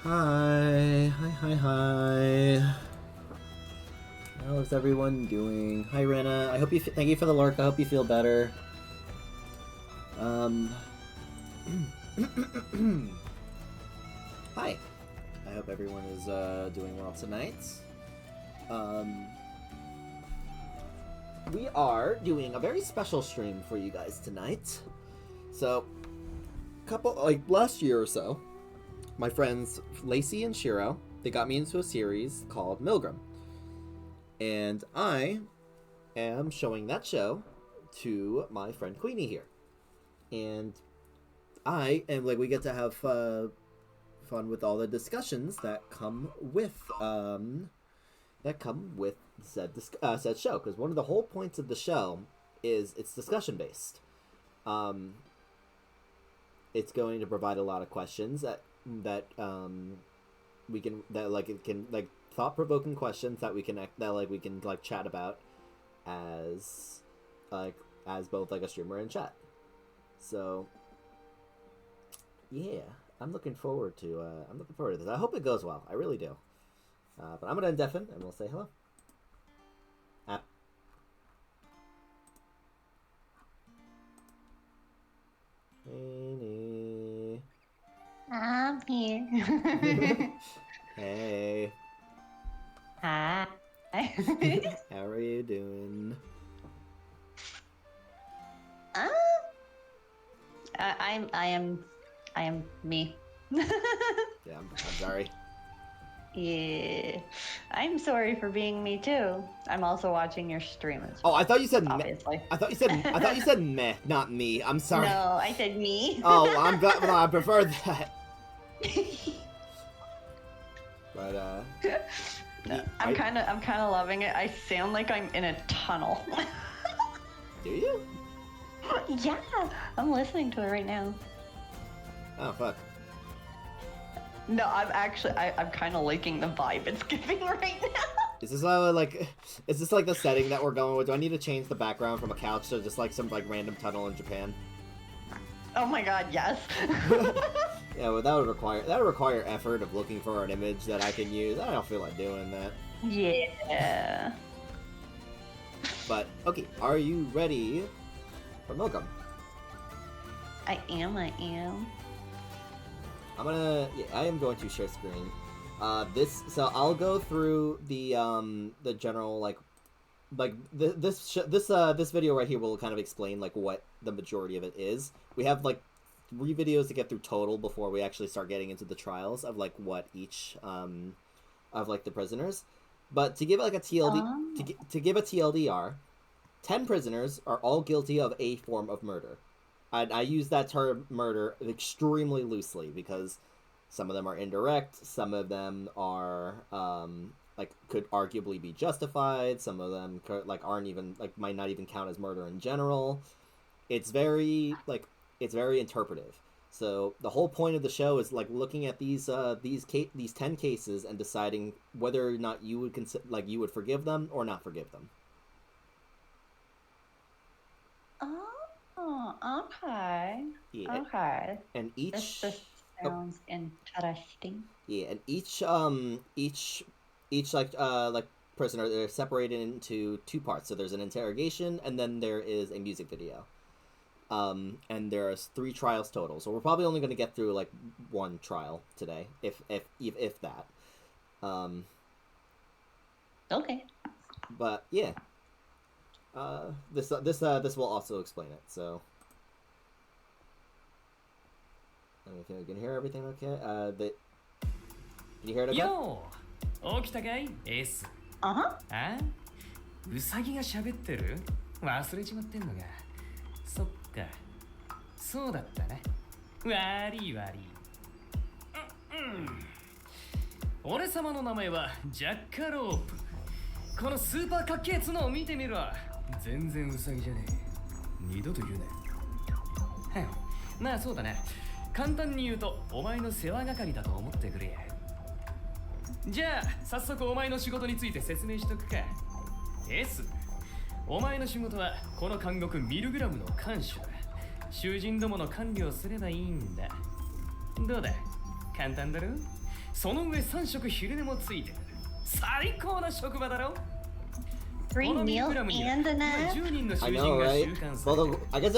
Hi. How's everyone doing? Hi, Rena. I hope you. Thank you for the lurk. I hope you feel better. Hi. I hope everyone is doing well tonight. We are doing a very special stream for you guys tonight. So, last year or so, my friends Lacey and Shiro, they got me into a series called Milgram. And I am showing that show to my friend Queeny here. And we get to have fun with all the discussions that come with said show. Because one of the whole points of the show is it's discussion based. It's going to provide a lot of questions that thought-provoking questions that we can chat about as both like a streamer and chat. So yeah, I'm looking forward to this. I hope it goes well. I really do. But I'm gonna deafen and we'll say hello. Queeny. I'm here. Hey. Hi. How are you doing? I am me. Yeah, I'm sorry. Yeah, I'm sorry for being me too. I'm also watching your stream as well. Oh, I thought you said obviously. I thought you said meh, not me. I'm sorry. No, I said me. Oh, I'm glad. Well, I prefer that. But no, I'm kind of loving it. I sound like I'm in a tunnel. Do you? Yeah, I'm listening to it right now. Oh fuck. No, I'm kind of liking the vibe it's giving right now. Is this like the setting that we're going with? Do I need to change the background from a couch to just like some like random tunnel in Japan? Oh my god, yes. Yeah, well, that would require effort of looking for an image that I can use. I don't feel like doing that. Yeah. But okay, are you ready for Milgram? I am. I am going to share screen. So I'll go through the general this video right here will kind of explain like what the majority of it is. We have like 3 videos to get through total before we actually start getting into the trials of like what each of like the prisoners. But to give like a TLD to give a TLDR, 10 prisoners are all guilty of a form of murder. I use that term murder extremely loosely because some of them are indirect, some of them are could arguably be justified, some of them aren't even might not even count as murder in general. It's very interpretive. So the whole point of the show is looking at these 10 cases and deciding whether or not you would you would forgive them or not forgive them. Oh, okay. Yeah. Okay. And each this sounds interesting. Yeah, and each prisoner, they're separated into 2 parts. So there's an interrogation and then there is a music video. And there's 3 trials total. So we're probably only going to get through 1 trial today, if that. Okay. But yeah. This will also explain it. So I don't know if you can hear everything okay. Can you hear it okay? Yo! 起きたかいエース。あ？ウサギが喋ってる？忘れちまってんのか。そっか。そうだったな。悪い。俺様の名前はジャッカロープ。このスーパーかっけえ角を見てみろ。全然ウサギじゃねえ。二度と言うな。まあそうだな。簡単に言うとお前の世話係だと思ってくれや。じゃあ早速お前の仕事について説明しとくか。S、お前の仕事はこの監獄ミルグラムの看守だ。囚人どもの管理をすればいいんだ。どうだ、簡単だろ。その上3食昼寝もついてる。最高な職場だろ。 Free meals and a nap? I know, right? Well, I guess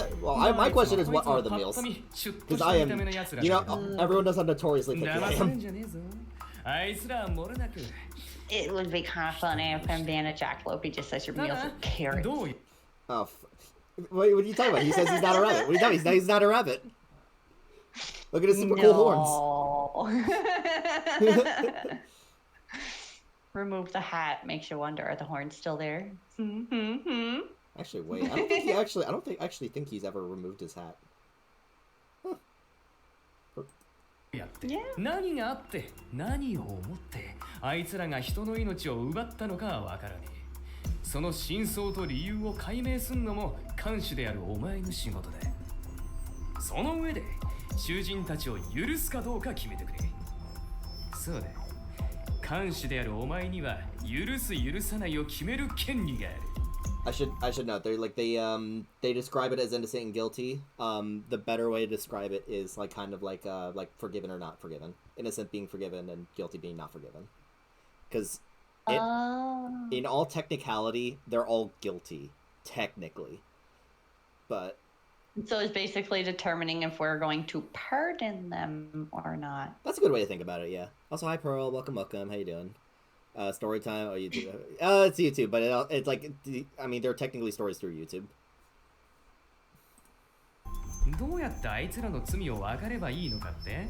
my question is, what are the meals? Because I am, you know, everyone doesn't notoriously think I am. It would be kind of funny if him being a jackalope, he just says your meals are carrots. Oh, wait, what are you talking about? He says he's not a rabbit. What are you talking about? He's not a rabbit. Look at his super cool horns. Remove the hat, makes you wonder, are the horns still there? Actually, wait. I don't think he's ever removed his hat. Huh. Yeah. 何があって何を思ってあいつらが人の命を奪ったのかはわからねえ。その真相と理由を解明すんのも看守であるお前の仕事だ。その上で囚人たちを許すかどうか決めてくれ。そうだ。看守であるお前には許す許さないを決める権利がある。I should note they describe it as innocent and guilty. The better way to describe it is like kind of like forgiven or not forgiven. Innocent being forgiven and guilty being not forgiven. Because in all technicality, they're all guilty technically. But so it's basically determining if we're going to pardon them or not. That's a good way to think about it, yeah. Also, hi Pearl, welcome. How you doing? Story time? Oh, YouTube. It's YouTube, but it's like, I mean, there are technically stories through YouTube. どうやってあいつらの罪を分かればいいのかって？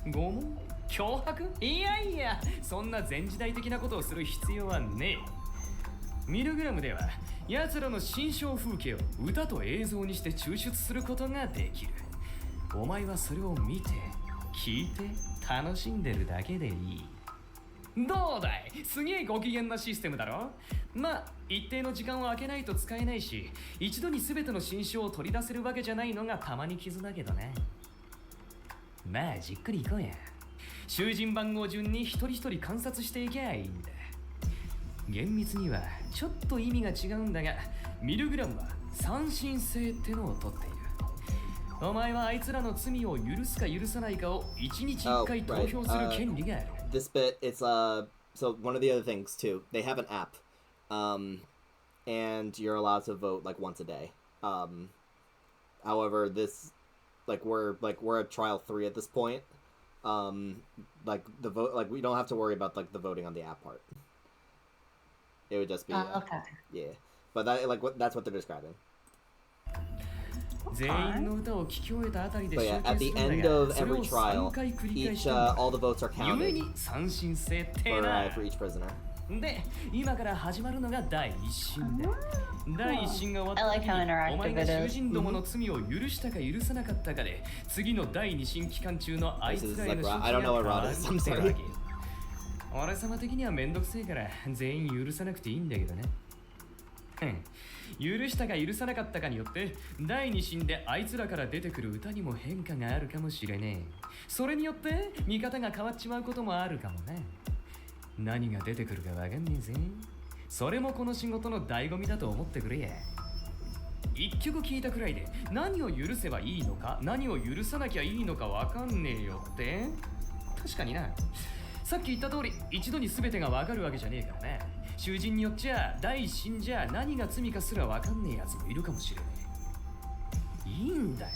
拷問？脅迫？いやいや、そんな前時代的なことをする必要はねえ。ミルグラムでは奴らの心象風景を歌と映像にして抽出することができる。お前はそれを見て、聞いて、楽しんでるだけでいい。どうだい？すげえご機嫌なシステムだろ？まあ、一定の時間を空けないと使えないし、一度に全ての心象を取り出せるわけじゃないのがたまに傷だけどね。まあ、じっくり行こうや。囚人番号順に一人一人観察していけばいいんだ。厳密にはちょっと意味が違うんだが、ミルグラムは三審制ってのを取っている。お前はあいつらの罪を許すか許さないかを一日一回投票する権利がある。This bit, it's so one of the other things too. They have an app, and you're allowed to vote like once a day. However, this we're at trial 3 at this point. Like the vote, like we don't have to worry about like the voting on the app part. It would just be okay. Yeah, but that's what they're describing. But yeah, at the end of every trial, all the votes are counted for each prisoner. で、今から始まるのが第一審だ。第一審が終わった時に、お前が囚人どもの罪を許したか許さなかったかで、次の第二審期間中のあいつらへの処置が変わるってわけ。俺様的にはめんどくせえから全員許さなくていいんだけどね。許したか許さなかったかによって第二審であいつらから出てくる歌にも変化があるかもしれねえ。それによって見方が変わっちまうこともあるかもね。何が出てくるかわかんねえぜ。それもこの仕事の醍醐味だと思ってくれや。一曲聴いたくらいで何を許せばいいのか何を許さなきゃいいのかわかんねえよって。確かにな。さっき言った通り一度に全てがわかるわけじゃねえからな。囚人によっちゃ第一審じゃ何が罪かすらわかんねえやつもいるかもしれねえ。いいんだよ。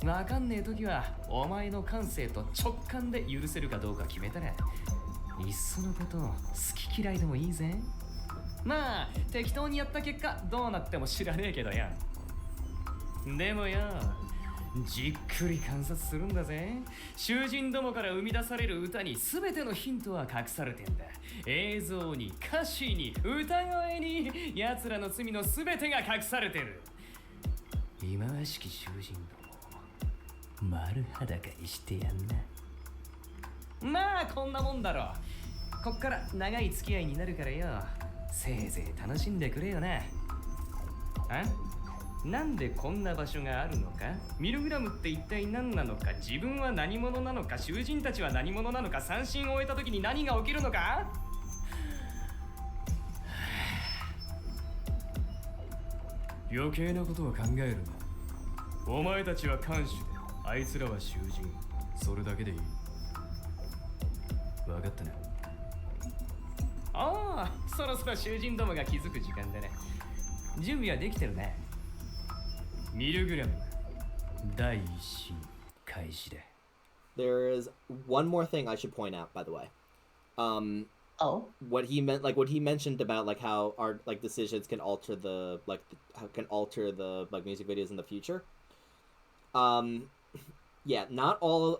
わかんねえ時はお前の感性と直感で許せるかどうか決めたらいっそのこと好き嫌いでもいいぜ。まあ適当にやった結果どうなっても知らねえけどや。でもよ、じっくり観察するんだぜ。囚人どもから生み出される歌に全てのヒントは隠されてんだ。映像に歌詞に歌声に奴らの罪の全てが隠されてる。忌まわしき囚人ども丸裸にしてやんな。まあこんなもんだろ。こっから長い付き合いになるからよ。せいぜい楽しんでくれよな。なんでこんな場所があるのか、ミルグラムって一体何なのか、自分は何者なのか、囚人たちは何者なのか、三審を終えた時に何が起きるのか。余計なことは考えるな。お前たちは看守で、あいつらは囚人。それだけでいい。分かったな。ああ、そろそろ囚人どもが気づく時間だね。準備はできてるね。ミルグラム第一審開始だ。There is one more thing I should point out, by the way. What he meant, like what he mentioned about like how our like decisions can alter the music videos in the future. Yeah, not all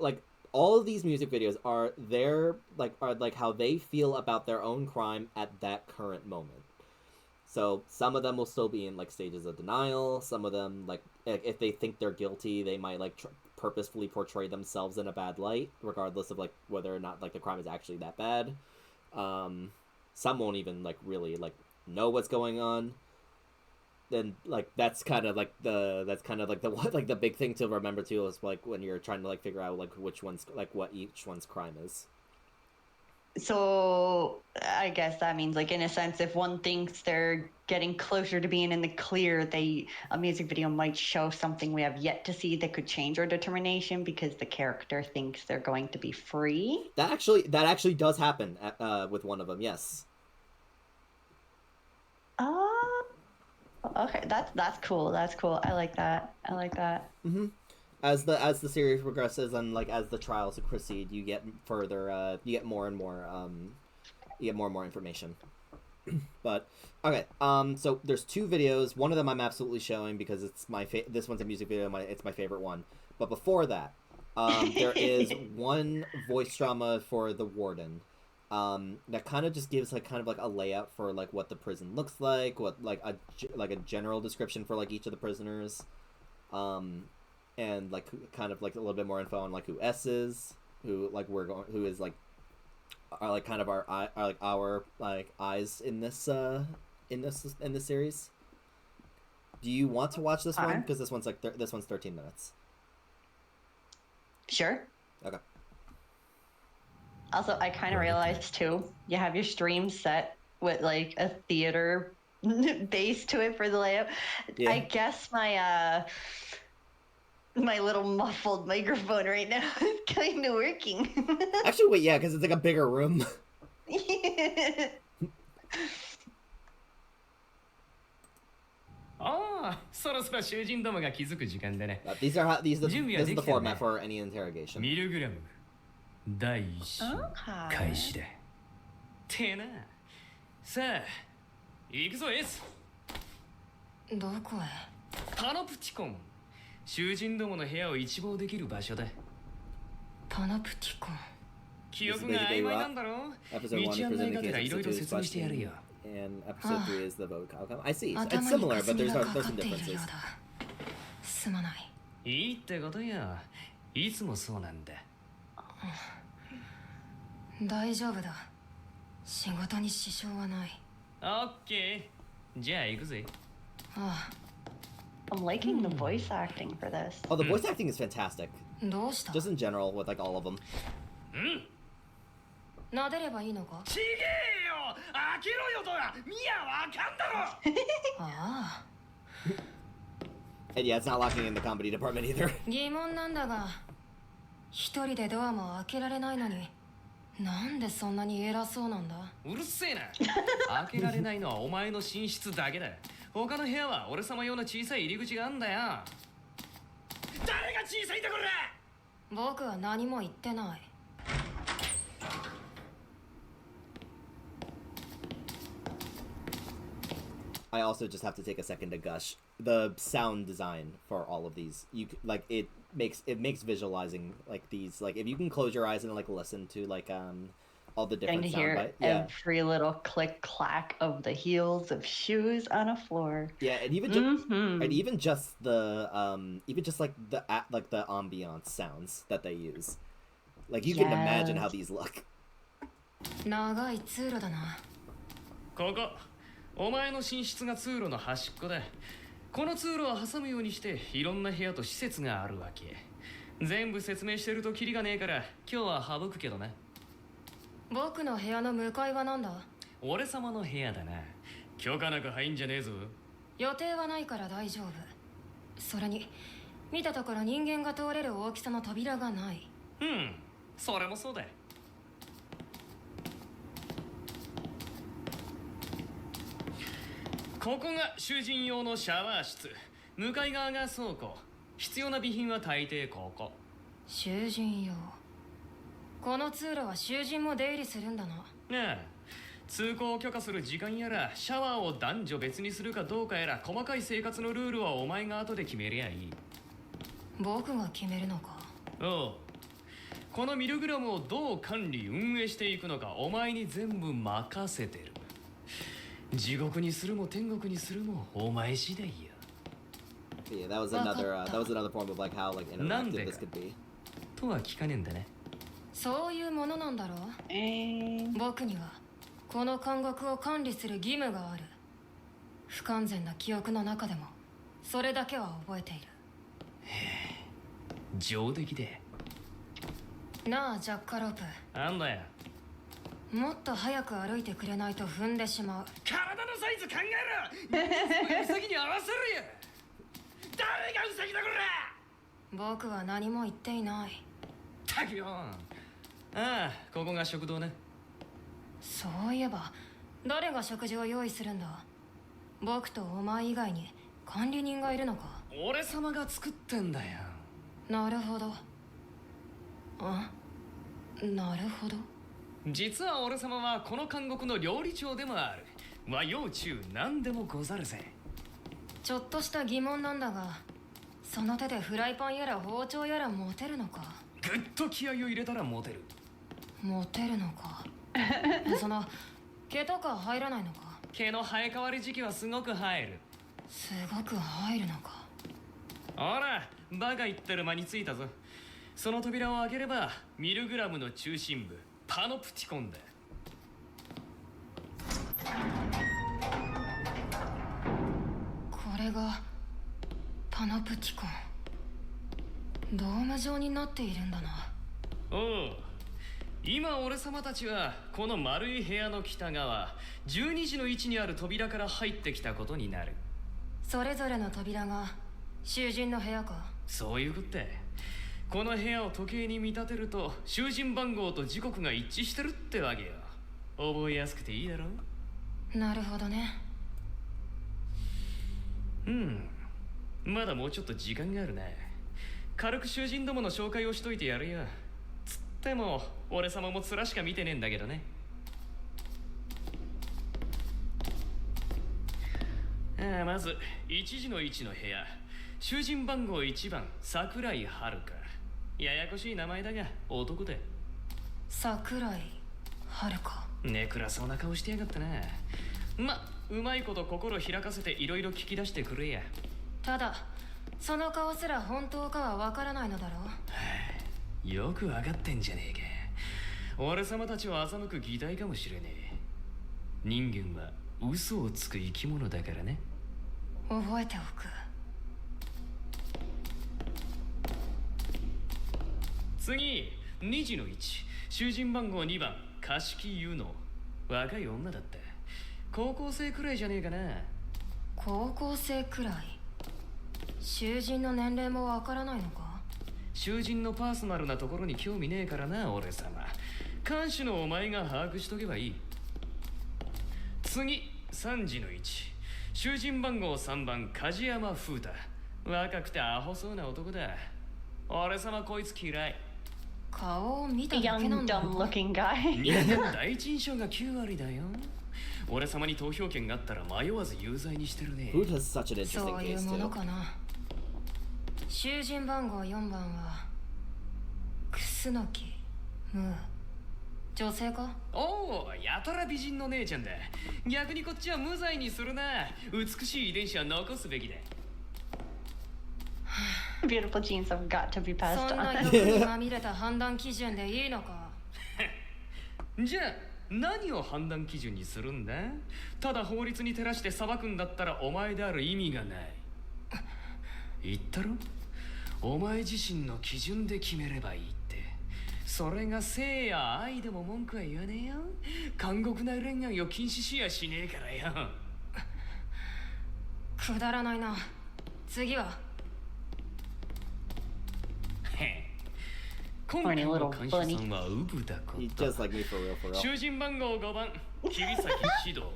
all of these music videos are how they feel about their own crime at that current moment. So some of them will still be in like stages of denial. Some of them, like if they think they're guilty, they might like purposefully portray themselves in a bad light, regardless of like whether or not like the crime is actually that bad. Some won't even like really like know what's going on. Then like that's kind of like the big thing to remember too, is like when you're trying to like figure out like which one's like what each one's crime is. So I guess that means, like, in a sense, if one thinks they're getting closer to being in the clear, a music video might show something we have yet to see that could change our determination because the character thinks they're going to be free. That actually does happen with one of them. Yes. Okay, that's cool. That's cool. I like that. Mm-hmm. As the series progresses and like as the trials proceed, you get further, you get more and more, information. But okay, so there's two videos. One of them I'm absolutely showing because it's this one's a music video. It's my favorite one. But before that, there is one voice drama for the warden. That kind of just gives like a layout for like what the prison looks like, what like a general description for like each of the prisoners. And like kind of like a little bit more info on like who S is, who is like are like kind of our eyes in this series. Do you want to watch this one? Because this one's 13 minutes. Sure. Okay. Also, I kind of realized too, you have your stream set with like a theater base to it for the layout. Yeah. I guess my little muffled microphone right now is kind of working. Actually, wait, yeah, because it's like a bigger room. This is the format for any interrogation. Milgram 第一審開始だ。てな。さあ、行くぞ S。どこへ？パノプティコン。囚人どもの部屋を一望できる場所だ。パノプティコン。記憶が曖昧なんだろ？道案内がてらいろいろ説明してやるよ。And episode 3 is the vote outcome. I see. It's similar, but there's some differences. すまない。いいってことや。いつもそうなんだ。大丈夫だ。仕事に支障はない。オッケー。じゃあ行くぜ。ああ。I'm liking the voice acting for this. Oh, the voice acting is fantastic. どうした？ Just in general with like all of them. 撫でればいいのか？ちげえよ。開けろよとは。ミヤわかんだろ。ああ。And yeah, it's not locking in the comedy department either. 疑問なんだが、一人でドアも開けられないのに、なんでそんなに偉そうなんだ？うるせえな。開けられないのはお前の寝室だけだ。他の部屋は俺様用の小さい入り口があんだよ。誰が小さいんだこれ！僕は何も言ってない。I also just have to take a second to gush. The sound design for all of these, it makes visualizing like these, like if you can close your eyes and like listen to like all the different sound bites. Yeah. Every little click clack of the heels of shoes on a floor. Yeah, and even just the the ambiance sounds that they use. Like you can imagine how these look. 長い通路だな。ここ、お前の寝室が通路の端っこだ。この通路を挟むようにしていろんな部屋と施設があるわけ。全部説明してるとキリがねえから今日は省くけどな。僕の部屋の向かいはなんだ？俺様の部屋だな。許可なく入んじゃねえぞ。予定はないから大丈夫。それに見たところ人間が通れる大きさの扉がない。それもそうだ。ここが囚人用のシャワー室、向かい側が倉庫。必要な備品は大抵ここ。囚人用。この通路は囚人も出入りするんだな。ああ、通行を許可する時間やらシャワーを男女別にするかどうかやら細かい生活のルールはお前が後で決めりゃいい。僕が決めるのか。おう、このミルグラムをどう管理運営していくのかお前に全部任せてる。地獄にするも天国にするもお前次第や。Yeah, that was another form of like how like interactive this could be. とは聞かねえんだね。そういうものなんだろう。僕にはこの監獄を管理する義務がある。不完全な記憶の中でもそれだけは覚えている。上出来で。なあジャッカロープ。なんだよ。もっと早く歩いてくれないと踏んでしまう。体のサイズ考えろ。ウサギに合わせるや。誰がウサギだこら。僕は何も言っていない。たくよ。ああ、ここが食堂ね。そういえば誰が食事を用意するんだ。僕とお前以外に管理人がいるのか。俺様が作ってんだよ。なるほど。なるほど。実は俺様はこの監獄の料理長でもある。和洋中何でもござるぜ。ちょっとした疑問なんだが、その手でフライパンやら包丁やら持てるのか。ぐっと気合を入れたらモテる。持てるのか。その毛とか入らないのか。毛の生え変わり時期はすごく生える。すごく入るのか。ほら、バカ言ってる間についたぞ。その扉を開ければミルグラムの中心部パノプティコンだ。これがパノプティコン。ドーム状になっているんだな。おう、今俺様たちはこの丸い部屋の北側12時の位置にある扉から入ってきたことになる。それぞれの扉が囚人の部屋か。そういうことで、この部屋を時計に見立てると囚人番号と時刻が一致してるってわけよ。覚えやすくていいだろ。なるほどね。まだもうちょっと時間があるな。軽く囚人どもの紹介をしといてやるよ。つっても俺様も面しか見てねえんだけどね。まず1時の位置の部屋、囚人番号1番桜井遥。ややこしい名前だが男で。桜井遥。ねくらそうな顔してやがったな。うまいこと心開かせていろいろ聞き出してくれや。ただその顔すら本当かはわからないのだろう。よくわかってんじゃねえか。俺様たちを欺く擬態かもしれねえ。人間は嘘をつく生き物だからね。覚えておく。次、2時の位置、囚人番号2番貸木優乃。若い女だった。高校生くらいじゃねえかな。高校生くらい。囚人の年齢もわからないのか。囚人のパーソナルなところに興味ねえからな、俺様。看守のお前が把握しとけばいい。次、3時の位置、囚人番号3番梶山風太。若くてアホそうな男だ。俺様こいつ嫌い。顔を見た A だけな young, んだ。 dumb-looking guy. 人間第一印象が9割だよ。俺様に投票権があったら迷わず有罪にしてるね。 Food has such an そ interesting ういう case もの too. かな。囚人番号4番は楠木ムー。女性か。おお、やたら美人の姉ちゃんだ。逆にこっちは無罪にするな。美しい遺伝子は残すべきだ。Beautiful genes have got to be そ passed んな on. 欲にまみれた判断基準でいいのか。じゃあ何を判断基準にするんだ。ただ法律に照らして裁くんだったらお前である意味がない。言ったろ、お前自身の基準で決めればいいって。それが性や愛でも文句は言わねえよ。監獄内恋愛を禁止しやしねえからよ。くだらないな。次は。今回の監視さんはウブだこ He's と。 just like me for real, for real. 囚人番号5番桐崎指導。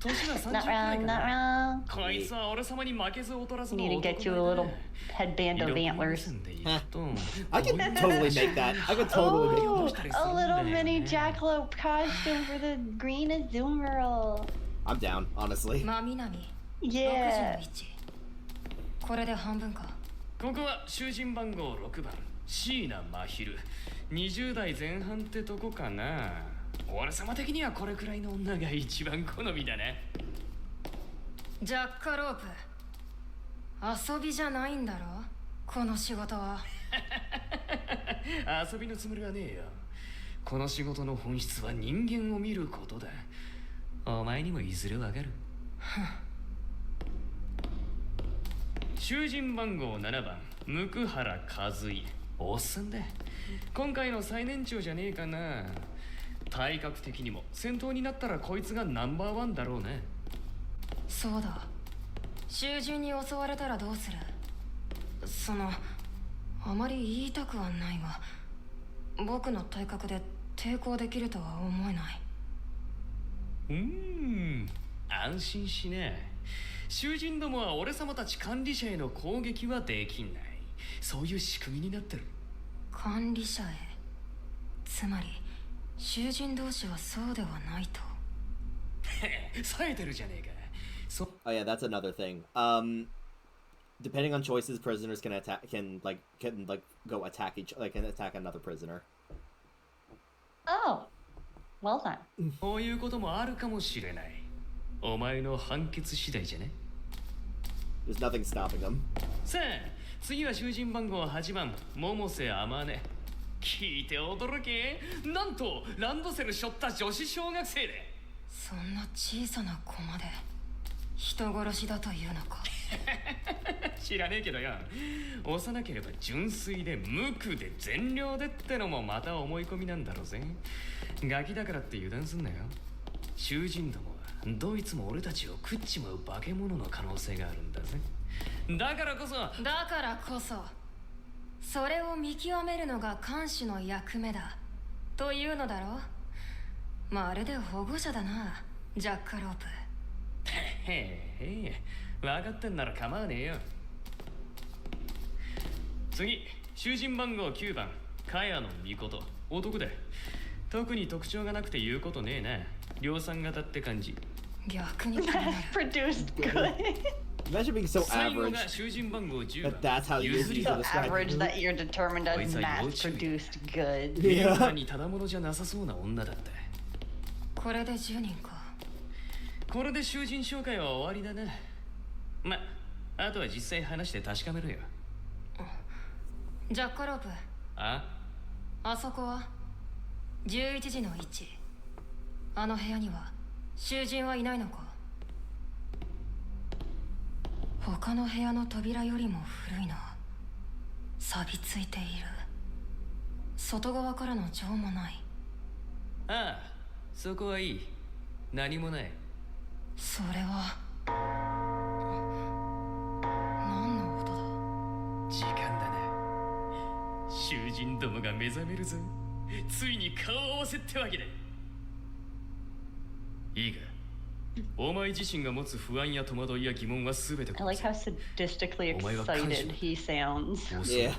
年は30く Not らい wrong, か not な。 wrong. こいつは俺様に負けず劣らずの Need to 男 get you a 前 little で headband of antlers. I could totally make that. I could totally make Oh, that. a little mini jackalope costume for the green Azumarill. I'm down, honestly. 真南 Yeah. 61これで半分か。ここは囚人番号6番椎名真昼20代前半ってとこかな。俺様的にはこれくらいの女が一番好みだね。ジャッカロープ遊びじゃないんだろこの仕事は。遊びのつもりはねえよ。この仕事の本質は人間を見ることだ。お前にもいずれわかる。囚人番号7番向原和井おっさんだ。今回の最年長じゃねえかな。体格的にも戦闘になったらこいつがナンバーワンだろうね。そうだ囚人に襲われたらどうする。あまり言いたくはないが僕の体格で抵抗できるとは思えない。安心しな。囚人どもは俺様たち管理者への攻撃はできない。そういう仕組みになってる。管理者へつまり囚人同士はそうではないと。冴えてるじゃねえか。Oh yeah, that's another thing. Depending on choices, prisoners can go attack can attack another prisoner. Oh, well done. こういうこともあるかもしれない。お前の判決次第じゃね。There's nothing stopping them. さあ、次は囚人番号8番百瀬天音。聞いて驚け。なんとランドセル背負った女子小学生で。そんな小さなコマで人殺しだというのか。知らねえけどよ。幼ければ純粋で無垢で善良でってのもまた思い込みなんだろうぜ。ガキだからって油断すんなよ。囚人どもはどいつも俺たちを食っちまう化け物の可能性があるんだぜ。だからこそそれを見極めるのが看守の役目だというのだろう。まるで保護者だなジャッカロープ。へえ分かってんなら構わねえよ。次囚人番号9番茅野美琴男だ。特に特徴がなくて言うことねえな。量産型って感じ。逆に気になる。Produced good. Imagine being so 最後 average が囚人番号10 that 番 that's how you 譲り use So to describe average you. that you're determined as Wait, so mass-produced good. 見る Yeah. からにただものじゃなさそうな女だった。これで10人か。これで囚人紹介は終わりだな。ま、あとは実際話して確かめろよ。ジャッカロープあそこは11時の位置。あの部屋には囚人はいないのか。他の部屋の扉よりも古いな。錆びついている。外側からの錠もない。あ、そこはいい。何もない。それは何の音だ。時間だな。囚人どもが目覚めるぞ。ついに顔合わせってわけだ。いいか、お前自身が持つ不安や戸惑いや疑問はすべて I like how sadistically excited he sounds. Yeah.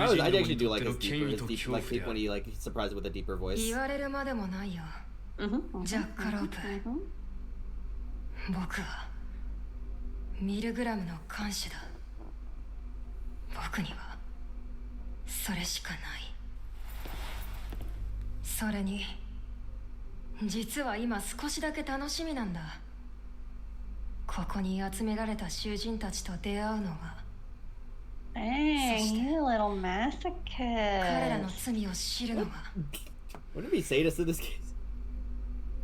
I actually do like his deeper, like when he surprises with a deeper voice. 言われるまでもないよ。ジャッカロープ。僕はミルグラムの看守だ。僕にはそれしかない。それに実は今少しだけ楽しみなんだ。ここに集められた囚人たちと出会うのが。 Dang, you little 彼らの masochist. 罪を知るのが。 Wouldn't it be sadist in this case?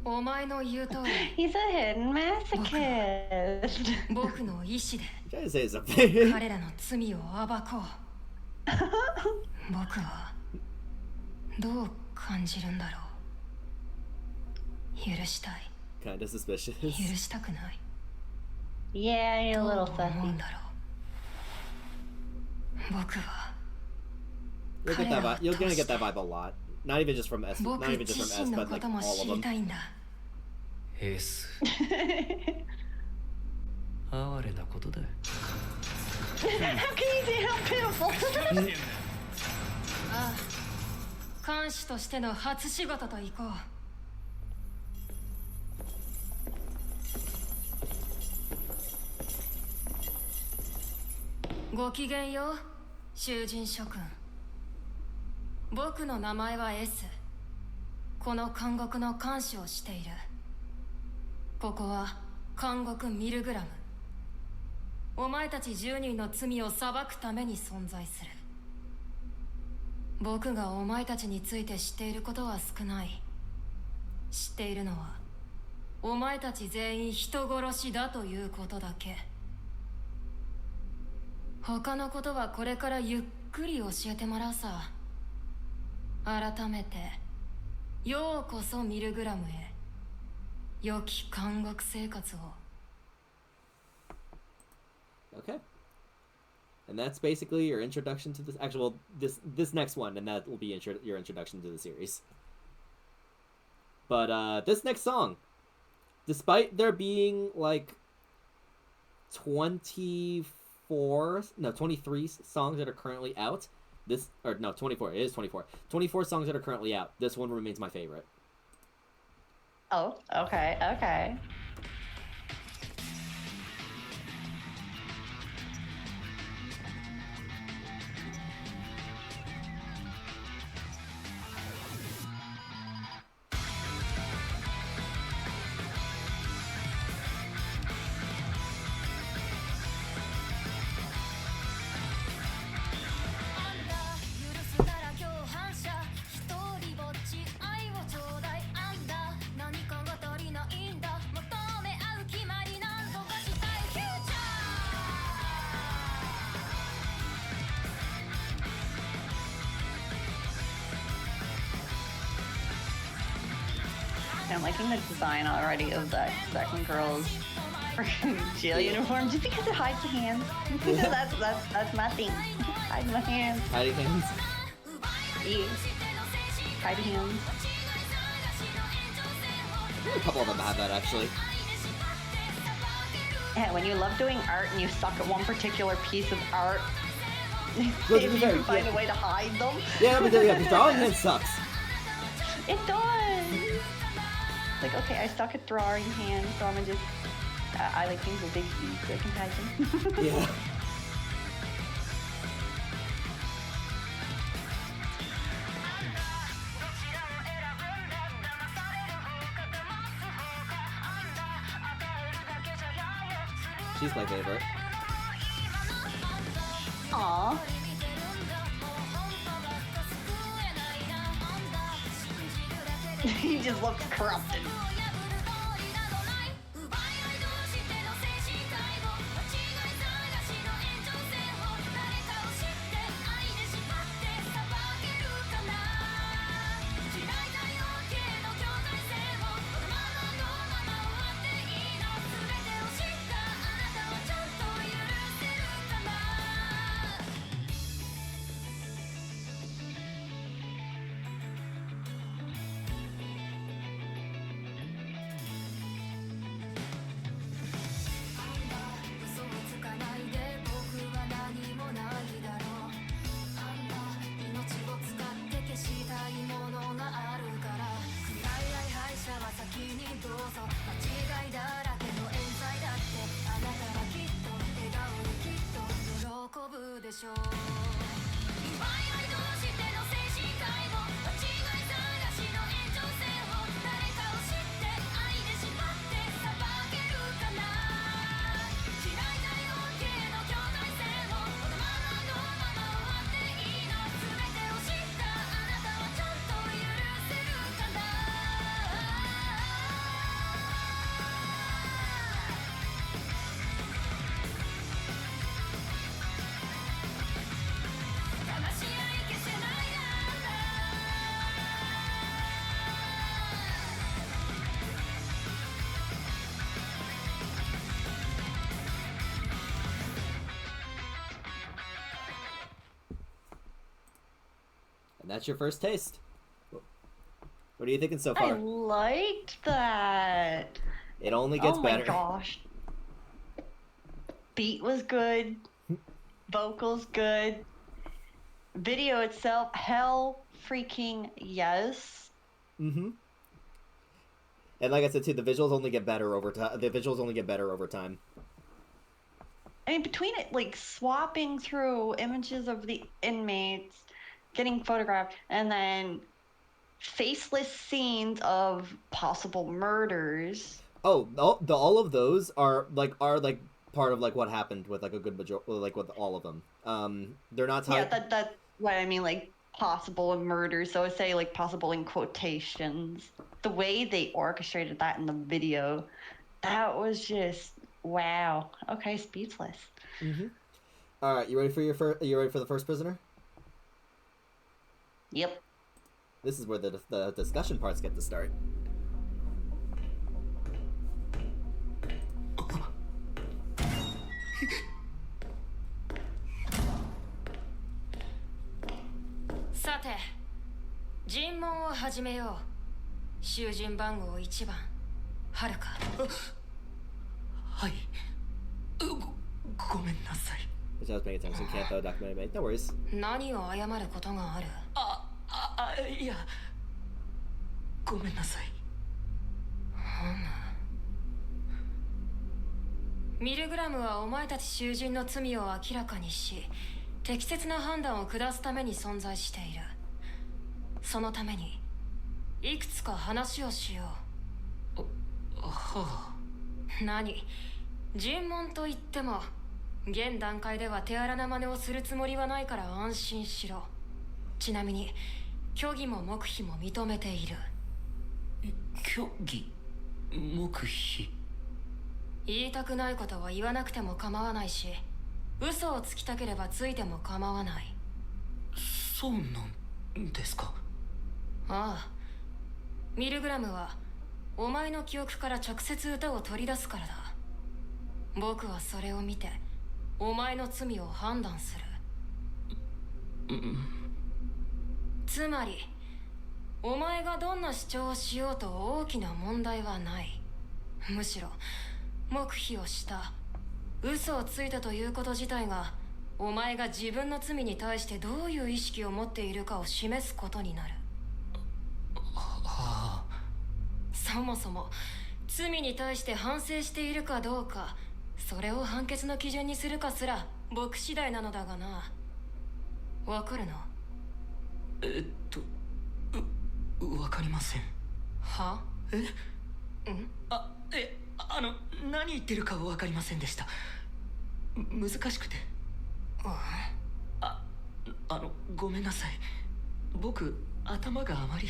お前の言う通り He's a hidden masochist. 僕の意志で I'm trying to say something. 彼らの罪を暴こう。僕はどう感じるんだろう。許したい。 Kinda suspicious. 許したくない。 Yeah, you're a どう little 思う sussy. んだろう。僕は You'll get that vibe. You're gonna get that vibe a lot. Not even just from S. Not 僕 even just 自 from 身 S, の but こ like とも all 知 of り them. たいんだ。エース哀れなことだ How can you say how pitiful? ああ、監視としての初仕事といこう。ごきげんよう、囚人諸君。僕の名前は S。この監獄の監視をしている。ここは監獄ミルグラム。お前たち10人の罪を裁くために存在する。僕がお前たちについて知っていることは少ない。知っているのはお前たち全員人殺しだということだけ。他のことはこれからゆっくり教えてもらうさ。改めてようこそミルグラムへ。良き監獄生活を。Okay. And that's basically your introduction to this. Actually, well, this next one, and that will be your introduction to the series. But this next song, despite there being like 23 songs that are currently out, 24. It is 24. 24 songs that are currently out. This one remains my favorite. Oh, okay. I'm liking the design already of that second girl's freaking jail uniform, just because it hides the hands. that's my thing. Hide my hands. Hiding hands. Yeah. Hide hands. A couple of them have that actually. Yeah, when you love doing art and you suck at one particular piece of art, Well, if you can find a way to hide them. Yeah, but the drawing hand sucks. It does. Like, okay, I suck at drawing hands, so I'm gonna just... I like things with big feet so I can hide them. Yeah. She's my favorite. Aww. He just looks corrupted. That's your first taste. What are you thinking so I far? liked that. It only gets oh better. my gosh. Beat was good. Vocals good. Video itself, hell freaking yes. Mm-hmm. And like I said too, the visuals only get better over time. I mean, between it, like swapping through images of the inmates, getting photographed, and then faceless scenes of possible murders. Oh, all of those are part of like what happened with like a good majority, like with all of them. They're not Yeah, that's what I mean, like possible murders. So I say like possible in quotations. The way they orchestrated that in the video, that was just wow. Okay, speechless. Mm-hmm. All right, you ready for you ready for the first prisoner? Yep. This is where the discussion parts get to start.さて尋問を始めよう。囚人番号1番はるか。はい。ごめんなさい。 Which I was paying attention. Can't though documentary mate. No worries. 何を謝ることがある？いや、ごめんなさい。ミルグラムはお前たち囚人の罪を明らかにし、適切な判断を下すために存在している。そのためにいくつか話をしよう。はあ。何？尋問と言っても現段階では手荒な真似をするつもりはないから安心しろ。ちなみに虚偽も黙秘も認めている。虚偽、黙秘。言いたくないことは言わなくても構わないし、嘘をつきたければついても構わない。そうなんですか？ああ、ミルグラムはお前の記憶から直接歌を取り出すからだ。僕はそれを見てお前の罪を判断する。つまりお前がどんな主張をしようと大きな問題はない。むしろ黙秘をした、嘘をついたということ自体がお前が自分の罪に対してどういう意識を持っているかを示すことになる。はあ。そもそも罪に対して反省しているかどうか、それを判決の基準にするかすら僕次第なのだがな。わかるの？わかりません。は？え？ん？何言ってるかわかりませんでした。難しくて。ごめんなさい。僕、頭があまり。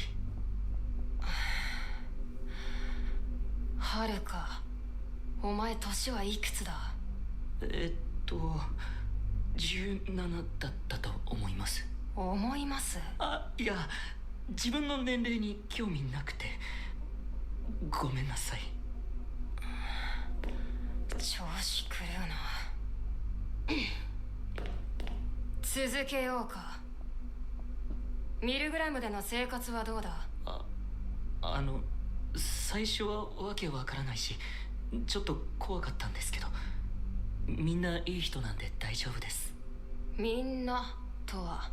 はるか、お前年はいくつだ？17だったと思います。思います？いや、自分の年齢に興味なくて。ごめんなさい。調子狂うな。続けようか。ミルグラムでの生活はどうだ？最初はわけわからないし、ちょっと怖かったんですけど、みんないい人なんで大丈夫です。みんなとは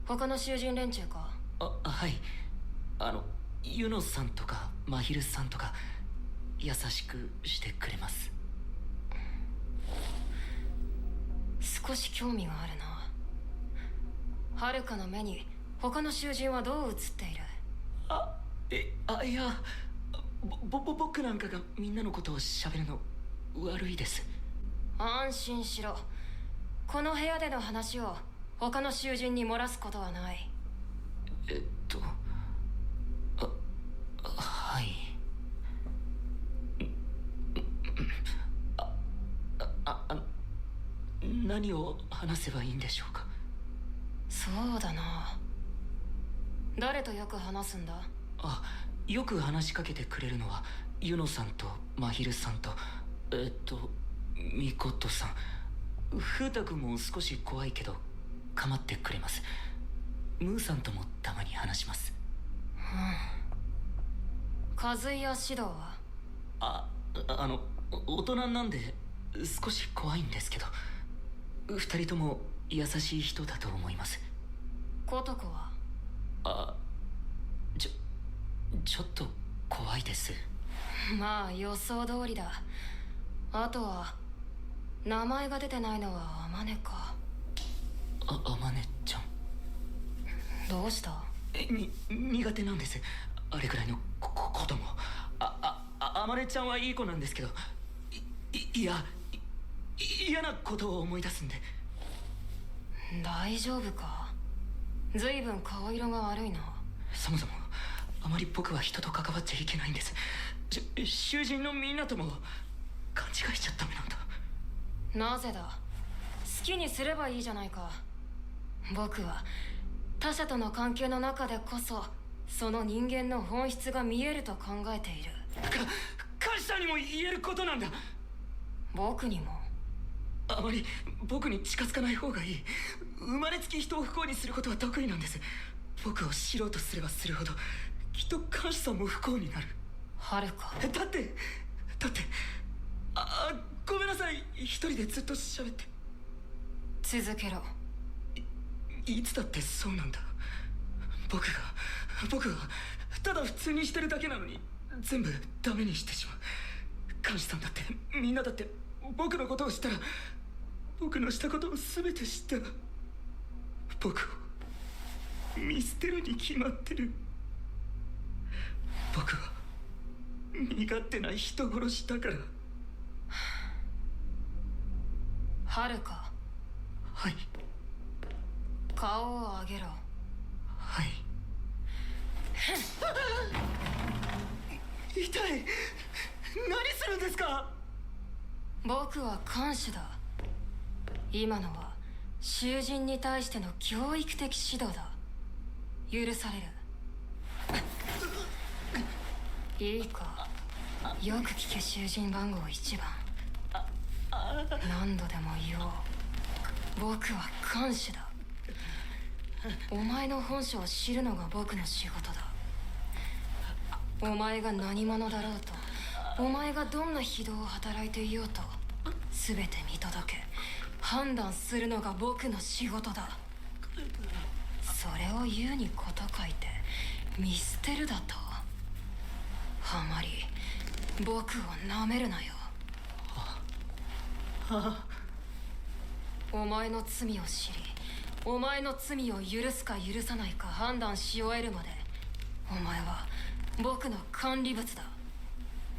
他の囚人連中か？はい。ユノさんとかマヒルさんとか優しくしてくれます。少し興味があるな。はるかの目に他の囚人はどう映っている？いや、僕なんかがみんなのことを喋るの悪いです。安心しろ。この部屋での話を他の囚人に漏らすことはない。はい。何を話せばいいんでしょうか？そうだな。誰とよく話すんだ？よく話しかけてくれるのはユノさんとマヒルさんとミコトさん。フータ君も少し怖いけど構ってくれます。ムーさんともたまに話します。カズイやシドは？大人なんで少し怖いんですけど、二人とも優しい人だと思います。ことこはちょっと怖いです。まあ予想通りだ。あとは名前が出てないのはアマネか。アマネちゃん。どうした？苦手なんです、あれくらいのことも。アマネちゃんはいい子なんですけど、嫌なことを思い出すんで。大丈夫か？ずいぶん顔色が悪いな。そもそもあまり僕は人と関わっちゃいけないんです。囚人のみんなとも勘違いしちゃダメなんだ。なぜだ？好きにすればいいじゃないか。僕は他者との関係の中でこそその人間の本質が見えると考えている。カシさんにも言えることなんだ。僕にも。あまり僕に近づかない方がいい。生まれつき人を不幸にすることは得意なんです。僕を知ろうとすればするほどきっとカシさんも不幸になる。はるか。だってごめんなさい、一人でずっと喋って。続けろ。いつだってそうなんだ。僕がただ普通にしてるだけなのに全部ダメにしてしまう。カシさんだってみんなだって僕のことを知ったら、僕のしたことを全て知ったら僕を見捨てるに決まってる。僕は身勝手な人殺しだから。はるか。はい。顔を上げろ。はい。痛い。何するんですか？僕は看守だ。今のは囚人に対しての教育的指導だ。許される。いいか、よく聞け。囚人番号1番。何度でも言おう。僕は看守だ。お前の本性を知るのが僕の仕事だ。お前が何者だろうと、お前がどんな非道を働いていようと、全て見届け判断するのが僕の仕事だ。それを言うにこと書いて見捨てるだと。あまり僕をなめるなよ。お前の罪を知り、お前の罪を許すか許さないか判断し終えるまで、お前は僕の管理物だ。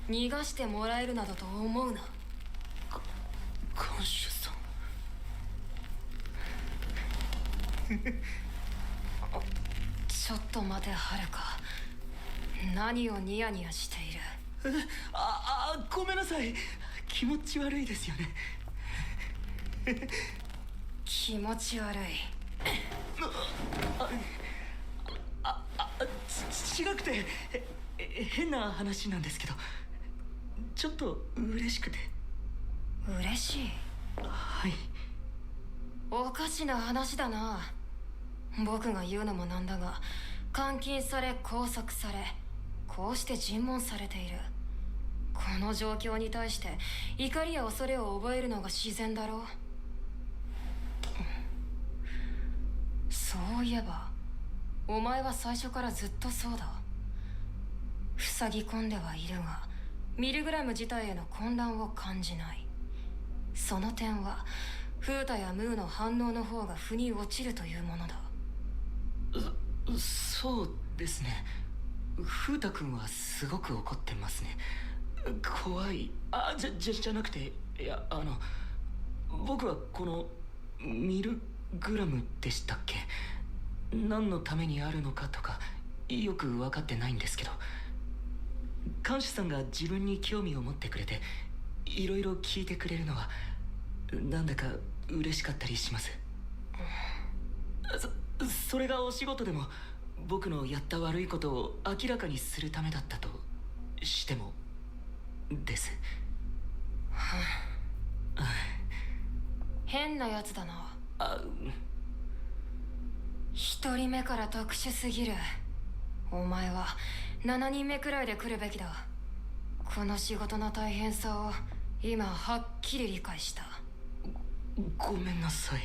逃がしてもらえるなどと思うな。看守さん。ちょっと待て、はるか。何をニヤニヤしている？ごめんなさい。気持ち悪いですよね。気持ち悪い。違くて変な話なんですけど、ちょっと嬉しくて。嬉しい？はい。おかしな話だな。僕が言うのもなんだが、監禁され拘束され、こうして尋問されている。この状況に対して怒りや恐れを覚えるのが自然だろう。そういえばお前は最初からずっとそうだ。塞ぎ込んではいるがミルグラム自体への混乱を感じない。その点はフータやムーの反応の方が腑に落ちるというものだ。そうですね。フータ君はすごく怒ってますね。怖い。じゃなくて、いや、僕はこのミルグラムでしたっけ、何のためにあるのかとかよく分かってないんですけど、看守さんが自分に興味を持ってくれていろいろ聞いてくれるのはなんだか嬉しかったりします。それがお仕事でも僕のやった悪いことを明らかにするためだったとしてもです。変なやつだな。一人目から特殊すぎる。お前は7人目くらいで来るべきだ。この仕事の大変さを今はっきり理解した。ごめんなさい。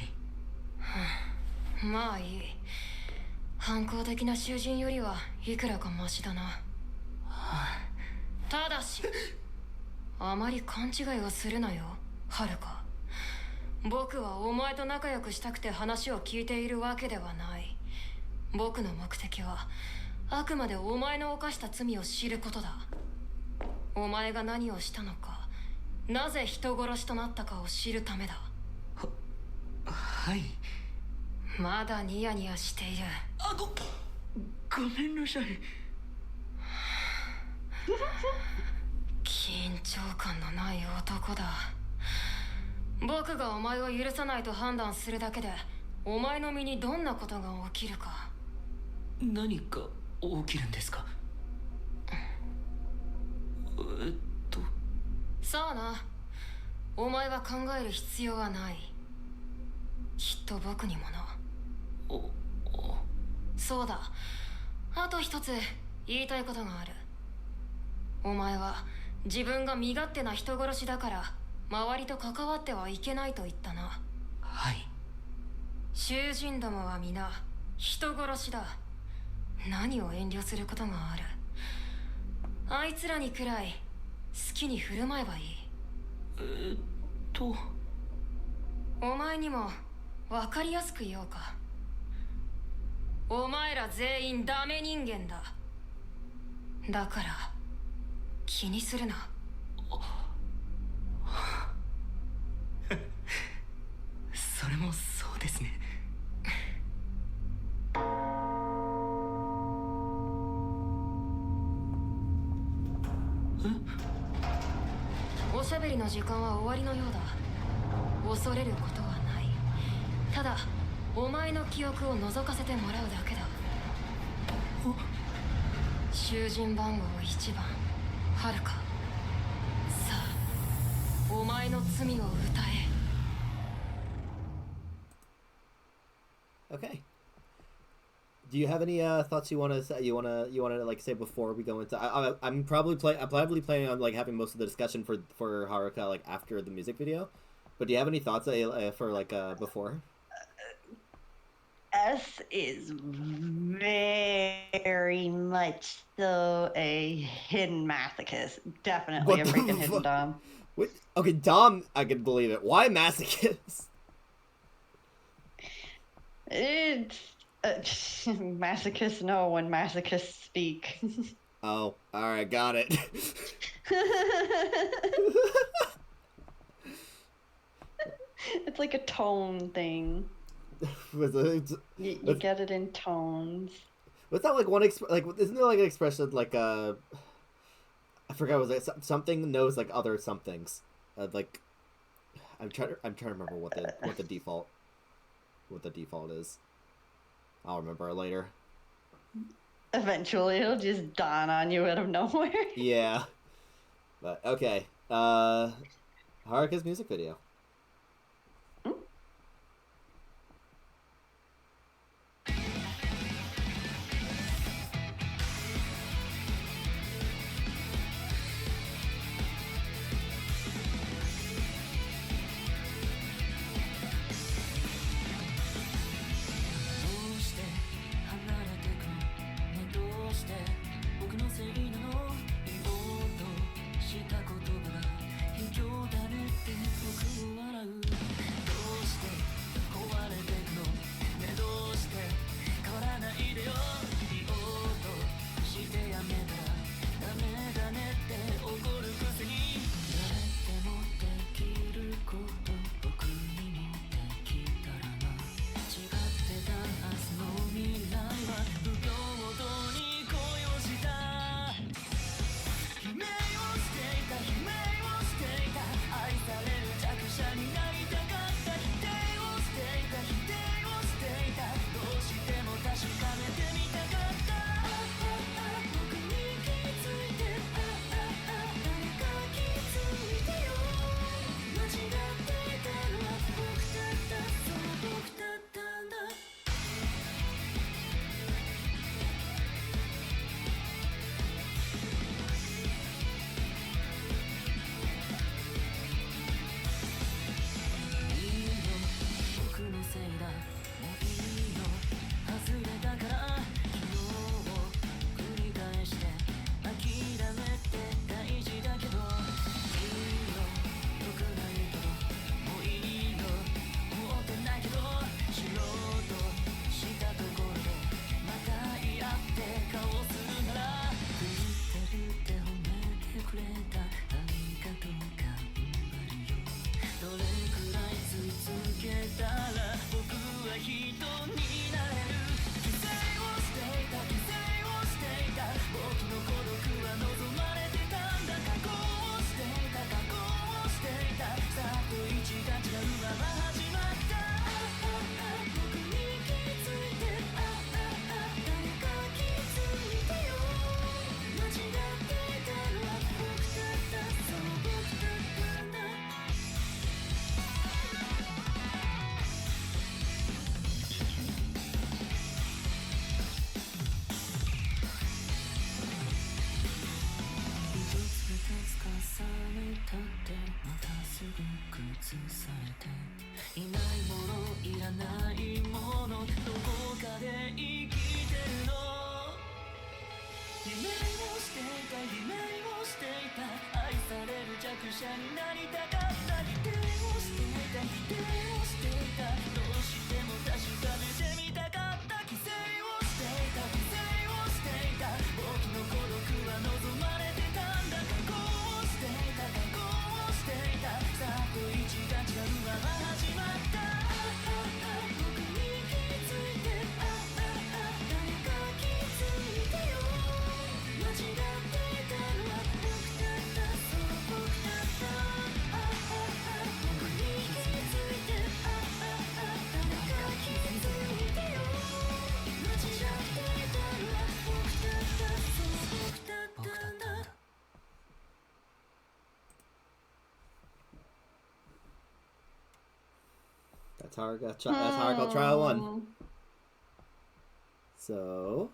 まあいい。反抗的な囚人よりはいくらかマシだな。ただしあまり勘違いをするなよ、はるか。僕はお前と仲良くしたくて話を聞いているわけではない。僕の目的はあくまでお前の犯した罪を知ることだ。お前が何をしたのか、なぜ人殺しとなったかを知るためだ。はい。まだニヤニヤしている。ごめんなさい。緊張感のない男だ。僕がお前を許さないと判断するだけでお前の身にどんなことが起きるか。何か起きるんですか？さあな。お前は考える必要はない。きっと僕にもな。そうだ。あと一つ言いたいことがある。お前は自分が身勝手な人殺しだから周りと関わってはいけないと言ったな。はい。囚人どもは皆人殺しだ。何を遠慮することがある。あいつらにくらい好きに振る舞えばいい。お前にも分かりやすく言おうか。お前ら全員ダメ人間だ。だから気にするな。それもそうですね。おしゃべりの時間は終わりのようだ。恐れることはない。ただお前の記憶を覗かせてもらうだけだ。囚人番号1番はるか。さあお前の罪を歌え。Okay. Do you have any thoughts you want to say? You want to like say before we go into? I'm probably planning on like having most of the discussion for Haruka like after the music video. But do you have any thoughts for like before? S is very much so a hidden masochist. Definitely a freaking hidden Dom. What? Okay, Dom, I can believe it. Why masochist? It's masochists know when masochists speak. Oh, all right, got it. It's like a tone thing. You get it in tones. What's that like one like? Isn't there like an expression like I forgot, was it something knows like other somethings? Like I'm trying to remember what the default is. I'll remember it later. Eventually, it'll just dawn on you out of nowhere. Yeah, but okay. Haruka's music video. That's how I got trial 1. So,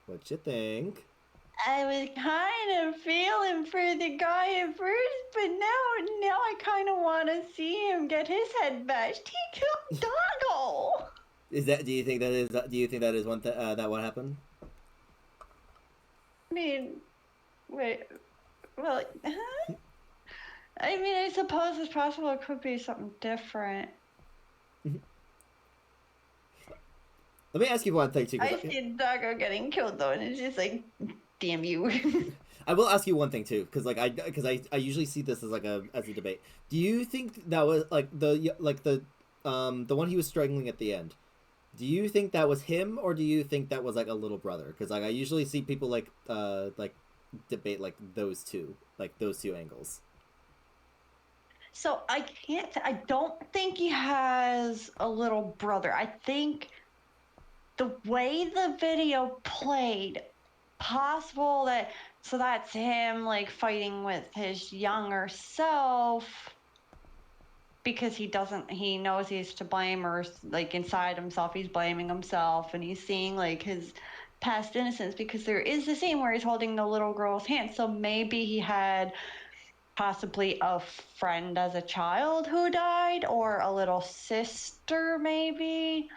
what you think? I was kind of feeling for the guy at first, but now I kind of want to see him get his head bashed. He killed Doggo. Do you think that is one that what happened? I mean, wait, well, huh? I mean, I suppose it's possible it could be something different. Let me ask you one thing too. I see Doggo getting killed though, and it's just like, damn you. I will ask you one thing too, because I usually see this as a debate. Do you think that was the one he was struggling at the end? Do you think that was him, or do you think that was like a little brother? Because I usually see people debate those two angles. So I don't think he has a little brother. I think the way the video played, possible that's him fighting with his younger self because he knows he's to blame, or inside himself he's blaming himself, and he's seeing his past innocence, because there is the scene where he's holding the little girl's hand. So maybe he had possibly a friend as a child who died, or a little sister maybe,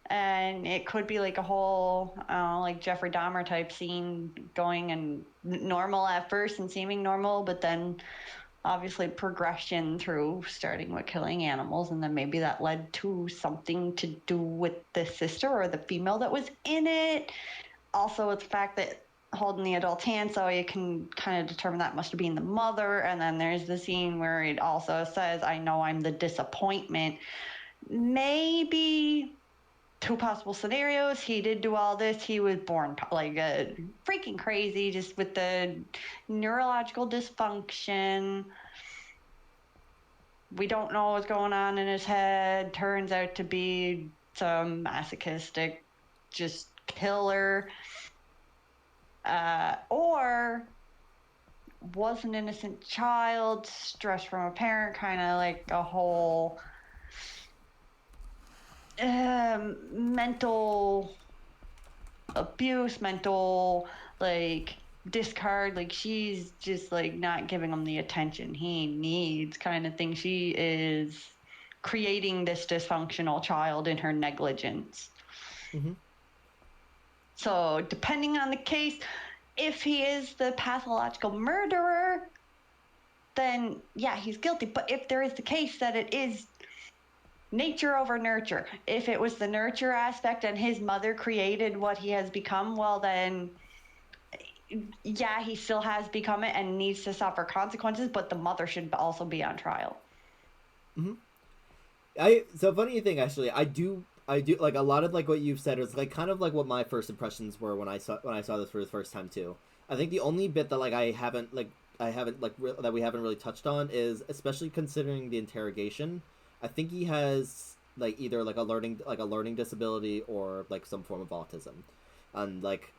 and it could be a whole Jeffrey Dahmer type scene, going and normal at first and seeming normal, but then obviously progression through starting with killing animals, and then maybe that led to something to do with the sister or the female that was in it. Also, with the fact that holding the adult's hand, so you can kind of determine that must have been the mother. And then there's the scene where it also says, I know I'm the disappointment. Maybe two possible scenarios. He did do all this. He was born freaking crazy, just with the neurological dysfunction. We don't know what's going on in his head. Turns out to be some masochistic, just killer. Or was an innocent child, stressed from a parent, kind of a whole mental abuse, mental discard, she's just not giving him the attention he needs, kind of thing. She is creating this dysfunctional child in her negligence. Mm-hmm. So depending on the case, if he is the pathological murderer, then yeah, he's guilty. But if there is the case that it is nature over nurture, if it was the nurture aspect and his mother created what he has become, well then, yeah, he still has become it and needs to suffer consequences, but the mother should also be on trial. Mm-hmm. So funny thing, actually, I do a lot of what you've said is kind of what my first impressions were when I saw this for the first time too. I think the only bit that I haven't I haven't that we haven't really touched on is, especially considering the interrogation, I think he has like either like a learning disability or like some form of autism, and like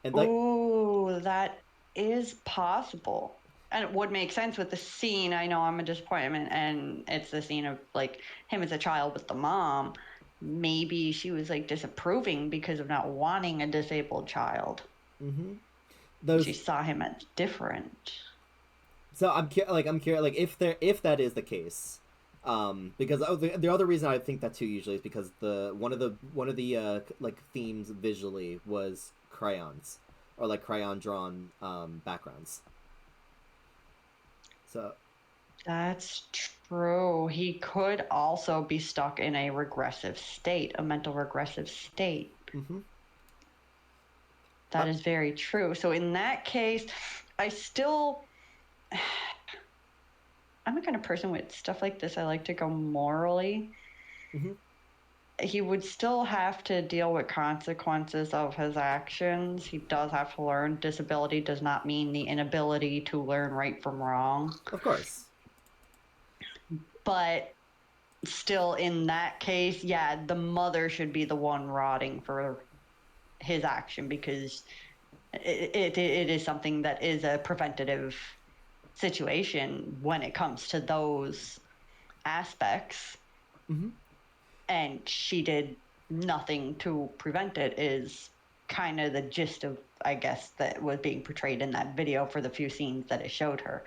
Ooh, that is possible. And it would make sense with the scene. I know I'm a disappointment, and it's the scene of like him as a child with the mom. Maybe she was like disapproving because of not wanting a disabled child. She saw him as different. So I'm curious like if that is the case, because the other reason I think that too usually is because one of the like themes visually was crayons, or like crayon drawn backgrounds. So That's true. He could also be stuck in a regressive state, a mental regressive state. That is very true. So in that case, I'm the kind of person with stuff like this. I like to go morally. He would still have to deal with consequences of his actions. He does have to learn. Disability does not mean the inability to learn right from wrong. Of course. But still, in that case, yeah, the mother should be the one rotting for his action, because it is something that is a preventative situation when it comes to those aspects. And she did nothing to prevent it, is kind of the gist of, I guess, that was being portrayed in that video for the few scenes that it showed her.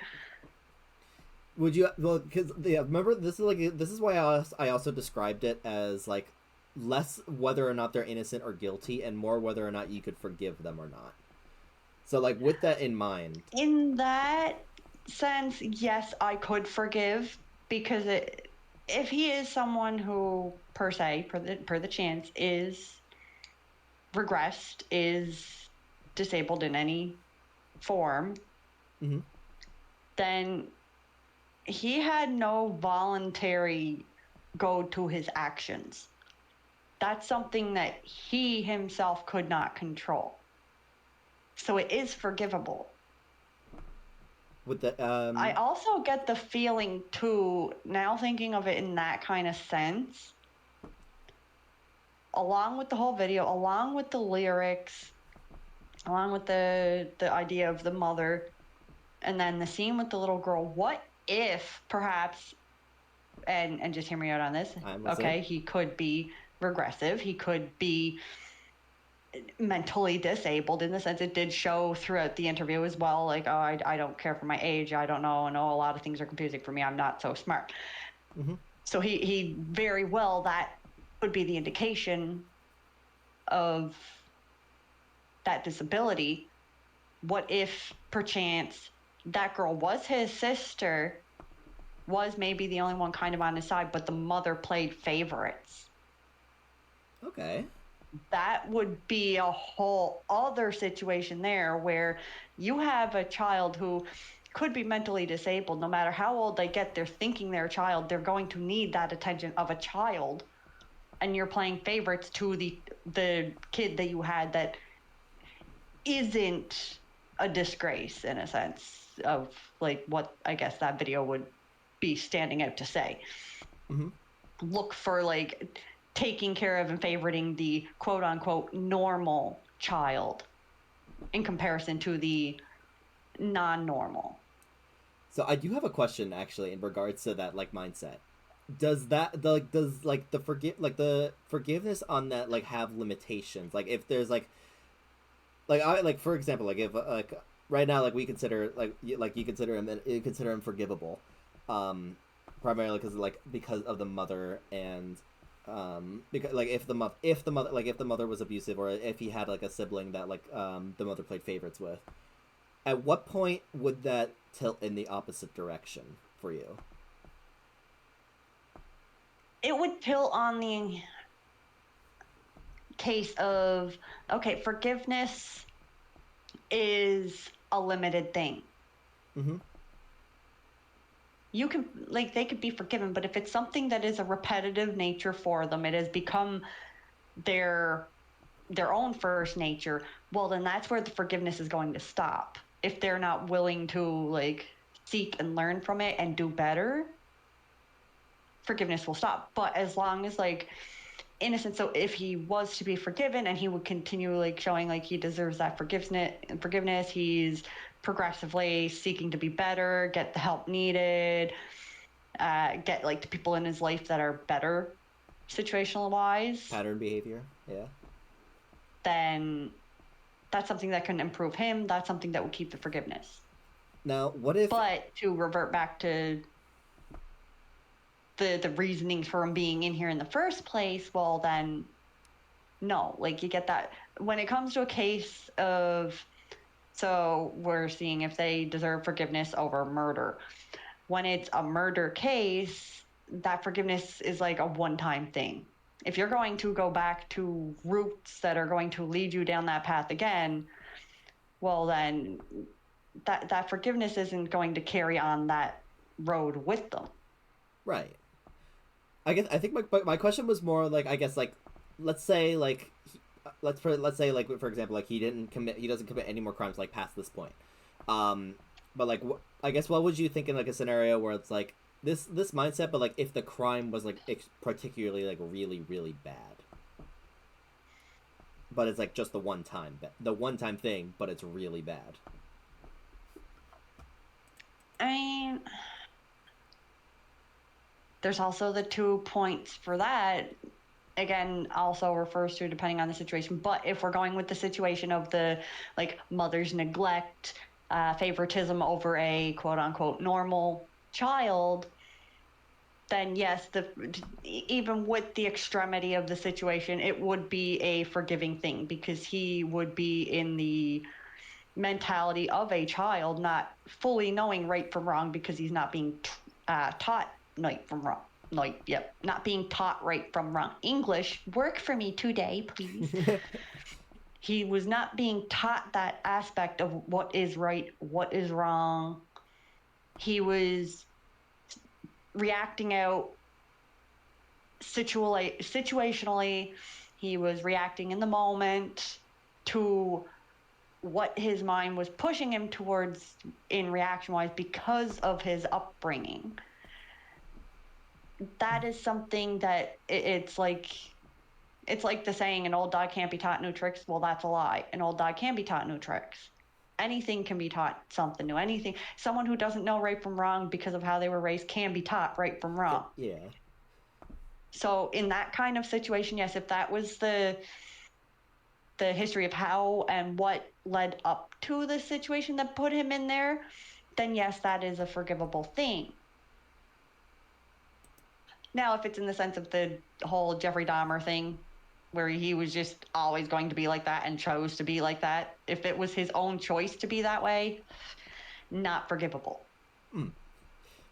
Would you, well, because remember, this is why I also described it as like less whether or not they're innocent or guilty, and more whether or not you could forgive them or not. So like with that in mind, in that sense, yes, I could forgive, because if he is someone who per the chance is regressed, is disabled in any form, then he had no voluntary go to his actions. That's something that he himself could not control. So it is forgivable. with the I also get the feeling too, now thinking of it in that kind of sense, along with the whole video, along with the lyrics, along with the idea of the mother, and then the scene with the little girl, what if perhaps, and just hear me out on this, okay, he could be regressive, he could be mentally disabled, in the sense it did show throughout the interview as well, like, oh, I don't care for my age, I don't know, a lot of things are confusing for me, I'm not so smart. So he very well, that would be the indication of that disability. What if perchance that girl was his sister, was maybe the only one kind of on his side, but the mother played favorites? Okay. That would be a whole other situation there, where you have a child who could be mentally disabled. No matter how old they get, they're thinking they're a child. They're going to need that attention of a child. And you're playing favorites to the kid that you had that isn't a disgrace, in a sense of like what I guess that video would be standing out to say. Look for like taking care of and favoriting the quote-unquote normal child in comparison to the non-normal. So I do have a question actually in regards to that like mindset. Does the forgiveness on that like have limitations? Like if there's like for example, like if like right now, like we consider you consider him forgivable, primarily because of the mother, and because like if the mother was abusive, or if he had like a sibling that like the mother played favorites with, at what point would that tilt in the opposite direction for you? It would tilt on the case of, okay, forgiveness is a limited thing. You can, like, they could be forgiven, but if it's something that is a repetitive nature for them, it has become their own first nature, well, then that's where the forgiveness is going to stop. if they're not willing to like seek and learn from it and do better, forgiveness will stop. But as long as like innocent, so if he was to be forgiven and he would continue like showing like he deserves that forgiveness, he's progressively seeking to be better, get the help needed, get like the people in his life that are better situational wise, Pattern behavior, yeah. then that's something that can improve him. That's something that will keep the forgiveness. Now, what if... But to revert back to the reasonings for him being in here in the first place, well then, no. Like, you get that. When it comes to a case of... So we're seeing if they deserve forgiveness over murder. When it's a murder case, that forgiveness is like a one-time thing. If you're going to go back to roots that are going to lead you down that path again, well then that forgiveness isn't going to carry on that road with them. Right. I think my question was more like, I guess, like, let's say like let's say like, for example, like he doesn't commit any more crimes like past this point. But like, I guess, what would you think in like a scenario where it's like this mindset, but like if the crime was like particularly like really really bad, but it's like just the one time thing, but it's really bad. I mean, there's also the 2 points for that. Again, also refers to depending on the situation. But if we're going with the situation of the like mother's neglect, favoritism over a quote unquote normal child, then yes, even with the extremity of the situation, it would be a forgiving thing because he would be in the mentality of a child, not fully knowing right from wrong because he's not being taught right from wrong. Not being taught right from wrong. English, work for me today, please. He was not being taught that aspect of what is right, what is wrong. He was reacting out situationally. He was reacting in the moment to what his mind was pushing him towards in reaction-wise because of his upbringing. That is something that it's like the saying, an old dog can't be taught new tricks. Well, that's a lie. An old dog can be taught new tricks. Anything can be taught something new. Anything. Someone who doesn't know right from wrong because of how they were raised can be taught right from wrong. Yeah. So in that kind of situation, yes, if that was the history of how and what led up to the situation that put him in there, then yes, that is a forgivable thing. Now, if it's in the sense of the whole Jeffrey Dahmer thing, where he was just always going to be like that and chose to be like that, if it was his own choice to be that way, not forgivable.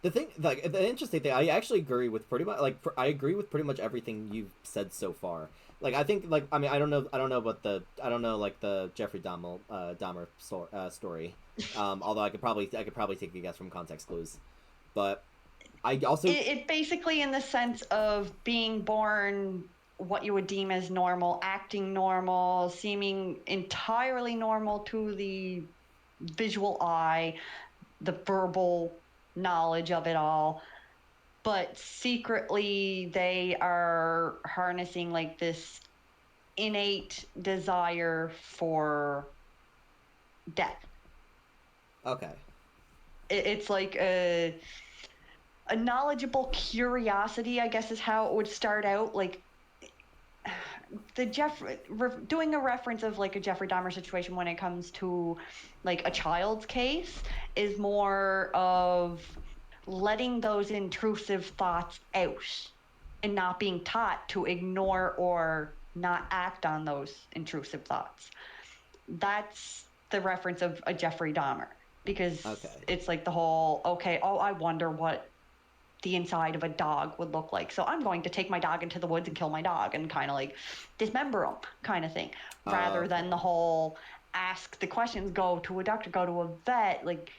The thing, like, the interesting thing, I actually agree with pretty much, like, I agree with pretty much everything you've said so far. Like, I think, like, I mean, I don't know like the Jeffrey Dahmer story. Although I could probably take a guess from context clues, but I also... It basically in the sense of being born what you would deem as normal, acting normal, seeming entirely normal to the visual eye, the verbal knowledge of it all, but secretly they are harnessing like this innate desire for death. Okay. It's like a knowledgeable curiosity, I guess, is how it would start out. Like doing a reference of like a Jeffrey Dahmer situation when it comes to like a child's case is more of letting those intrusive thoughts out and not being taught to ignore or not act on those intrusive thoughts. That's the reference of a Jeffrey Dahmer, because it's like the whole, I wonder what the inside of a dog would look like, so I'm going to take my dog into the woods and kill my dog and kind of like dismember him kind of thing, rather than the whole ask the questions, go to a doctor, go to a vet, like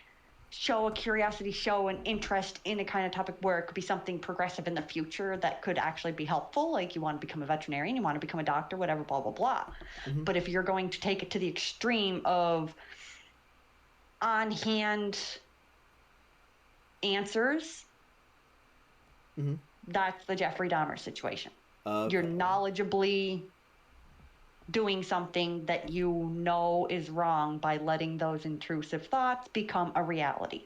show a curiosity, show an interest in a kind of topic where it could be something progressive in the future that could actually be helpful. Like you want to become a veterinarian, you want to become a doctor, whatever, blah, blah, blah. Mm-hmm. But if you're going to take it to the extreme of on hand answers, that's the Jeffrey Dahmer situation. Okay. You're knowledgeably doing something that you know is wrong by letting those intrusive thoughts become a reality.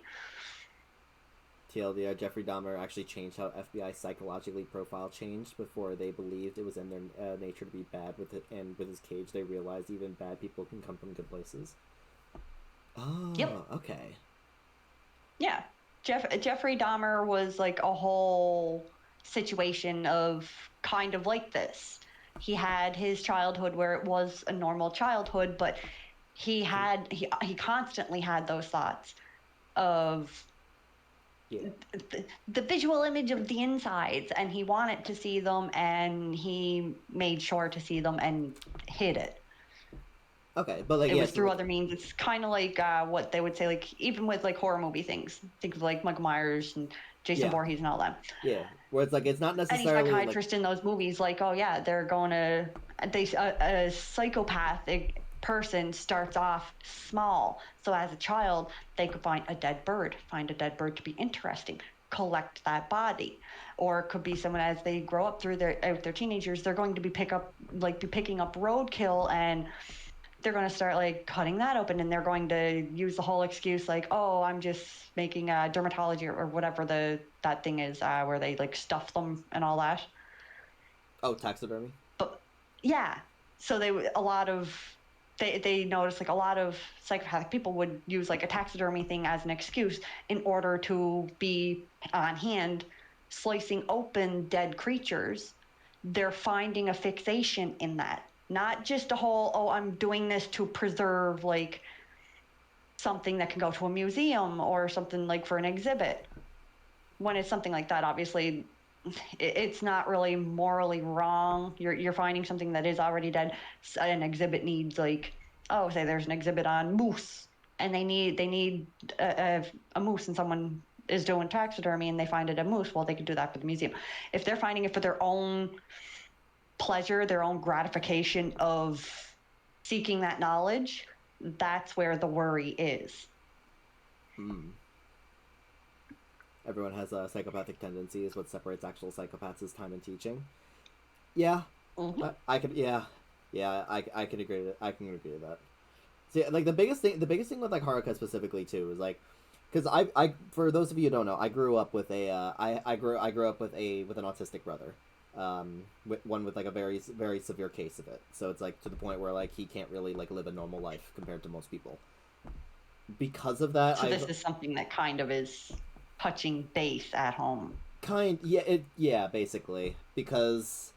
TLDR, Jeffrey Dahmer actually changed how FBI psychologically profile changed before they believed it was in their nature to be bad with it, and with his cage they realized even bad people can come from good places. Oh, Yep. Okay. Yeah. Jeffrey Dahmer was like a whole situation of kind of like this. He had his childhood where it was a normal childhood, but he constantly had those thoughts of the visual image of the insides, and he wanted to see them, and he made sure to see them and hid it. Okay, but like it was through other means. It's kind of like what they would say, like even with like horror movie things. Think of like Michael Myers and Jason Voorhees and all that. Yeah, where it's like it's not necessarily any psychiatrist in those movies, like, oh yeah, they're going to a psychopathic person starts off small, so as a child they could find a dead bird to be interesting, collect that body. Or it could be someone, as they grow up through their teenagers, they're going to be picking up roadkill, and they're going to start like cutting that open, and they're going to use the whole excuse like, oh, I'm just making a dermatology or whatever that thing is, where they like stuff them and all that. Oh, taxidermy. But yeah, so they noticed like a lot of psychopathic people would use like a taxidermy thing as an excuse in order to be on hand slicing open dead creatures. They're finding a fixation in that. Not just a whole, oh, I'm doing this to preserve like something that can go to a museum or something like for an exhibit. When it's something like that, obviously, it's not really morally wrong. You're finding something that is already dead. An exhibit needs like, oh, say there's an exhibit on moose, and they need a moose, and someone is doing taxidermy and they find it a moose. Well, they could do that for the museum. If they're finding it for their own pleasure, their own gratification of seeking that knowledge, that's where the worry is. Everyone has a psychopathic tendency. Is what separates actual psychopaths is time and teaching. Yeah, I could. Yeah, I can agree to. I can agree to that. See, like the biggest thing with like Haruka specifically too is like, because I for those of you who don't know, I grew up with a I grew up with an autistic brother. One with like a very very severe case of it, so it's like to the point where like he can't really like live a normal life compared to most people. Because of that, so this is something that kind of is touching base at home. Basically, because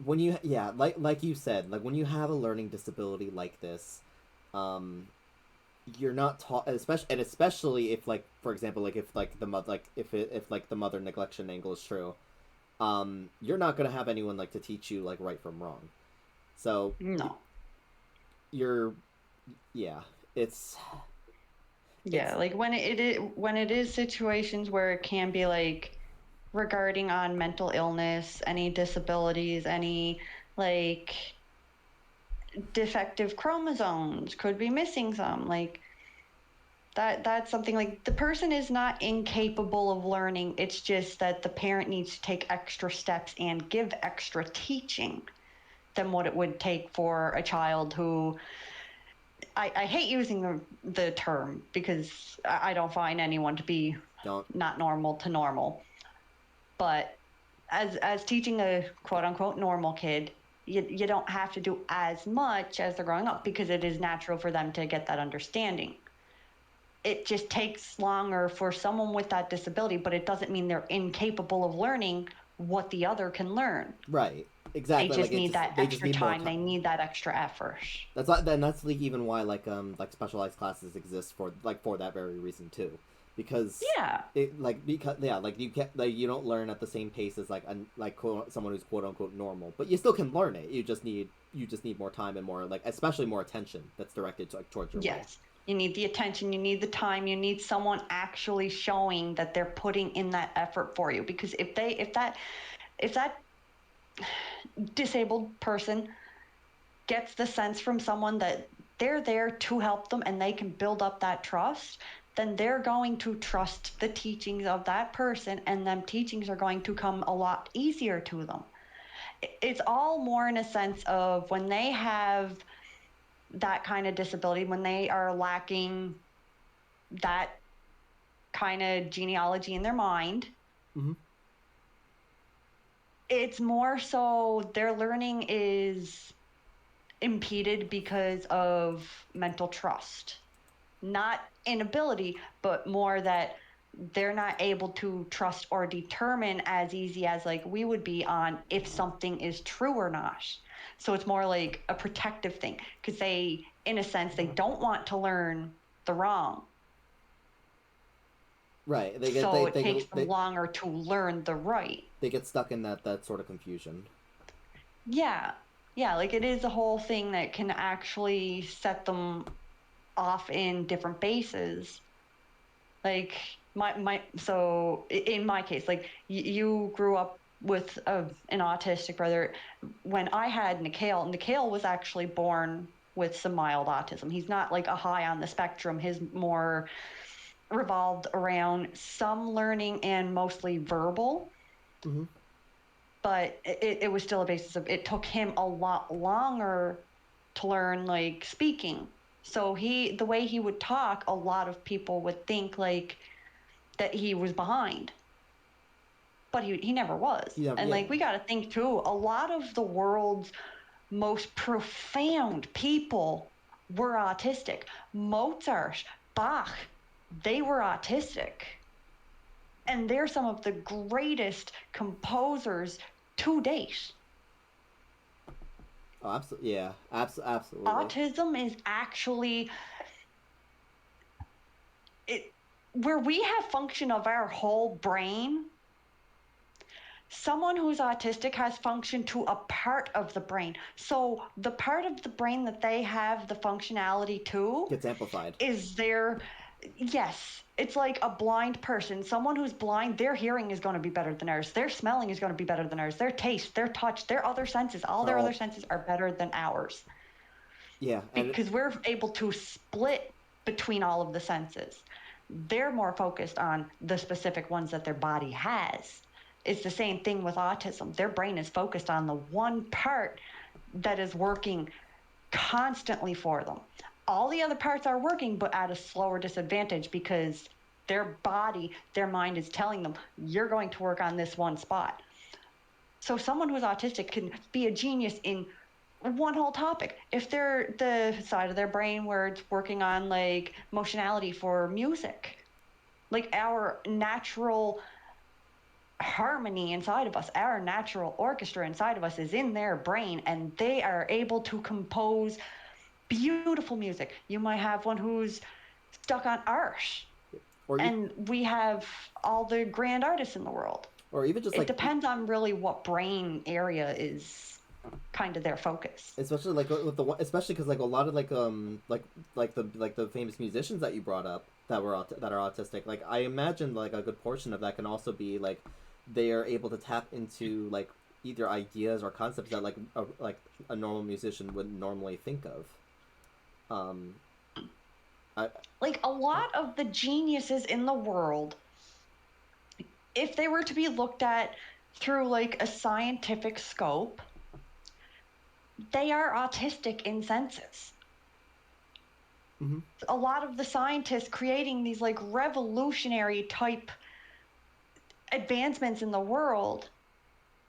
when you like you said, like when you have a learning disability like this, you're not taught, especially if like, for example, like if like the mother, like if the mother neglection angle is true. You're not gonna have anyone like to teach you like right from wrong, so no. Like when it is situations where it can be like regarding on mental illness, any disabilities, any like defective chromosomes, could be missing some, like that's something like the person is not incapable of learning. It's just that the parent needs to take extra steps and give extra teaching than what it would take for a child who, I hate using the term because I don't find anyone to be not normal to normal. But as teaching a quote unquote normal kid, you don't have to do as much as they're growing up because it is natural for them to get that understanding. It just takes longer for someone with that disability, but it doesn't mean they're incapable of learning what the other can learn. Right. Exactly. They just need that extra time. They need that extra effort. That's like even why like specialized classes exist for that very reason too, because you don't learn at the same pace as someone who's quote unquote normal, but you still can learn it. You just need more time and more especially more attention that's directed towards your way. You need the attention, you need the time, you need someone actually showing that they're putting in that effort for you. Because if that disabled person gets the sense from someone that they're there to help them and they can build up that trust, then they're going to trust the teachings of that person, and them teachings are going to come a lot easier to them. It's all more in a sense of when they have that kind of disability, when they are lacking that kind of genealogy in their mind, it's more so their learning is impeded because of mental trust. Not inability, but more that they're not able to trust or determine as easy as like we would be on if something is true or not. So it's more like a protective thing, because they, in a sense, they don't want to learn the wrong. Right. So it takes them longer to learn the right. They get stuck in that sort of confusion. Yeah. Yeah, like it is a whole thing that can actually set them off in different bases. Like so in my case, like you grew up with an autistic brother. When I had Nikhil was actually born with some mild autism. He's not like a high on the spectrum. His more revolved around some learning and mostly verbal. But it was still a basis of, it took him a lot longer to learn like speaking. So the way he would talk, a lot of people would think like that he was behind, but he never was. Like we got to think too, a lot of the world's most profound people were autistic. Mozart, Bach, they were autistic. And they're some of the greatest composers to date. Oh, absolutely. Yeah, absolutely. Autism is actually where we have function of our whole brain. Someone who's autistic has function to a part of the brain. So the part of the brain that they have the functionality to gets amplified. Yes, it's like a blind person. Someone who's blind, their hearing is going to be better than ours. Their smelling is going to be better than ours. Their taste, their touch, their other senses, their other senses are better than ours. Yeah. Because we're able to split between all of the senses. They're more focused on the specific ones that their body has. It's the same thing with autism. Their brain is focused on the one part that is working constantly for them. All the other parts are working, but at a slower disadvantage because their body, their mind is telling them, you're going to work on this one spot. So someone who's autistic can be a genius in one whole topic. If they're the side of their brain where it's working on like motionality for music, like our natural harmony inside of us, our natural orchestra inside of us is in their brain, and they are able to compose beautiful music. You might have one who's stuck on art, and we have all the grand artists in the world. Or even just it depends on really what brain area is kind of their focus. Especially like with especially because like a lot of the famous musicians that you brought up that are autistic. Like I imagine like a good portion of that can also be like they are able to tap into like either ideas or concepts that like a normal musician wouldn't normally think of. Like a lot of the geniuses in the world, if they were to be looked at through like a scientific scope, they are autistic in senses. A lot of the scientists creating these like revolutionary type advancements in the world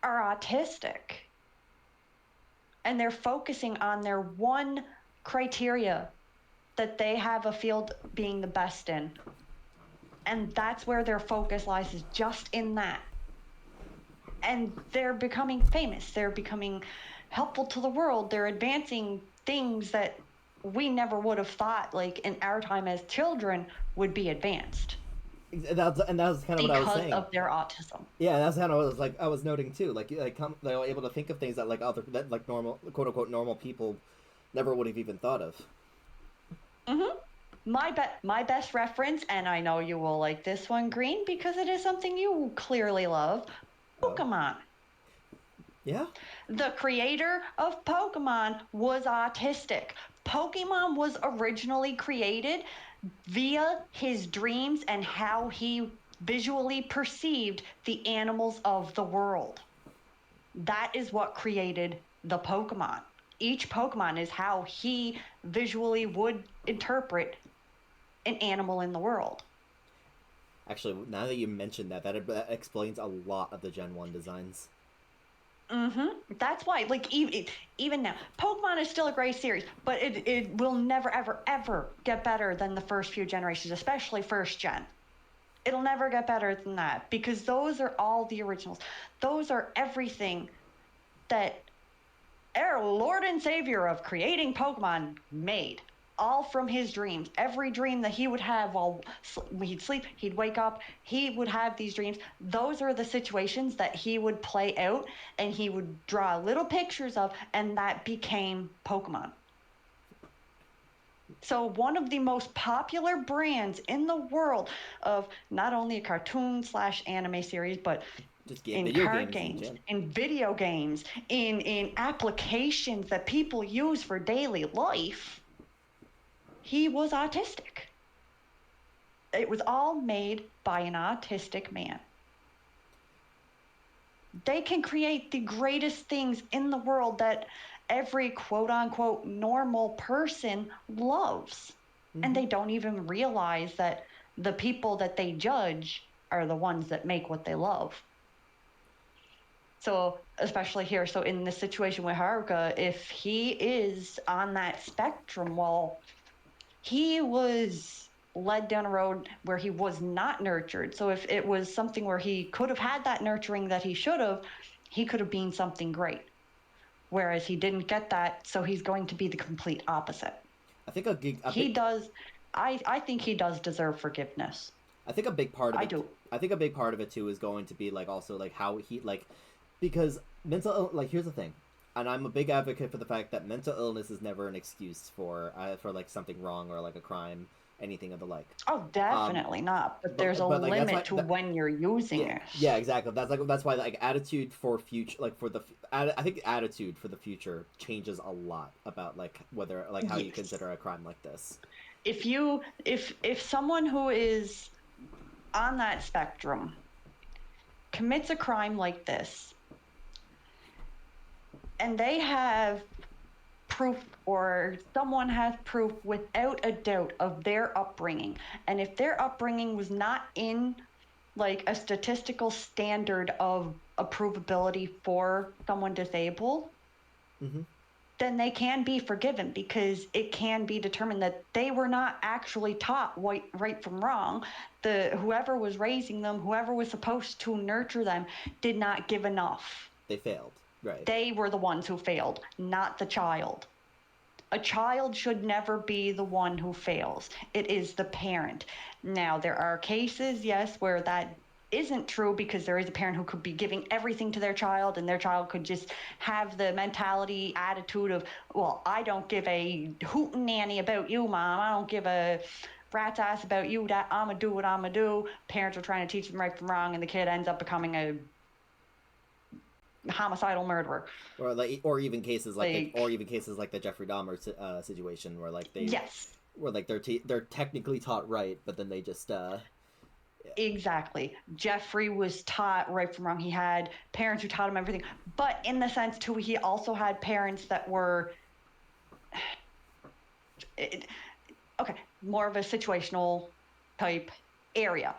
are autistic, and they're focusing on their one criteria that they have a field being the best in, and that's where their focus lies, is just in that. And they're becoming famous, they're becoming helpful to the world, they're advancing things that we never would have thought like in our time as children would be advanced. And that was kind of what I was saying. Because of their autism. Yeah, that's kind of what I was noting too. Like they're able to think of things that like normal, quote unquote, normal people never would have even thought of. My best reference, and I know you will like this one, Green, because it is something you clearly love. Pokemon. Yeah. The creator of Pokemon was autistic. Pokemon was originally created via his dreams and how he visually perceived the animals of the world. That is what created the Pokemon. Each Pokemon is how he visually would interpret an animal in the world. Actually, now that you mentioned that explains a lot of the Gen 1 designs. That's why, like, even now, Pokemon is still a great series, but it will never, ever, ever get better than the first few generations, especially first gen. It'll never get better than that, because those are all the originals. Those are everything that our Lord and Savior of creating Pokemon made. All from his dreams. Every dream that he would have while he'd sleep, he'd wake up, he would have these dreams. Those are the situations that he would play out and he would draw little pictures of, and that became Pokemon. So one of the most popular brands in the world of not only a cartoon / anime series, but in card games, in video games, in applications that people use for daily life, he was autistic. It was all made by an autistic man. They can create the greatest things in the world that every quote-unquote normal person loves. And they don't even realize that the people that they judge are the ones that make what they love. So, especially here, so in this situation with Haruka, if he is on that spectrum, well, he was led down a road where he was not nurtured. So if it was something where he could have had that nurturing that he should have, he could have been something great. Whereas he didn't get that, so he's going to be the complete opposite. I think I think he does deserve forgiveness. I think a big part of it. I think a big part of it too is going to be like also like how he like, because mental like here's the thing. And I'm a big advocate for the fact that mental illness is never an excuse for like something wrong or like a crime, anything of the like. Oh, definitely not. But there's a limit to when you're using it. Yeah, exactly. That's why like attitude for future, like for the I think attitude for the future changes a lot about like whether like how you consider a crime like this. If someone who is on that spectrum commits a crime like this, and they have proof, or someone has proof without a doubt of their upbringing, and if their upbringing was not in like a statistical standard of approvability for someone disabled, then they can be forgiven, because it can be determined that they were not actually taught right from wrong. Whoever was raising them, whoever was supposed to nurture them, did not give enough. They failed. Right. They were the ones who failed, not the child. A child should never be the one who fails. It is the parent. Now, there are cases, yes, where that isn't true, because there is a parent who could be giving everything to their child, and their child could just have the mentality, attitude of, well, I don't give a hootin' nanny about you, Mom. I don't give a rat's ass about you. That I'm gonna do what I'm gonna do. Parents are trying to teach them right from wrong, and the kid ends up becoming a homicidal murderer, or even cases like the Jeffrey Dahmer situation, where like they're technically taught right, but then they just Exactly. Jeffrey was taught right from wrong. He had parents who taught him everything, but in the sense too, he also had parents that were more of a situational type area.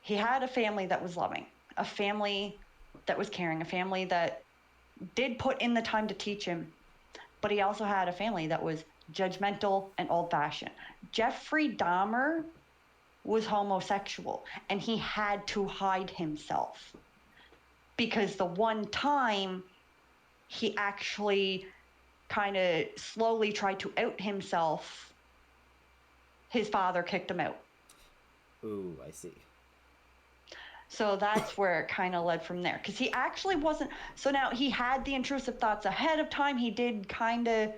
He had a family that was loving, a family that was caring, a family that did put in the time to teach him, but he also had a family that was judgmental and old-fashioned. Jeffrey Dahmer was homosexual, and he had to hide himself, because the one time he actually kind of slowly tried to out himself, his father kicked him out. Ooh, I see. So that's where it kind of led from there, because he actually wasn't. So now he had the intrusive thoughts ahead of time. He did kind of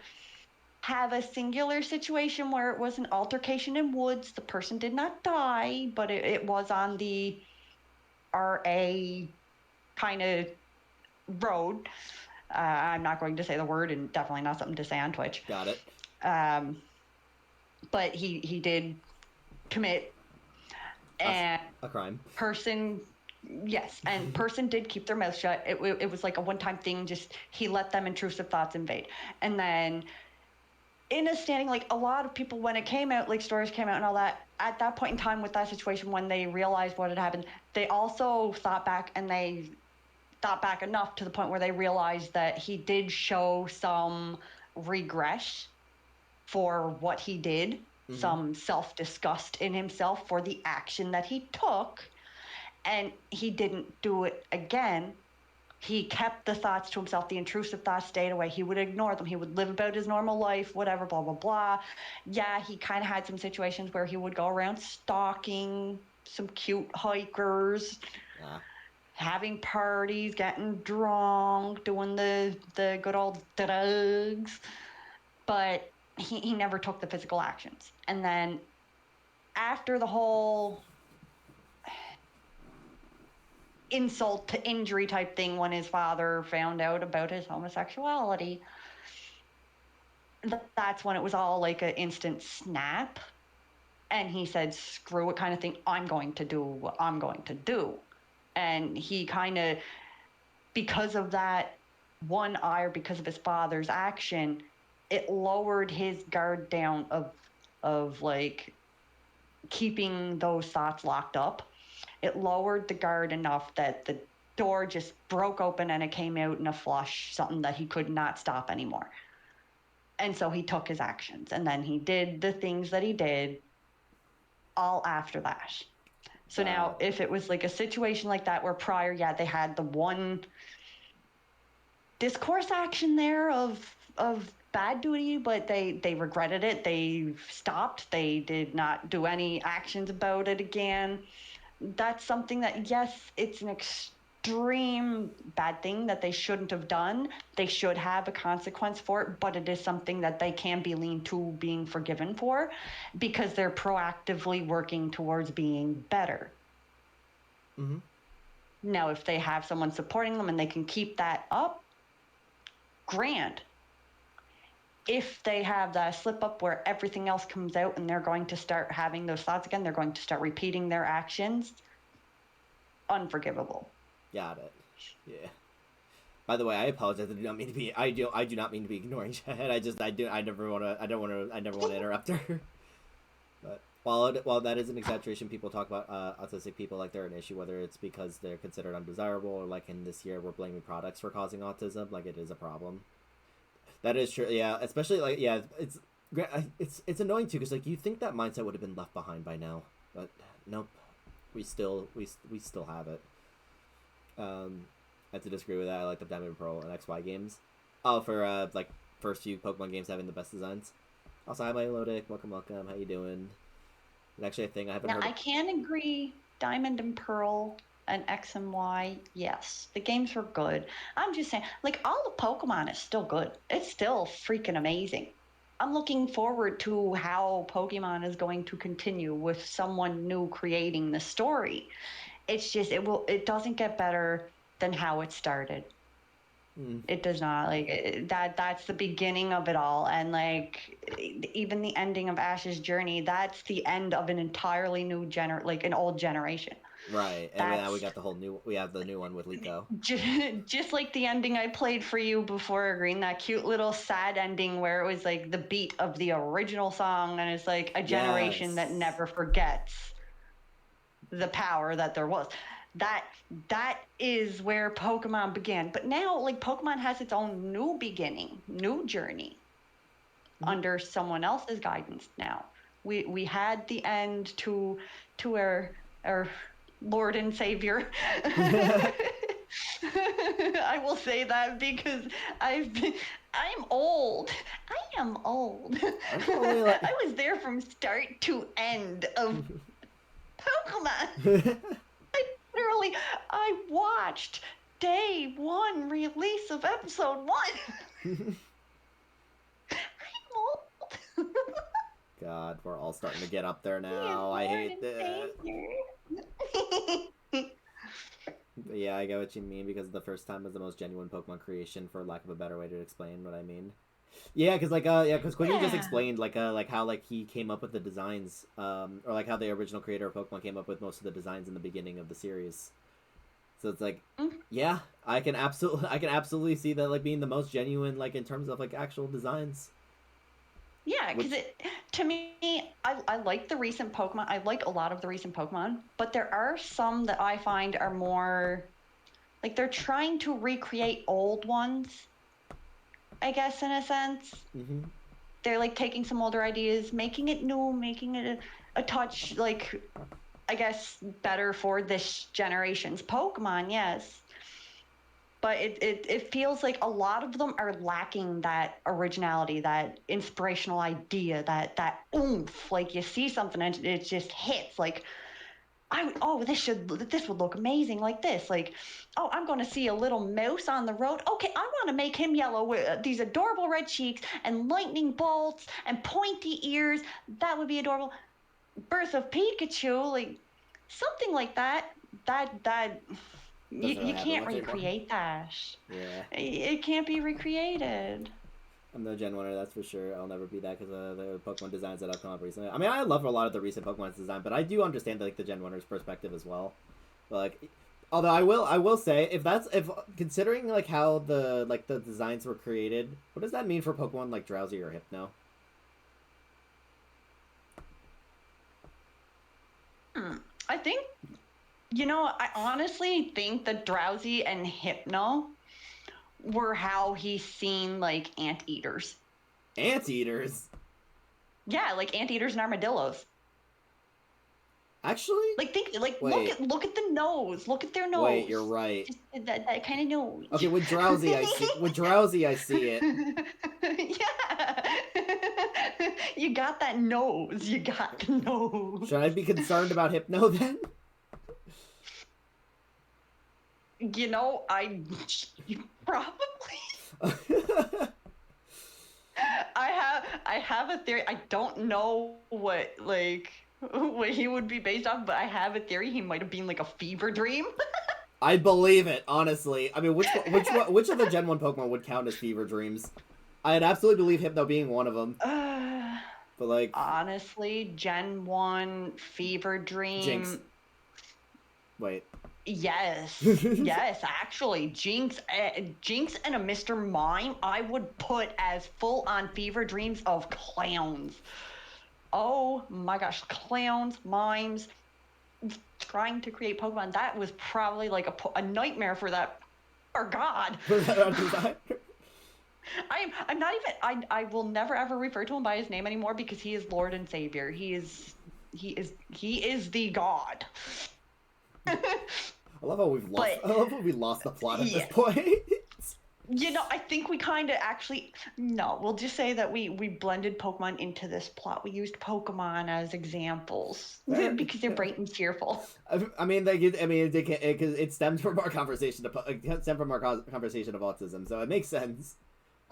have a singular situation where it was an altercation in woods. The person did not die, but it was on the RA kind of road. I'm not going to say the word, and definitely not something to say on Twitch. Got it. But he did commit and a crime. Person, yes, and person did keep their mouth shut. It was like a one-time thing. Just he let them intrusive thoughts invade, and then in a standing, like a lot of people when it came out, like stories came out and all that, at that point in time with that situation, when they realized what had happened, they also thought back, and they thought back enough to the point where they realized that he did show some regret for what he did, some self-disgust in himself for the action that he took, and he didn't do it again. He kept the thoughts to himself. The intrusive thoughts stayed away. He would ignore them. He would live about his normal life, whatever, blah, blah, blah. Yeah, he kind of had some situations where he would go around stalking some cute hikers, having parties, getting drunk, doing the good old drugs. But he never took the physical actions. And then after the whole insult to injury type thing, when his father found out about his homosexuality, that's when it was all like an instant snap, and he said screw it kind of thing. I'm going to do what I'm going to do. And he kind of, because of that one ire, because of his father's action, it lowered his guard down of like keeping those thoughts locked up. It lowered the guard enough that the door just broke open and it came out in a flush, something that he could not stop anymore. And so he took his actions, and then he did the things that he did all after that. So now if it was like a situation like that where prior, yeah, they had the one discourse action there of bad duty, but they regretted it. They stopped. They did not do any actions about it again. That's something that, yes, it's an extreme bad thing that they shouldn't have done. They should have a consequence for it, but it is something that they can be leaned to being forgiven for, because they're proactively working towards being better. Now, if they have someone supporting them and they can keep that up, grand. If they have that slip up where everything else comes out and they're going to start having those thoughts again, they're going to start repeating their actions, unforgivable. Got it. Yeah. By the way, I apologize. I do not mean to be. I do not mean to be ignoring Chad. I never want to interrupt her. But while that is an exaggeration, people talk about autistic people like they're an issue, whether it's because they're considered undesirable, or like in this year we're blaming products for causing autism. Like, it is a problem. That is true. Yeah, especially like, yeah, it's annoying too, because like you think that mindset would have been left behind by now, but nope, we still have it. I have to disagree with that. I like the Diamond and Pearl and XY games. Oh, for like first few Pokemon games having the best designs. Also, hi, Melodic. Welcome. How you doing? And actually, a thing I haven't heard. I can agree. Diamond and Pearl and X and Y, yes, the games were good. I'm just saying, like, all of Pokemon is still good. It's still freaking amazing. I'm looking forward to how Pokemon is going to continue with someone new creating the story. It's just, it doesn't get better than how it started. It does not. Like, that's the beginning of it all. And like, even the ending of Ash's journey, that's the end of an entirely new like an old generation. Right, and now we got we have the new one with Liko. Just like the ending I played for you before, Green, that cute little sad ending where it was like the beat of the original song, and it's like a generation that never forgets the power that there was. That is where Pokemon began. But now, like, Pokemon has its own new beginning, new journey under someone else's guidance now. We had the end to our Lord and Savior. I will say that because I'm old. I am old. I was there from start to end of Pokemon. I watched day one release of episode 1. I'm old. God, we're all starting to get up there now. I hate that. Yeah, I get what you mean, because the first time was the most genuine Pokemon creation, for lack of a better way to explain what I mean. Yeah, because because Queeny just Yeah. explained like how like he came up with the designs, or like how the original creator of Pokemon came up with most of the designs in the beginning of the series. So it's like, yeah, I can absolutely see that like being the most genuine like in terms of like actual designs. Yeah, because to me, I like the recent Pokemon. I like a lot of the recent Pokemon, but there are some that I find are more like they're trying to recreate old ones, I guess, in a sense. Mm-hmm. They're like taking some older ideas, making it new, making it a touch, like, I guess, better for this generation's Pokemon, yes. But it feels like a lot of them are lacking that originality, that inspirational idea, that oomph. Like you see something and it just hits. Like, this would look amazing like this. Like, oh, I'm going to see a little mouse on the road. Okay, I want to make him yellow with these adorable red cheeks and lightning bolts and pointy ears. That would be adorable. Birth of Pikachu, like something like that. That you can't recreate that. Yeah. It can't be recreated. I'm no Gen 1er, that's for sure. I'll never be that because of the Pokemon designs that have come up recently. I mean, I love a lot of the recent Pokemon's design, but I do understand like the Gen 1er's perspective as well. But, like, although I will say if considering like how the designs were created, what does that mean for Pokemon like Drowsy or Hypno? I think, I honestly think that Drowsy and Hypno were how he's seen like anteaters. Anteaters? Yeah, like anteaters and armadillos. Actually? Like Wait. look at the nose. Look at their nose. Wait, you're right. Just that kind of nose. Okay, with Drowsy I see it. Yeah. You got that nose. You got the nose. Should I be concerned about Hypno then? Probably. I have a theory. I don't know what he would be based off, but I have a theory he might have been like a fever dream. I believe it, honestly. I mean, which of the Gen 1 Pokemon would count as fever dreams? I'd absolutely believe Hypno being one of them. But like, honestly, Gen 1 fever dream. Jinx. Wait. Yes, yes, actually, Jinx and a Mr. Mime, I would put as full-on fever dreams of clowns. Oh my gosh, clowns, mimes, trying to create Pokemon. That was probably like a nightmare for that. Or God. I'm not even. I will never ever refer to him by his name anymore because he is Lord and Savior. He is the God. I love how we lost the plot at this point. I think we kind of actually... No, we'll just say that we blended Pokemon into this plot. We used Pokemon as examples because they're bright and cheerful. I mean, it stems from our conversation of autism, so it makes sense.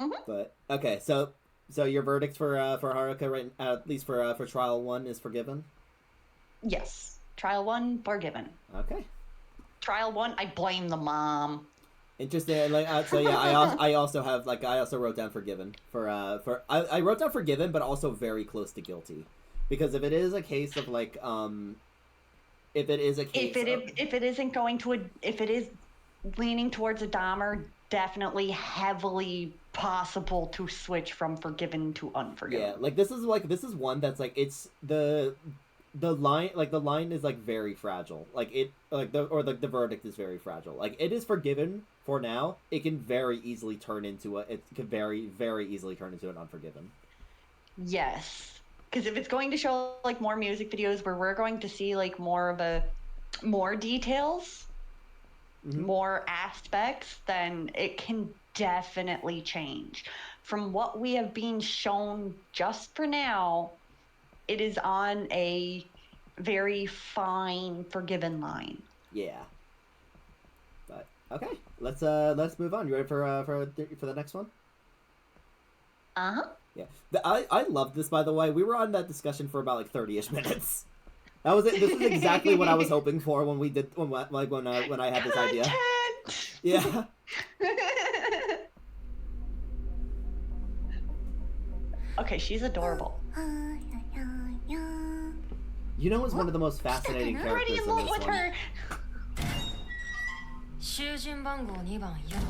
Mm-hmm. But okay, so your verdict for Haruka, right, at least for Trial 1, is forgiven. Yes, Trial 1 forgiven. Okay. Trial 1, I blame the mom. Interesting. I also wrote down forgiven I wrote down forgiven, but also very close to guilty, because if it is a case of like if it is leaning towards a Dahmer, definitely heavily possible to switch from forgiven to unforgiven. Yeah, this is one that's like, it's the line is like very fragile. The verdict is very fragile. Like, it is forgiven for now. It can very easily turn into an unforgiven. Yes, because if it's going to show like more music videos where we're going to see like more details, more aspects, then it can definitely change. From what we have been shown just for now, it is on a very fine forgiven line. Yeah. But okay, let's move on. You ready for the next one? Uh-huh. Yeah. I love this, by the way. We were on that discussion for about like 30-ish minutes. That was it. This is exactly what I was hoping for when I had this idea. Okay, she's adorable. Yuno is one of the most fascinating I'm already characters in in love this with one. her. 囚人番号2番ユノ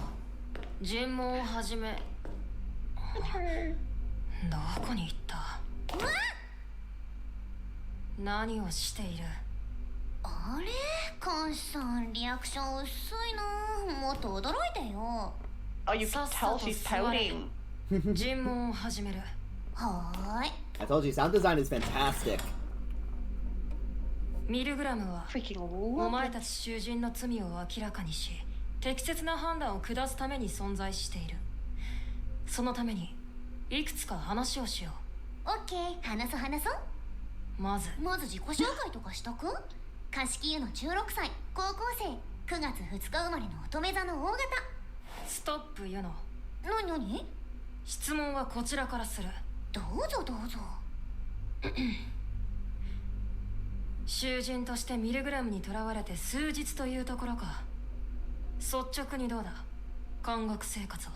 尋問を始め Her. どこに行った何をしているあれ監視さんリアクション薄いな。もっと驚いてよ。 Oh, you can tell she's pouting. 尋問を始めるはーい。 I told you, sound design is fantastic. ミルグラムは Freaking お love 前 it. たち囚人の罪を明らかにし適切な判断を下すために存在しているそのためにいくつか話をしよオッケー、話そう。うまずまず自己紹介とかしとく？貸し切りの16歳、高校生、9月2日生まれの乙女座の大型。ストップユノなに？質問はこちらからするどうぞどうぞ。囚人としてミルグラムに囚われて数日というところか率直にどうだ監獄生活は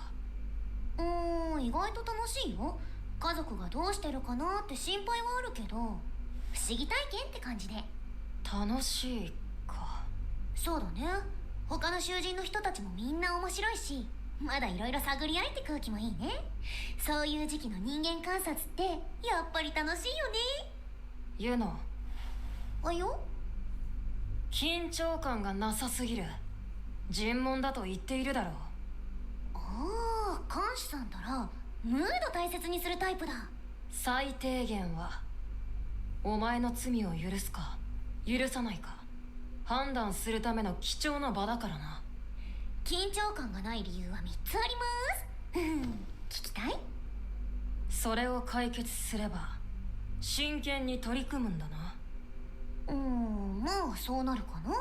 意外と楽しいよ。家族がどうしてるかなって心配はあるけど、不思議体験って感じで。楽しいかそうだね。他の囚人の人たちもみんな面白いし、まだいろいろ探り合いって空気もいいね。そういう時期の人間観察ってやっぱり楽しいよね。ユノあよ？緊張感がなさすぎる尋問だと言っているだろうああ、監視さんたらムード大切にするタイプだ。最低限はお前の罪を許すか許さないか判断するための貴重な場だからな緊張感がない理由は3つあります。聞きたい？それを解決すれば真剣に取り組むんだなまあそうなるかな。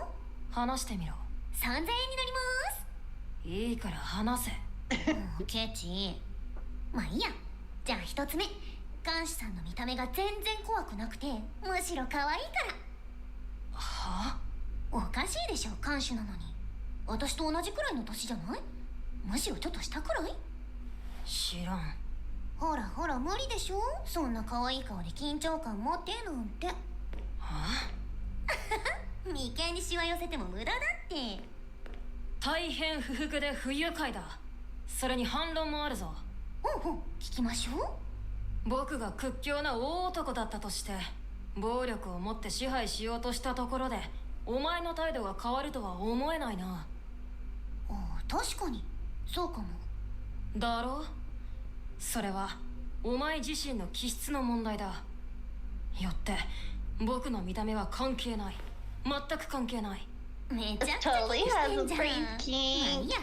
話してみろ3000円になりいいから話せますケチ。まあいいや。じゃあ1つ目、監視さんの見た目が全然怖くなくてむしろ可愛いから。はおかしいでしょ、監視なのに。私と同じくらいの年じゃない？むしろちょっと下くらい？知らんほらほら無理でしょ、そんな可愛い顔で緊張感持ってなんて。は眉間にシワ寄せても無駄だって。大変不服で不愉快だそれに反論もあるぞほう聞きましょう。僕が屈強な大男だったとして暴力を持って支配しようとしたところでお前の態度が変わるとは思えないな確かにそうかも。だろうそれはお前自身の気質の問題だよって僕の見た目は関係ない全く関係ないめちゃくちゃ気にしてんじゃん。まあいいや。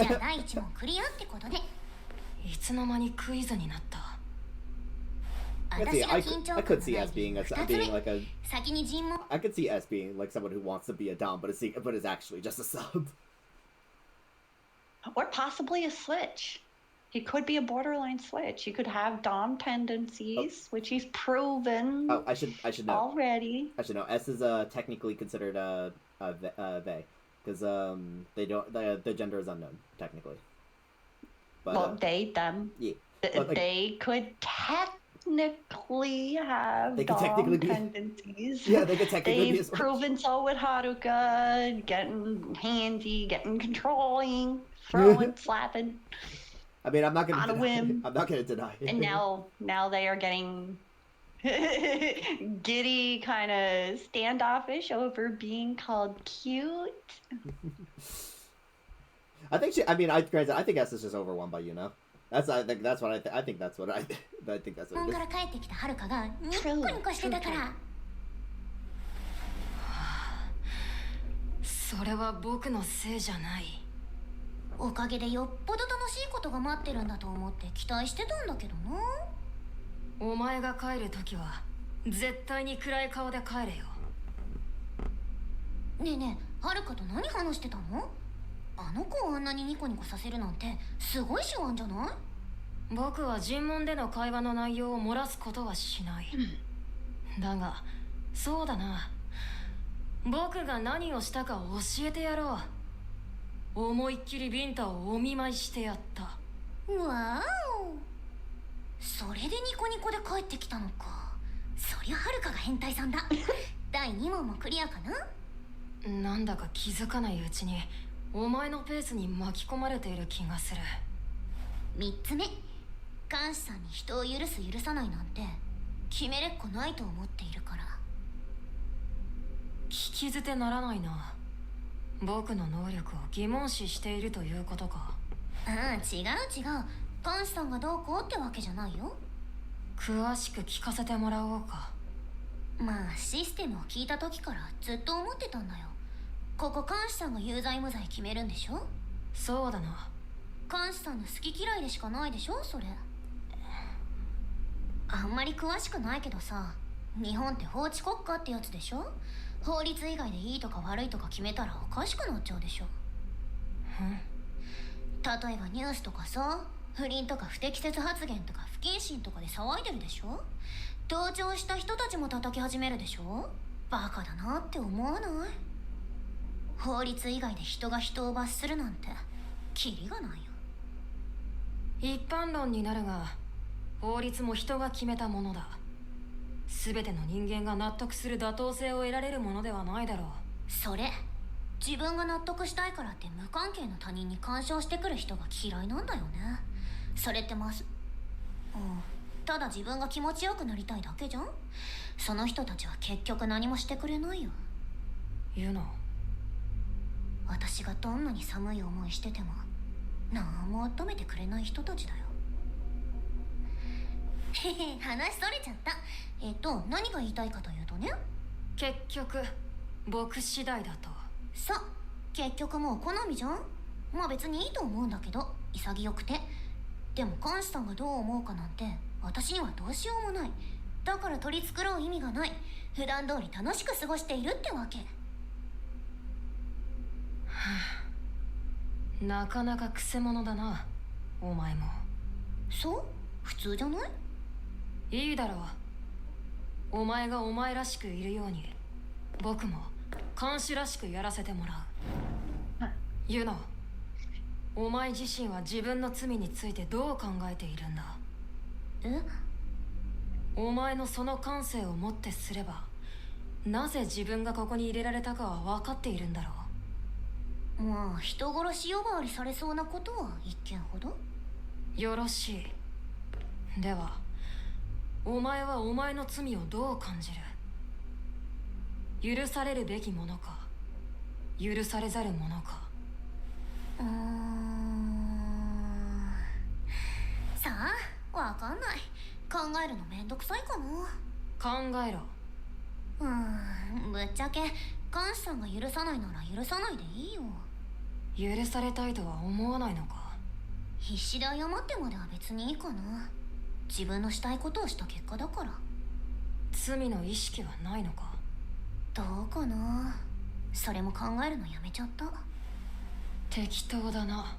じゃあ第1問クリアってことで。いつの間にクイズになった I could see, 私が緊張 I 感 could が see ない S 理 being 由 a, 2つ being 目。 like a. 先に尋問。 I could see S being like someone who wants to be a dom, but is actually just a sub. Or possibly a switch. He could be a borderline switch. He could have dom tendencies, which he's proven Oh, I should know. already. I should know. S is technically considered they, because they don't the gender is unknown technically. But Well, they, them. yeah, but, like, They could technically have They could dom technically be- tendencies. yeah, they could technically be a They've switch. proven so with Haruka, getting handy, getting controlling, throwing, slapping. I mean, I'm not gonna on a deny, whim. I'm not gonna deny it. And now they are getting giddy, kind of standoffish over being called cute. I think she. I mean, granted, I think S is just overwhelmed by I think that's what I think that's what I think that's 本 what か it ら帰ってきたはるかがニッコニコしてたから。それは僕のせいじゃないおかげでよっぽど楽しいことが待ってるんだと思って期待してたんだけどな。お前が帰るときは絶対に暗い顔で帰れよねえねえ、はるかと何話してたの？あの子をあんなにニコニコさせるなんてすごい手腕じゃない？僕は尋問での会話の内容を漏らすことはしない、だがそうだな僕が何をしたか教えてやろう思いっきりビンタをお見舞いしてやったわそれでニコニコで帰ってきたのか。そりゃはるかが変態さんだ。第2問もクリアかな。なんだか気づかないうちにお前のペースに巻き込まれている気がする。3つ目、監視さんに人を許す許さないなんて決めれっこないと思っているから。聞き捨てならないな。僕の能力を疑問視しているということか。違う。監視さんがどうこうってわけじゃないよ。詳しく聞かせてもらおうか。まあシステムを聞いた時からずっと思ってたんだよ。ここ監視さんが有罪無罪決めるんでしょ。そうだな。監視さんの好き嫌いでしかないでしょそれ。あんまり詳しくないけどさ、日本って法治国家ってやつでしょ。法律以外でいいとか悪いとか決めたらおかしくなっちゃうでしょ。例えばニュースとかさ、不倫とか不適切発言とか不謹慎とかで騒いでるでしょ。同調した人たちも叩き始めるでしょ。バカだなって思わない？法律以外で人が人を罰するなんてキリがないよ。一般論になるが、法律も人が決めたものだ。全ての人間が納得する妥当性を得られるものではないだろう。それ、自分が納得したいからって無関係の他人に干渉してくる人が嫌いなんだよね。それってただ自分が気持ちよくなりたいだけじゃん。その人たちは結局何もしてくれないよ。言うの。私がどんなに寒い思いしてても何も温めてくれない人たちだよ。へへ、話それちゃった。何が言いたいかというとね、結局僕次第だと。さ、結局もう好みじゃん。まあ別にいいと思うんだけど、潔くて。でも監視さんがどう思うかなんて私にはどうしようもない。だから取り繕う意味がない。普段通り楽しく過ごしているってわけ。なかなかクセ者だな、お前も。そう？普通じゃない？いいだろう。お前がお前らしくいるように、僕も監視らしくやらせてもらう。ユノ、お前自身は自分の罪についてどう考えているんだ？お前のその感性をもってすれば、なぜ自分がここに入れられたかは分かっているんだろう。まあ人殺し呼ばわりされそうなことは一件ほど。よろしい。ではお前はお前の罪をどう感じる？許されるべきものか、許されざるものか。さあ、わかんない。考えるのめんどくさいかな。考えろ。ぶっちゃけ監視さんが許さないなら許さないでいいよ。許されたいとは思わないのか？必死で謝ってまでは別にいいかな。自分のしたいことをした結果だから。罪の意識はないのか？どうかな。それも考えるのやめちゃった。適当だな。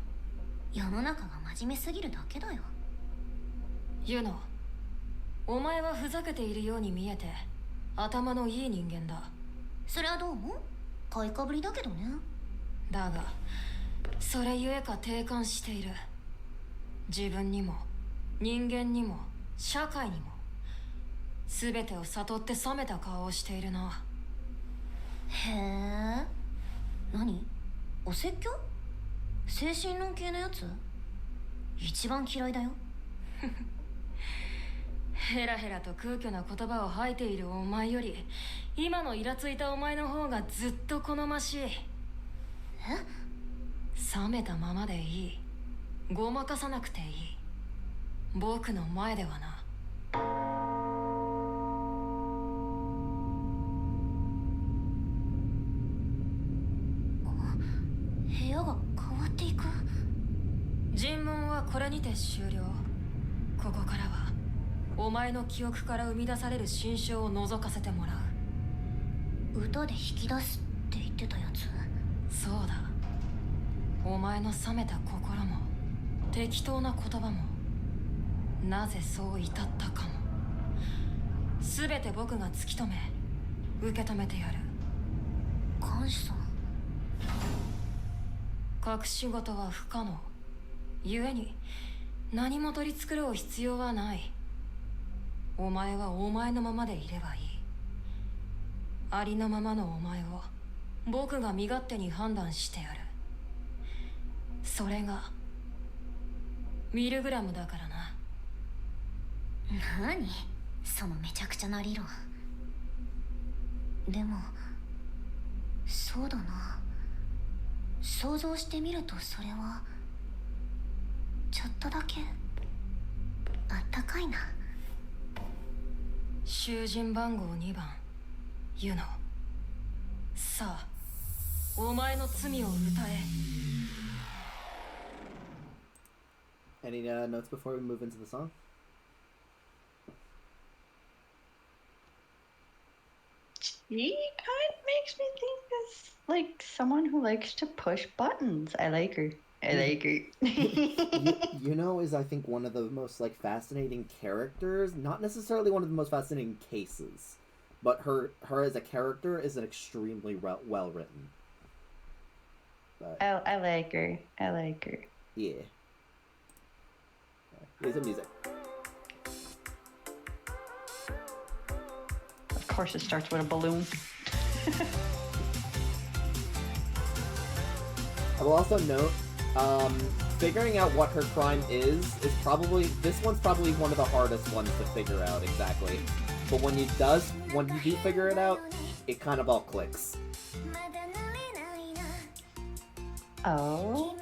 世の中が真面目すぎるだけだよ。ユノ、お前はふざけているように見えて頭のいい人間だ。それはどう思う？買いかぶりだけどね。だがそれゆえか定感している。自分にも人間にも社会にも全てを悟って冷めた顔をしているな。へえ。何？お説教？精神論系のやつ？一番嫌いだよ。ヘラヘラと空虚な言葉を吐いているお前より今のイラついたお前の方がずっと好ましい。冷めたままでいい。ごまかさなくていい。僕の前ではな。部屋が変わっていく。尋問はこれにて終了。ここからはお前の記憶から生み出される心象を覗かせてもらう。歌で引き出すって言ってたやつ？そうだ。お前の冷めた心も適当な言葉もなぜそう至ったかも全て僕が突き止め受け止めてやる。監視さん。隠し事は不可能。故に何も取り繕う必要はない。お前はお前のままでいればいい。ありのままのお前を僕が身勝手に判断してやる。それがミルグラムだからな。何そのめちゃくちゃな理論。でもそうだな、想像してみるとそれはちょっとだけあったかいな。囚人番号2番ユノ。さあお前の罪を歌え。 Any notes before we move into the song? She kind of makes me think as like someone who likes to push buttons. I like her. I like her. Yuno is, I think, one of the most like fascinating characters. Not necessarily one of the most fascinating cases, but her as a character is an extremely well written. I like her. I like her. Yeah. Here's the music. Of course, it starts with a balloon. I will also note, figuring out what her crime is probably, this one's probably one of the hardest ones to figure out exactly. But when you do figure it out, it kind of all clicks. Oh.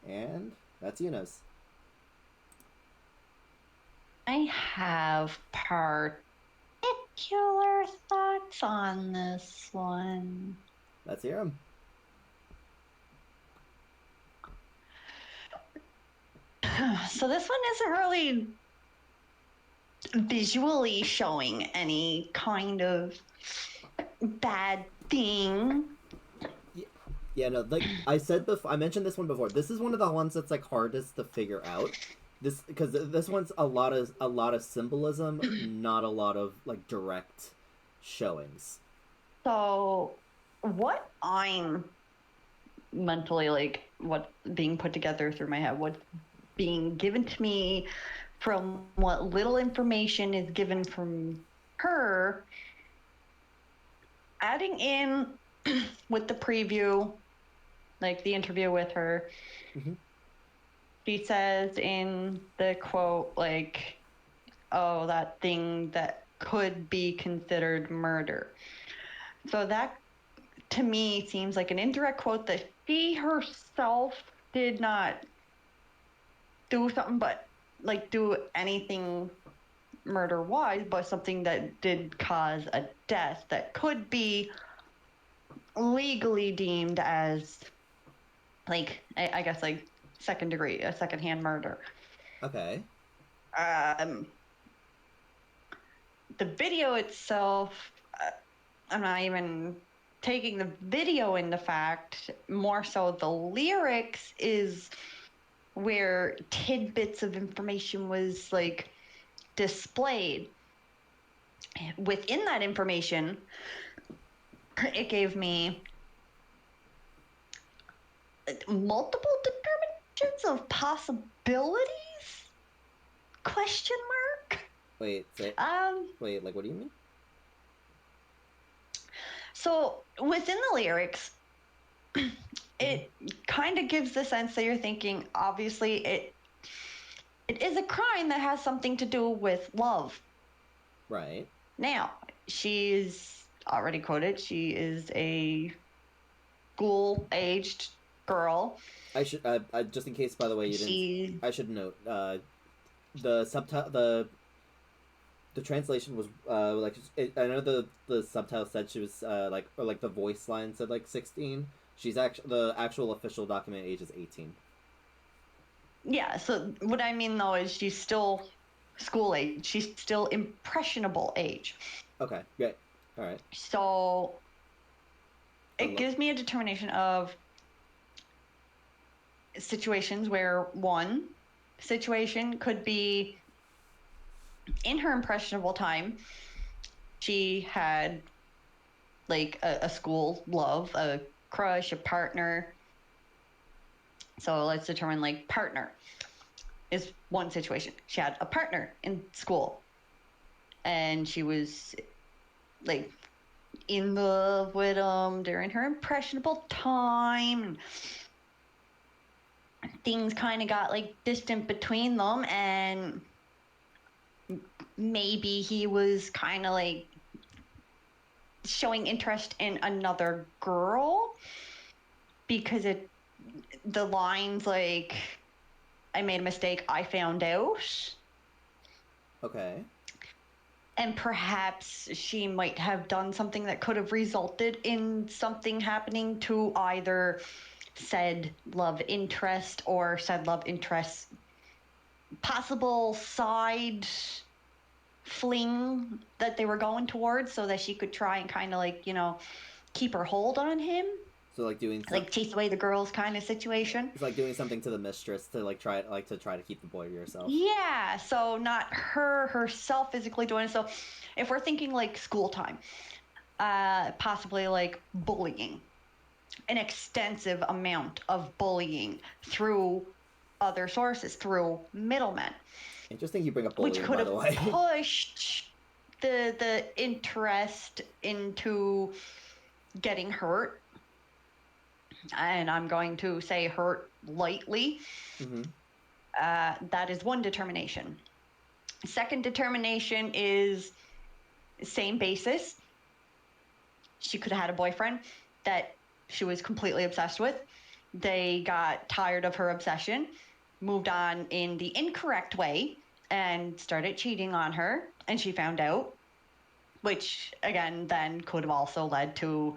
And that's Yuno's. I have particular thoughts on this one. Let's hear them. So this one isn't really visually showing any kind of bad thing. Yeah, no, like I said before, I mentioned this one before. This is one of the ones that's like hardest to figure out. This because this one's a lot of symbolism, not a lot of like direct showings. So, what I'm mentally like, what being put together through my head, what's being given to me from what little information is given from her, adding in with the preview, like the interview with her, she says in the quote, like, oh, that thing that could be considered murder. So that, to me, seems like an indirect quote that she herself did not do something but, like, do anything murder-wise, but something that did cause a death that could be legally deemed as, like, I guess, like, second degree, a secondhand murder. Okay. The video itself, I'm not even taking the video into fact, more so the lyrics is where tidbits of information was like displayed. Within that information, it gave me multiple determinations of possibilities? Question mark? Wait, wait, like what do you mean? So within the lyrics, it kind of gives the sense that you're thinking, obviously, it is a crime that has something to do with love. Right. Now, she's already quoted, she is a school-aged girl. I should, just in case, by the way, you didn't. I should note, the subtitle, the translation was like I know the subtitle said she was like, or like the voice line said like 16. She's actually, the actual official document age is 18. Yeah, so what I mean though is she's still school age. She's still impressionable age. Okay, great. All right. So it gives me a determination of situations where one situation could be in her impressionable time, she had like a school love, a crush, a partner. So let's determine like partner is one situation. She had a partner in school and she was like in love with him during her impressionable time. Things kind of got like distant between them, and maybe he was kind of like showing interest in another girl because the lines like, I made a mistake, I found out. Okay. And perhaps she might have done something that could have resulted in something happening to either said love interest or said love interest possible side fling that they were going towards, so that she could try and kind of like, you know, keep her hold on him. So like doing like chase away the girls kind of situation. It's like doing something to the mistress to like try to keep the boy to yourself. Yeah, so not her herself physically doing it. So if we're thinking like school time, possibly like bullying, an extensive amount of bullying through other sources, through middlemen. Interesting you bring up bullying, which could by the way. have pushed the interest into getting hurt. And I'm going to say hurt lightly. Mm-hmm. That is one determination. Second determination is same basis. She could have had a boyfriend that she was completely obsessed with. They got tired of her obsession, moved on in the incorrect way, and started cheating on her. And she found out, which again then could have also led to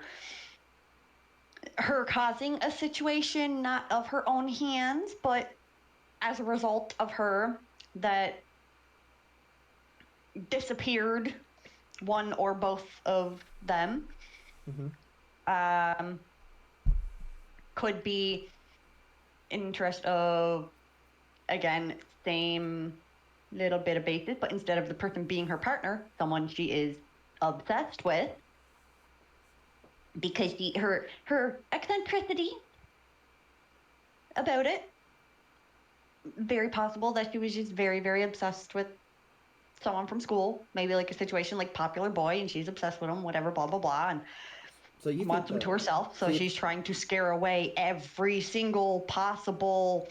her causing a situation not of her own hands, but as a result of her that disappeared, one or both of them. Could be interest of, again, same little bit of basis, but instead of the person being her partner, someone she is obsessed with, because her eccentricity about it, very possible that she was just very, very obsessed with someone from school, maybe like a situation like popular boy, and she's obsessed with him, whatever, blah blah blah, and So you wants him to herself. So she's trying to scare away every single possible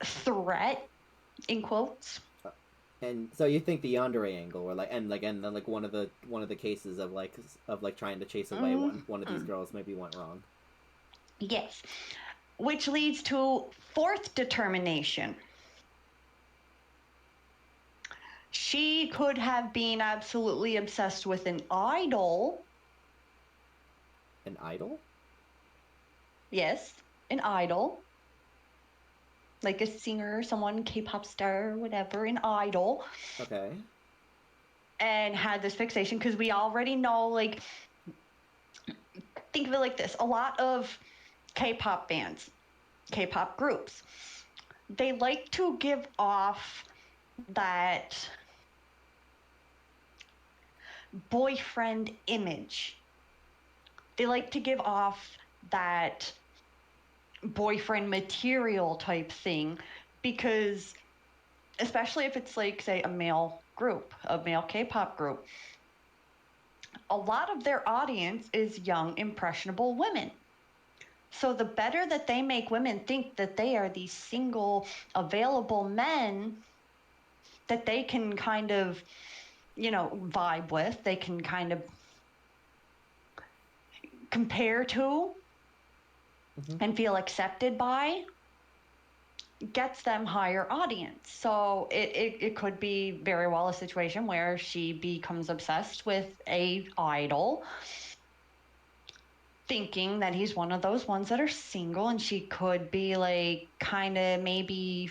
threat, in quotes. And so you think the yandere angle, or then one of the cases of trying to chase away one of these girls maybe went wrong. Yes, which leads to fourth determination. She could have been absolutely obsessed with an idol. An idol? Yes, an idol. Like a singer, someone, K-pop star, whatever, an idol. Okay. And had this fixation, because we already know, like, think of it like this. A lot of K-pop bands, K-pop groups, they like to give off that boyfriend image. They like to give off that boyfriend material type thing, because especially if it's like, say, a male K-pop group, a lot of their audience is young, impressionable women. So the better that they make women think that they are these single, available men that they can kind of, vibe with, they can kind of compare to and feel accepted by, gets them higher audience. So it could be very well a situation where she becomes obsessed with a idol, thinking that he's one of those ones that are single, and she could be like kind of maybe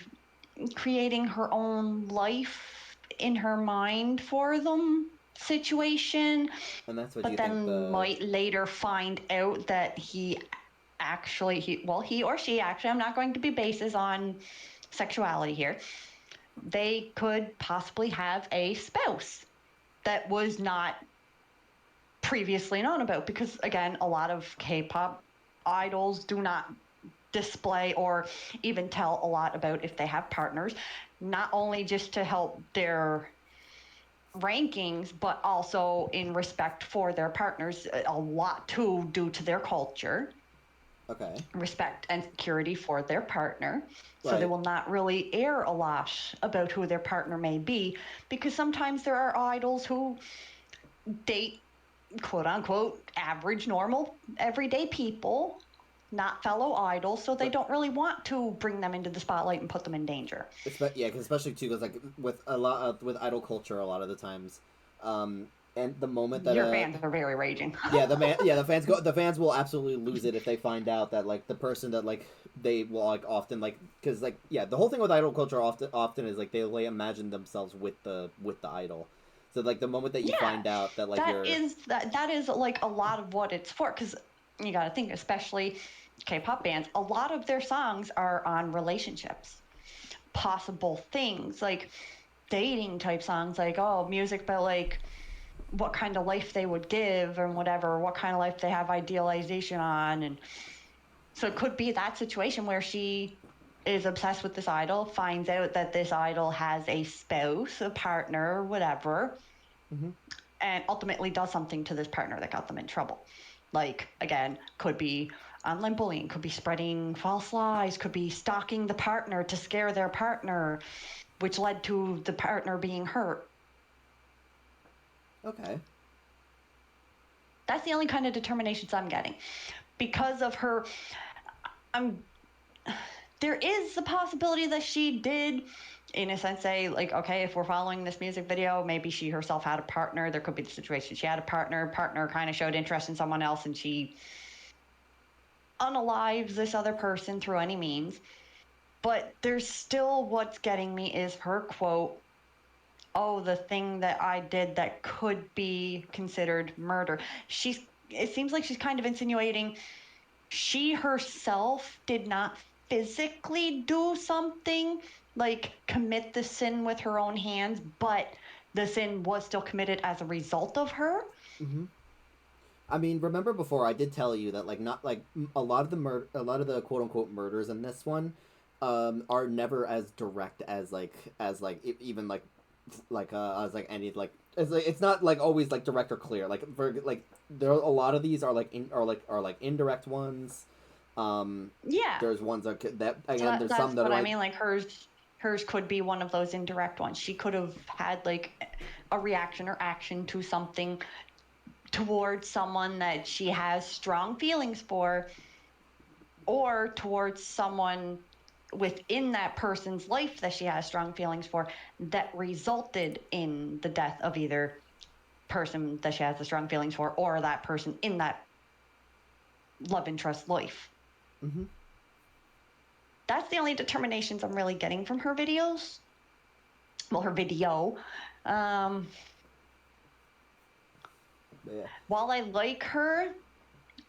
creating her own life in her mind for them situation. And that's what but you then think might later find out that he or she, I'm not going to be basis on sexuality here, they could possibly have a spouse that was not previously known about, because again, a lot of K-pop idols do not display or even tell a lot about if they have partners, not only just to help their rankings, but also in respect for their partners, a lot too due to their culture. Okay. Respect and security for their partner. So Right. they will not really air a lot about who their partner may be, because sometimes there are idols who date, quote unquote, average, normal, everyday people, not fellow idols, so they don't really want to bring them into the spotlight and put them in danger. Yeah, because especially too, because like with idol culture, a lot of the times, and the moment that your fans are very raging. the fans will absolutely lose it if they find out that like the person that like they will like often like, because like the whole thing with idol culture often is like they imagine themselves with the idol. So like the moment that you find out that like that is like a lot of what it's for, because you got to think, especially K-pop bands, a lot of their songs are on relationships, possible things like dating type songs, like music about like what kind of life they would give and whatever, what kind of life they have idealization on. And so it could be that situation where she is obsessed with this idol, finds out that this idol has a spouse, a partner, whatever, and ultimately does something to this partner that got them in trouble. Like, again, could be online bullying, could be spreading false lies, could be stalking the partner to scare their partner, which led to the partner being hurt. Okay. That's the only kind of determinations I'm getting. Because of her, there is the possibility that she did, in a sense, say, like, okay, if we're following this music video, maybe she herself had a partner. There could be the situation she had a partner kind of showed interest in someone else, and she unalives this other person through any means. But there's still, what's getting me is her quote, oh, the thing that I did that could be considered murder. It seems like she's kind of insinuating she herself did not physically do something, like commit the sin with her own hands, but the sin was still committed as a result of her. Mm-hmm. I mean, remember before I did tell you that like not like a lot of the quote unquote murders in this one, are never as direct as even as like any like it's not like always like direct or clear. Like for like there are a lot of these are like indirect ones. Yeah, There's ones that again. so There's that's some that what are I like mean. Like hers could be one of those indirect ones. She could have had like a reaction or action to something towards someone that she has strong feelings for, or towards someone within that person's life that she has strong feelings for, that resulted in the death of either person that she has the strong feelings for or that person in that love interest life. Mm-hmm. That's the only determinations I'm really getting from her videos. Well, her video. Yeah. While I like her,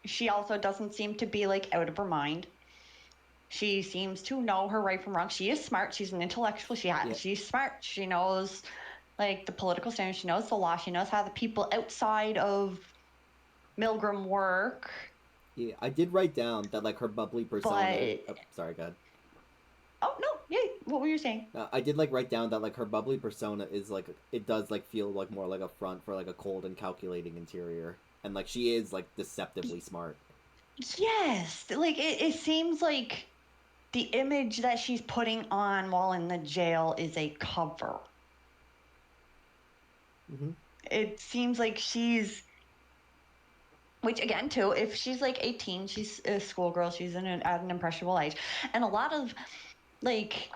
she also doesn't seem to be like out of her mind. She seems to know her right from wrong. She is smart. She's an intellectual. She's smart. She knows like the political standards. She knows the law. She knows how the people outside of Milgram work. Yeah, I did write down that like her bubbly persona. But Sorry, go ahead. oh no, yeah. What were you saying? I did like write down that like her bubbly persona is like it does like feel like more like a front for like a cold and calculating interior, and like she is like deceptively smart. Yes, like it seems like the image that she's putting on while in the jail is a cover. Mm-hmm. It seems like she's, which again too, if she's like 18, she's a schoolgirl, she's at an impressionable age, and a lot of like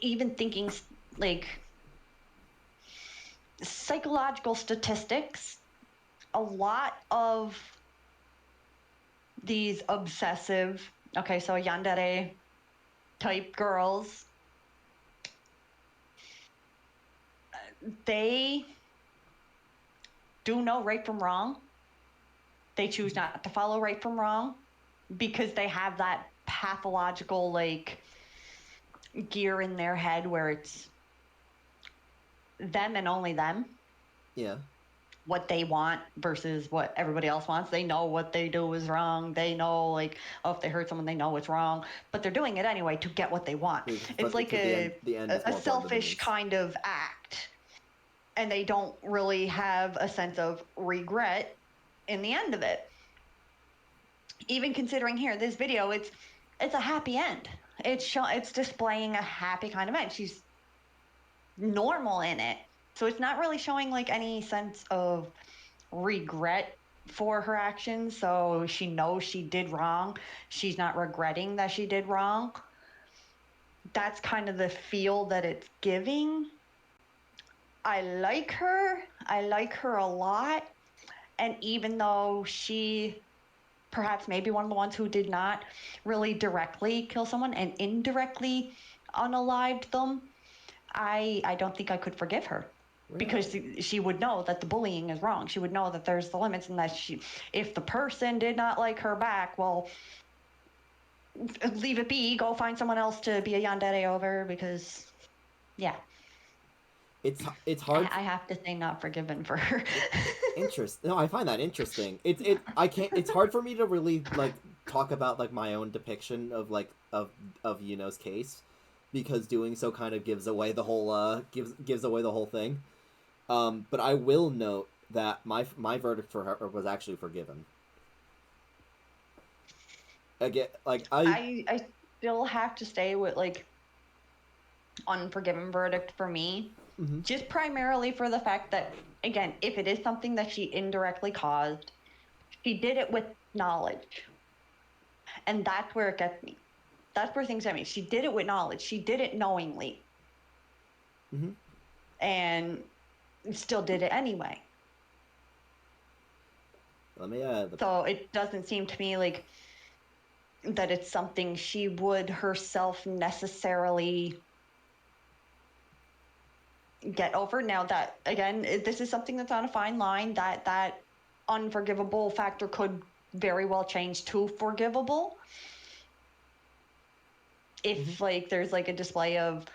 even thinking like psychological statistics, a lot of these obsessive, okay, so yandere type girls, they do know right from wrong. They choose not to follow right from wrong because they have that pathological like gear in their head where it's them and only them. Yeah. What they want versus what everybody else wants. They know what they do is wrong. They know like, oh, if they hurt someone, they know it's wrong, but they're doing it anyway to get what they want. It's like the end a selfish kind of act, and they don't really have a sense of regret in the end of it. Even considering here this video, it's a happy end. It's displaying a happy kind of end. She's normal in it, so it's not really showing like any sense of regret for her actions. So she knows she did wrong. She's not regretting that she did wrong. That's kind of the feel that it's giving. I like her. I like her a lot. And even though she perhaps maybe one of the ones who did not really directly kill someone and indirectly unalived them, I don't think I could forgive her. Really? Because she would know that the bullying is wrong. She would know that there's the limits, and that if the person did not like her back, well, leave it be. Go find someone else to be a yandere over, because, yeah. It's hard. I have to say not forgiven for her. No, I find that interesting. It's hard for me to really like talk about like my own depiction of like of Yuno's case, because doing so kind of gives away the whole gives away the whole thing. But I will note that my verdict for her was actually forgiven. Again, like I still have to stay with like unforgiven verdict for me. Mm-hmm. Just primarily for the fact that, again, if it is something that she indirectly caused, she did it with knowledge. And that's where it gets me. That's where things get me. She did it with knowledge. She did it knowingly. Mm-hmm. And still did it anyway. Let me So it doesn't seem to me like that it's something she would herself necessarily get over. Now that, again, this is something that's on a fine line. That unforgivable factor could very well change to forgivable if like there's like a display of,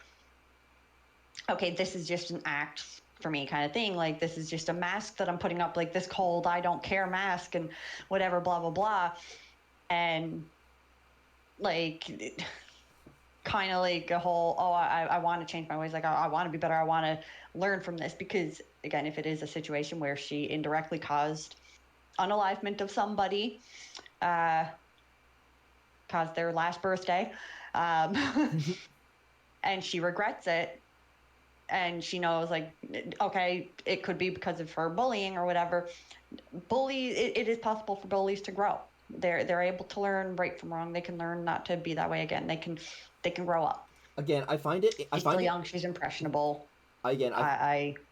okay, this is just an act for me kind of thing, like this is just a mask that I'm putting up, like this cold I don't care mask and whatever, blah blah blah, and like kind of like a whole, oh, I want to change my ways, like I want to be better, I want to learn from this. Because again, if it is a situation where she indirectly caused unalivement of somebody, caused their last birthday, and she regrets it, and she knows, like, okay, it could be because of her bullying or whatever. It is possible for bullies to grow. They're able to learn right from wrong. They can learn not to be that way again. They can grow up. Again, I find it. She's still young. She's impressionable. Again,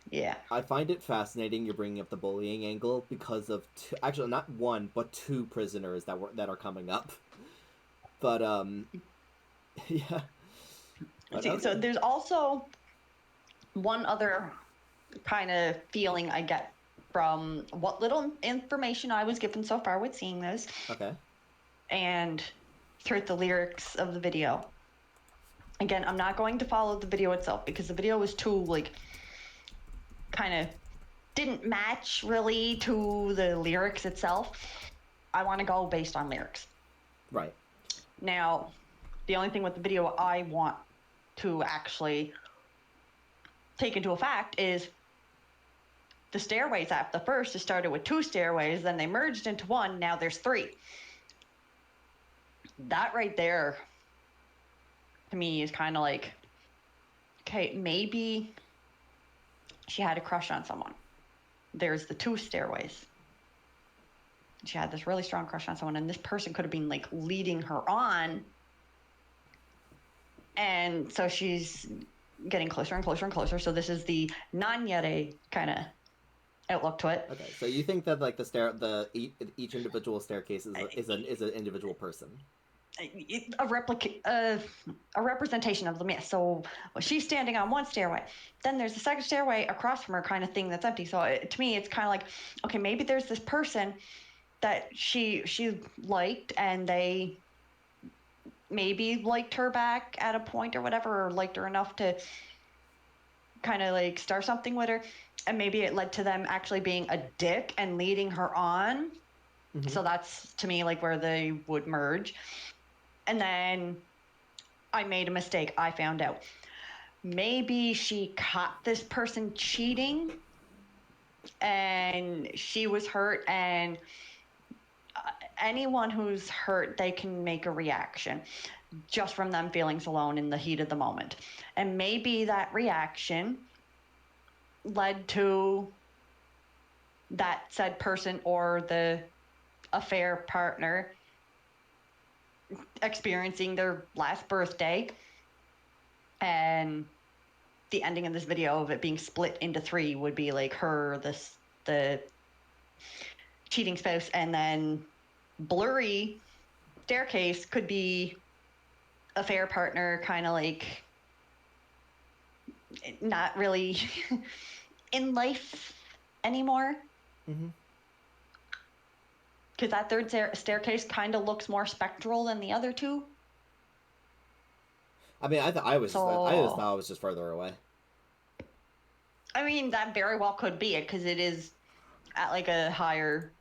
yeah. I find it fascinating you're bringing up the bullying angle because of actually not one but two prisoners that are coming up. But yeah. See, so there's also one other kind of feeling I get from what little information I was given so far with seeing this. Okay. And through the lyrics of the video. Again, I'm not going to follow the video itself because the video was too, like, kind of didn't match really to the lyrics itself. I want to go based on lyrics. Right. Now, the only thing with the video I want to actually take into a fact is the stairways. At the first, it started with 2 stairways, then they merged into 1, now there's 3. That right there, to me, is kind of like, okay, maybe she had a crush on someone. There's the 2 stairways. She had this really strong crush on someone, and this person could have been, like, leading her on. And so she's getting closer and closer and closer. So this is the non-yere kind of outlook to it. Okay, so you think that, like, each individual staircase is an individual person? A representation of the myth. So she's standing on one stairway, then there's the second stairway across from her kind of thing that's empty. So to me, it's kind of like, okay, maybe there's this person that she liked, and they maybe liked her back at a point or whatever, or liked her enough to kind of like start something with her, and maybe it led to them actually being a dick and leading her on. Mm-hmm. So that's, to me, like where they would merge. And then I made a mistake. I found out maybe she caught this person cheating and she was hurt, and anyone who's hurt, they can make a reaction just from them feelings alone in the heat of the moment. And maybe that reaction led to that said person or the affair partner experiencing their last birthday, and the ending of this video of it being split into 3 would be like her, the cheating spouse, and then blurry staircase could be affair partner, kind of like not really in life anymore. Mm-hmm. Because that third staircase kind of looks more spectral than the other 2. I mean, I just thought it was just further away. I mean, that very well could be it, because it is at like a higher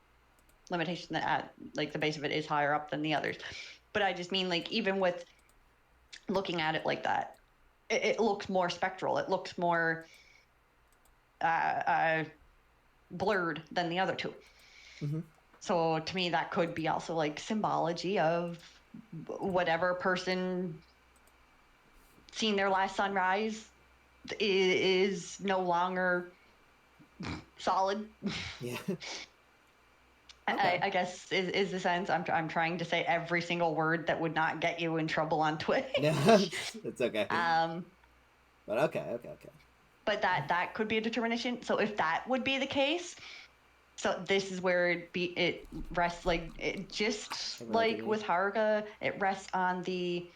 limitation, that at like the base of it is higher up than the others. But I just mean, like, even with looking at it like that, it looks more spectral. It looks more blurred than the other 2. Mm-hmm. So to me, that could be also like symbology of whatever person seeing their last sunrise is no longer solid. Yeah. Okay. I guess is the sense. I'm trying to say every single word that would not get you in trouble on Twitch. It's okay. But okay. But that could be a determination. So if that would be the case, so this is where it rests, like, it just like with Haruka, it rests on the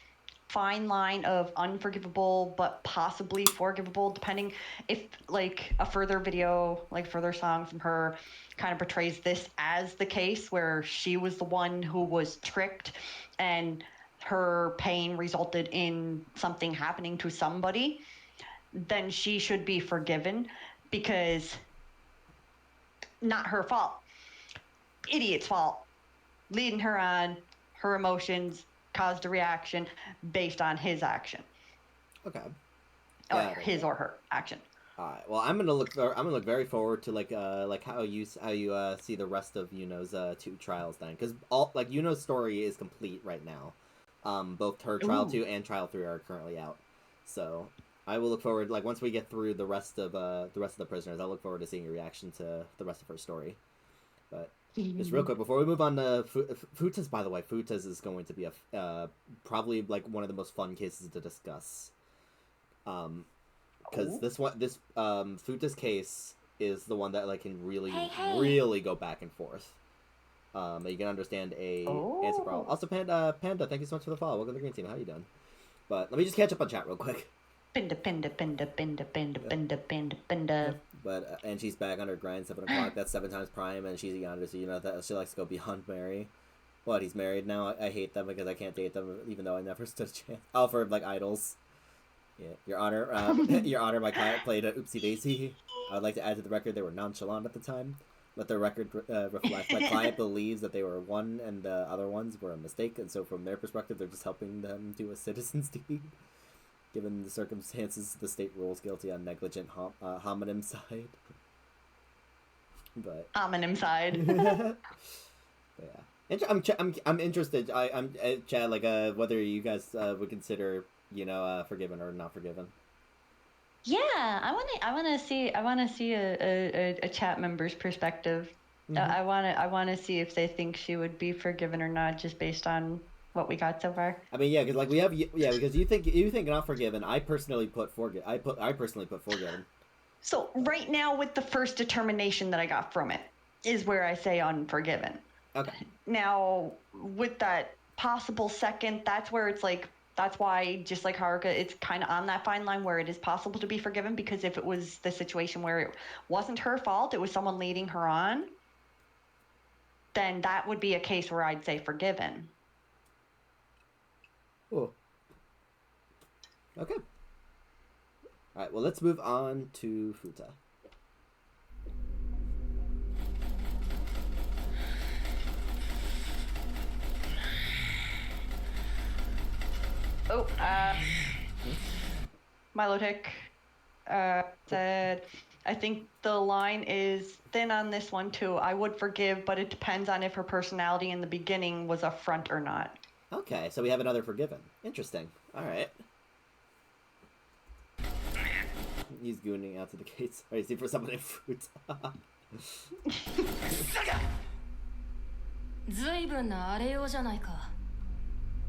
fine line of unforgivable but possibly forgivable, depending if like a further video, like further song from her kind of portrays this as the case where she was the one who was tricked and her pain resulted in something happening to somebody, then she should be forgiven because not her fault. Idiot's fault. Leading her on, her emotions caused a reaction based on his action. Okay. Or Yeah, his or her action. All right. Well, I'm gonna look very forward to like how you see the rest of Yuno's 2 trials then, because all like Yuno's story is complete right now. Both her trial 2 and trial 3 are currently out, so I will look forward, like once we get through the rest of the prisoners, I'll look forward to seeing your reaction to the rest of her story. But just real quick before we move on to Futas, by the way, Futas is going to be a probably like one of the most fun cases to discuss. Because this Futa's case is the one that like can really go back and forth. You can understand a answer problem. Also, Panda, thank you so much for the follow. Welcome to the Green Team. How you doing? But let me just catch up on chat real quick. Pinda. But and she's back on her grind, 7 o'clock. That's 7 times prime, and she's a yonder, so you know that she likes to go beyond Mary. What? He's married now. I hate them because I can't date them, even though I never stood a chance. Oh, for like idols. Yeah, Your Honor. Your Honor, my client played Oopsie Daisy. I would like to add to the record they were nonchalant at the time. Let the record reflect my client believes that they were one and the other ones were a mistake, and so from their perspective, they're just helping them do a citizen's deed. Given the circumstances, the state rules guilty on negligent homonym side. But homonym side. Yeah, I'm interested. I'm Chad, like whether you guys would consider forgiven or not forgiven. Yeah, I want to see a chat member's perspective. I want to see if they think she would be forgiven or not, just based on what we got so far. I mean, yeah, because like because you think not forgiven. I personally put forgiven. So right now, with the first determination that I got from it, is where I say unforgiven. Okay. Now, with that possible second, that's where it's like, that's why, just like Haruka, it's kind of on that fine line where it is possible to be forgiven, because if it was the situation where it wasn't her fault, it was someone leading her on, then that would be a case where I'd say forgiven. Cool. Okay. All right, well, let's move on to Futa. Milotic said, I think the line is thin on this one too. I would forgive, but it depends on if her personality in the beginning was a front or not. Okay, so we have another forgiven. Interesting. All right. He's gooning out to the gates. All right, see for someone in fruit. ずいぶんなあれよじゃないか。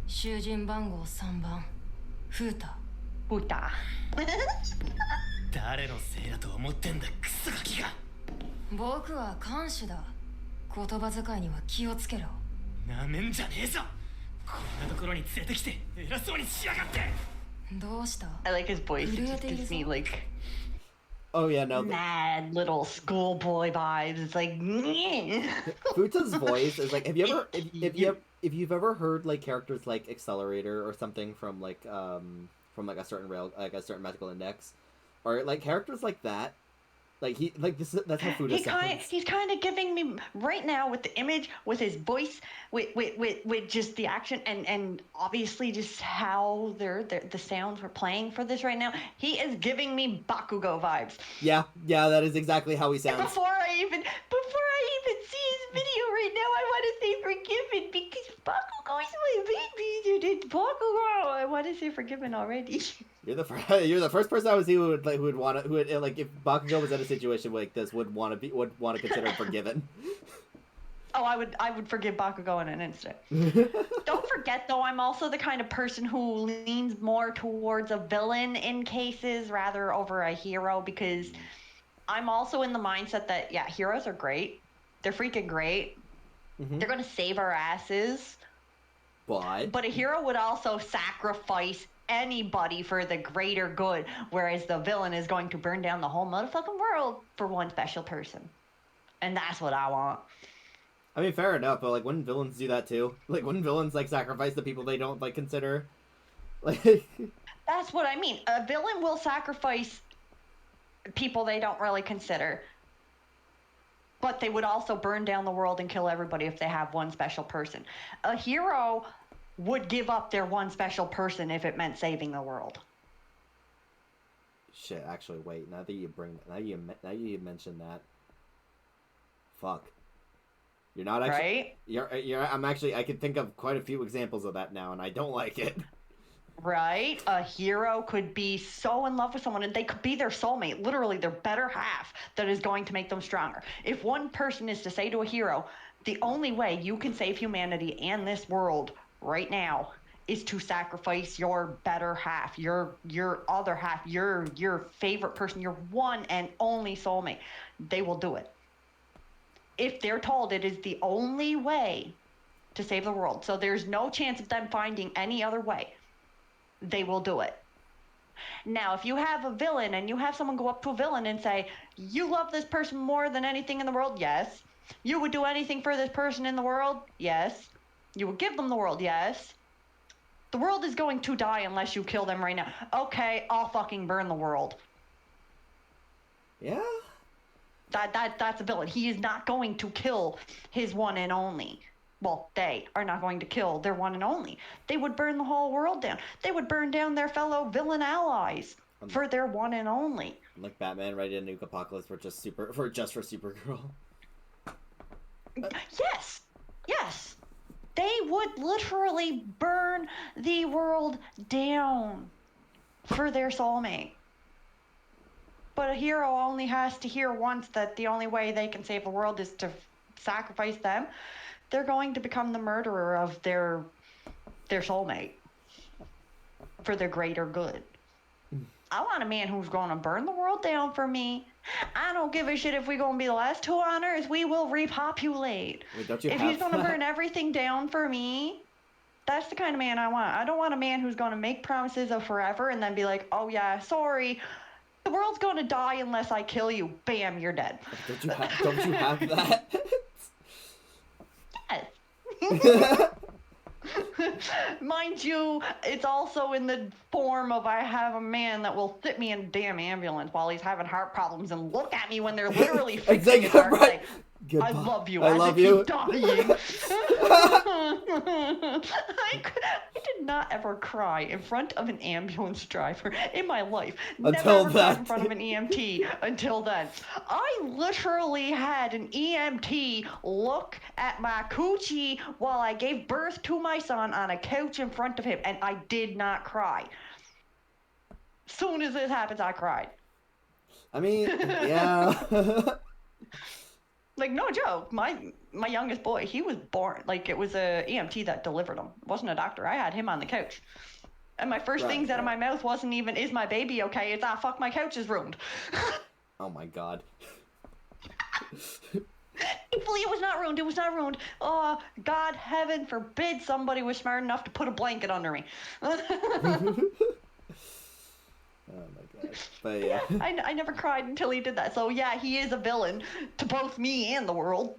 囚人番号3番、フータ。Puta. 誰のせいだと思ってんだ、クソガキが。僕は看守だ。言葉遣いには気をつけろ。なめんじゃねえぞ。こんなところに連れてきて偉そうにしやがって。どうした I like his voice. It just gives me like Oh yeah, no. mad little schoolboy vibes. It's like Futa's voice is like, have you ever if you've ever heard like characters like Accelerator or something from like a certain magical index, or like characters like that. Like that's how Futa sounds. He's kind of giving me right now with the image, with his voice, with just the action, and obviously just how the sounds we're playing for this right now. He is giving me Bakugo vibes. Yeah, that is exactly how he sounds. And before I even see his video right now, I want to say forgiven because Bakugo is my baby, dude. Bakugo, I want to say forgiven already. You're the first person I would see who would if Bakugo was in a situation like this would want to consider forgiven. Oh, I would forgive Bakugo in an instant. Don't forget though, I'm also the kind of person who leans more towards a villain in cases rather over a hero, because I'm also in the mindset that heroes are great. They're freaking great. Mm-hmm. They're gonna save our asses. But a hero would also sacrifice anybody for the greater good, whereas the villain is going to burn down the whole motherfucking world for one special person. And that's what I want. I mean, fair enough, but, like, wouldn't villains do that, too? Like, wouldn't villains, like, sacrifice the people they don't, like, consider? Like... That's what I mean. A villain will sacrifice people they don't really consider. But they would also burn down the world and kill everybody if they have one special person. A hero would give up their one special person if it meant saving the world. Shit, actually, wait. Now that you mentioned that, fuck. You're not actually right. I can think of quite a few examples of that now, and I don't like it. Right? A hero could be so in love with someone and they could be their soulmate, literally their better half, that is going to make them stronger. If one person is to say to a hero, the only way you can save humanity and this world right now is to sacrifice your better half, your other half, your favorite person, your one and only soulmate, they will do it. If they're told it is the only way to save the world, so there's no chance of them finding any other way, they will do it. Now, if you have a villain and you have someone go up to a villain and say, you love this person more than anything in the world, yes. You would do anything for this person in the world, yes. You would give them the world, yes. The world is going to die unless you kill them right now. Okay, I'll fucking burn the world. Yeah? That's a villain. He is not going to kill his one and only. Well, they are not going to kill their one and only. They would burn the whole world down. They would burn down their fellow villain allies for their one and only. Like Batman writing a nuke apocalypse for Supergirl. Yes. They would literally burn the world down for their soulmate. But a hero only has to hear once that the only way they can save the world is to sacrifice them. They're going to become the murderer of their soulmate for their greater good. I want a man who's going to burn the world down for me. I don't give a shit if we're going to be the last two on Earth. We will repopulate. Wait, if he's going to burn everything down for me, that's the kind of man I want. I don't want a man who's going to make promises of forever and then be like, oh yeah, sorry, the world's going to die unless I kill you. Bam, you're dead. Don't you have that? Yes. Mind you, it's also in the form of I have a man that will sit me in a damn ambulance while he's having heart problems and look at me when they're literally fixing his heart. Right. I love you. I love you. Keep dying. I did not ever cry in front of an ambulance driver in my life. Until Never cried in front of an EMT until then. I literally had an EMT look at my coochie while I gave birth to my son on a couch in front of him, and I did not cry. Soon as this happens, I cried. I mean, yeah. Like, no joke, my youngest boy, he was born, like, it was a EMT that delivered him. It wasn't a doctor. I had him on the couch. And my first things out of my mouth wasn't even, is my baby okay? It's, fuck, my couch is ruined. Oh my god. Thankfully, it was not ruined. It was not ruined. Oh, God, heaven forbid somebody was smart enough to put a blanket under me. Oh my god. But yeah. I never cried until he did that. So yeah, he is a villain to both me and the world.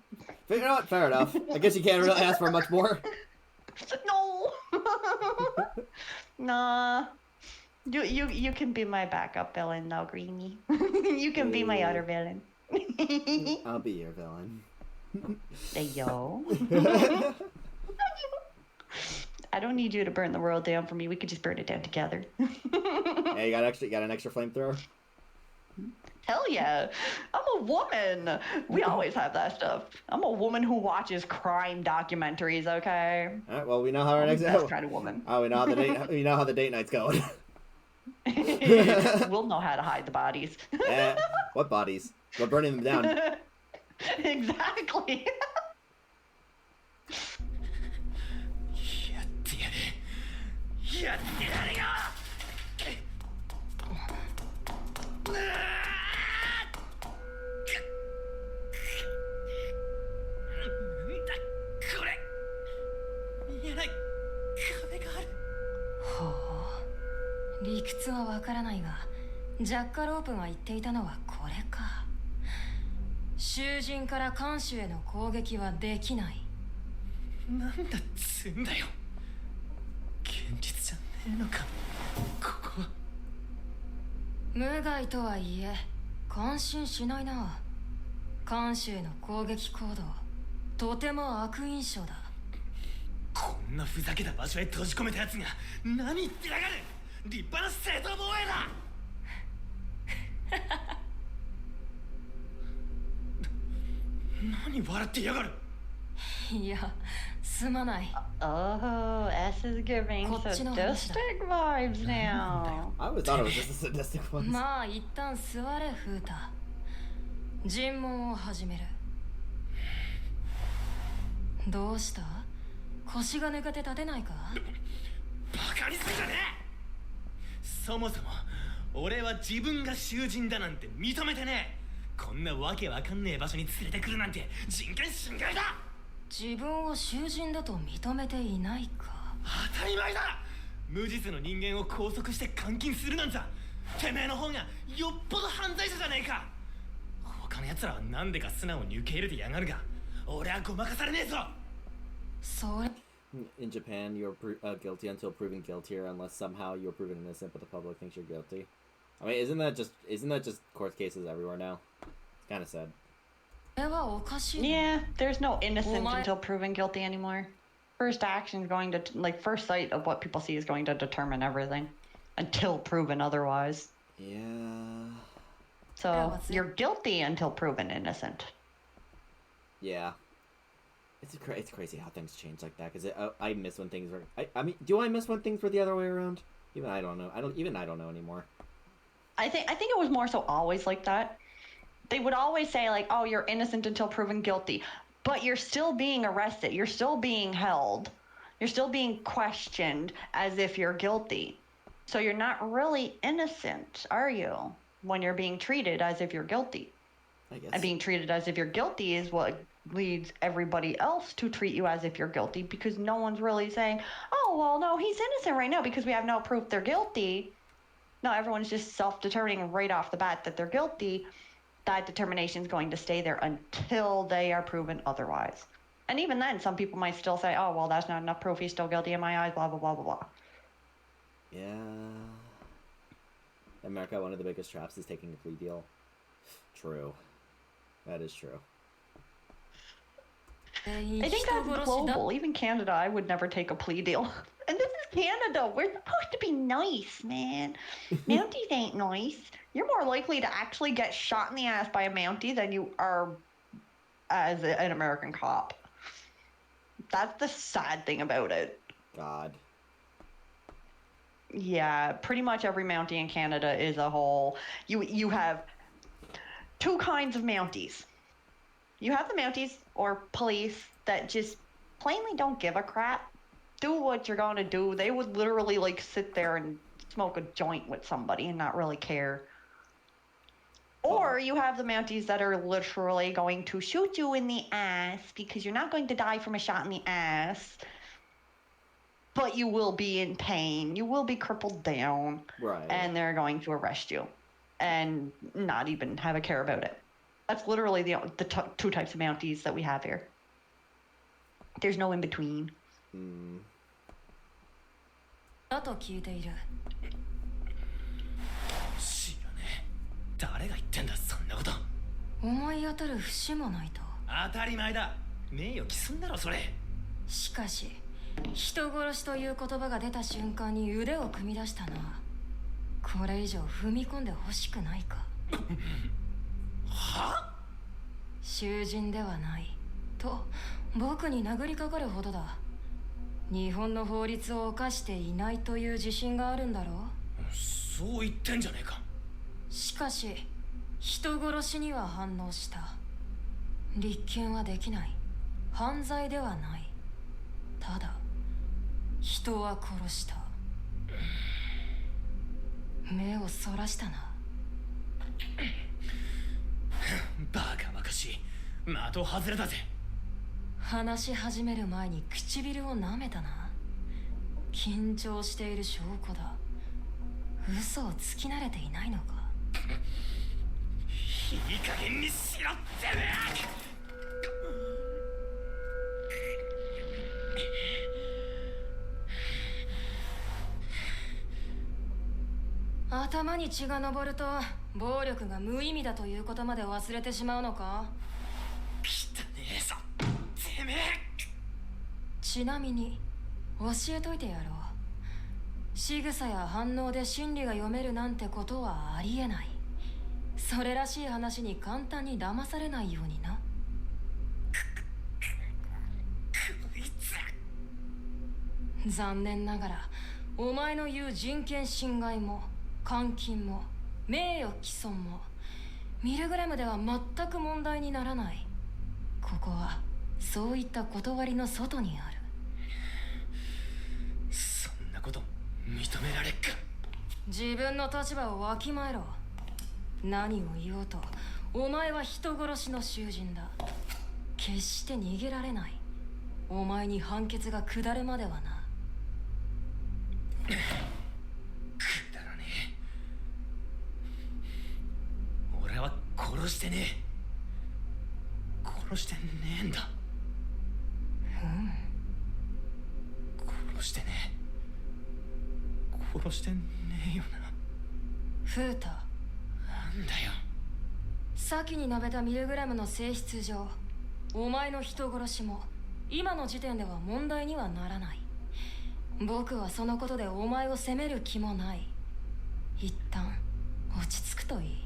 You know what? Fair enough. I guess you can't really ask for much more. No. Nah. You can be my backup villain though, Greeny. You can be my other villain. I'll be your villain. Hey yo. I don't need you to burn the world down for me. We could just burn it down together. Yeah, you got an extra flamethrower? Hell yeah. I'm a woman. We always have that stuff. I'm a woman who watches crime documentaries, okay? Alright, well, we know how our next... That's kind of woman. Oh, we know how the date night's going. We'll know how to hide the bodies. What bodies? We're burning them down. Exactly. わからないが、ジャッカロープが言っていたのはこれか。囚人から看守への攻撃はできない。なんだっつんだよ。現実じゃねえのか、ここは。無害とはいえ感心しないな。看守への攻撃行動、とても悪印象だ。こんなふざけた場所へ閉じ込めたやつが何言ってやがる。立派な正当防衛だ。何笑ってやがる。いや、すまない。 Oh, S is giving こっちの話だ。 sadistic vibes now. I always thought it was just a sadistic one. まあ一旦座れフータ。尋問を始める。どうした？腰が抜けて立てないか？バカにするじゃねえ。そもそも俺は自分が囚人だなんて認めてねえ。こんなわけわかんねえ場所に連れてくるなんて人権侵害だ。自分を囚人だと認めていないか。当たり前だ。無実の人間を拘束して監禁するなんざ、てめえの方がよっぽど犯罪者じゃねえか。他の奴らはなんでか素直に受け入れてやがるが、俺はごまかされねえぞ。それ In Japan, you're guilty until proven guiltier, unless somehow you're proven innocent, but the public thinks you're guilty. I mean, isn't that just court cases everywhere now? It's kind of sad. はおかしい。 Yeah, there's no innocent Well, until proven guilty anymore. First action is going to, like, first sight of what people see is going to determine everything until proven otherwise. Yeah. So what's it? you're guilty until proven innocent. Yeah. It's crazy how things change like that. Cause I miss when things were. I mean, do I miss when things were the other way around? Even I don't know. I don't know anymore. I think it was more so always like that. They would always say like, "Oh, you're innocent until proven guilty," but you're still being arrested. You're still being held. You're still being questioned as if you're guilty. So you're not really innocent, are you? When you're being treated as if you're guilty. I guess. And being treated as if you're guilty is what leads everybody else to treat you as if you're guilty, because no one's really saying, "Oh, well, no, he's innocent right now because we have no proof they're guilty." No, everyone's just self-determining right off the bat that they're guilty. That determination is going to stay there until they are proven otherwise. And even then, some people might still say, "Oh, well, that's not enough proof. He's still guilty in my eyes, blah, blah, blah, blah, blah." Yeah. America, one of the biggest traps is taking a plea deal. True. That is true. I think that's global. Even Canada, I would never take a plea deal. And this is Canada. We're supposed to be nice, man. Mounties ain't nice. You're more likely to actually get shot in the ass by a Mountie than you are as an American cop. That's the sad thing about it. God. Yeah, pretty much every Mountie in Canada is a whole... You have two kinds of Mounties. You have the Mounties or police that just plainly don't give a crap. Do what you're gonna do. They would literally like sit there and smoke a joint with somebody and not really care. Or you have the Mounties that are literally going to shoot you in the ass because you're not going to die from a shot in the ass, but you will be in pain. You will be crippled down. Right. And they're going to arrest you and not even have a care about it. That's literally the two types of Mounties that we have here. There's no in between. だと聞いている。知らねえ。誰が言ってんだそんなこと。思い当たる節もないと。当たり前だ。名誉毀損だろそれ。しかし人殺しという言葉が出た瞬間に腕を組み出したな。これ以上踏み込んでほしくないか。は？囚人ではないと僕に殴りかかるほどだ。日本の法律を犯していないという自信があるんだろう。そう言ってんじゃねえか。しかし人殺しには反応した。立件はできない。犯罪ではない。ただ人は殺した。目をそらしたな。バカバカしい。的外れだぜ。話し始める前に唇を舐めたな。緊張している証拠だ。嘘をつき慣れていないのか。いい加減にしろってね。頭に血が上ると暴力が無意味だということまで忘れてしまうのか。汚ねえぞてめえ。ちなみに教えといてやろう。仕草や反応で心理が読めるなんてことはありえない。それらしい話に簡単に騙されないようにな。こいつ残念ながらお前の言う人権侵害も監禁も名誉毀損もミルグラムでは全く問題にならない。ここはそういった断りの外にある。そんなこと認められっか。自分の立場をわきまえろ。何を言おうとお前は人殺しの囚人だ。決して逃げられない。お前に判決が下るまではな。くだらねえ。俺は殺してねえ。殺してねえんだ。殺してねえ。殺してねえよな。フータ、なんだよ。先に述べたミルグラムの性質上、お前の人殺しも今の時点では問題にはならない。僕はそのことでお前を責める気もない。一旦落ち着くといい。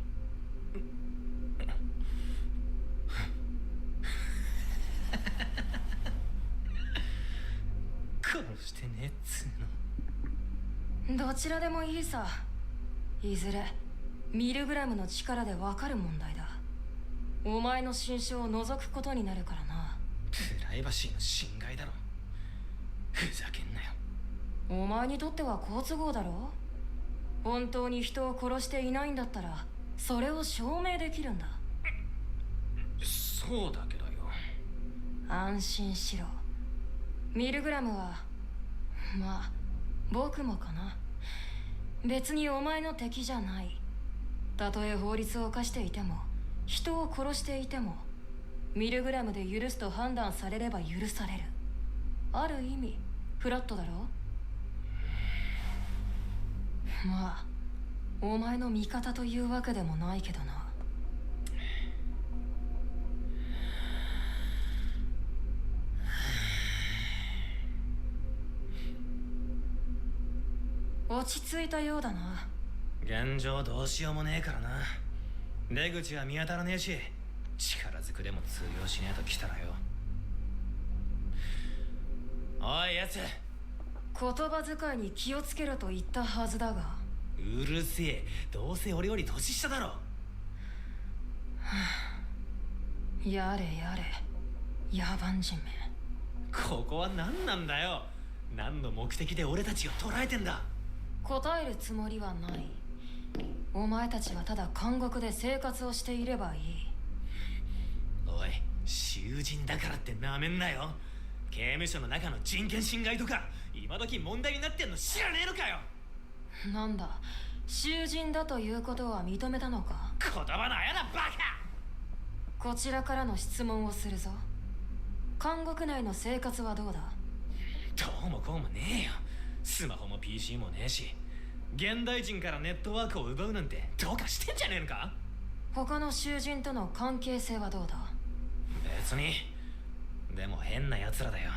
殺してねえっつうの。どちらでもいいさ。いずれミルグラムの力で分かる問題だ。お前の心証を除くことになるからな。プライバシーの侵害だろ。ふざけんなよ。お前にとっては好都合だろ。本当に人を殺していないんだったらそれを証明できるんだ。そうだけどよ。安心しろ。ミルグラムはまあ僕もかな。別にお前の敵じゃない。たとえ法律を犯していても人を殺していてもミルグラムで許すと判断されれば許される。ある意味フラットだろ。まあお前の味方というわけでもないけどな。落ち着いたようだな。現状どうしようもねえからな。出口は見当たらねえし、力ずくでも通用しねえと来たらよ。おいやつ、言葉遣いに気をつけろと言ったはずだが。うるせえ。どうせ俺より年下だろ。やれやれ野蛮人め。ここは何なんだよ。何の目的で俺たちを捕らえてんだ。答えるつもりはない。お前たちはただ監獄で生活をしていればいい。おい、囚人だからってなめんなよ。刑務所の中の人権侵害とか今時問題になってんの知らねえのかよ。なんだ、囚人だということは認めたのか。言葉のあやだバカ。こちらからの質問をするぞ。監獄内の生活はどうだ。どうもこうもねえよ。スマホも PC もねえし、現代人からネットワークを奪うなんてどうかしてんじゃねえのか。他の囚人との関係性はどうだ。別に。でも変な奴らだよ。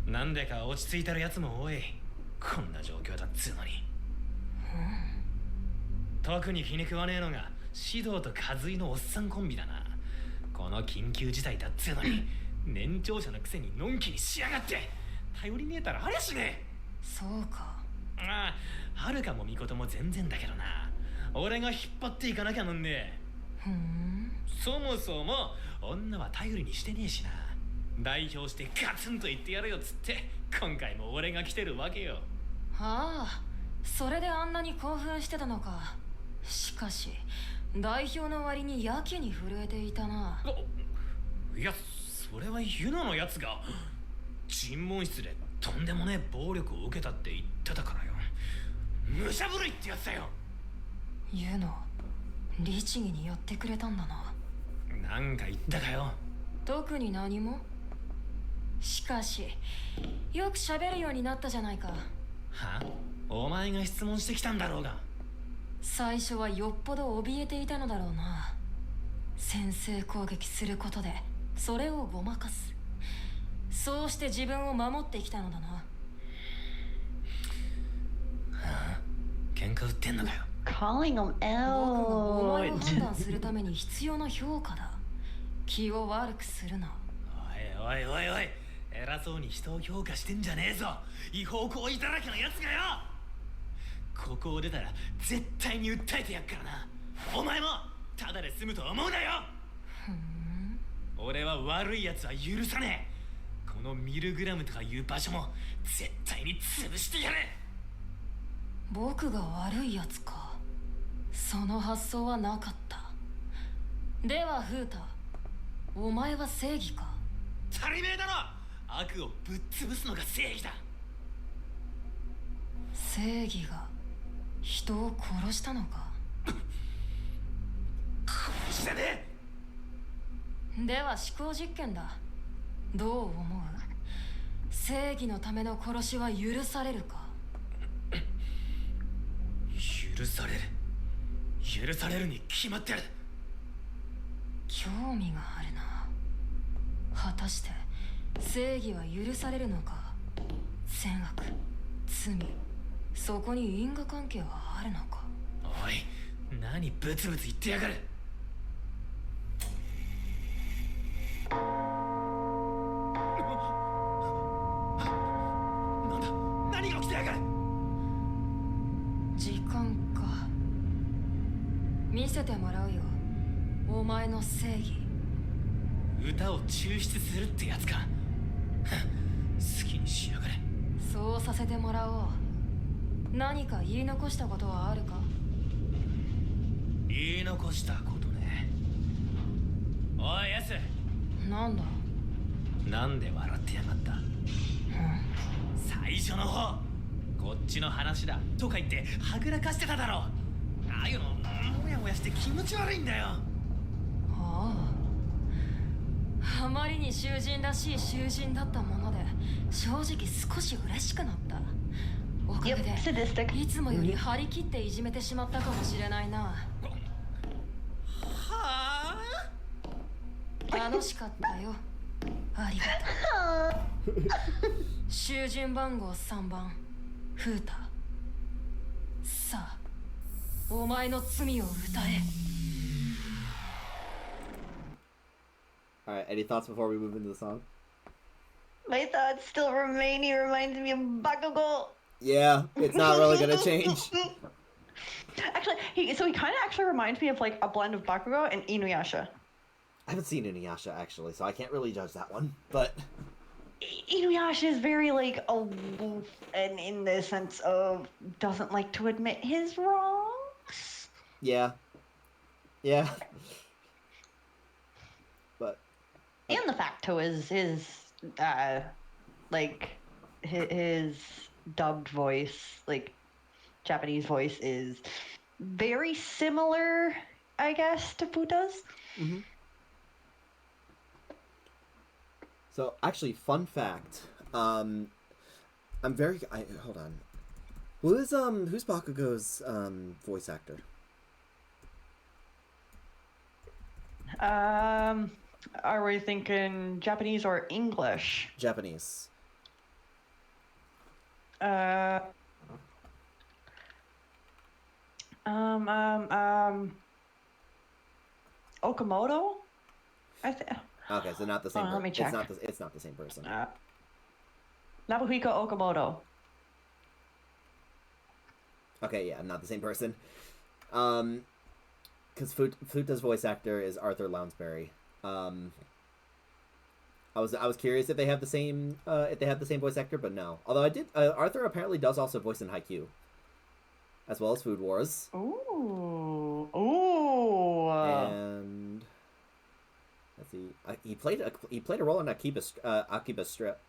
なんでか落ち着いてる奴も多い。こんな状況だっつうのに。特に気に食わねえのが指導とKazuiのおっさんコンビだな。この緊急事態だっつうのに年長者のくせにのんきにしやがって。頼りねえたらありゃしねえ。そうか。ああ、はるかもみことも全然だけどな。俺が引っ張っていかなきゃなんねえ。そもそも女は頼りにしてねえしな。代表してガツンと言ってやるよっつって今回も俺が来てるわけよ。ああ、それであんなに興奮してたのか。しかし代表の割にやけに震えていたな。いや、それはユナのやつが沈問室でとんでもねえ暴力を受けたって言ってたからよ。武者震いってやつだよ。ユノ、律儀にやってくれたんだな。なんか言ったかよ。特に何も。しかしよく喋るようになったじゃないか。は？お前が質問してきたんだろうが。最初はよっぽど怯えていたのだろうな。先制攻撃することでそれをごまかす。そうして自分を守ってきたのだな。はあ、喧嘩売ってんのかよ。 Calling him 僕がお前を out. 判断するために必要な評価だ。気を悪くするな。おいおいおいおい、偉そうに人を評価してんじゃねえぞ、違法行為だらけのやつがよ。ここを出たら絶対に訴えてやっからな。お前もただで済むと思うなよ。俺は悪いやつは許さねえ。このミルグラムとかいう場所も絶対に潰してやる。僕が悪いやつか。その発想はなかった。ではフータ、お前は正義か。足りめえだろ。悪をぶっ潰すのが正義だ。正義が人を殺したのか。殺してねえ。では思考実験だ。どう思う？正義のための殺しは許されるか。許される。許されるに決まってる。興味があるな。果たして正義は許されるのか。善悪、罪、そこに因果関係はあるのか。おい、何ブツブツ言ってやがる。なんだ、何が起きてやがる。時間か。見せてもらうよ、お前の正義。歌を抽出するってやつか。好きにしやがれ。そうさせてもらおう。何か言い残したことはあるか。言い残したことね。おいやす、なんだ。なんで笑ってやがった。最初の方、こっちの話だとか言ってはぐらかしてただろ。ああいうのもやもやして気持ち悪いんだよ。ああ、あまりに囚人らしい囚人だったもので正直少し嬉しくなった。おかげ Yep, で sadistic. いつもより張り切っていじめてしまったかもしれないな。はあ、楽しかったよ。ありがとう。囚人番号3番フータ。さあ、お前の罪を歌え。Alright, any thoughts before we move into the song? My thoughts still remain. He reminds me of Bakugo. Yeah, it's not really gonna change. Actually, he kind of actually reminds me of like a blend of Bakugo and Inuyasha. I haven't seen Inuyasha actually, so I can't really judge that one. But Inuyasha is very like aloof and in the sense of doesn't like to admit his wrongs. yeah, but And the facto is his like his dubbed voice, like Japanese voice, is very similar, I guess, to Futa's. mm-hmm. So actually, fun fact. Hold on. Who's Bakugo's voice actor? Are we thinking Japanese or English? Japanese. Okamoto? I think. Okay, so not the same. Let me check. It's not the same person. Nabuhiko Okamoto. Okay, yeah, not the same person. Because Futa's voice actor is Arthur Lounsbury. I was curious if they have the same voice actor, but no. Although I did, Arthur apparently does also voice in Haikyuu, as well as Food Wars. Ooh. And let's see, he played a role in Akiba Strip.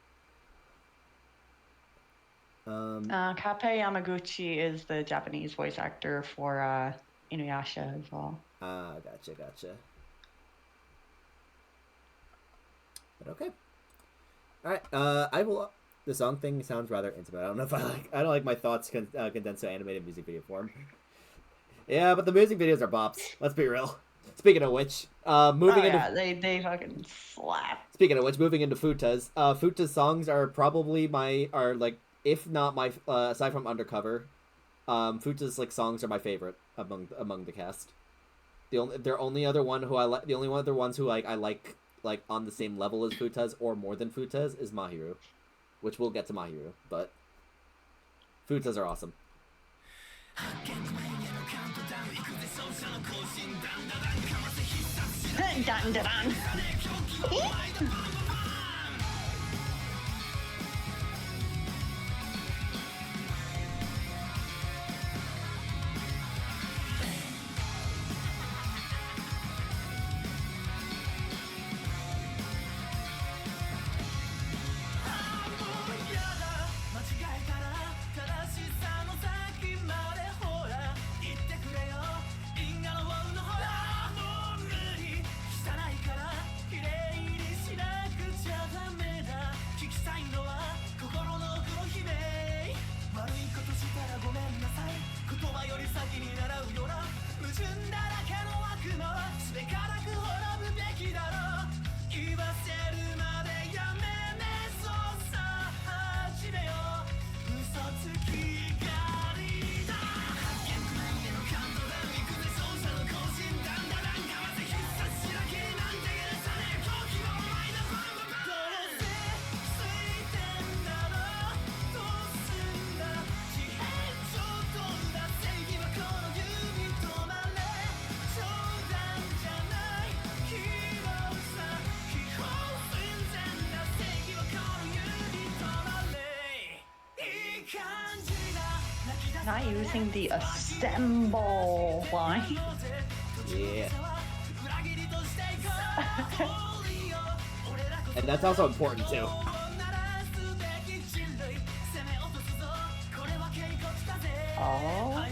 Kape Yamaguchi is the Japanese voice actor for Inuyasha as well. Gotcha. But okay. All right. I will. The song thing sounds rather intimate. I don't know if I don't like my thoughts condensed to animated music video form. Yeah, but the music videos are bops. Let's be real. Speaking of which, they fucking slap. Speaking of which, moving into Futa's, Futa's songs are probably if not my aside from Undercover, Futa's like songs are my favorite among the cast. The only other one who I like, the only one other ones who I like on the same level as Futa's or more than Futa's is Mahiru, which we'll get to Mahiru, but Futa's are awesome. Dun, dun, dun. Not using the assemble line. Yeah. And that's also important too. Oh.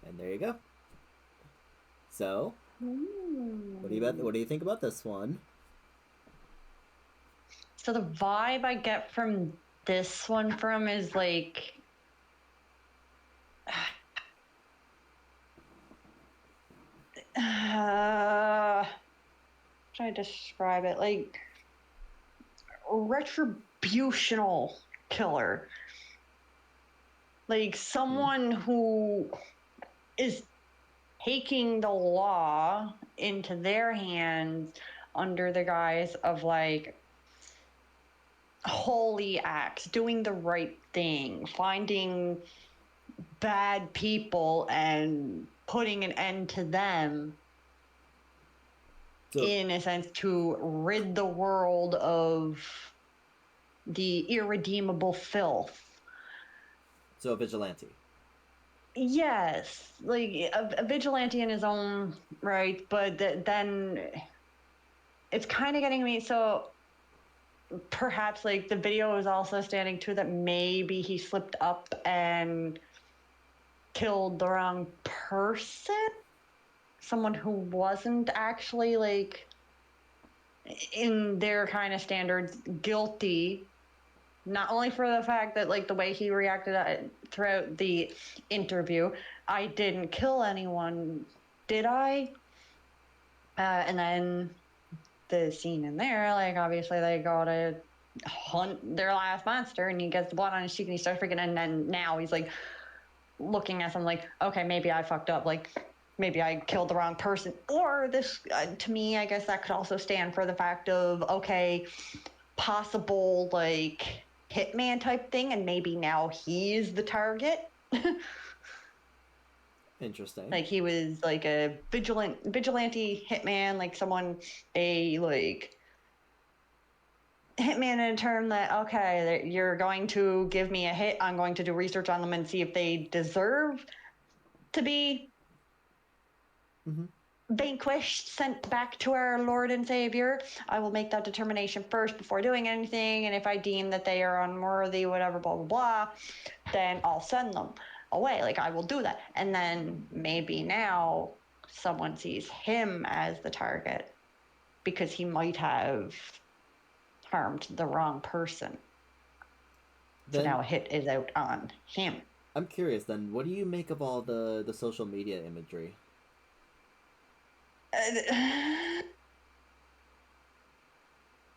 And there you go. So, What do you think about this one? So the vibe I get from this one from is like how should I describe it? Like retributional killer. Like someone who is taking the law into their hands under the guise of like holy acts, doing the right thing, finding bad people and putting an end to them in a sense to rid the world of the irredeemable filth. So a vigilante. Yes, like a vigilante in his own right, but then it's kind of getting me. So perhaps like the video is also standing to that maybe he slipped up and killed the wrong person, someone who wasn't actually like in their kind of standards guilty, not only for the fact that like the way he reacted throughout the interview, I didn't kill anyone, did I? And then the scene in there, like obviously they go to hunt their last monster and he gets the blood on his cheek and he starts freaking, and then now he's like looking at them like, okay, maybe I fucked up, like maybe I killed the wrong person. Or this to me, I guess that could also stand for the fact of, okay, possible like hitman type thing, and maybe now he's the target. Interesting. Like he was like a vigilante hitman, like someone, a like hitman in a term that, okay, you're going to give me a hit, I'm going to do research on them and see if they deserve to be vanquished, sent back to our Lord and Savior. I will make that determination first before doing anything, and if I deem that they are unworthy, whatever, blah, blah, blah, then I'll send them away. Like, I will do that. And then maybe now someone sees him as the target because he might have harmed the wrong person. So now a hit is out on him. I'm curious then, what do you make of all the social media imagery?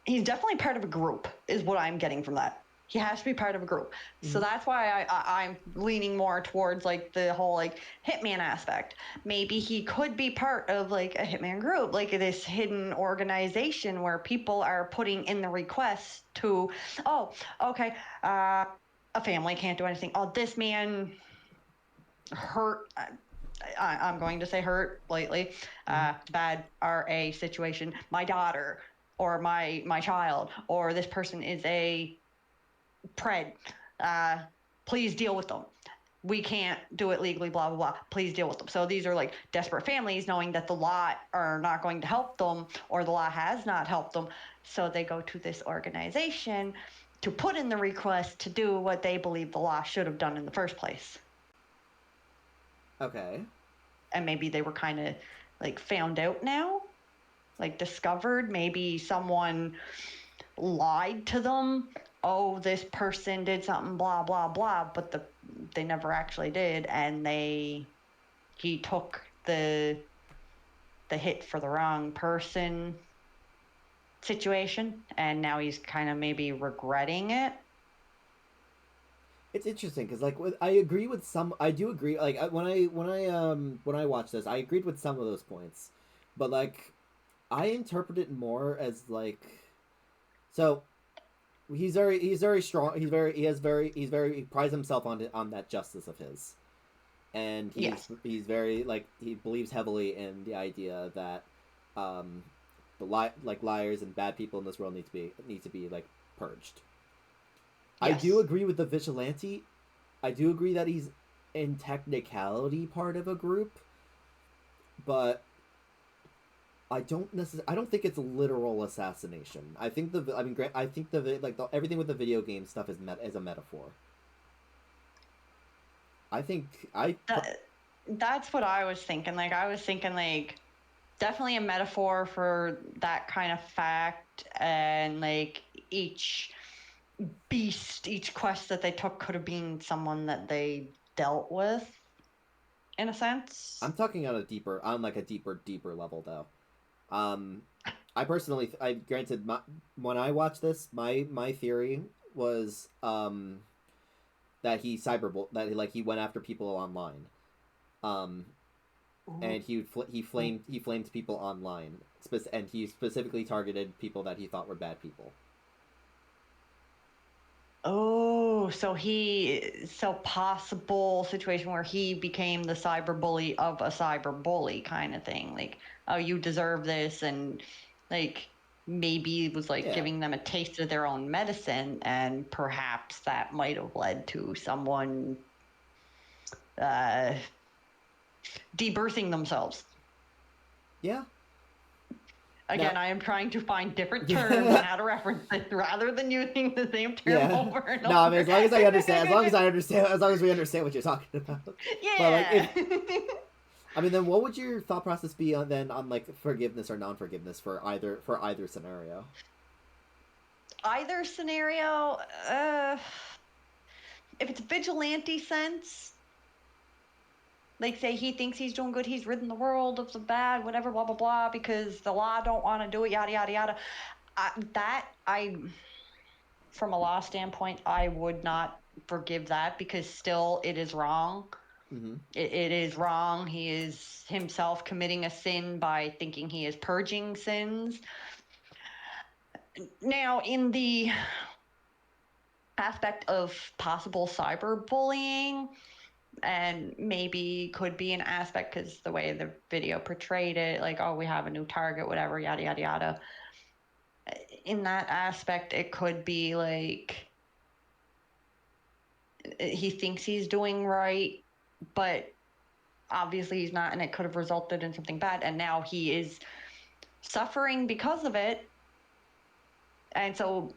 He's definitely part of a group, is what I'm getting from that. He has to be part of a group. So that's why I'm leaning more towards like the whole like hitman aspect. Maybe he could be part of like a hitman group, like this hidden organization where people are putting in the requests to, oh, okay, a family can't do anything. Oh, this man hurt. I'm going to say hurt lightly. Bad RA situation. My daughter or my child, or this person is a pred. Please deal with them. We can't do it legally, blah, blah, blah. Please deal with them. So these are like desperate families knowing that the law are not going to help them, or the law has not helped them. So they go to this organization to put in the request to do what they believe the law should have done in the first place. Okay. And maybe they were kind of like found out now, like discovered. Maybe someone lied to them. Oh, this person did something, blah, blah, blah, but they never actually did. And he took the hit for the wrong person situation. And now he's kind of maybe regretting it. It's interesting because like I agree with some. I do agree. Like when I watched this, I agreed with some of those points, but like I interpret it more as like, so he's very strong. He prides himself on that justice of his, and he's very like he believes heavily in the idea that liars and bad people in this world need to be like purged. Yes. I do agree with the vigilante. I do agree that he's in technicality part of a group, but I don't think it's literal assassination. I think everything with the video game stuff is a metaphor. That's what I was thinking. Like I was thinking like definitely a metaphor for that kind of fact, and like each beast, each quest that they took could have been someone that they dealt with, in a sense. I'm talking on a deeper level though. I personally, granted, when I watched this, my theory was that he went after people online, um, and he flamed people online, and he specifically targeted people that he thought were bad people. Oh, so possible situation where he became the cyberbully of a cyberbully kind of thing. Like, oh, you deserve this, and like maybe it was like giving them a taste of their own medicine, and perhaps that might have led to someone debirthing themselves. Yeah. Again, I am trying to find different terms on how to reference this rather than using the same term over and over. No, I mean, as long as we understand what you're talking about. Yeah. But I mean, then what would your thought process be on like forgiveness or non-forgiveness for either scenario? Either scenario, if it's vigilante sense, like say he thinks he's doing good, he's ridden the world of the bad, whatever, blah blah blah, because the law don't want to do it, yada yada yada. From a law standpoint, I would not forgive that, because still it is wrong. Mm-hmm. It is wrong. He is himself committing a sin by thinking he is purging sins. Now, in the aspect of possible cyberbullying, and maybe could be an aspect because the way the video portrayed it, like, oh, we have a new target, whatever, yada yada yada. In that aspect, it could be like he thinks he's doing right, but obviously he's not, and it could have resulted in something bad, and now he is suffering because of it. And so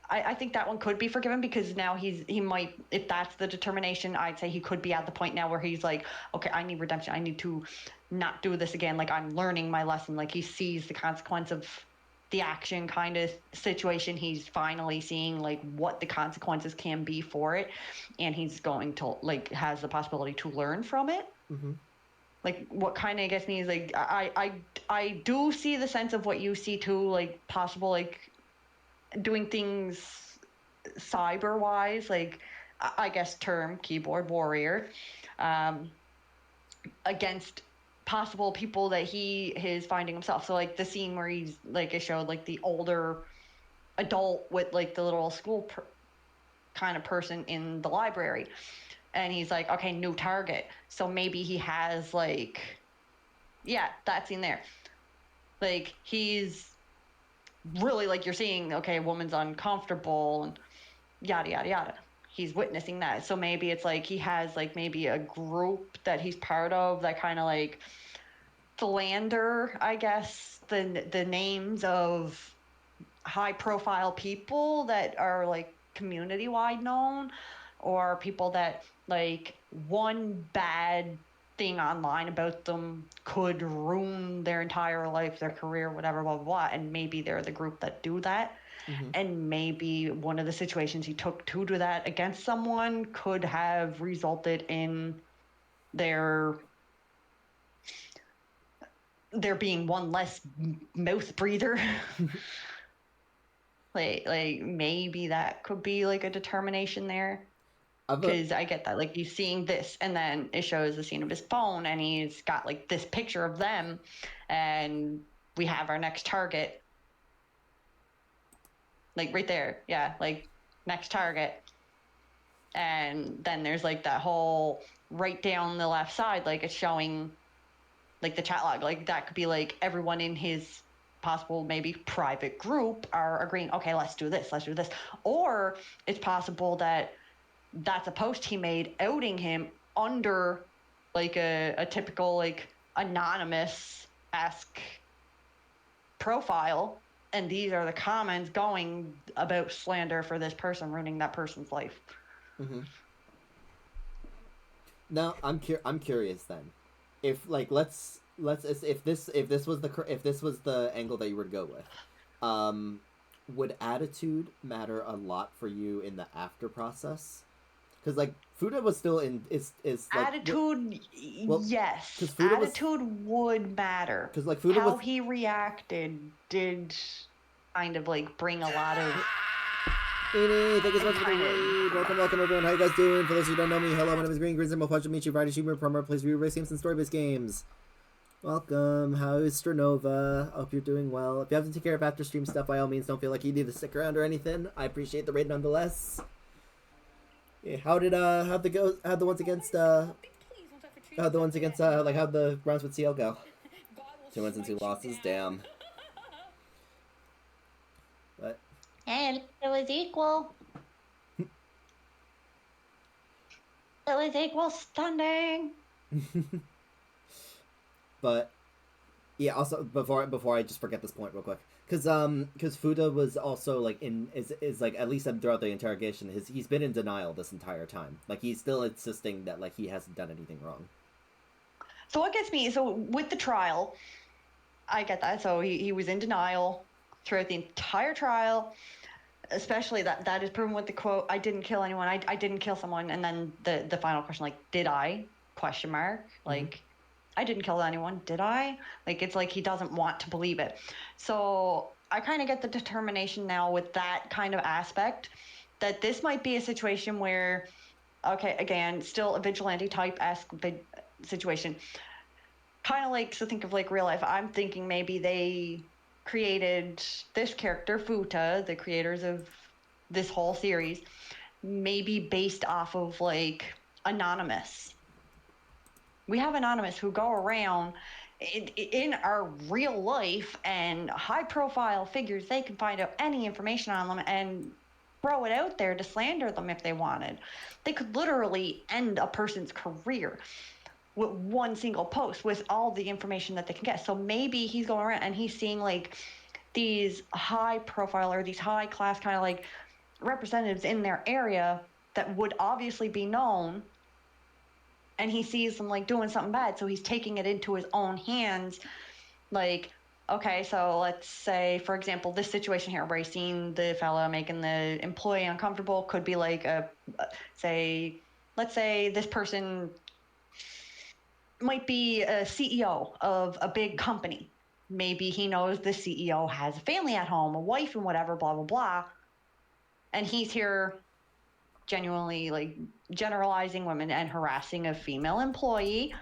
I think that one could be forgiven, because now he might, if that's the determination, I'd say he could be at the point now where he's like, okay, I need redemption. I need to not do this again. Like, I'm learning my lesson. Like, he sees the consequence of the action kind of situation. He's finally seeing like what the consequences can be for it. And he's going to like, has the possibility to learn from it. Mm-hmm. Like, what kind of gets me is like, I do see the sense of what you see too, like possible, like doing things cyber wise, like I guess term keyboard warrior, against possible people that he is finding himself. So like the scene where he's like, it showed like the older adult with like the little school kind of person in the library, and he's like, okay, new target. So maybe he has like, yeah, that scene there, like he's really, like, you're seeing, okay, a woman's uncomfortable and yada yada yada. He's witnessing that. So maybe it's like he has like maybe a group that he's part of that kind of like slander, I guess, the names of high profile people that are like community wide known, or people that like one bad thing online about them could ruin their entire life, their career, whatever, blah blah blah. And maybe they're the group that do that. Mm-hmm. And maybe one of the situations he took to do that against someone could have resulted in their being one less mouth breather. like maybe that could be like a determination there. Because I get that, like, he's seeing this, and then it shows the scene of his phone, and he's got like this picture of them, and we have our next target, like right there, yeah, like next target. And then there's like that whole right down the left side, like it's showing like the chat log, like that could be like everyone in his possible maybe private group are agreeing, okay, let's do this, or it's possible that that's a post he made outing him under like a typical like anonymous-esque profile, and these are the comments going about slander for this person, ruining that person's life. Mm-hmm. Now I'm curious then, if like let's if this was the angle that you were to go with, would attitude matter a lot for you in the after process? Because like Fuda was still in is like attitude. Yes, because Fuda attitude would matter. Because like Fuda how he reacted did kind of like bring a lot of. Queeny, thank you so much for the raid. Welcome everyone. How you guys doing? For those who don't know me, hello, my name is Green Grizzly. My pleasure to meet you. Friday Shooter, Promo, plays review race games and story-based games. Welcome. How's Stranova? Hope you're doing well. If you have to take care of after stream stuff, by all means, don't feel like you need to stick around or anything. I appreciate the raid nonetheless. Yeah, how'd the ones against how'd the rounds with CL go? 2 wins and 2 losses. Damn. But And it was equal. It was equal standing. But yeah, also before I just forget this point real quick, because Fuda was also like is like, at least throughout the interrogation, he's been in denial this entire time. Like he's still insisting that like he hasn't done anything wrong. So what gets me, so with the trial, I get that. So he was in denial throughout the entire trial, especially that is proven with the quote, "I didn't kill anyone, I didn't kill someone," and then the final question, like, "Did I?" question mark. Like, I didn't kill anyone, did I? Like, it's like he doesn't want to believe it. So I kind of get the determination now with that kind of aspect that this might be a situation where, okay, again, still a vigilante type-esque situation. Kind of like, so think of like real life. I'm thinking maybe they created this character, Futa, the creators of this whole series, maybe based off of like Anonymous. We have Anonymous who go around in our real life, and high profile figures, they can find out any information on them and throw it out there to slander them if they wanted. They could literally end a person's career with one single post with all the information that they can get. So maybe he's going around and he's seeing like these high profile or these high class kind of like representatives in their area that would obviously be known, and he sees them like doing something bad, so he's taking it into his own hands. Like, okay, so let's say, for example, this situation here where he's seen the fella making the employee uncomfortable could be like let's say this person might be a CEO of a big company. Maybe he knows the CEO has a family at home, a wife and whatever, blah, blah, blah. And he's here genuinely like generalizing women and harassing a female employee.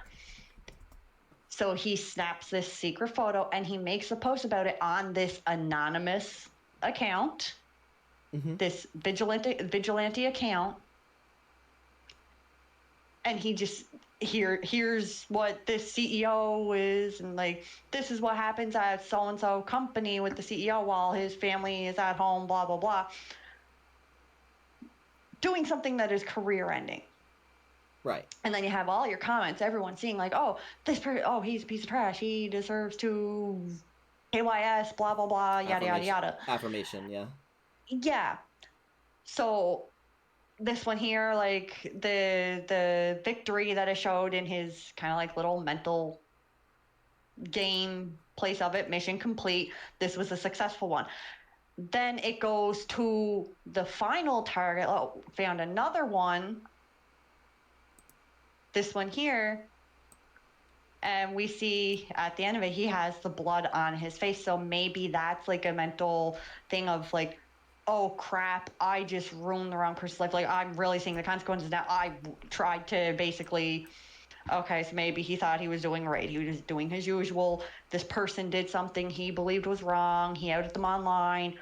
So he snaps this secret photo and he makes a post about it on this anonymous account, this vigilante account. And he just here's what this CEO is, and like, this is what happens at so-and-so company with the CEO while his family is at home, blah, blah, blah. Doing something that is career ending. Right. And then you have all your comments, everyone seeing like, oh, he's a piece of trash, he deserves to KYS, blah, blah, blah, yada, yada, yada. Affirmation, yeah. Yeah. So this one here, like the victory that I showed in his kind of like little mental game place of it, mission complete. This was a successful one. Then it goes to the final target. Oh, found another one. This one here. And we see at the end of it, he has the blood on his face. So maybe that's like a mental thing of like, oh crap, I just ruined the wrong person's life. Like, I'm really seeing the consequences now. I tried to basically, okay, so maybe he thought he was doing right. He was doing his usual. This person did something he believed was wrong. He outed them online.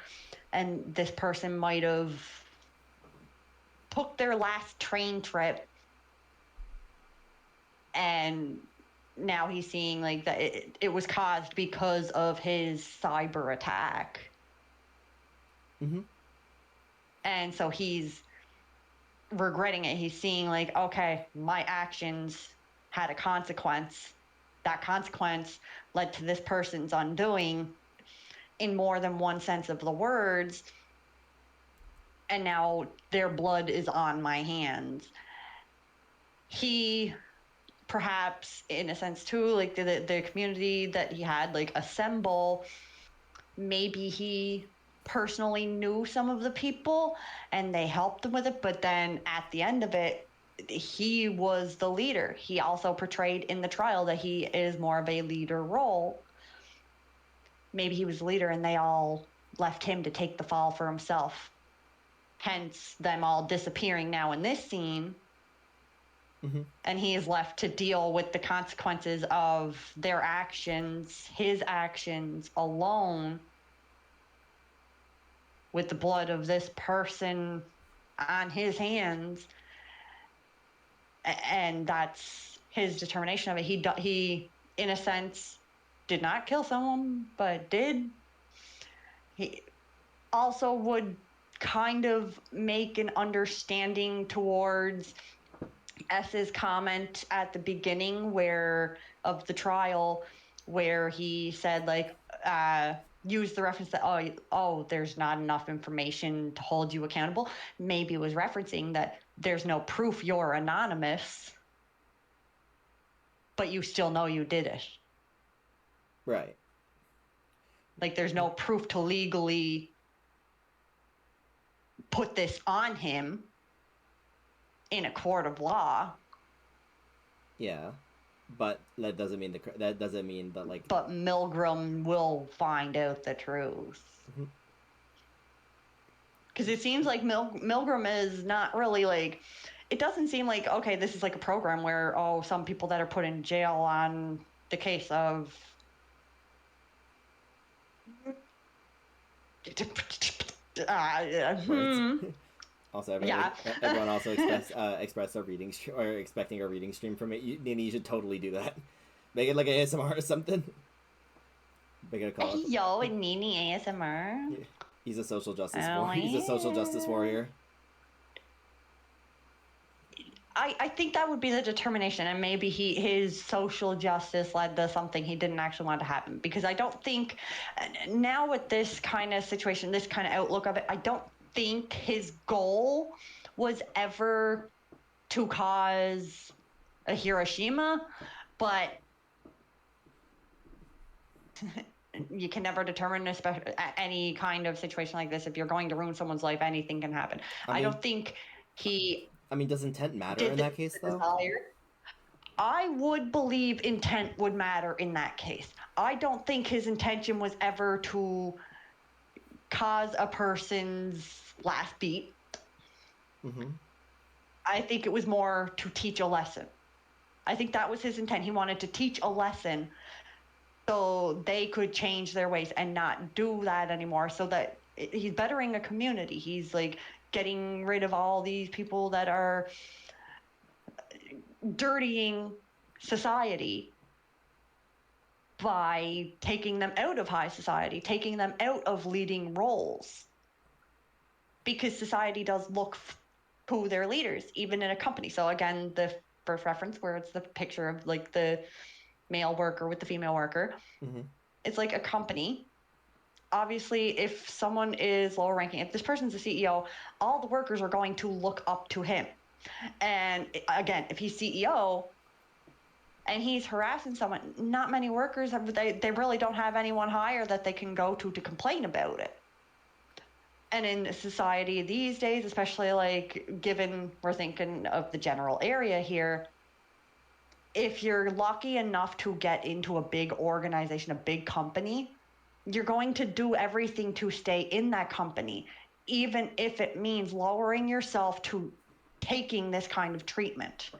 And this person might have took their last train trip. And now he's seeing like that it was caused because of his cyber attack. And so he's regretting it. He's seeing like, okay, my actions had a consequence. That consequence led to this person's undoing in more than one sense of the words. And now their blood is on my hands. He perhaps in a sense too, like the community that he had like assemble, maybe he personally knew some of the people and they helped him with it, but then at the end of it, he was the leader. He also portrayed in the trial that he is more of a leader role. Maybe he was the leader and they all left him to take the fall for himself. Hence them all disappearing now in this scene. Mm-hmm. And he is left to deal with the consequences of their actions, his actions alone, with the blood of this person on his hands. And that's his determination of it. He in a sense did not kill someone, but did. He also would kind of make an understanding towards S's comment at the beginning of the trial, where he said like use the reference that oh there's not enough information to hold you accountable. Maybe it was referencing that there's no proof you're anonymous, but you still know you did it. Right. Like there's no proof to legally put this on him in a court of law. Yeah, but that doesn't mean that like. But Milgram will find out the truth. Because it seems like Milgram is not really like. It doesn't seem like, okay, this is like a program where some people that are put in jail on the case of. Also, everyone also expressed a reading or expecting a reading stream from it. Nini, you should totally do that. Make it like ASMR or something. Make it a call. Yo, Nini ASMR. Yeah. He's a social justice He's a social justice warrior. I think that would be the determination, and maybe his social justice led to something he didn't actually want to happen. Because I don't think now with this kind of situation, this kind of outlook of it, I don't think his goal was ever to cause a Hiroshima, but you can never determine, especially any kind of situation like this, if you're going to ruin someone's life, anything can happen. I don't think he. I mean, does intent matter in that case, though? I would believe intent would matter in that case. I don't think his intention was ever to cause a person's last beat. Mm-hmm. I think it was more to teach a lesson. I think that was his intent. He wanted to teach a lesson so they could change their ways and not do that anymore, so that he's bettering a community. He's like getting rid of all these people that are dirtying society by taking them out of high society, taking them out of leading roles. Because society does look to their leaders, even in a company. So again, the first reference where it's the picture of like the male worker with the female worker. Mm-hmm. It's like a company. Obviously, if someone is lower ranking, if this person's a CEO, all the workers are going to look up to him. And again, if he's CEO and he's harassing someone, not many workers, they really don't have anyone higher that they can go to complain about it. And in society these days, especially like given we're thinking of the general area here, if you're lucky enough to get into a big organization, a big company, you're going to do everything to stay in that company, even if it means lowering yourself to taking this kind of treatment.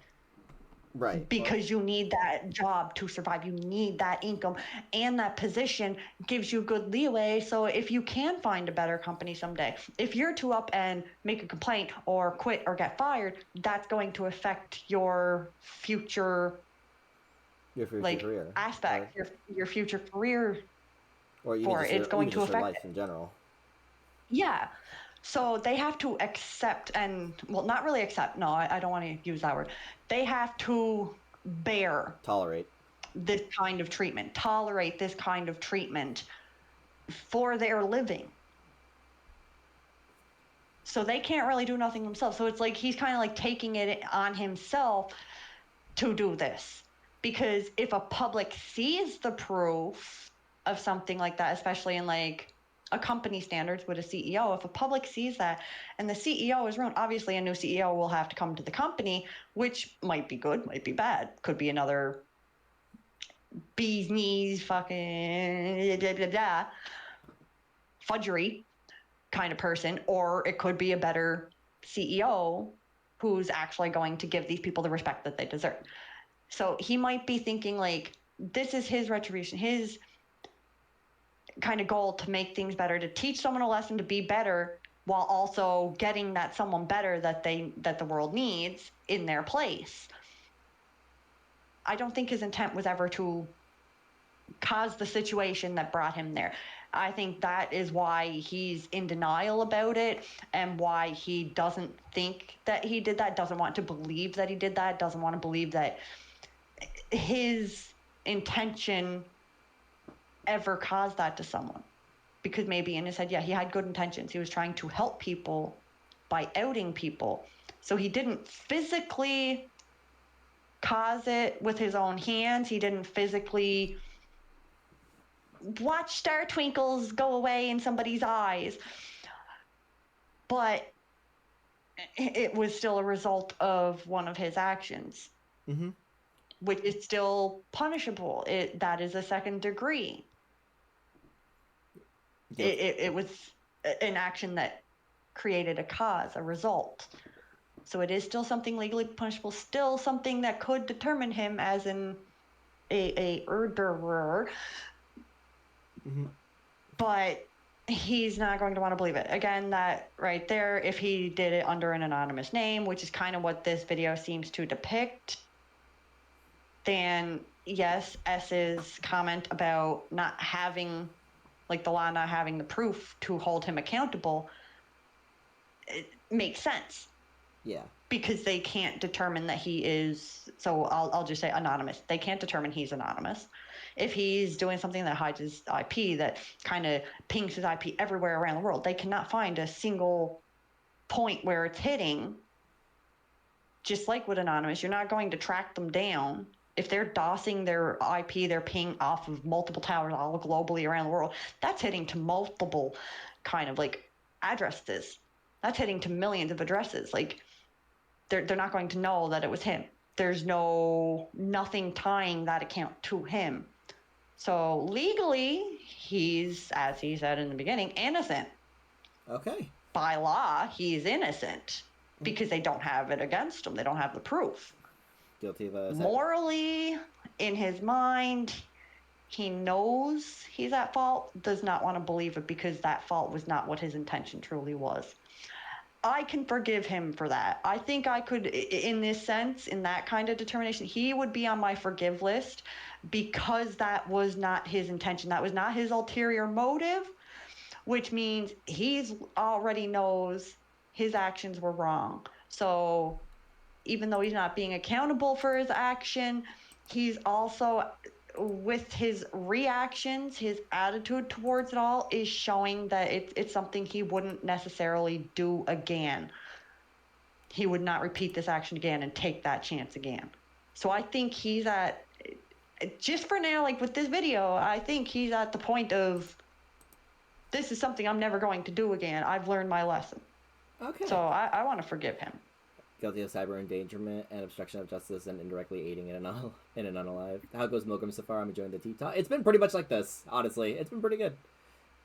Right. Because you need that job to survive. You need that income, and that position gives you good leeway. So if you can find a better company someday, if you're to up and make a complaint or quit or get fired, that's going to affect your future career aspect, your future career. Or even for just it. It's going to your affect life in general. Yeah. So they have to accept not really accept. No, I don't want to use that word. They have to tolerate this kind of treatment, tolerate this kind of treatment for their living. So they can't really do nothing themselves. So it's like he's kind of like taking it on himself to do this. Because if a public sees the proof of something like that, especially in like a company standards with a CEO, if a public sees that and the CEO is ruined, obviously a new CEO will have to come to the company, which might be good, might be bad, could be another bee's knees fucking blah, blah, blah, fudgery kind of person, or it could be a better CEO who's actually going to give these people the respect that they deserve. So he might be thinking like, this is his retribution, his kind of goal to make things better, to teach someone a lesson to be better, while also getting that someone better that the world needs in their place. I don't think his intent was ever to cause the situation that brought him there. I think that is why he's in denial about it, and why he doesn't think that he did that, doesn't want to believe that he did that, doesn't want to believe that his intention ever caused that to someone. Because maybe in his head, yeah, he had good intentions. He was trying to help people by outing people. So he didn't physically cause it with his own hands. He didn't physically watch star twinkles go away in somebody's eyes. But it was still a result of one of his actions, which is still punishable. That is a second degree. Yep. It was an action that created a cause, a result. So it is still something legally punishable, still something that could determine him as a murderer. But he's not going to want to believe it. Again, that right there, if he did it under an anonymous name, which is kind of what this video seems to depict, then yes, S's comment about not having, like the law not having the proof to hold him accountable, it makes sense. Yeah. Because they can't determine that he is, so I'll just say anonymous. They can't determine he's anonymous. If he's doing something that hides his IP, that kind of pings his IP everywhere around the world, they cannot find a single point where it's hitting. Just like with anonymous, you're not going to track them down. If they're DOSing their IP, they're ping off of multiple towers all globally around the world, that's hitting to multiple kind of like addresses. That's hitting to millions of addresses. Like, they're not going to know that it was him. There's nothing tying that account to him. So legally, he's, as he said in the beginning, innocent. Okay. By law, he's innocent because they don't have it against him. They don't have the proof. Guilty of a... Morally, in his mind, he knows he's at fault, does not want to believe it because that fault was not what his intention truly was. I can forgive him for that. I think I could, in this sense, in that kind of determination, he would be on my forgive list because that was not his intention. That was not his ulterior motive, which means he's already knows his actions were wrong. So even though he's not being accountable for his action, he's also, with his reactions, his attitude towards it all is showing that it's something he wouldn't necessarily do again. He would not repeat this action again and take that chance again. So I think he's at, just for now, like with this video, I think he's at the point of, this is something I'm never going to do again. I've learned my lesson. Okay. So I want to forgive him. Guilty of cyber endangerment and obstruction of justice and indirectly aiding in an unalive. How goes Milgram so far? I'm enjoying the tea talk. It's been pretty much like this, honestly. It's been pretty good.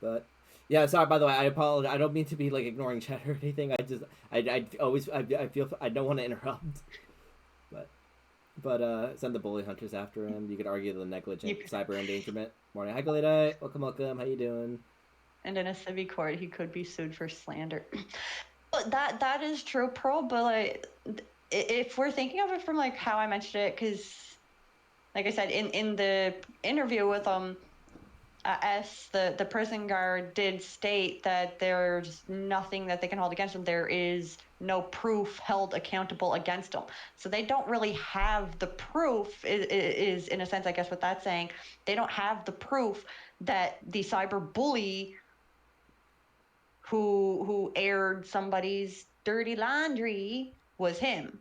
But yeah, sorry, by the way, I apologize. I don't mean to be like ignoring chat or anything. I feel I don't want to interrupt. But send the bully hunters after him. You could argue the negligent cyber endangerment. Morning. Hi, Galita. Welcome. How you doing? And in a civic court, he could be sued for slander. But that is true, Pearl. But like, if we're thinking of it from like how I mentioned it, because like I said in the interview with the prison guard did state that there's nothing that they can hold against him. There is no proof held accountable against him. So they don't really have the proof. Is in a sense, I guess, what that's saying. They don't have the proof that the cyber bully who aired somebody's dirty laundry was him.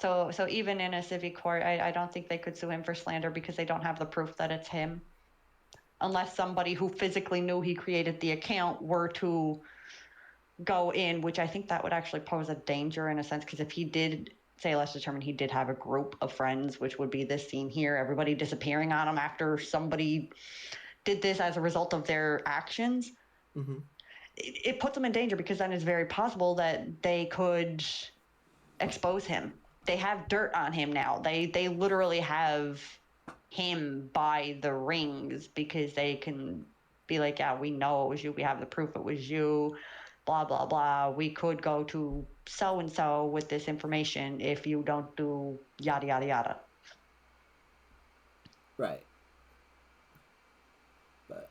So even in a civic court, I don't think they could sue him for slander because they don't have the proof that it's him. Unless somebody who physically knew he created the account were to go in, which I think that would actually pose a danger in a sense, because if he did, say, let's determine he did have a group of friends, which would be this scene here, everybody disappearing on him after somebody did this as a result of their actions, it puts them in danger, because then it's very possible that they could expose him. They have dirt on him now. They literally have him by the rings, because they can be like, yeah, we know it was you. We have the proof it was you. Blah, blah, blah. We could go to so-and-so with this information if you don't do yada, yada, yada. Right. But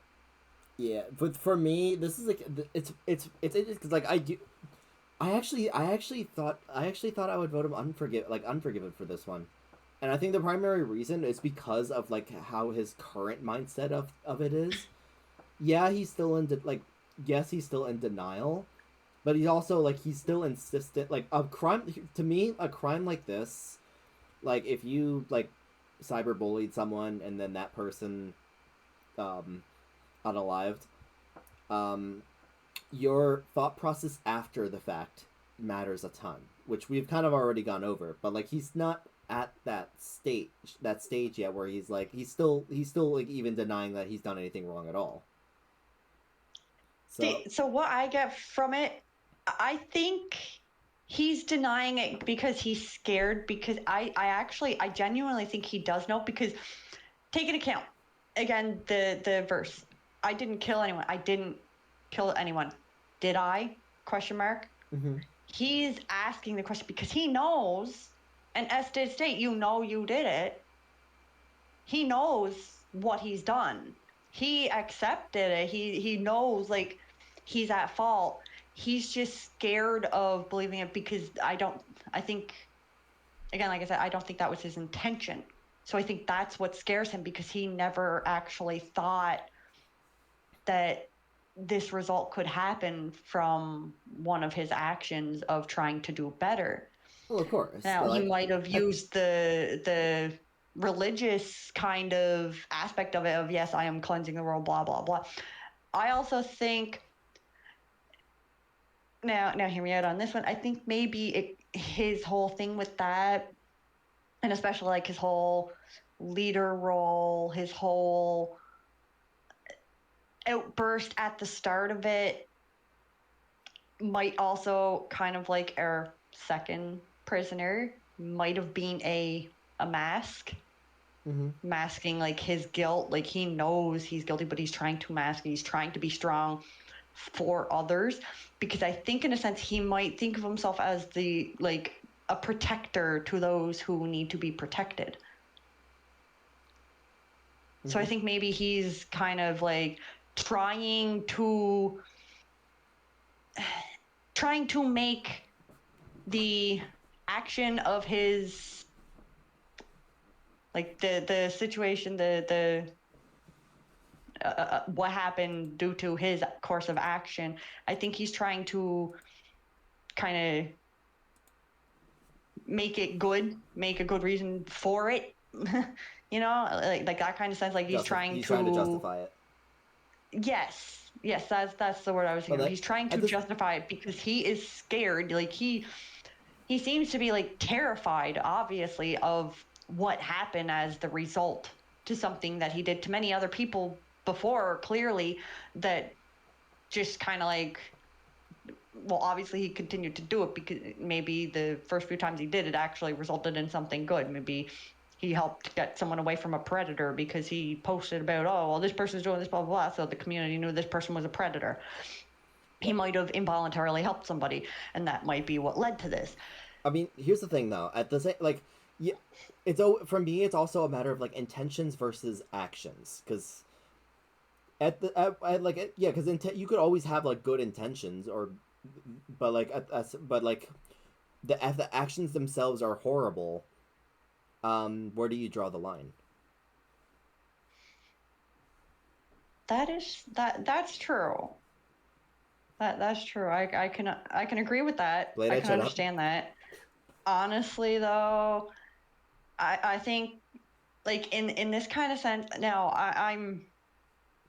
yeah, but for me, this is like it's because like I actually thought I would vote him unforgiven for this one, and I think the primary reason is because of like how his current mindset of it is. Yeah, he's still yes, he's still in denial, but he's also like he's still insistent. Like a crime to me, a crime like this, like if you like cyberbullied someone and then that person unalived, your thought process after the fact matters a ton, which we've kind of already gone over. But like he's not at that stage yet where he's still like even denying that he's done anything wrong at all. So what I get from it, I think he's denying it because he's scared, because I genuinely think he does know, because take into account, again, the verse, I didn't kill anyone. I didn't kill anyone. Did I? Question mark. He's asking the question because he knows, and S did state, you know you did it. He knows what he's done. He accepted it. He knows, like, he's at fault. He's just scared of believing it because I think, again, like I said, I don't think that was his intention. So I think that's what scares him, because he never actually thought that this result could happen from one of his actions of trying to do better. Well, of course. Now, he might have used the religious kind of aspect of it, of yes, I am cleansing the world, blah, blah, blah. I also think, now hear me out on this one, I think maybe his whole thing with that, and especially like his whole leader role, his whole outburst at the start of it, might also kind of like our second prisoner might have been a mask. Masking like his guilt. Like he knows he's guilty, but he's trying to mask, he's trying to be strong for others, because I think in a sense he might think of himself as the like a protector to those who need to be protected. So I think maybe he's kind of like trying to make the action of his, like the situation, the what happened due to his course of action, I think he's trying to kind of make it good, make a good reason for it. You know, like that kind of sense. Like he's trying to justify it. Yes, that's the word I was thinking. He's trying to justify it because he is scared. Like he seems to be like terrified, obviously, of what happened as the result to something that he did to many other people before, clearly, that just kind of like, well, obviously he continued to do it because maybe the first few times he did it actually resulted in something good. Maybe he helped get someone away from a predator because he posted about, oh, well, this person's doing this, blah, blah, blah, so the community knew this person was a predator. He might have involuntarily helped somebody, and that might be what led to this. I mean, here's the thing, though. At the same, like, yeah, for me, it's also a matter of like intentions versus actions, because you could always have like good intentions, but if the actions themselves are horrible, where do you draw the line? That's true. That's true. I can agree with that. I can understand that. honestly, though, I think, like, in this kind of sense, now I'm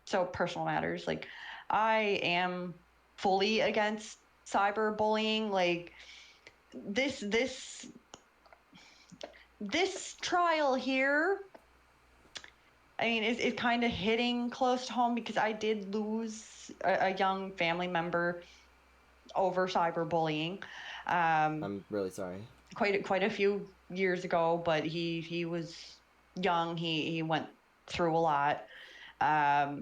so personal matters. Like, I am fully against cyberbullying. Like, this trial here, I mean, it's kind of hitting close to home because I did lose a young family member over cyberbullying. I'm really sorry. Quite a few years ago, but he was young. He went through a lot. I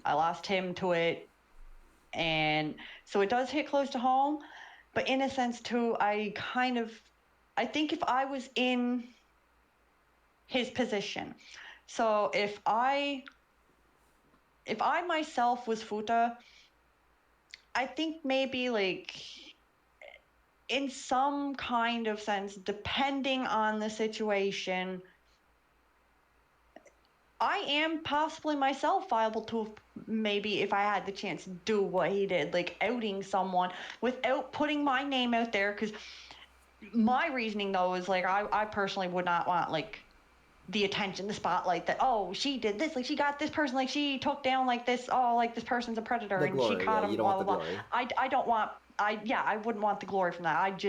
lost him to it, and so it does hit close to home. But in a sense, too, I think if I was in his position, so if I myself was Futa, I think maybe, like, in some kind of sense, depending on the situation, I am possibly myself liable to, maybe if I had the chance, do what he did, like outing someone without putting my name out there. Because my reasoning, though, is like, I personally would not want, like, the attention, the spotlight that, oh, she did this, like, she got this person, like, she took down, like, this, oh, like, this person's a predator, The and glory, she caught yeah, him, you don't blah, want blah, the blah. glory. I don't want, I wouldn't want the glory from that.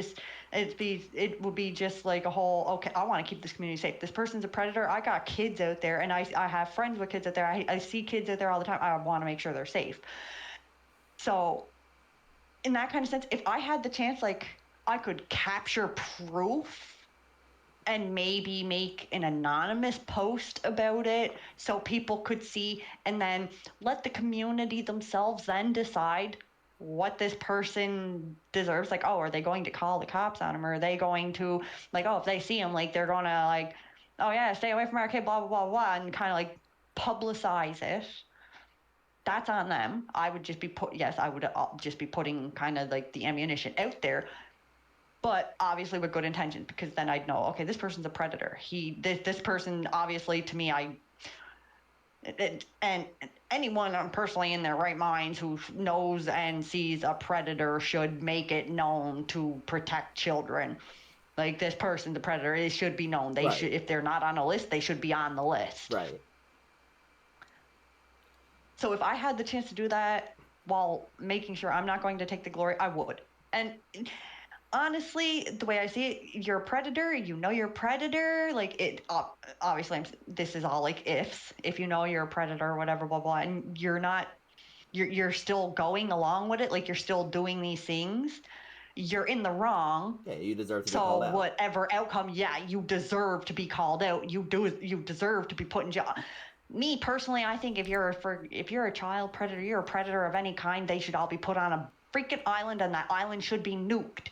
It would be just like a whole, okay, I want to keep this community safe. This person's a predator. I got kids out there, and I have friends with kids out there. I see kids out there all the time. I want to make sure they're safe. So, in that kind of sense, if I had the chance, like, I could capture proof and maybe make an anonymous post about it so people could see, and then let the community themselves then decide what this person deserves. Like, oh, are they going to call the cops on him, or are they going to, like, oh, if they see him, like, they're gonna, like, oh yeah, stay away from our kid, blah blah blah blah, and kind of like publicize it. That's on them. I would just be I would just be putting kind of like the ammunition out there, but obviously with good intentions, because then I'd know, okay, this person's a predator. This person, obviously, to me, and anyone personally in their right minds who knows and sees a predator should make it known to protect children. Like, this person's a predator. It should be known. They should, if they're not on a list, they should be on the list. Right. So if I had the chance to do that while making sure I'm not going to take the glory, I would. And honestly, the way I see it, you're a predator, you know you're a predator, like, it obviously, this is all like ifs. If you know you're a predator or whatever, blah blah, and you're still going along with it, like, you're still doing these things, you're in the wrong. Yeah, you deserve to be called out. So whatever outcome, yeah, you deserve to be called out. You deserve to be put in jail. Me personally, I think if you're a child predator, you're a predator of any kind, they should all be put on a freaking island, and that island should be nuked.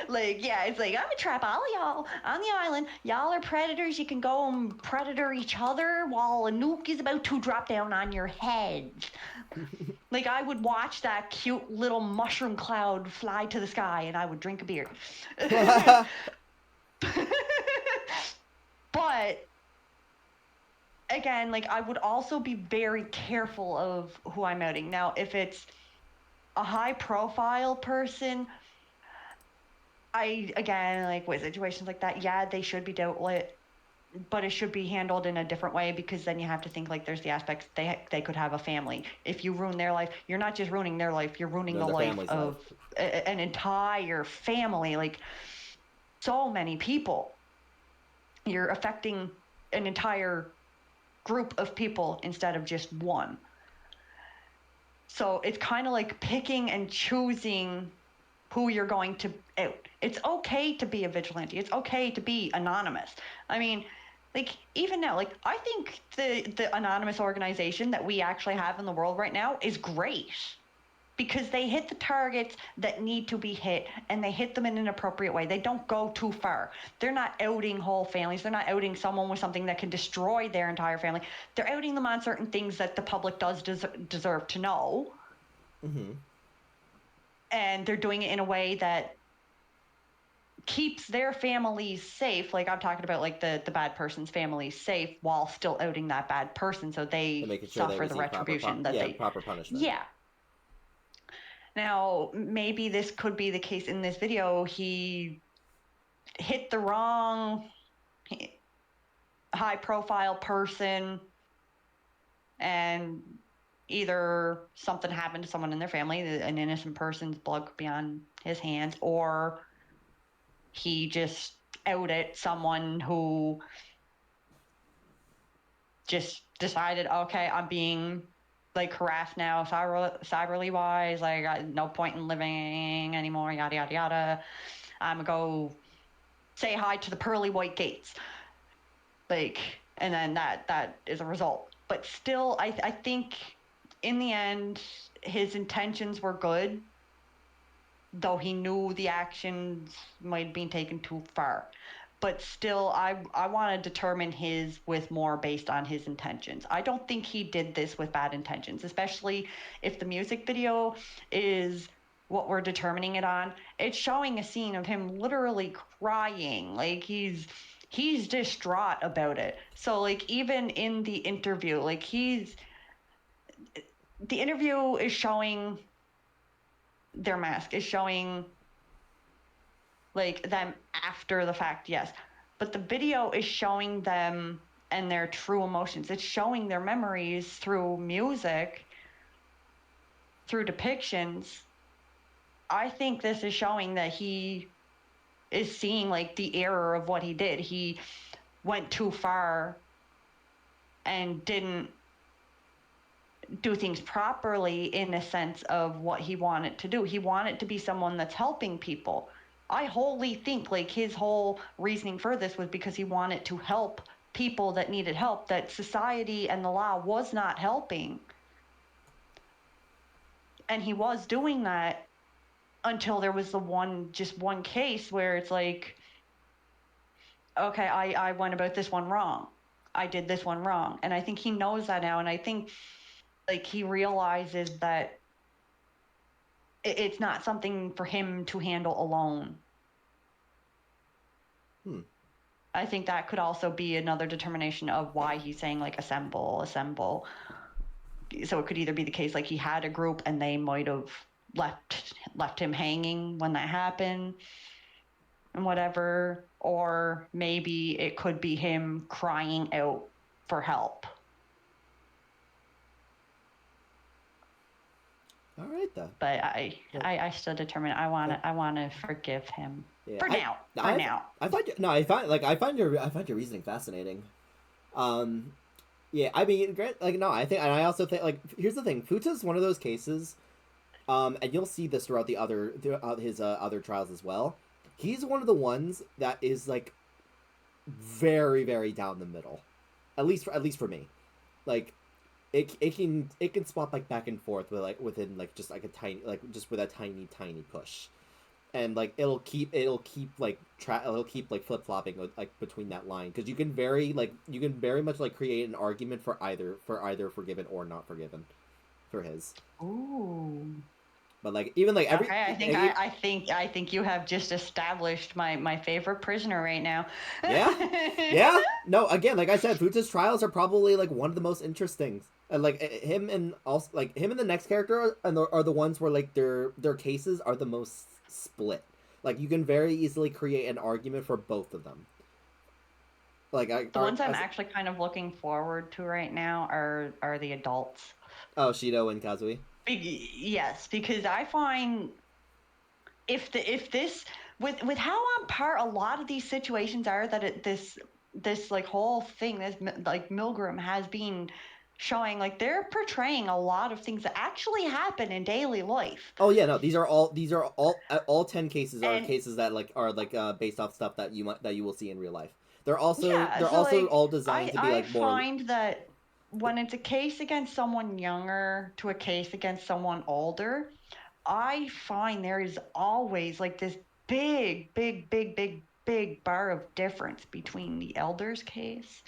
like yeah, it's like, I'm gonna trap all of y'all on the island. Y'all are predators. You can go and predator each other while a nuke is about to drop down on your head. Like, I would watch that cute little mushroom cloud fly to the sky, and I would drink a beer. But again, like, I would also be very careful of who I'm outing. Now, if it's a high profile person, again, like, with situations like that, yeah, they should be dealt with, but it should be handled in a different way, because then you have to think, like, there's the aspects, they could have a family. If you ruin their life, you're not just ruining their life, you're ruining the life of an entire family. Like, so many people. You're affecting an entire group of people instead of just one. So it's kind of like picking and choosing who you're going to out. It's okay to be a vigilante. It's okay to be anonymous. I mean, like, even now, like, I think the anonymous organization that we actually have in the world right now is great, because they hit the targets that need to be hit, and they hit them in an appropriate way. They don't go too far. They're not outing whole families. They're not outing someone with something that can destroy their entire family. They're outing them on certain things that the public does deserve to know. Mm-hmm. And they're doing it in a way that keeps their families safe. Like, I'm talking about, like, the bad person's family safe, while still outing that bad person, so they suffer the retribution proper punishment. Yeah. Now, maybe this could be the case in this video. He hit the wrong high-profile person, and either something happened to someone in their family, an innocent person's blood could be on his hands, or he just outed someone who just decided, okay, I'm being like harassed now, cyberly wise, like I got no point in living anymore, yada yada yada. I'm gonna go say hi to the pearly white gates, like, and then that is a result. But still, I think in the end his intentions were good, though he knew the actions might have been taken too far. But still, I want to determine his with more based on his intentions. I don't think he did this with bad intentions, especially if the music video is what we're determining it on. It's showing a scene of him literally crying, like he's distraught about it. So like even in the interview, like the interview is showing their mask, is showing like them after the fact, yes, but the video is showing them and their true emotions. It's showing their memories through music, through depictions. I think this is showing that he is seeing like the error of what he did. He went too far and didn't do things properly in a sense of what he wanted to do. He wanted to be someone that's helping people. I wholly think like his whole reasoning for this was because he wanted to help people that needed help, that society and the law was not helping. And he was doing that until there was just one case where it's like, okay, I went about this one wrong. I did this one wrong. And I think he knows that now. And I think like he realizes that it's not something for him to handle alone. I think that could also be another determination of why he's saying like assemble. So it could either be the case like he had a group and they might have left him hanging when that happened and whatever, or maybe it could be him crying out for help. All right, then. But I still determine I want to forgive him for now. I find your reasoning fascinating. Yeah, I mean, like no, I also think like here's the thing, Futa's one of those cases, and you'll see this throughout his other trials as well. He's one of the ones that is like very very down the middle, at least for me, like. It can swap like back and forth with like within like just like a tiny like just with a tiny push, and like it'll keep like flip flopping like between that line, because you can very much like create an argument for either forgiven or not forgiven for his. Ooh. But like even like every okay, I think you have just established my favorite prisoner right now. Yeah. No, again, like I said, Futa's trials are probably like one of the most interesting. And like him and the next character are the ones where like their cases are the most split. Like you can very easily create an argument for both of them. Like the ones I'm actually kind of looking forward to right now are the adults. Oh, Shido and Kazui. Yes, because I find if this with how on par a lot of these situations are, that this like whole thing, this like Milgram has been showing, like they're portraying a lot of things that actually happen in daily life. Oh yeah, no, these are all 10 cases are cases that are based off stuff that you will see in real life. They're also like, all designed to be like more. I find that when it's a case against someone younger to a case against someone older, I find there is always like this big bar of difference between the elder's case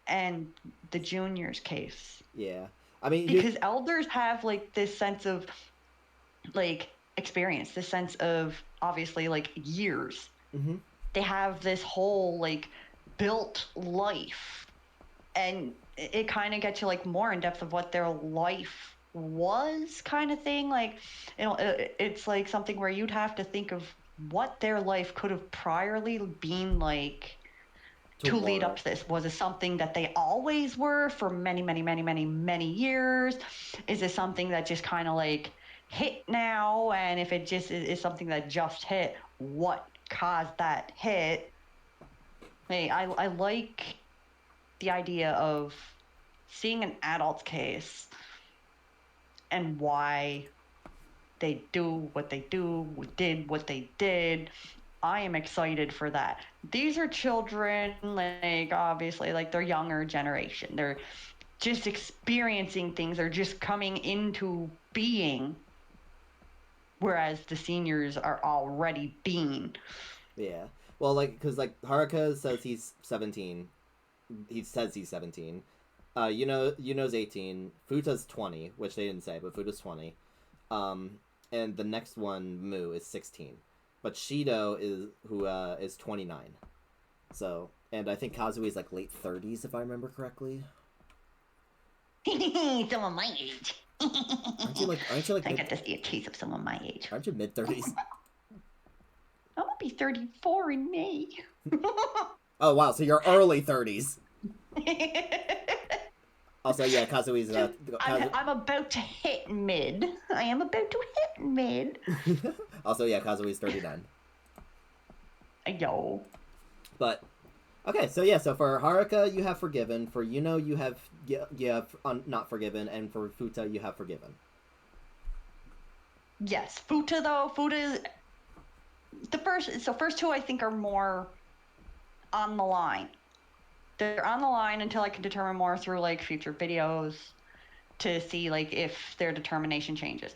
and the junior's case. Yeah. I mean, because elders have like this sense of like experience, this sense of obviously like years. Mm-hmm. They have this whole like built life, and it kind of gets you like more in depth of what their life was kind of thing. Like, it's like something where you'd have to think of what their life could have priorly been like to lead up to this. Was it something that they always were for many, many, many, many, many years? Is it something that just kind of like hit now? And if it just is something that just hit, what caused that hit? Hey, I like the idea of seeing an adult's case and why they do what they do, did what they did. I am excited for that. These are children, like, obviously, like, they're younger generation. They're just experiencing things. They're just coming into being, whereas the seniors are already being. Yeah. Well, like, because, like, Haruka says he's 17. He says he's 17. Yuno's 18. Futa's 20, which they didn't say, but Futa's 20. And the next one, Mu, is 16. But Shido is 29. So, and I think Kazui is like late 30s, if I remember correctly. Someone my age. Aren't you like I got to see a case of someone my age. Aren't you mid 30s? I'm gonna be 34 in May. Oh wow, so you're early 30s. Also, yeah, Kazui's I'm about to hit mid. I am about to hit mid. Also, yeah, Kazui's 39. Yo. But okay, so yeah, so for Haruka you have forgiven, for Yuno you have not forgiven, and for Futa you have forgiven. Yes, Futa the first two I think are more on the line. They're on the line until I can determine more through like future videos to see like if their determination changes.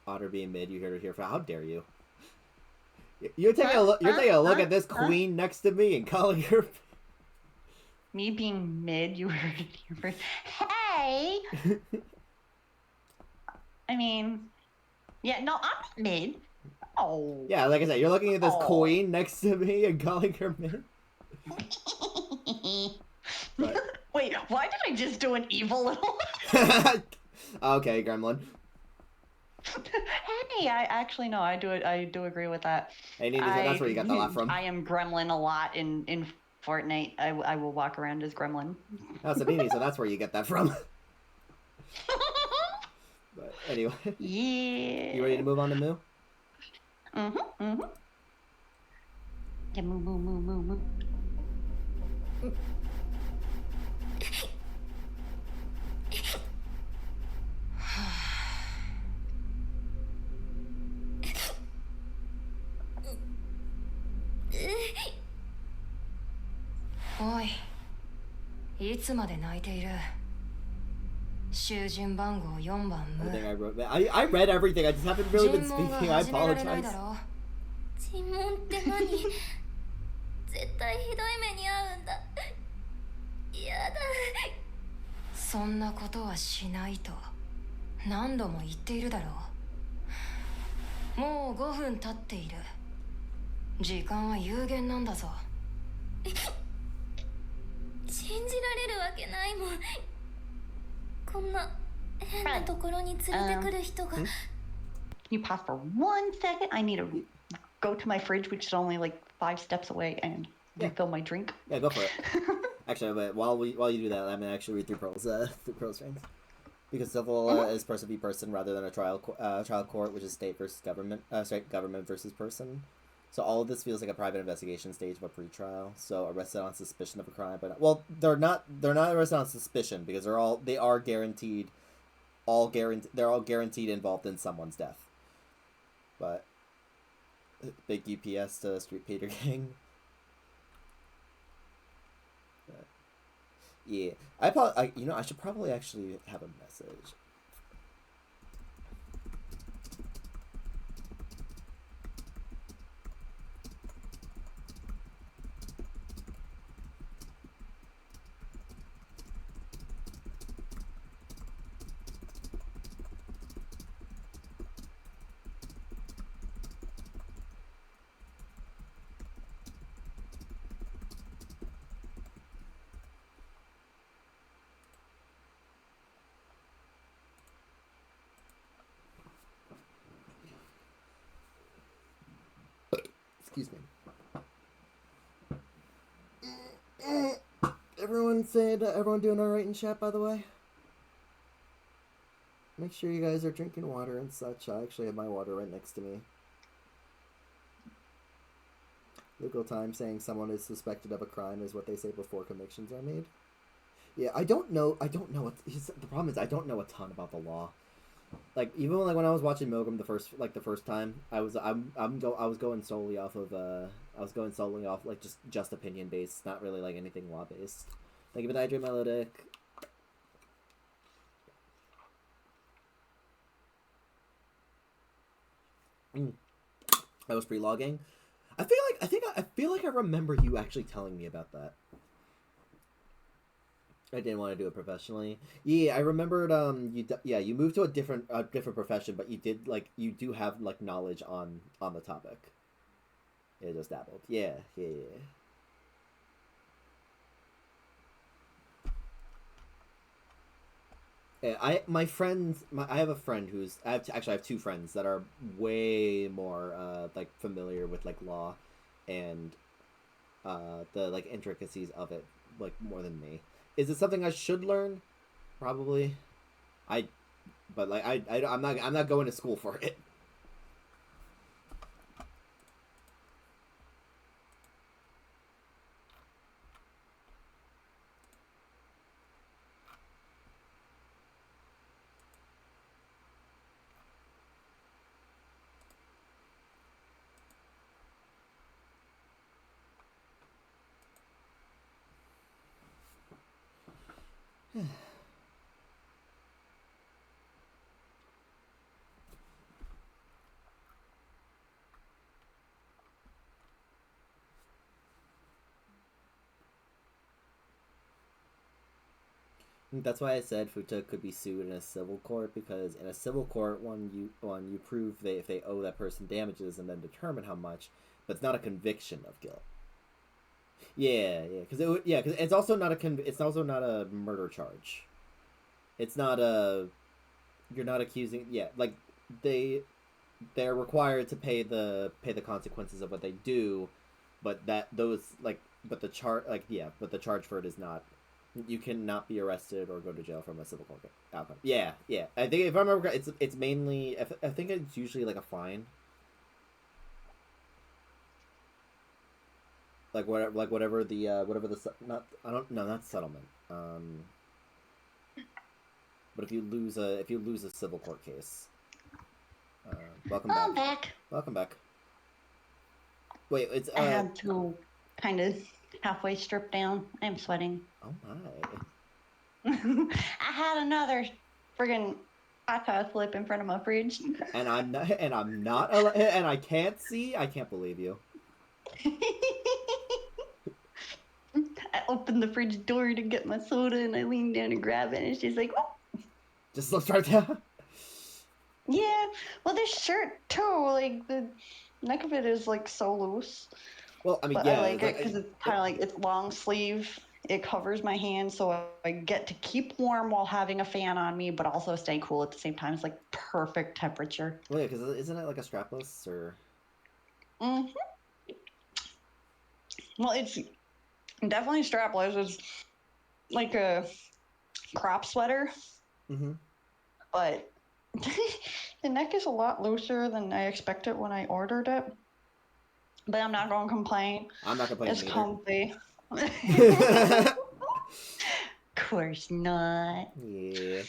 Otter being mid, you hear to hear. How dare you? You're taking a look at this queen next to me and calling her. Me being mid, you heard. Hey. I mean, yeah, no, I'm not mid. Oh. Yeah, like I said, you're looking at this queen next to me and calling her mid. But... Wait, why did I just do an evil little? Okay, Gremlin. Hey, I do agree with that. Hey, Nina, that's where you got the laugh from. I am Gremlin a lot in Fortnite. I will walk around as Gremlin. Oh, Sabini, so that's where you get that from. But anyway. Yeah. You ready to move on to Moo? Yeah, moo. おい、いつまで泣いている。囚人番号4番ム。 I read everything. I just haven't really been speaking. I apologize. 尋問って何？絶対ひどい目に遭うんだ。やだ。そんなことはしないと何度も言っているだろう。もう5分経っている。時間は有限なんだぞ。信じられるわけないもん。こんな変なところに連れてくる人が。Can you pause for 1 second? I need to go to my fridge, which is only like 5 steps away, and refill my drink. Yeah, go for it. Actually, but while you do that, I'm gonna actually read through Pearl's strings. Because civil is person v person rather than a trial court, which is state versus government, state government versus person. So all of this feels like a private investigation stage of a pre-trial. So arrested on suspicion of a crime, but they're not arrested on suspicion because they're all guaranteed involved in someone's death. But big UPS to Street Peter Gang. But, yeah, I should probably actually have a message. Excuse me. Everyone doing alright in chat, by the way? Make sure you guys are drinking water and such. I actually have my water right next to me. Legal time saying someone is suspected of a crime is what they say before convictions are made. Yeah, I don't know what the problem is. I don't know a ton about the law. Like even when I was watching Milgram the first time, I was going solely off like just opinion based, not really like anything law based. Thank you for the hydrate, Melodic. I was pre-logging. I feel like I remember you actually telling me about that. I didn't want to do it professionally. Yeah, I remembered. You moved to a different profession, but you do have like knowledge on the topic. Yeah, just dabbled. Yeah. Yeah, I have a friend I have two friends that are way more like familiar with like law and the like intricacies of it like more than me. Is it something I should learn? Probably. I'm not going to school for it. That's why I said Futa could be sued in a civil court, because in a civil court, you prove if they owe that person damages and then determine how much, but it's not a conviction of guilt. Yeah, because it's also not a murder charge. It's not you're not accusing. Yeah, like they're required to pay the consequences of what they do, but the charge for it is not. You cannot be arrested or go to jail from a civil court outcome. Yeah. I think if I remember, it's mainly. I think it's usually like a fine. Whatever the not settlement. But if you lose a civil court case, welcome back. I'm back. Welcome back. Wait, it's I had to kind of halfway strip down. I'm sweating. Oh my! I had another friggin' hot slip in front of my fridge. And I can't see. I can't believe you. I opened the fridge door to get my soda, and I leaned down to grab it, and she's like, "Oh." Just slipped right down. Yeah. Well, this shirt too. Like the neck of it is like so loose. Well, I mean, but yeah, I like it because it's kind of like it's long sleeve. It covers my hands, so I get to keep warm while having a fan on me, but also stay cool at the same time. It's like perfect temperature. Well, yeah, because isn't it like a strapless or? Mm-hmm. Well, it's definitely strapless. It's like a crop sweater, but the neck is a lot looser than I expected when I ordered it. But I'm not going to complain. I'm not complaining. It's comfy. Of course not. Yeah.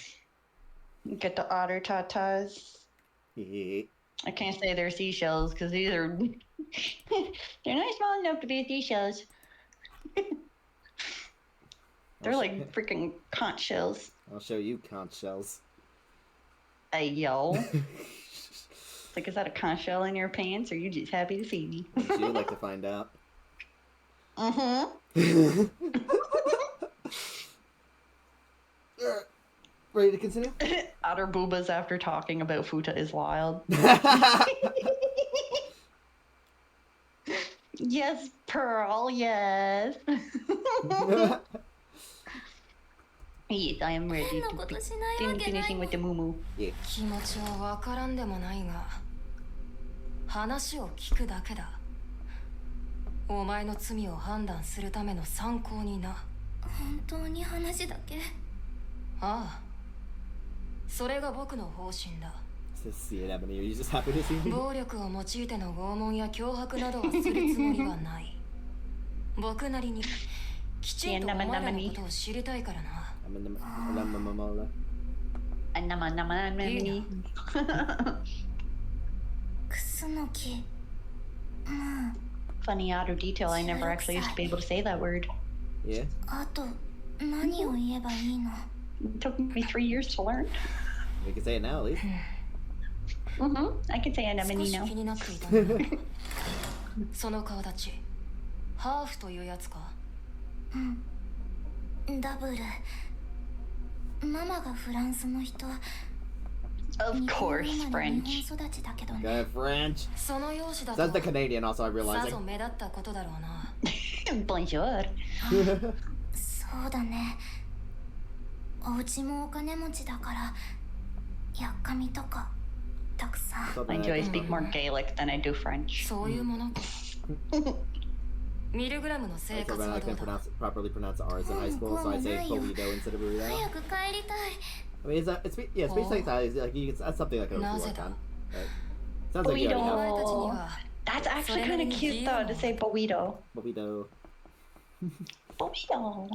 Get the otter tatas. Yeah. I can't say they're seashells because these are they're not small enough to be seashells. They're like freaking conch shells. I'll show you conch shells. Hey yo. Like, is that a conch shell in your pants, or are you just happy to see me? Would you like to find out? Ready to continue? Otter boobas after talking about Futa is wild. Yes, Pearl, yes. Yes, I am ready to finishing with the moo-moo. Yeah. 気持ちはわからんでもないが話を聞くだけだお前の罪を判断するための参考にな。本当に話だけ？ああ、それが僕の方針だ。To see it, Ebony. Are you just happy to see me? 暴力を用いての拷問や脅迫などはするつもりはない。僕なりにきちんとお前らのことを知りたいからな。いいな。クスノキ。ま Funny odd detail. I never actually used to be able to say that word. Yeah. あ、あと何を言えばいいの？ It took me 3 years to learn. We can say it now, at least. I can say 少 anemone し now. 気になっていたんだ。その顔立ち、ハーフというやつか？ダブル。ママがフランスの人。 Of 日本 course, 生まれ French. 日本育ちだけどね。 Got French. その容姿だ That's the と Canadian, also, I'm さぞ realizing. 目立ったことだろうな。Bonjour. そうだね。お家もお金持ちだからやっかみとかたくさん。 Mind you, I speak more Gaelic than I do French. そういうものか。ミルグラムの生 So 活 then は I どう can だ？ properly pronounce R's in high school, so I say Bowido instead of burrito. 早く帰りたい。 I mean, yeah, speech like that is like that's something like I would work on. Right? Sounds like you already お have 前たちには That's actually kind of cute though to say burrito. Bowido. Burrito.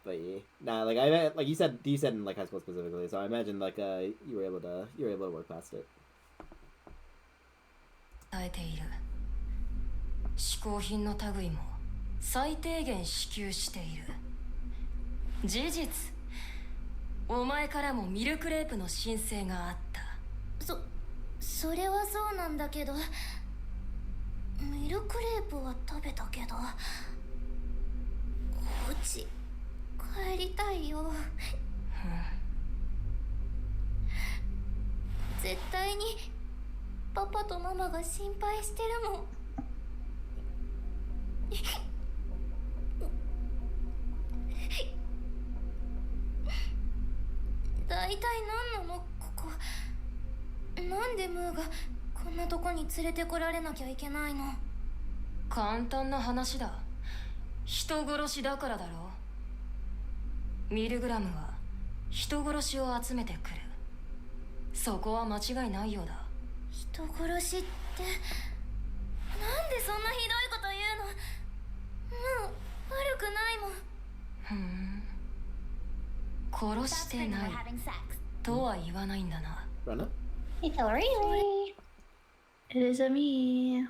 But yeah, nah, like like you said in like high school specifically, so I imagine like you were able to work past it. 伝えている。嗜好品の類も最低限支給している。事実、お前からもミルクレープの申請があった。それはそうなんだけど、ミルクレープは食べたけど、お家帰りたいよ。絶対にパパとママが心配してるもん。大体何なのここ。なんでムーがこんなとこに連れてこられなきゃいけないの？簡単な話だ。人殺しだからだろう。ミルグラムは人殺しを集めてくる。そこは間違いないようだ。人殺しって、なんでそんなひどいこと言うの？もう悪くないもん。殺してないとは言わないんだな。Rena? Hey, Hillary. It is a me.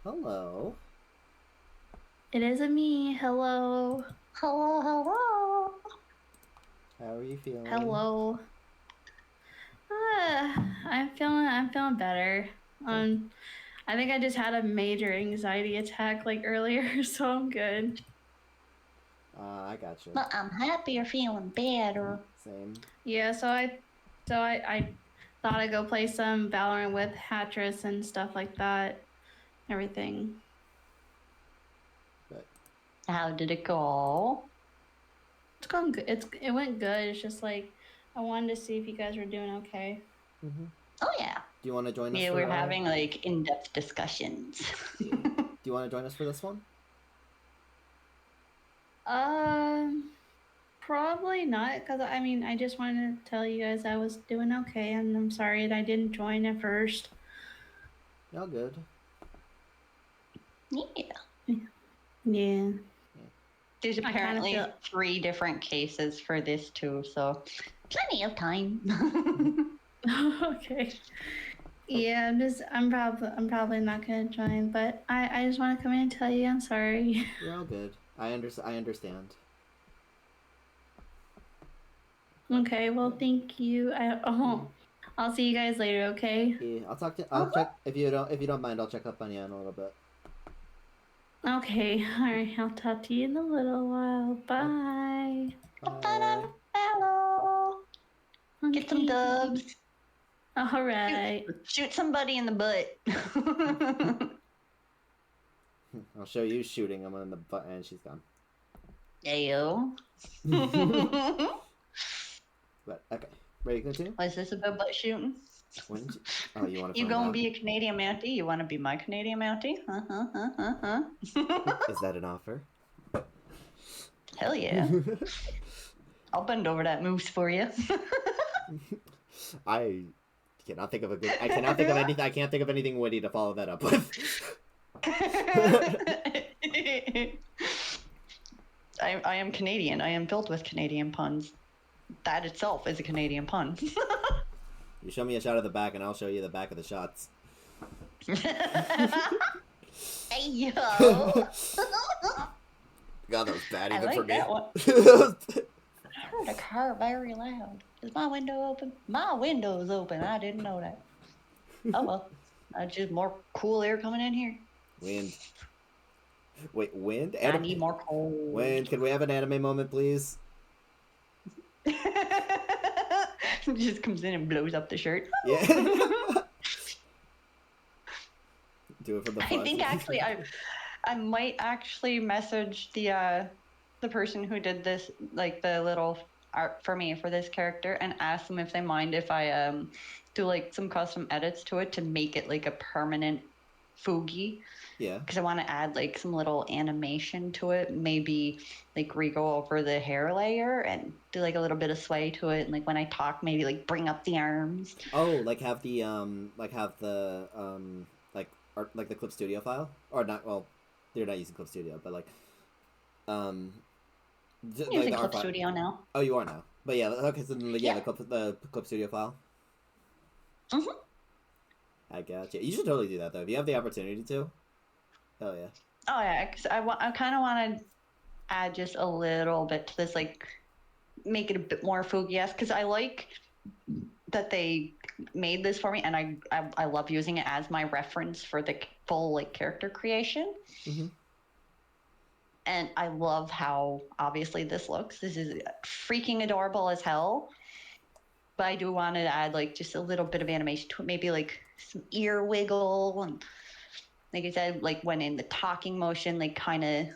Hello. It is a me. Hello. Hello, hello. How are you feeling? Hello. I'm feeling better. I think I just had a major anxiety attack like earlier, so I'm good. I got you. Well, I'm happy you're feeling better. Same. Yeah, so I thought I'd go play some Valorant with Hattress and stuff like that. Everything. But How did it go? It's gone good. It went good. It's just like I wanted to see if you guys were doing okay. Oh, yeah. do you want to join us? Yeah, for, we're having like in-depth discussions. Do you want to join us for this one? Probably not, because I mean, I just wanted to tell you guys I was doing okay, and I'm sorry that I didn't join at first. Y'all good. Yeah. Yeah. There's I kinda apparently feel- 3 different cases for this too, so plenty of time. Okay. Yeah, I'm probably not gonna join, but I just want to come in and tell you I'm sorry. You're all good. I understand. Okay, well, thank you. I'll see you guys later. Okay. Yeah, I'll check if you don't mind. I'll check up on you in a little bit. Okay. All right. I'll talk to you in a little while. Bye. Bye. Hello. Get some Okay. dubs. All right. Shoot somebody in the butt. I'll show you shooting him in the butt, and she's gone. Ayo. But okay, ready to continue? Was this about butt shooting? When did you... Oh, you want to You find gonna out? be a Canadian Mountie? You want to be my Canadian Mountie? Is that an offer? Hell yeah. I'll bend over that moose for you. I cannot think of a good. I cannot think of anything. I can't think of anything witty to follow that up with. I am Canadian. I am filled with Canadian puns. That itself is a Canadian pun. You show me a shot of the back, and I'll show you the back of the shots. Hey yo! God, that was bad I even like for me. that one. I heard a car very loud. Is my window open? My window's open. I didn't know that. Oh well. Just more cool air coming in here. Wind. Wait, wind? I need more cold. Wind. Can we have an anime moment, please? Just comes in and blows up the shirt. Yeah. Do it for the fun. I think actually I might actually message the person who did this, like the little art for me for this character, and ask them if they mind if I do like some custom edits to it to make it like a permanent Fugi. Yeah. Because I want to add like some little animation to it, maybe like re-go over the hair layer and do like a little bit of sway to it, and like when I talk, maybe like bring up the arms. Oh, like have the like art, like the Clip Studio file, or not? Well, they're not using Clip Studio, but like I'm like using the art Clip file. Studio now. Oh, you are now. But yeah, okay. So then, Yeah. the Clip Studio file. Mhm. I gotcha. You should totally do that though if you have the opportunity to. Oh yeah. Oh yeah, because I kind of want to add just a little bit to this, like make it a bit more Fugi-esque, because I like that they made this for me, and I love using it as my reference for the full like character creation. Mm-hmm. And I love how obviously this looks. This is freaking adorable as hell. But I do want to add like just a little bit of animation to it, maybe like some ear wiggle, and like I said, like when in the talking motion, like kind of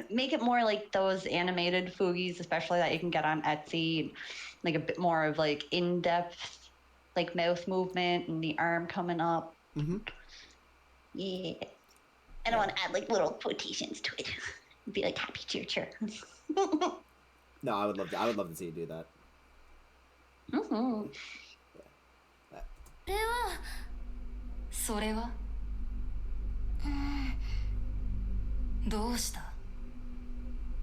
make it more like those animated Fugis, especially that you can get on Etsy, and like a bit more of like in-depth like mouth movement and the arm coming up. Mm-hmm. Yeah. And I want to add like little quotations to it. Be like happy cheer cheer. No, I would love to see you do that. Mm-hmm. れはそれはどうした？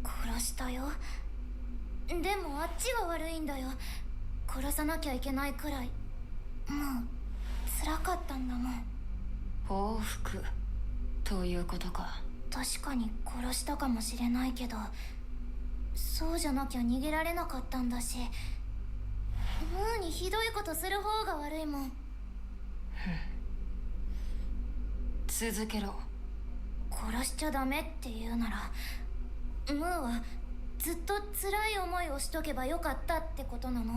殺したよ。でもあっちが悪いんだよ。殺さなきゃいけないくらいもう辛かったんだもん。報復ということか。確かに殺したかもしれないけど、そうじゃなきゃ逃げられなかったんだし、ムーにひどいことする方が悪いもん。続けろ。殺しちゃダメって言うなら、ムーはずっと辛い思いをしとけばよかったってことなの？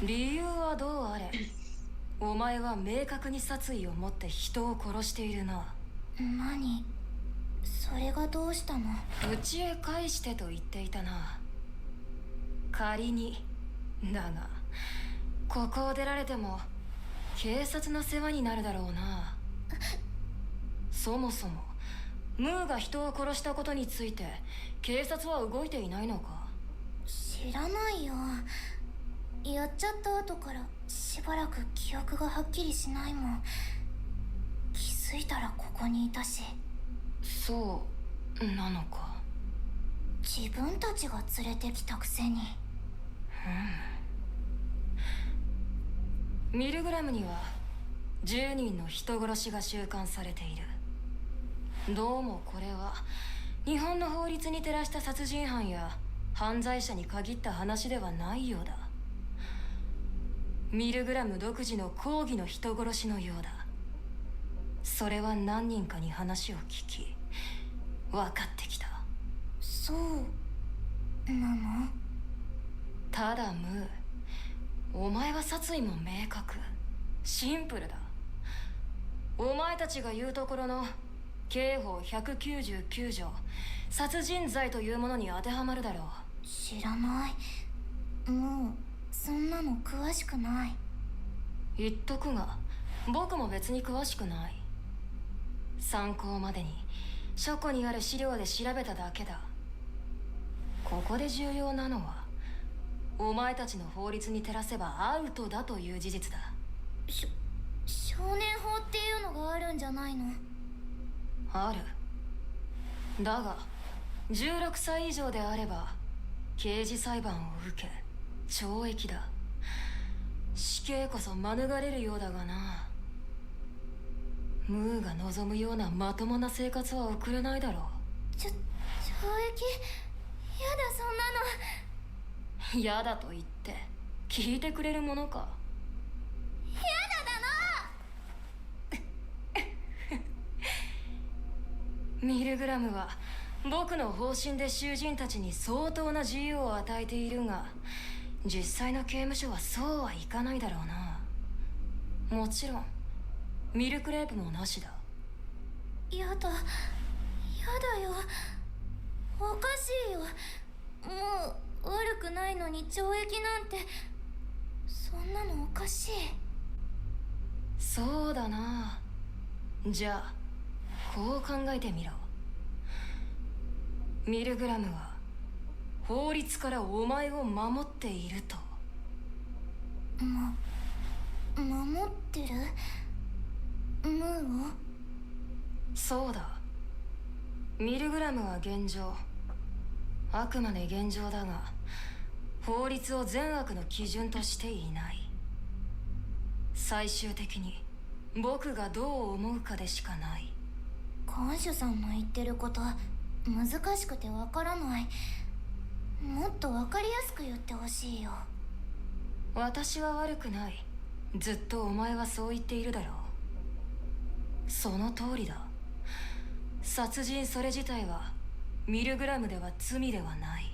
理由はどうあれ、お前は明確に殺意を持って人を殺しているな。何？それがどうしたの？家へ返してと言っていたな。仮にだが、ここを出られても警察の世話になるだろうな。そもそもムーが人を殺したことについて警察は動いていないのか？知らないよ。やっちゃった後からしばらく記憶がはっきりしないもん。気づいたらここにいたし。そうなのか。自分たちが連れてきたくせに。ミルグラムには10人の人殺しが収監されている。どうもこれは日本の法律に照らした殺人犯や犯罪者に限った話ではないようだ。ミルグラム独自の抗議の人殺しのようだ。それは何人かに話を聞き分かってきた。そうなの？ただムー、お前は殺意も明確、シンプルだ。お前たちが言うところの刑法199条殺人罪というものに当てはまるだろう。知らない。もうそんなの詳しくない。言っとくが、僕も別に詳しくない。参考までに書庫にある資料で調べただけだ。ここで重要なのは、お前たちの法律に照らせばアウトだという事実だ。少年法っていうのがあるんじゃないの？ある。だが16歳以上であれば刑事裁判を受け懲役だ。死刑こそ免れるようだがな。ムーが望むようなまともな生活は送れないだろう。懲役？やだ、そんなの。嫌だと言って聞いてくれるものか。やだだミルグラムは僕の方針で囚人たちに相当な自由を与えているが、実際の刑務所はそうはいかないだろうな。もちろんミルクレープもなしだ。やだ、やだよ。おかしいよ。もう悪くないのに懲役なんて、そんなのおかしい。そうだな。じゃあこう考えてみろ。ミルグラムは法律からお前を守っていると。守ってる？ムーを？そうだ。ミルグラムは現状、あくまで現状だが、法律を善悪の基準としていない。最終的に僕がどう思うかでしかない。看守さんの言ってること難しくてわからない。もっとわかりやすく言ってほしいよ。私は悪くない。ずっとお前はそう言っているだろう。その通りだ。殺人それ自体はミルグラムでは罪ではない。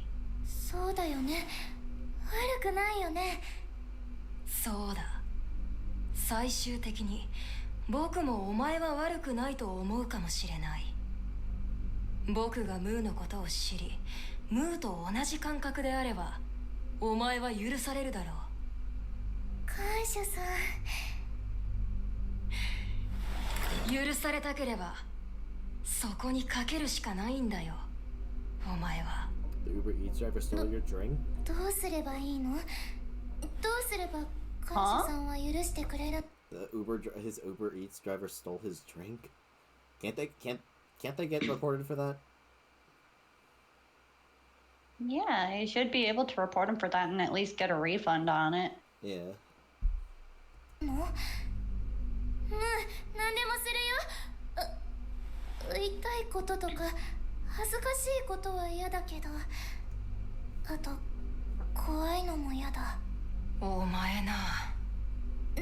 そうだよね。悪くないよね。そうだ。最終的に僕もお前は悪くないと思うかもしれない。僕がムーのことを知り、ムーと同じ感覚であればお前は許されるだろう。看守さん。許されたければそこにかけるしかないんだよ、お前は。 The Uber Eats driver stole your drink? どうすればいいの？どうすれば看守さんは許してくれる？ His Uber Eats driver stole his drink? Can't they get reported for that? Yeah, you should be able to report him for that and at least get a refund on it. Yeah. 何でもするよ。痛いこととか恥ずかしいことは嫌だけど、あと怖いのも嫌だ。お前な。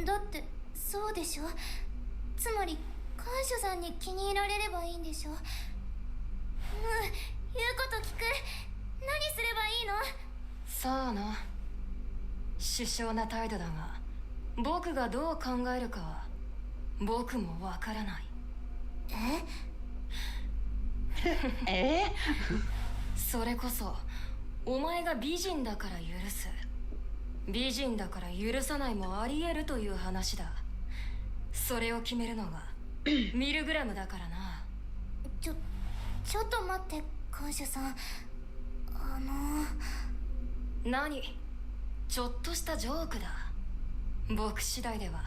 だってそうでしょ。つまり看守さんに気に入られればいいんでしょ。言うこと聞く。何すればいいの？さあな。殊勝な態度だが、僕がどう考えるかは僕もわからない。え？それこそお前が美人だから許す、美人だから許さないもあり得るという話だ。それを決めるのがミルグラムだからな。ちょっと待って、看守さん。何？ちょっとしたジョークだ。僕次第では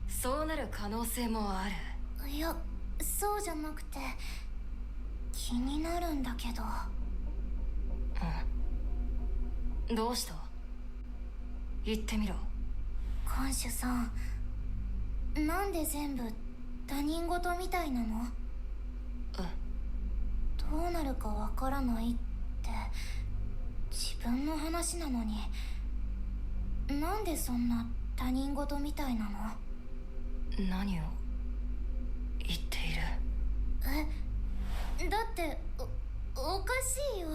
そうなる可能性もある。いや、そうじゃなくて気になるんだけど。どうした？言ってみろ。看守さん、なんで全部他人事みたいなの？どうなるかわからないって自分の話なのに、なんでそんな他人事みたいなの？何を言っている？だっておかしいよ。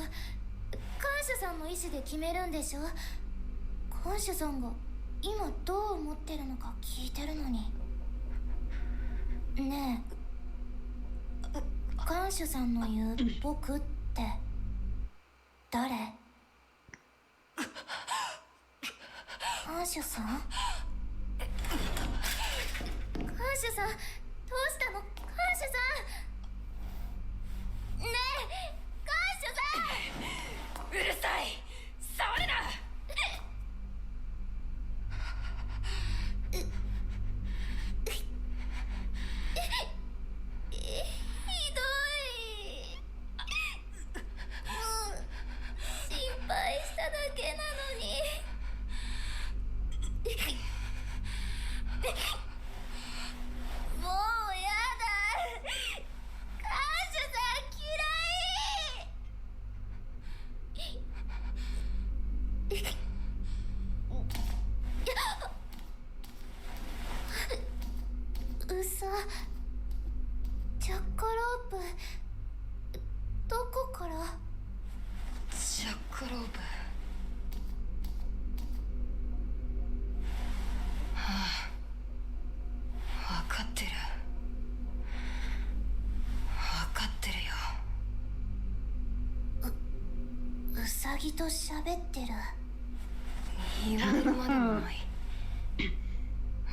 看守さんの意思で決めるんでしょ。看守さんが今どう思ってるのか聞いてるのに。ねえ、看守さんの言う僕って誰？あ感謝さん感謝さん、どうしたの感謝さん。ねえ感謝さん。うるさい、触るな。ひどい。心配しただけなのに。もうやだ。感謝さん嫌い。うさ、ジャッカロープ、どこから？ジャックロープ。はあ、分かってる。分かってるよ。うさぎと喋ってる。言われるまでもない。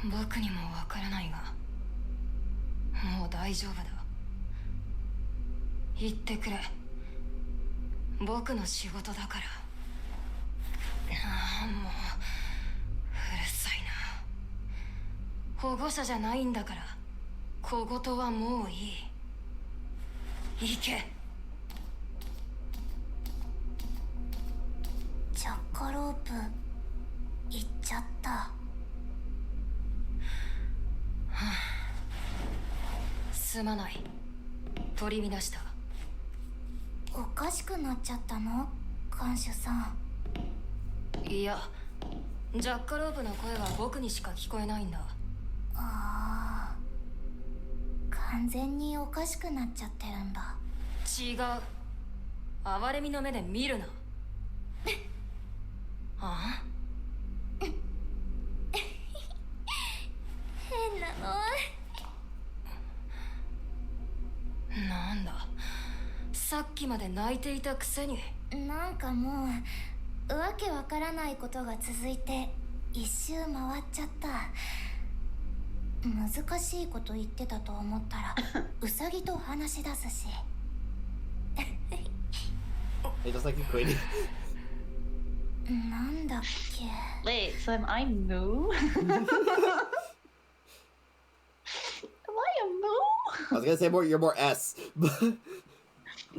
僕にもわからないが、もう大丈夫だ。言ってくれ。僕の仕事だから。ああ、もううるさいな。保護者じゃないんだから、小言はもういい。行け。ジャッカロープ行っちゃった。すまない。取り乱した。おかしくなっちゃったの看守さん。いや、ジャッカロープの声は僕にしか聞こえないんだ。ああ、完全におかしくなっちゃってるんだ。違う。哀れみの目で見るな。ああ、変なの。なんだ、さっきまで泣いていたくせに。なんかもうわけわからないことが続いて一周回っちゃった。難しいこと言ってたと思ったらウサギと話し出すし。Hey, just like a Queeny. なんだっけ。 Wait, so am I Moo? Am I a Moo? I was gonna say more. You're more S.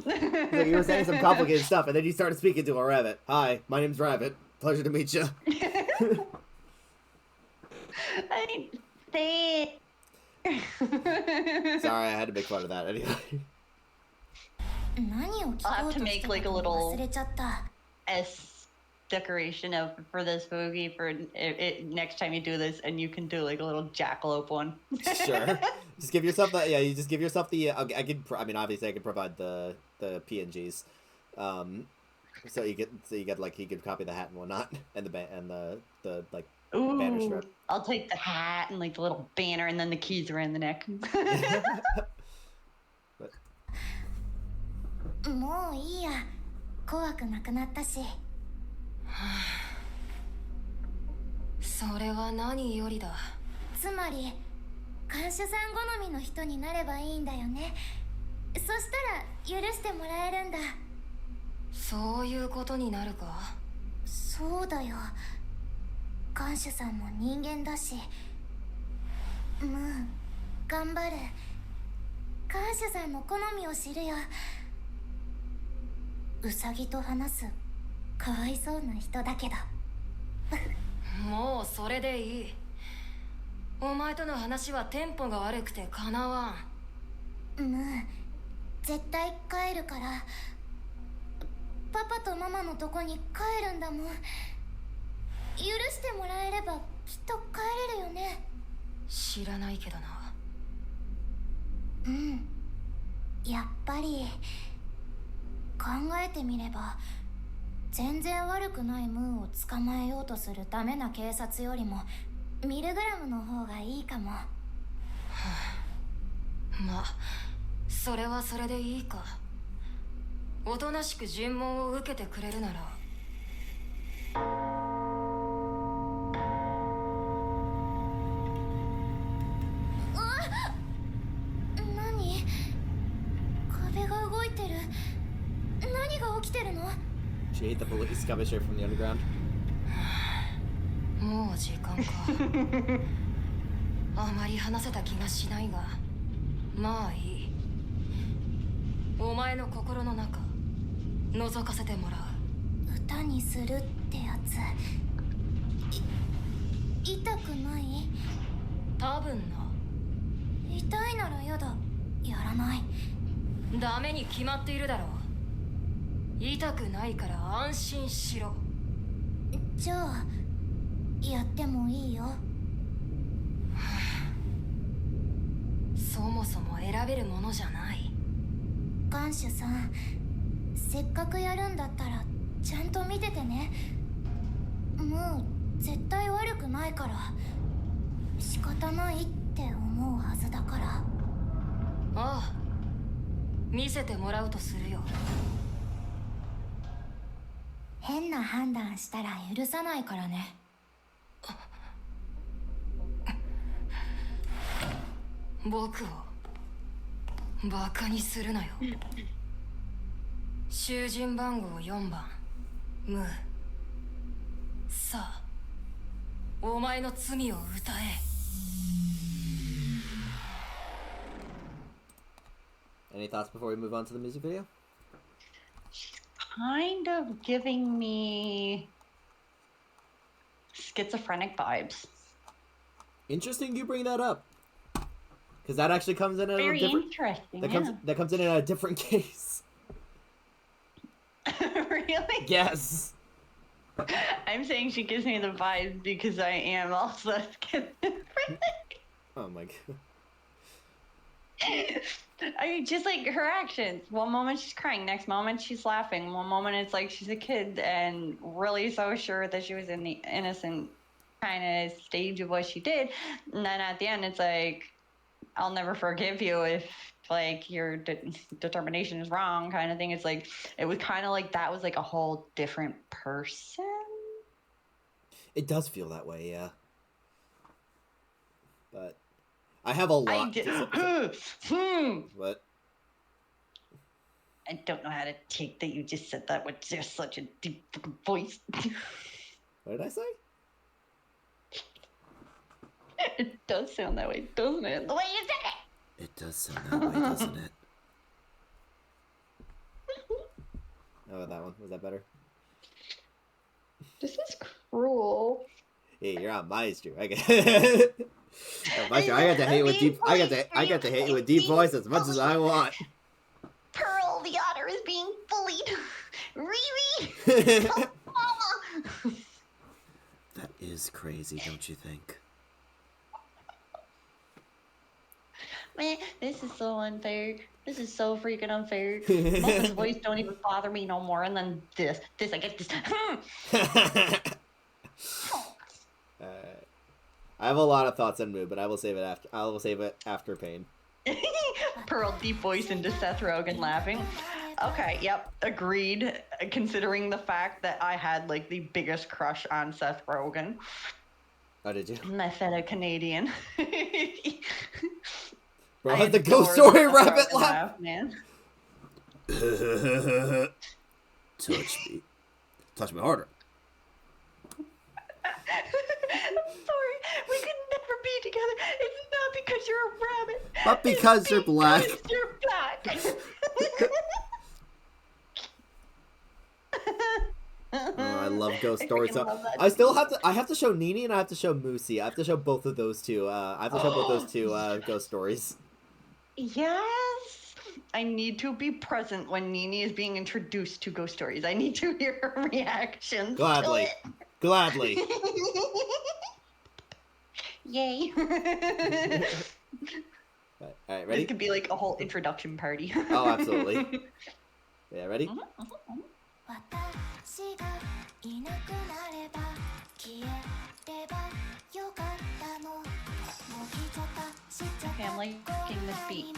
Like you were saying some complicated stuff, and then you started speaking to a rabbit. Hi, my name's Rabbit. Pleasure to meet you. I didn't say it. Sorry, I had to make fun of that anyway. 何を聞こうとしてたか I'll have to make, like, a little- 忘れちゃった。 S decoration of for this boogie for next time you do this, and you can do like a little jackalope one. Sure. Just give yourself the. Yeah, you just give yourself the. I can. I mean, obviously, I can provide the PNGs. So you get like he could copy the hat and whatnot, and the like banner Ooh, strip. I'll take the hat and like the little banner, and then the keys around the neck. もういいや。怖くなくなったし。それは何よりだ。つまり看守さん好みの人になればいいんだよね。そしたら許してもらえるんだ。そういうことになるか。そうだよ。看守さんも人間だし。頑張る。看守さんの好みを知るよ。ウサギと話すかわいそうな人だけど。もうそれでいい。お前との話はテンポが悪くてかなわん。絶対帰るから。パパとママのとこに帰るんだもん。許してもらえればきっと帰れるよね。知らないけどな。やっぱり考えてみれば全然悪くないムーを捕まえようとするダメな警察よりもミルグラムの方がいいかも。まあそれはそれでいいか。おとなしく尋問を受けてくれるなら。She hate the police coming straight from the underground. もう時間かあまり話せた気がしないがまあいいお前の心の中覗かせてもらう歌にするってやつ痛くない？多分な痛いならやだやらない。ダメに決まっているだろう痛くないから安心しろじゃあやってもいいよそもそも選べるものじゃないガンシュさんせっかくやるんだったらちゃんと見ててねもう絶対悪くないから仕方ないって思うはずだからああ見せてもらうとするよ変な判断したら許さないからね僕をバカにするなよ囚人番号4番ムーさあお前の罪を歌え Any thoughts before we move on to the music video? Kind of giving me schizophrenic vibes. Interesting you bring that up. Because that actually comes in a Very different... interesting, That comes in a different case. Really? Yes. I'm saying she gives me the vibes because I am also schizophrenic. Oh my god. I mean, just like her actions. One moment she's crying, next moment she's laughing. One moment it's like she's a kid and really so sure that she was in the innocent kind of stage of what she did. And then at the end it's like, I'll never forgive you if like your determination is wrong kind of thing. It's like, it was kind of like that was like a whole different person. It does feel that way, yeah. But I have a lot. What? I don't know how to take that you just said that with just such a deep fucking voice. What did I say? It does sound that way, doesn't it? The way you said it! It does sound that way, doesn't it? How about that one? Was that better? This is cruel. Hey, you're on Maestro. I get Maestro, I got to hate with deep. I got to hate you with deep voice as much as I want. Pearl, the otter is being bullied. Riri! Mama! That is crazy, don't you think? Man, this is so unfair. This is so freaking unfair. Mama's voice don't even bother me no more. And then this, I get this. I have a lot of thoughts on mood, but I will save it after. I will save it after pain. Pearl deep voice into Seth Rogen laughing. Okay, yep, agreed. Considering the fact that I had like the biggest crush on Seth Rogen. Oh, did you? My fellow Canadian. Bro, had the ghost story rabbit laugh. Man. Touch me. Touch me harder. I'm sorry. We could never be together. It's not because you're a rabbit. But because you're black. Because you're black. Oh, I love ghost stories. So love that. I have to show Nini and I have to show Moosey. I have to show both of those two. I have to show both those two ghost stories. Yes. I need to be present when Nini is being introduced to ghost stories. I need to hear her reactions. Gladly. To it. Gladly. Yay. Alright, ready? This could be like a whole introduction party. Oh, absolutely. Yeah, ready? Okay, I'm liking this beat.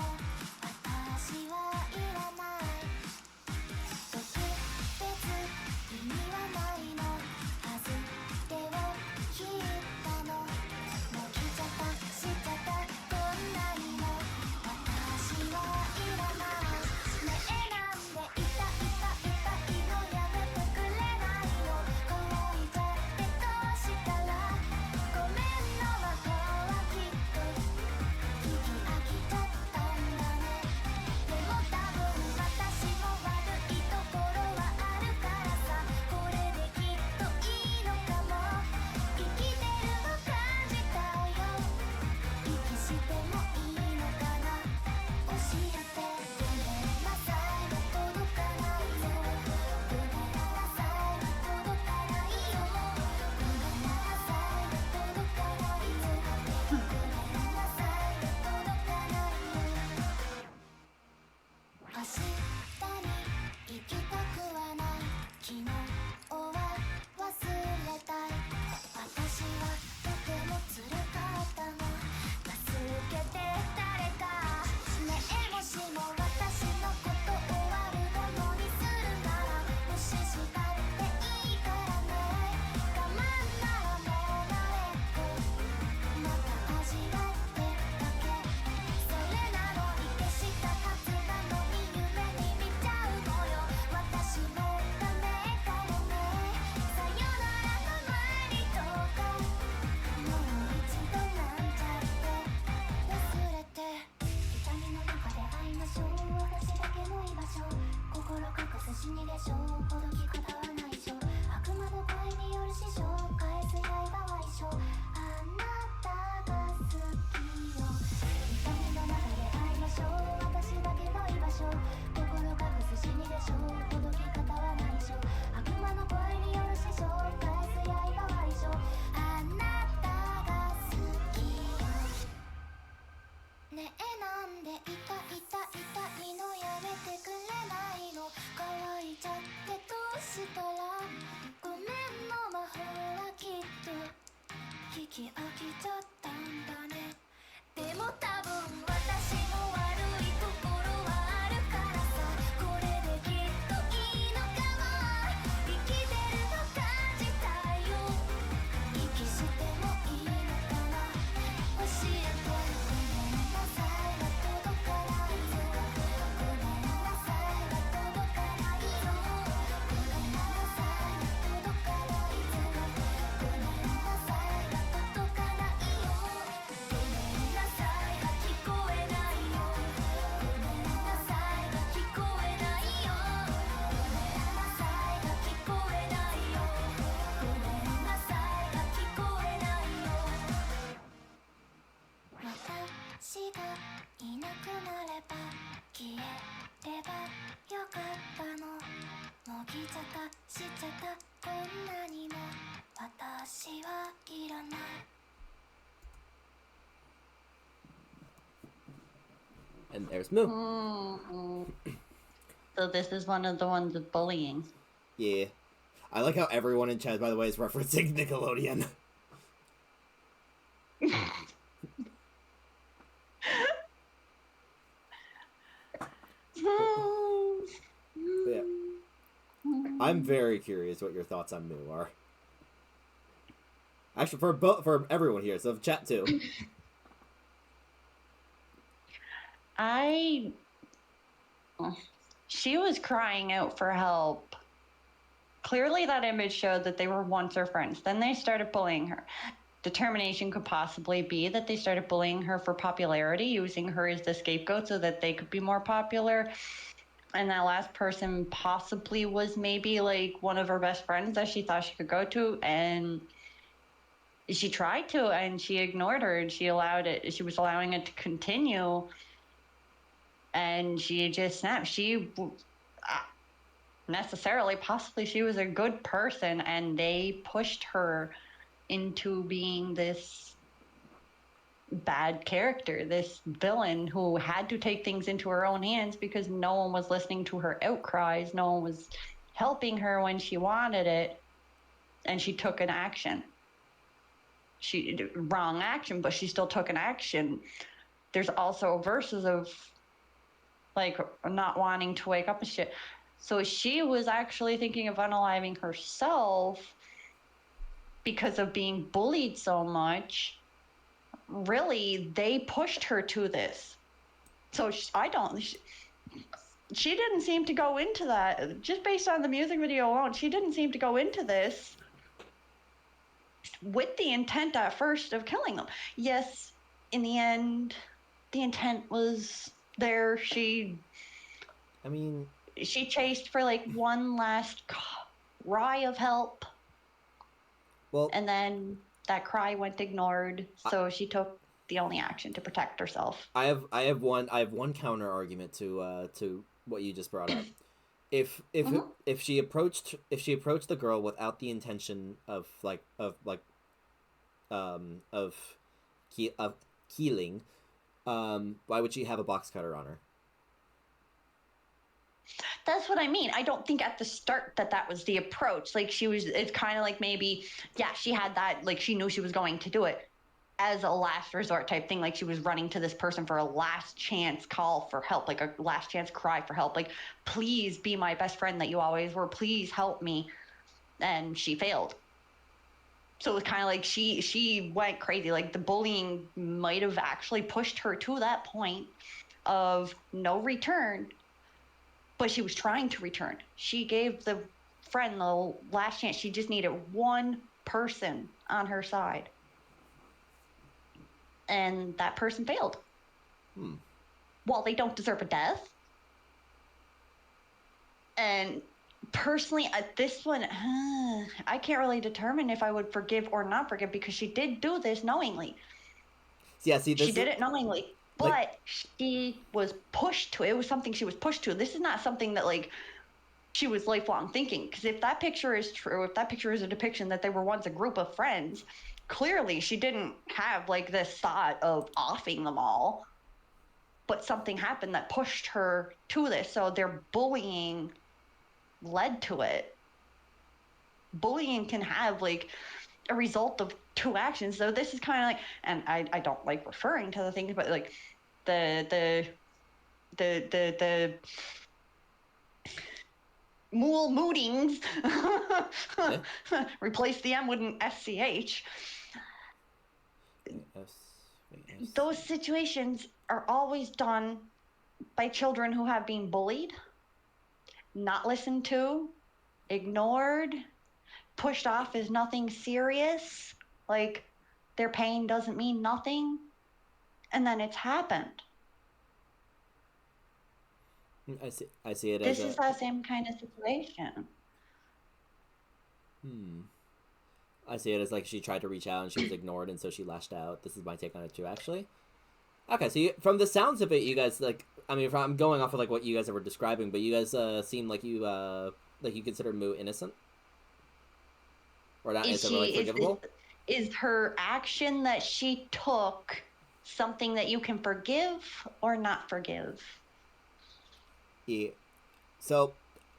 聞き飽きちゃったんだねでも多分私も悪いところはあるからさこれできっといいのかも生きてると感じたよ息してもいいのかな教えてごめんなさいは届かないよごめんなさいは届かないよごめんなさいは届かないよごめんなさいは届かないよごめんなさいは聞こえないよごめんなさいは聞こえないよごめんなさいは聞こえないよごめんなさいは聞こえないよ私がいなくなれば消えればよかったの乃木坂しちゃったこんなにも私はいらない And there's Moo. So this is one of the ones with bullying. Yeah. I like how everyone in chat, by the way, is referencing Nickelodeon. Yeah. I'm very curious what your thoughts on Moo are. Actually, for everyone here, so chat too. She was crying out for help. Clearly that image showed that they were once her friends. Then they started bullying her. Determination could possibly be that they started bullying her for popularity, using her as the scapegoat so that they could be more popular. And that last person possibly was maybe like one of her best friends that she thought she could go to, and she tried to, and she ignored her, and she was allowing it to continue, and she just snapped. Possibly she was a good person, and they pushed her into being this bad character, this villain who had to take things into her own hands because no one was listening to her outcries, no one was helping her when she wanted it, and she took an action. Wrong action, but she still took an action. There's also verses of like not wanting to wake up and shit. So she was actually thinking of unaliving herself because of being bullied so much. Really, they pushed her to this. So she didn't seem to go into that. Just based on the music video alone, she didn't seem to go into this with the intent at first of killing them. Yes, in the end, the intent was there. She chased for like one last cry of help. Well, and then that cry went ignored, so she took the only action to protect herself. I have one counter argument to what you just brought up. If she approached the girl without the intention of killing, why would she have a box cutter on her? That's what I mean. I don't think at the start that was the approach. Like it's kind of like maybe, yeah, she had that, like she knew she was going to do it as a last resort type thing. Like she was running to this person for a last chance call for help, like a last chance cry for help. Like, please be my best friend that you always were. Please help me. And she failed. So it was kind of like she went crazy. Like the bullying might have actually pushed her to that point of no return. But she was trying to return. She gave the friend the last chance. She just needed one person on her side. And that person failed. Well, they don't deserve a death. And personally, at this one, I can't really determine if I would forgive or not forgive because she did do this knowingly. Yeah, see, she did it knowingly. But she was pushed to it. It was something she was pushed to. This is not something that, like, she was lifelong thinking. Because if that picture is true, if that picture is a depiction that they were once a group of friends, clearly she didn't have, like, this thought of offing them all. But something happened that pushed her to this. So their bullying led to it. Bullying can have, like, a result of two actions. So this is kind of like, and I don't like referring to the things, but like the moodings. Replace the M with an SCH. Those situations are always done by children who have been bullied, not listened to, ignored, pushed off as nothing serious, like their pain doesn't mean nothing, and then it's happened. I see it This as is that same kind of situation. I see it as like she tried to reach out and she was ignored, and so she lashed out. This is my take on it too, actually. Okay, so from the sounds of it, you guys like. I mean, I'm going off of like what you guys were describing, but you guys seem like you consider Moo innocent, or not innocent, but like forgivable. Is her action that she took something that you can forgive or not forgive? Yeah. So,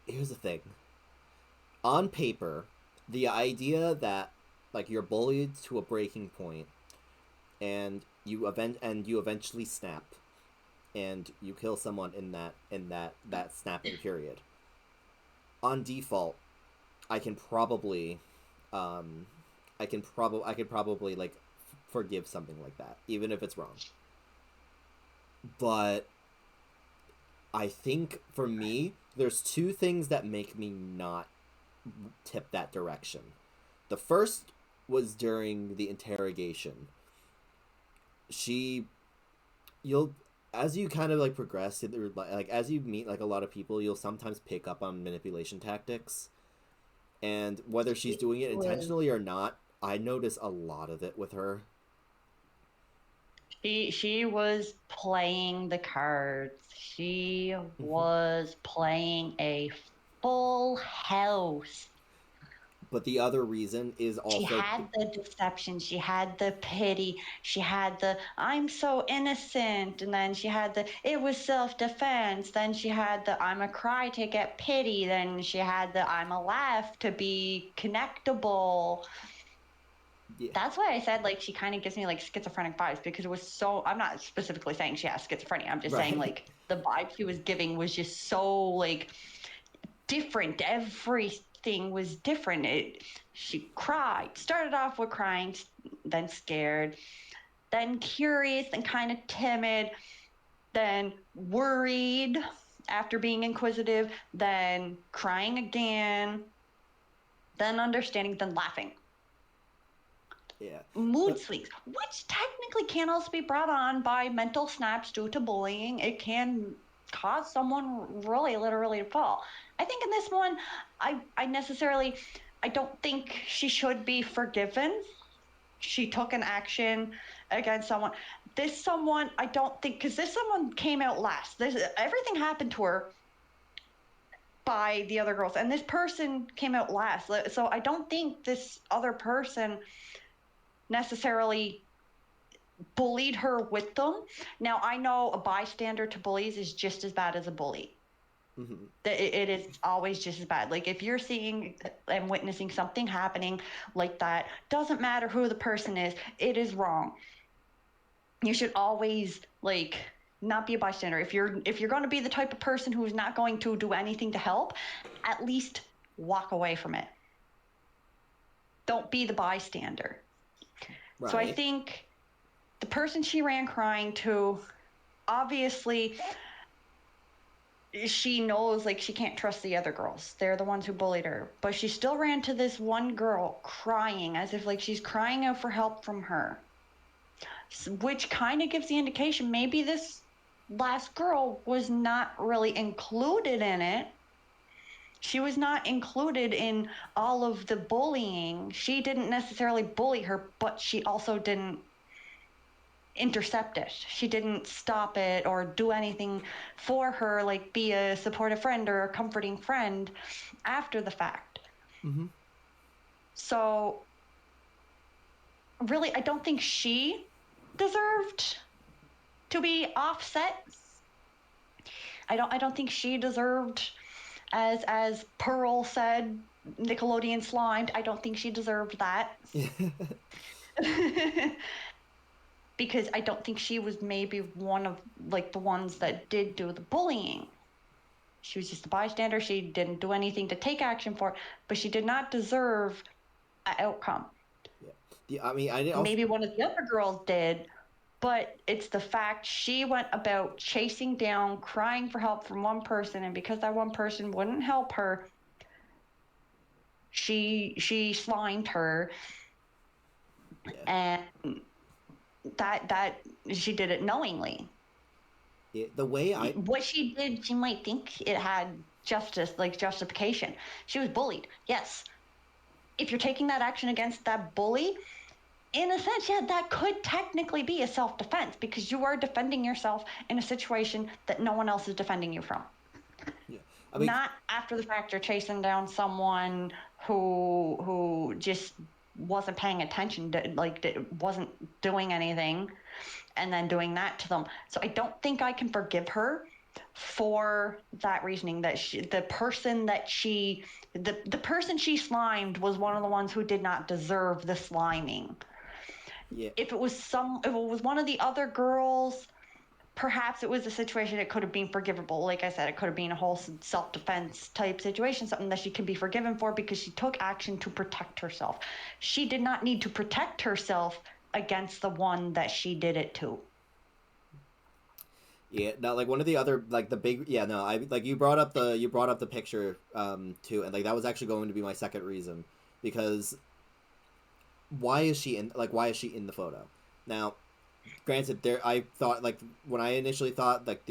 here's the thing. On paper, the idea that like you're bullied to a breaking point, and you eventually snap, and you kill someone in that snapping period. On default, I could probably like forgive something like that, even if it's wrong. But I think for me, there's two things that make me not tip that direction. The first was during the interrogation. As you kind of like progress, like as you meet like a lot of people, you'll sometimes pick up on manipulation tactics, and whether she's doing it intentionally or not, I notice a lot of it with her. She was playing the cards. She was playing a full house. But the other reason is also... She had the deception. She had the pity. She had the, I'm so innocent. And then she had the, it was self-defense. Then she had the, I'm a cry to get pity. Then she had the, I'm a laugh to be connectable. Yeah. That's why I said, like, she kind of gives me, like, schizophrenic vibes, because it was so, I'm not specifically saying she has schizophrenia. I'm just saying, like, the vibe she was giving was just so, like, different. Everything was different. She cried, started off with crying, then scared, then curious, then kind of timid, then worried after being inquisitive, then crying again, then understanding, then laughing. Yeah. Mood swings, which technically can also be brought on by mental snaps due to bullying. It can cause someone really literally to fall. I think in this one, I don't think she should be forgiven. She took an action against someone. This someone, I don't think, because this someone came out last. Everything happened to her by the other girls, and this person came out last. So I don't think this other person necessarily bullied her with them. Now, I know a bystander to bullies is just as bad as a bully. Mm-hmm. It is always just as bad. Like, if you're seeing and witnessing something happening like that, doesn't matter who the person is, it is wrong. You should always, like, not be a bystander. If you're going to be the type of person who's not going to do anything to help, at least walk away from it. Don't be the bystander. Right. So I think the person she ran crying to, obviously, she knows, like, she can't trust the other girls. They're the ones who bullied her. But she still ran to this one girl crying, as if, like, she's crying out for help from her. Which kind of gives the indication maybe this last girl was not really included in it. She was not included in all of the bullying. She didn't necessarily bully her, but she also didn't intercept it. She didn't stop it or do anything for her, like be a supportive friend or a comforting friend after the fact. Mm-hmm. So, really, I don't think she deserved to be offset. I don't think she deserved, as Pearl said, Nickelodeon slimed. I don't think she deserved that. Because I don't think she was maybe one of like the ones that did do the bullying. She was just a bystander. She didn't do anything to take action for it, but she did not deserve that outcome. Yeah. I mean, I didn't. Maybe one of the other girls did, but it's the fact she went about chasing down, crying for help from one person, and because that one person wouldn't help her, she slimed her, and that she did it knowingly. Yeah, the way what she did, she might think it had justification. She was bullied, yes. If you're taking that action against that bully, in a sense, yeah, that could technically be a self-defense because you are defending yourself in a situation that no one else is defending you from. Yeah. I mean, not after the fact you're chasing down someone who just wasn't paying attention to, wasn't doing anything, and then doing that to them. So I don't think I can forgive her for that reasoning, that the person she slimed was one of the ones who did not deserve the sliming. Yeah. If it was one of the other girls, perhaps it was a situation it could have been forgivable. Like I said, it could have been a whole self-defense type situation, something that she can be forgiven for because she took action to protect herself. She did not need to protect herself against the one that she did it to. Yeah, no, like one of the other like the big I like you brought up the picture too, and like that was actually going to be my second reason, because why is she in the photo? Now, granted, I thought, like, when I initially thought, like,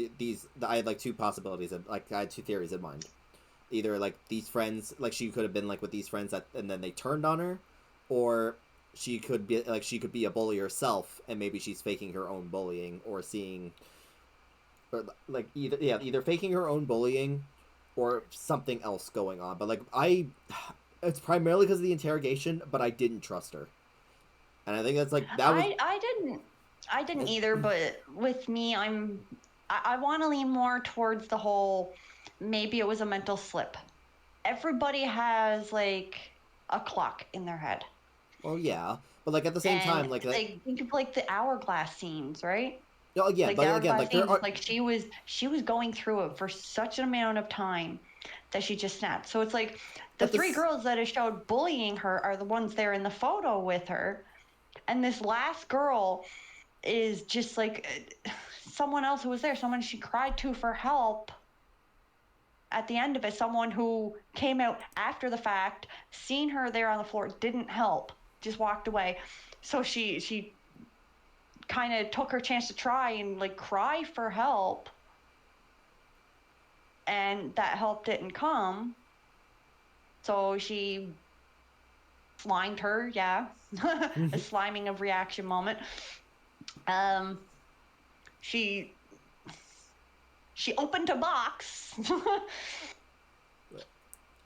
I had like two possibilities, like I had two theories in mind. Either like these friends, like she could have been like with these friends and then they turned on her, or she could be a bully herself and maybe she's faking her own bullying, or like either faking her own bullying or something else going on. But like it's primarily because of the interrogation, but I didn't trust her, and I think that's like that was. I didn't either, but with me, I want to lean more towards the whole, maybe it was a mental slip. Everybody has like a clock in their head. Well, yeah, but like at the same time, like think of like the hourglass scenes, right? Oh yeah, like but again, like scenes, like she was going through it for such an amount of time that she just snapped. So it's like the three girls that have showed bullying her are the ones there in the photo with her, and this last girl is just like someone else who was there, someone she cried to for help at the end of it, someone who came out after the fact, seen her there on the floor, didn't help, just walked away. So she kind of took her chance to try and like cry for help, and that help didn't come, so she slimed her. A sliming of reaction moment. She opened a box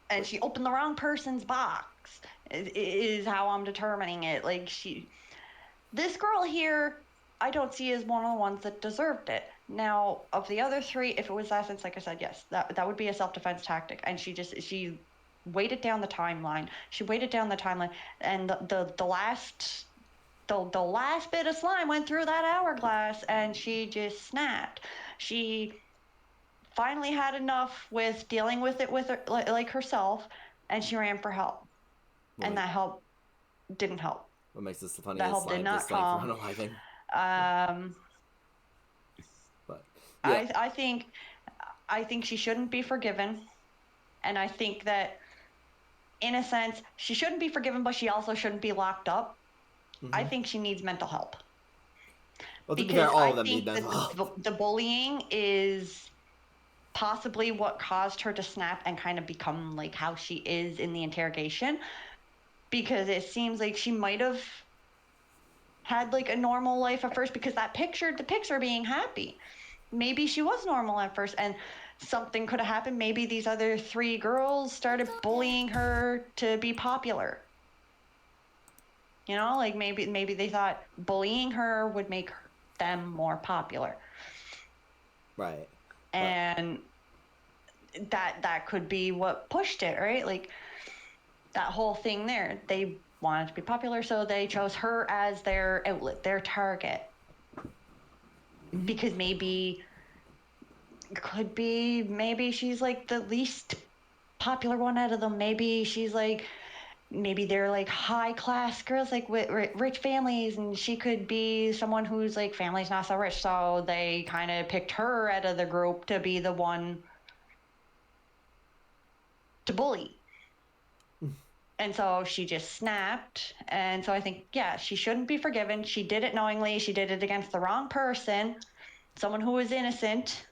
and she opened the wrong person's box, is how I'm determining it. Like this girl here, I don't see as one of the ones that deserved it. Now, of the other three, if it was that sense, like I said, yes, that would be a self-defense tactic. And she weighted down the timeline. And the last bit of slime went through that hourglass, and she just snapped. She finally had enough with dealing with it with her, like herself, and she ran for help. And that help didn't help. What makes this funny that is help did not come. But yeah. I think she shouldn't be forgiven, and I think that in a sense she shouldn't be forgiven, but she also shouldn't be locked up. Mm-hmm. I think she needs mental help. Well, because all of them need mental help. The bullying is possibly what caused her to snap and kind of become like how she is in the interrogation, because it seems like she might have had like a normal life at first, because the picture being happy, maybe she was normal at first, and something could have happened. Maybe these other three girls started bullying her to be popular. You know, like maybe they thought bullying her would make them more popular. Right. And that could be what pushed it, right? Like that whole thing there. They wanted to be popular, so they chose her as their outlet, their target. Because maybe she's like the least popular one out of them. Maybe they're like high class girls, like with rich families, and she could be someone who's like family's not so rich, so they kind of picked her out of the group to be the one to bully. And so she just snapped. And so I think, yeah, she shouldn't be forgiven. She did it knowingly. She did it against the wrong person, someone who was innocent.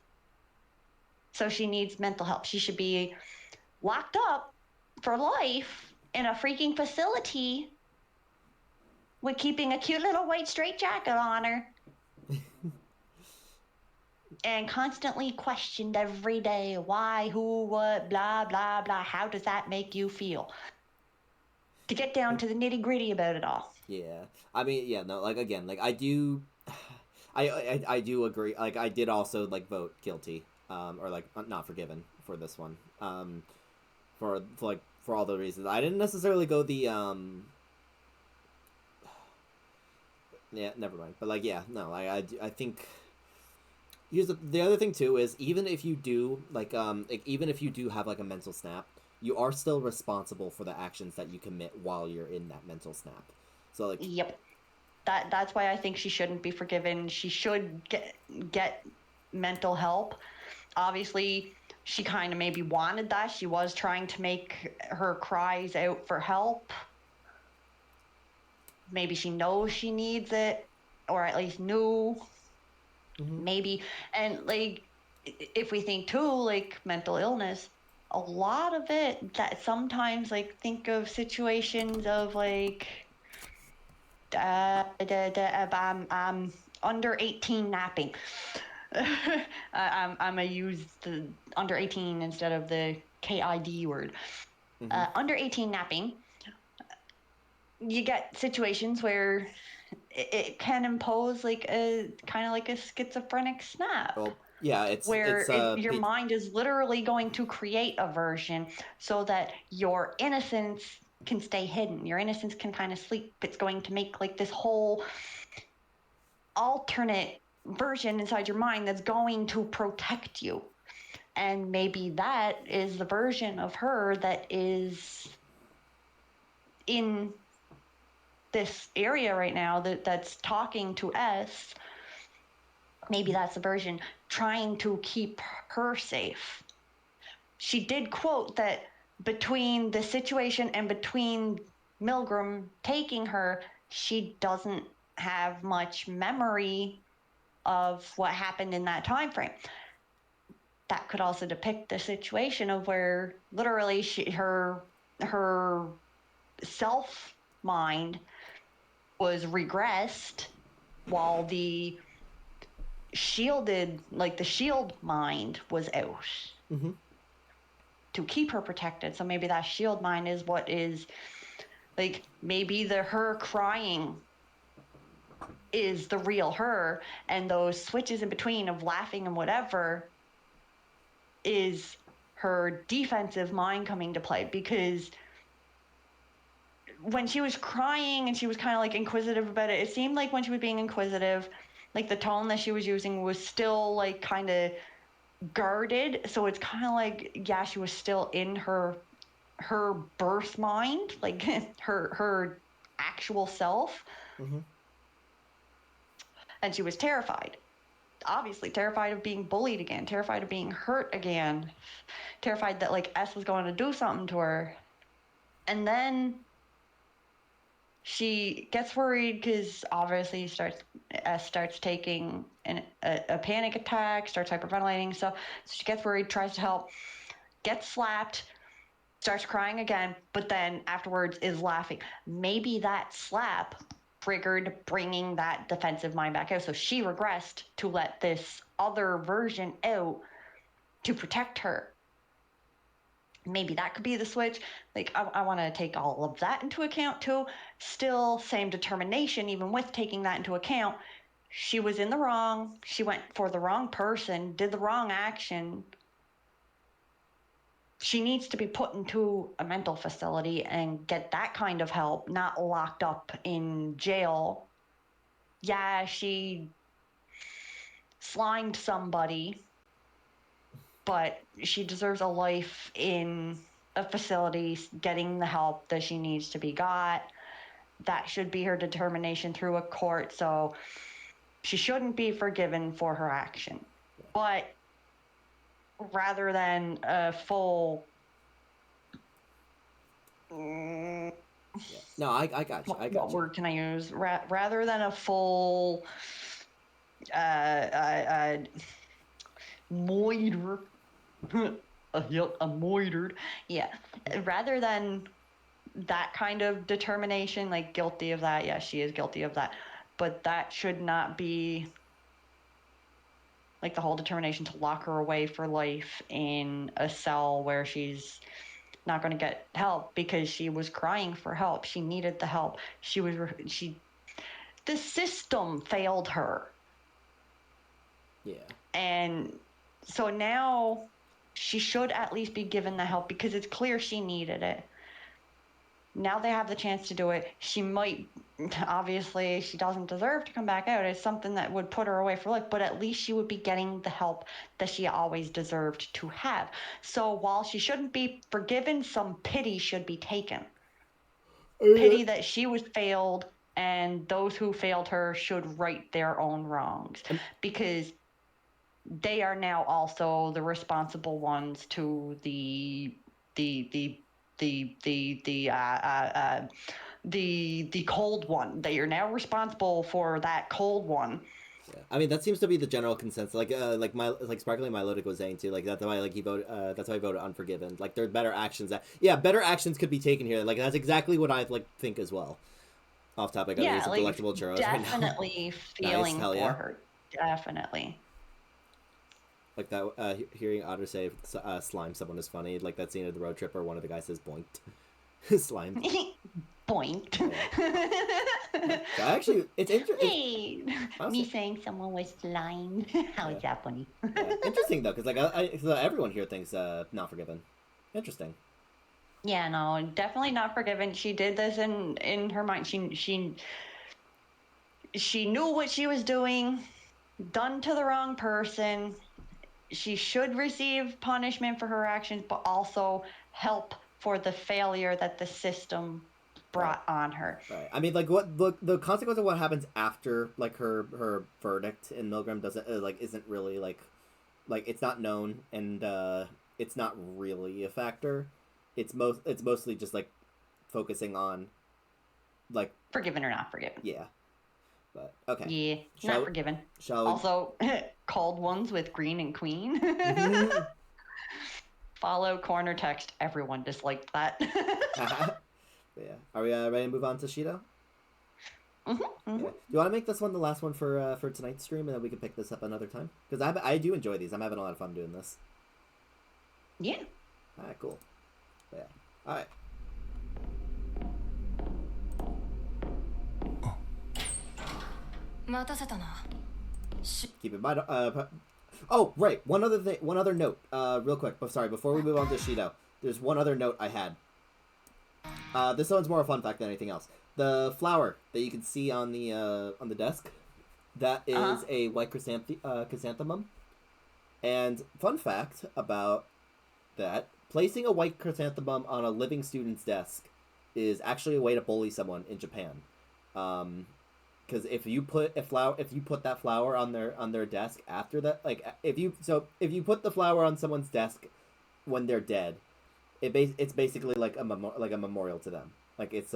So she needs mental help. She should be locked up for life in a freaking facility with keeping a cute little white straitjacket on her. And constantly questioned every day. Why, who, what, blah, blah, blah. How does that make you feel? To get down to the nitty gritty about it all. Yeah, I mean, yeah, no, like again, like I do, I do agree. Like I did also like vote guilty, or like not forgiven for this one, for all the reasons. I didn't necessarily go the yeah, never mind. But like, yeah, no, I think. Here's the other thing too is even if you do like even if you do have like a mental snap, you are still responsible for the actions that you commit while you're in that mental snap. So like, yep, that's why I think she shouldn't be forgiven. She should get mental help. Obviously, she kind of maybe wanted that. She was trying to make her cries out for help. Maybe she knows she needs it, or at least knew. Maybe, and like if we think too, like mental illness, a lot of it that sometimes like think of situations of like I'm under 18 napping. I'm gonna use the under 18 instead of the KID word. Under 18 napping, you get situations where it can impose like a kind of like a schizophrenic snap. well, yeah, your mind is literally going to create a version so that your innocence can stay hidden. Your innocence can kind of sleep. It's going to make like this whole alternate version inside your mind that's going to protect you. And maybe that is the version of her that is in this area right now that's talking to us. Maybe that's the version trying to keep her safe. She did quote that between the situation and between Milgram taking her, she doesn't have much memory of what happened in that time frame. That could also depict the situation of where literally her self mind was regressed while the shielded, like the shield mind was out to keep her protected. So maybe that shield mind is what is like, maybe her crying is the real her, and those switches in between of laughing and whatever is her defensive mind coming to play. Because when she was crying and she was kind of like inquisitive about it, it seemed like when she was being inquisitive, like the tone that she was using was still like kind of guarded. So it's kind of like, yeah, she was still in her birth mind, like her actual self. And she was terrified, obviously terrified of being bullied again, terrified of being hurt again, terrified that like S was going to do something to her. And then she gets worried because obviously S starts taking a panic attack, starts hyperventilating stuff. So she gets worried, tries to help, gets slapped, starts crying again, but then afterwards is laughing. Maybe that slap triggered bringing that defensive mind back out. So she regressed to let this other version out to protect her. Maybe that could be the switch. Like, I want to take all of that into account too. Still, same determination, even with taking that into account. She was in the wrong. She went for the wrong person, did the wrong action. she needs to be put into a mental facility and get that kind of help, not locked up in jail. Yeah, she slimed somebody, but she deserves a life in a facility getting the help that she needs to be got. That should be her determination through a court, so she shouldn't be forgiven for her action. But rather than a full... No, I got you. What word can I use? Rather than a full... moitered. A moitered. Yeah. Rather than that kind of determination, like guilty of that. Yeah, she is guilty of that. But that should not be like the whole determination to lock her away for life in a cell where she's not going to get help because she was crying for help. She needed the help. The system failed her. Yeah. And so now she should at least be given the help because it's clear she needed it. Now they have the chance to do it. She might, obviously, she doesn't deserve to come back out. It's something that would put her away for life, but at least she would be getting the help that she always deserved to have. So while she shouldn't be forgiven, some pity should be taken. Pity that she was failed, and those who failed her should right their own wrongs. Because they are now also the responsible ones to the cold one. They are now responsible for that cold one. Yeah. I mean, that seems to be the general consensus. Like Sparkling Milotic was saying too. Like that's why he voted. That's why he voted Unforgiven. Like there are better actions better actions could be taken here. Like that's exactly what I think as well. Off topic. Yeah, like delectable churros. Definitely right feeling nice, for yeah. her. Definitely. Like that, hearing Otter say slime someone is funny. Like that scene of the road trip where one of the guys says boinked. Slime. Boinked. Yeah. Actually, it's interesting. Hey, me saying someone was slime. How is that funny? Yeah. Interesting though, because everyone here thinks Not Forgiven. Interesting. Yeah, no, definitely Not Forgiven. She did this in her mind. She knew what she was doing. Done to the wrong person. She should receive punishment for her actions, but also help for the failure that the system brought on her. Right. I mean, like what the consequence of what happens after like her verdict in Milgram doesn't isn't really like it's not known and it's not really a factor. It's mostly just like focusing on like forgiven or not forgiven. Yeah. But okay. Yeah, not forgiven. Also, called ones with Green and Queen. Mm-hmm. Follow corner text. Everyone disliked that. Yeah. Are we ready to move on to Shido? Mm-hmm. Yeah. Do you want to make this one the last one for tonight's stream, and then we can pick this up another time? Because I do enjoy these. I'm having a lot of fun doing this. Yeah. All right. Cool. Yeah. All right. Keep in mind. Oh, right. One other note. Real quick. Sorry. Before we move on to Shido, there's one other note I had. This one's more a fun fact than anything else. The flower that you can see on the desk, that is a white chrysanthemum. And fun fact about that: placing a white chrysanthemum on a living student's desk is actually a way to bully someone in Japan. Because if you put that flower on their desk after that, like if you put the flower on someone's desk when they're dead, it's basically like a memorial to them. Like it's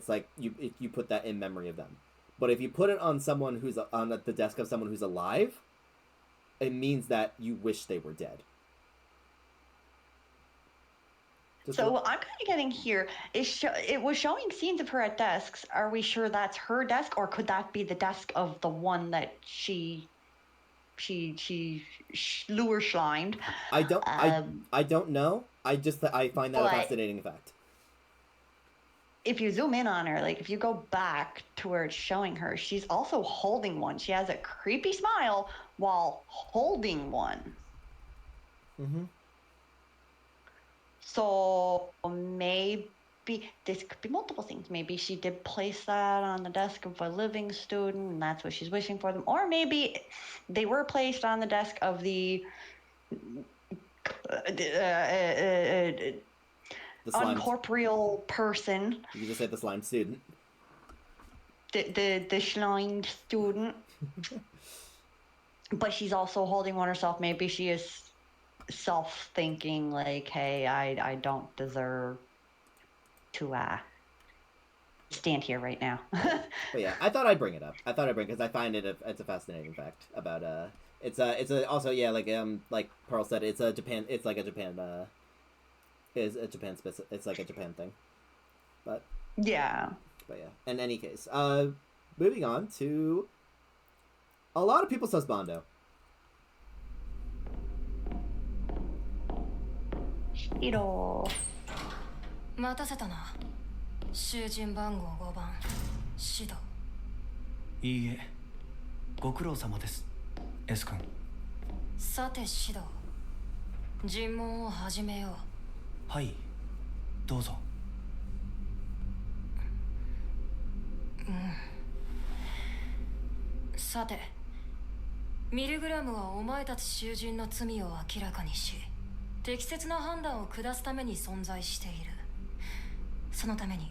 like you put that in memory of them. But if you put it on someone who's on the desk of someone who's alive, it means that you wish they were dead. So what I'm kind of getting here is it was showing scenes of her at desks. Are we sure that's her desk, or could that be the desk of the one that she lure slimed? I don't know. I find that a fascinating fact. If you zoom in on her, like if you go back to where it's showing her, she's also holding one. She has a creepy smile while holding one. Mm-hmm. So maybe this could be multiple things. Maybe she did place that on the desk of a living student, and that's what she's wishing for them. Or maybe they were placed on the desk of the slime. uncorporeal person. You can just say the slime student. The slime student. But she's also holding one herself. Maybe she is self-thinking, like, hey, I don't deserve to stand here right now. But yeah, I thought I'd bring it up. Because I find it's a fascinating fact about it's also like Pearl said, it's a Japan thing. But yeah. In any case, moving on to a lot of people's husbando. いろ待たせたな。囚人番号5番シド。いいえ、ご苦労様です、S 君。さてシド、尋問を始めよう。はい、どうぞ。さて、ミルグラムはお前たち囚人の罪を明らかにし、適切な判断を下すために存在している。そのために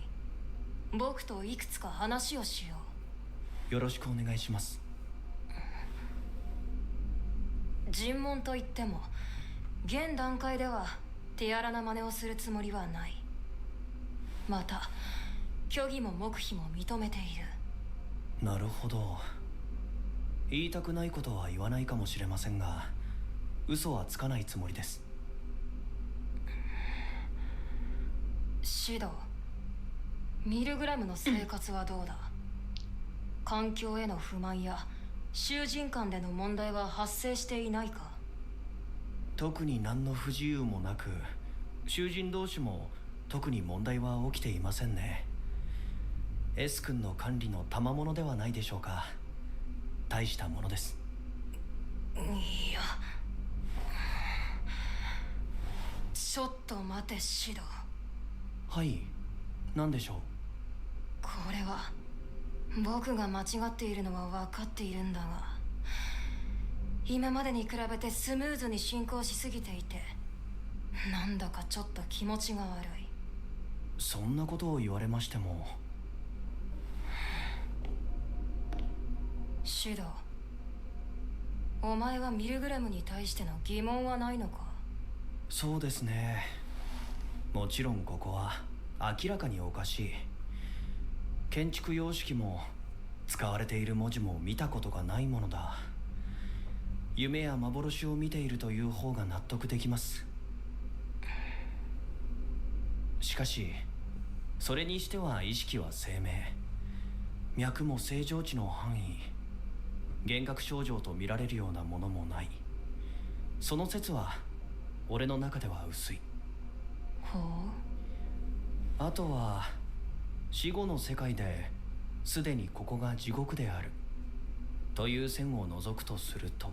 僕といくつか話をしよう。よろしくお願いします。尋問といっても現段階では手荒な真似をするつもりはない。また虚偽も黙秘も認めている。なるほど。言いたくないことは言わないかもしれませんが、嘘はつかないつもりです。シド、ミルグラムの生活はどうだ？環境への不満や囚人間での問題は発生していないか？特に何の不自由もなく、囚人同士も特に問題は起きていませんね。S 君の管理の賜物ではないでしょうか。大したものです。いや、ちょっと待てシド。はい、何でしょう。これは僕が間違っているのは分かっているんだが、今までに比べてスムーズに進行しすぎていて、なんだかちょっと気持ちが悪い。そんなことを言われましても。シド、お前はミルグラムに対しての疑問はないのか？そうですね。もちろんここは明らかにおかしい。建築様式も使われている文字も見たことがないものだ。夢や幻を見ているという方が納得できます。しかしそれにしては意識は生命、脈も正常値の範囲、幻覚症状と見られるようなものもない。その説は俺の中では薄い。ほう。あとは死後の世界ですでにここが地獄であるという線を除くとすると、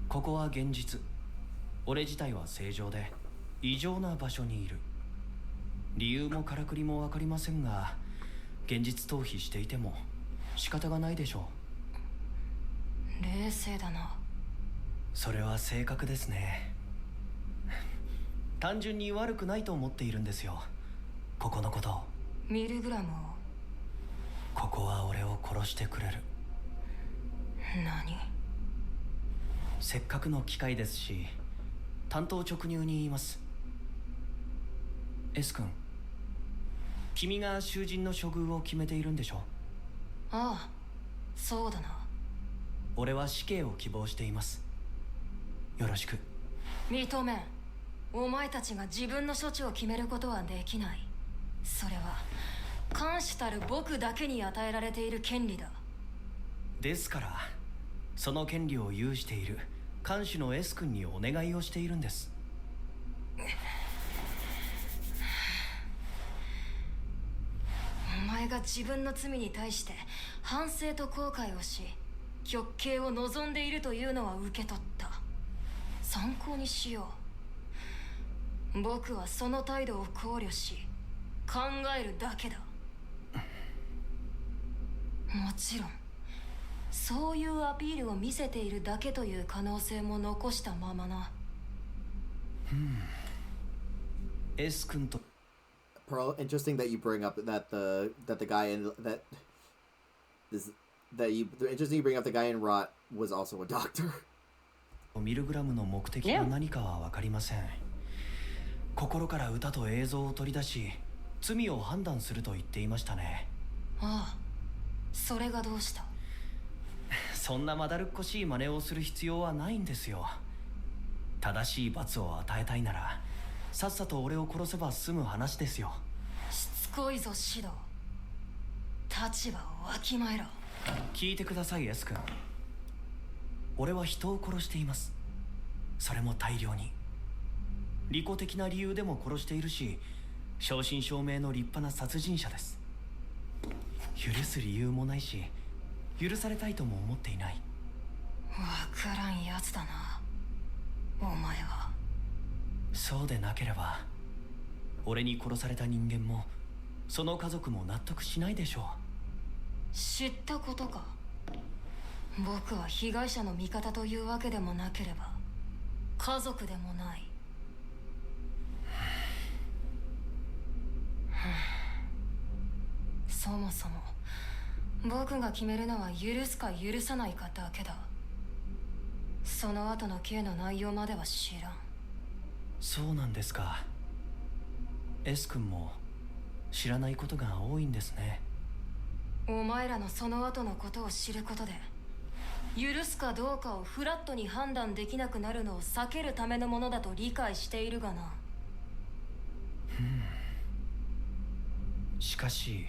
ここは現実、俺自体は正常で異常な場所にいる。理由もからくりも分かりませんが、現実逃避していても仕方がないでしょう。冷静だな。それは正確ですね。単純に悪くないと思っているんですよ、ここのことを。ミルグラムを。ここは俺を殺してくれる。何？せっかくの機会ですし、単刀直入に言います。S 君、君が囚人の処遇を決めているんでしょ？ああ、そうだな。俺は死刑を希望しています。よろしく。認めん。お前たちが自分の処置を決めることはできない。それは監視たる僕だけに与えられている権利だ。ですからその権利を有している看守の S 君にお願いをしているんです。お前が自分の罪に対して反省と後悔をし、極刑を望んでいるというのは受け取った。参考にしよう。僕はその態度を考慮し考えるだけだ。もちろんそういうアピールを見せているだけという可能性も残したままな。S 君と Pearl, interesting that you bring up that the guy in interesting you bring up the guy in Rot was also a doctor. ミルグラムの目的が何かは分かりません。心から歌と映像を取り出し罪を判断すると言っていましたね。ああ、それがどうした？そんなまだるっこしい真似をする必要はないんですよ。正しい罰を与えたいならさっさと俺を殺せば済む話ですよ。しつこいぞシド。立場をわきまえろ。聞いてください S 君。俺は人を殺しています。それも大量に。利己的な理由でも殺しているし、正真正銘の立派な殺人者です。許す理由もないし、許されたいとも思っていない。わからんやつだなお前は。そうでなければ俺に殺された人間もその家族も納得しないでしょう。知ったことか。僕は被害者の味方というわけでもなければ家族でもない。そもそも僕が決めるのは許すか許さないかだけだ。その後の刑の内容までは知らん。そうなんですか。 S 君も知らないことが多いんですね。お前らのその後のことを知ることで許すかどうかをフラットに判断できなくなるのを避けるためのものだと理解しているがな。しかし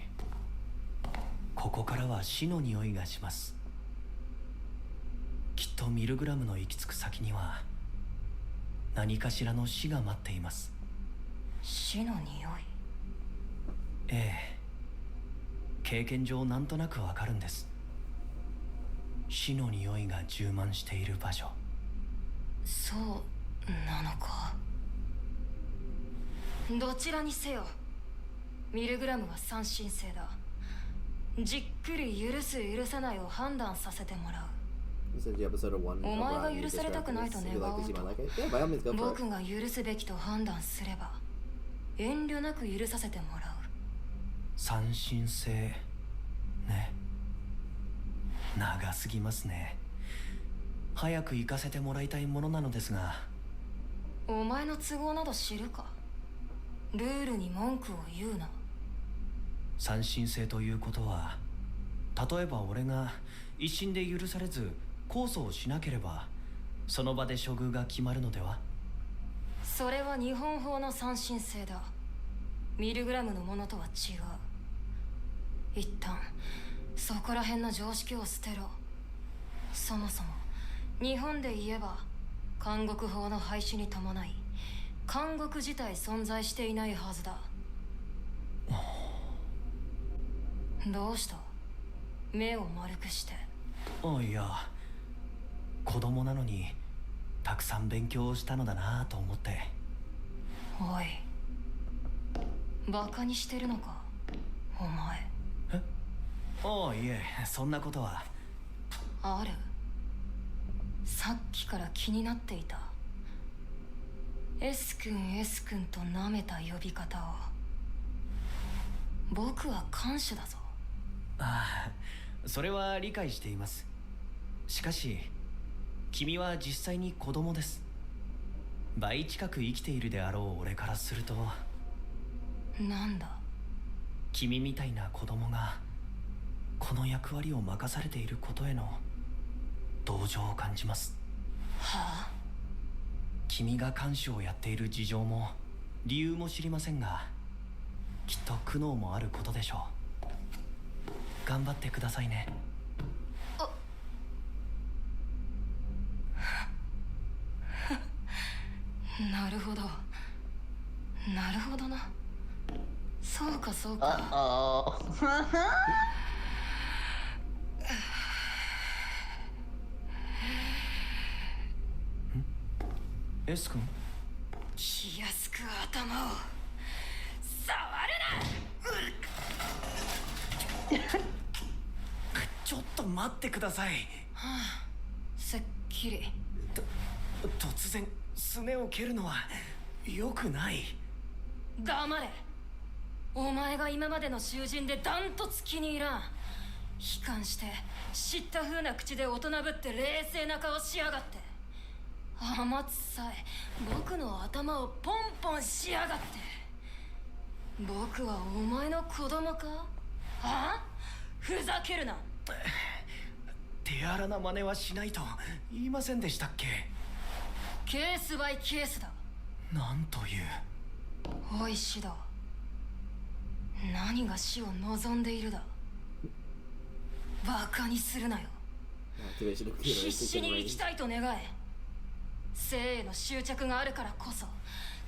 ここからは死の匂いがします。きっとミルグラムの行き着く先には何かしらの死が待っています。死の匂い？ええ、経験上なんとなくわかるんです。死の匂いが充満している場所。そうなのか。どちらにせよミルグラムは三神性だ。じっくり許す許さないを判断させてもらう。お前が許されたくないと願おうと僕が許すべきと判断すれば遠慮なく許させてもらう。三神性ね。長すぎますね。早く行かせてもらいたいものなのですが。お前の都合など知るか。ルールに文句を言うな。三神性ということは、例えば俺が一審で許されず控訴をしなければその場で処遇が決まるのでは。それは日本法の三神性だ。ミルグラムのものとは違う。一旦そこら辺の常識を捨てろ。そもそも日本で言えば監獄法の廃止に伴い監獄自体存在していないはずだ。どうした？目を丸くして。あ、いや、子供なのにたくさん勉強したのだなと思って。おい、バカにしてるのかお前。え？ああ、いえ、そんなことは。ある。さっきから気になっていた。S 君 S 君と舐めた呼び方を。僕は看守だぞ。ああ、それは理解しています。しかし君は実際に子供です。倍近く生きているであろう俺からすると。なんだ？君みたいな子供がこの役割を任されていることへの同情を感じます。はあ？君が看守をやっている事情も理由も知りませんが、きっと苦悩もあることでしょう。頑張ってくださいね。なるほど。なるほどな。そうかそうか。S 君？気安くく頭を触るな。ちょっと待ってください。すっきり。突然すねを蹴るのは良くない。黙れ。お前が今までの囚人でダントツ気に入らん。悲観して知った風な口で大人ぶって冷静な顔しやがって。天津さえ僕の頭をポンポンしやがって。僕はお前の子供か？はあ？ふざけるな。手荒な真似はしないと言いませんでしたっけ？ケースバイケースだ。なんという。おいシド、何が死を望んでいるだ。バカにするなよ。必死に生きたいと願え。生への執着があるからこそ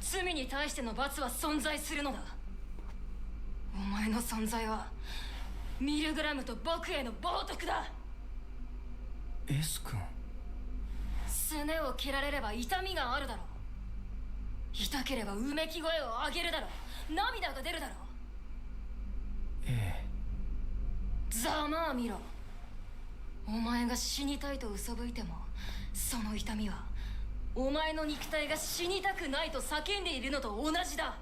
罪に対しての罰は存在するのだ。お前の存在はミルグラムと僕への冒涜だ。エス君、すねを切られれば痛みがあるだろう。痛ければうめき声を上げるだろう。涙が出るだろう。ええ。ざまあ見ろ。お前が死にたいと嘘吹いてもその痛みはお前の肉体が死にたくないと叫んでいるのと同じだ。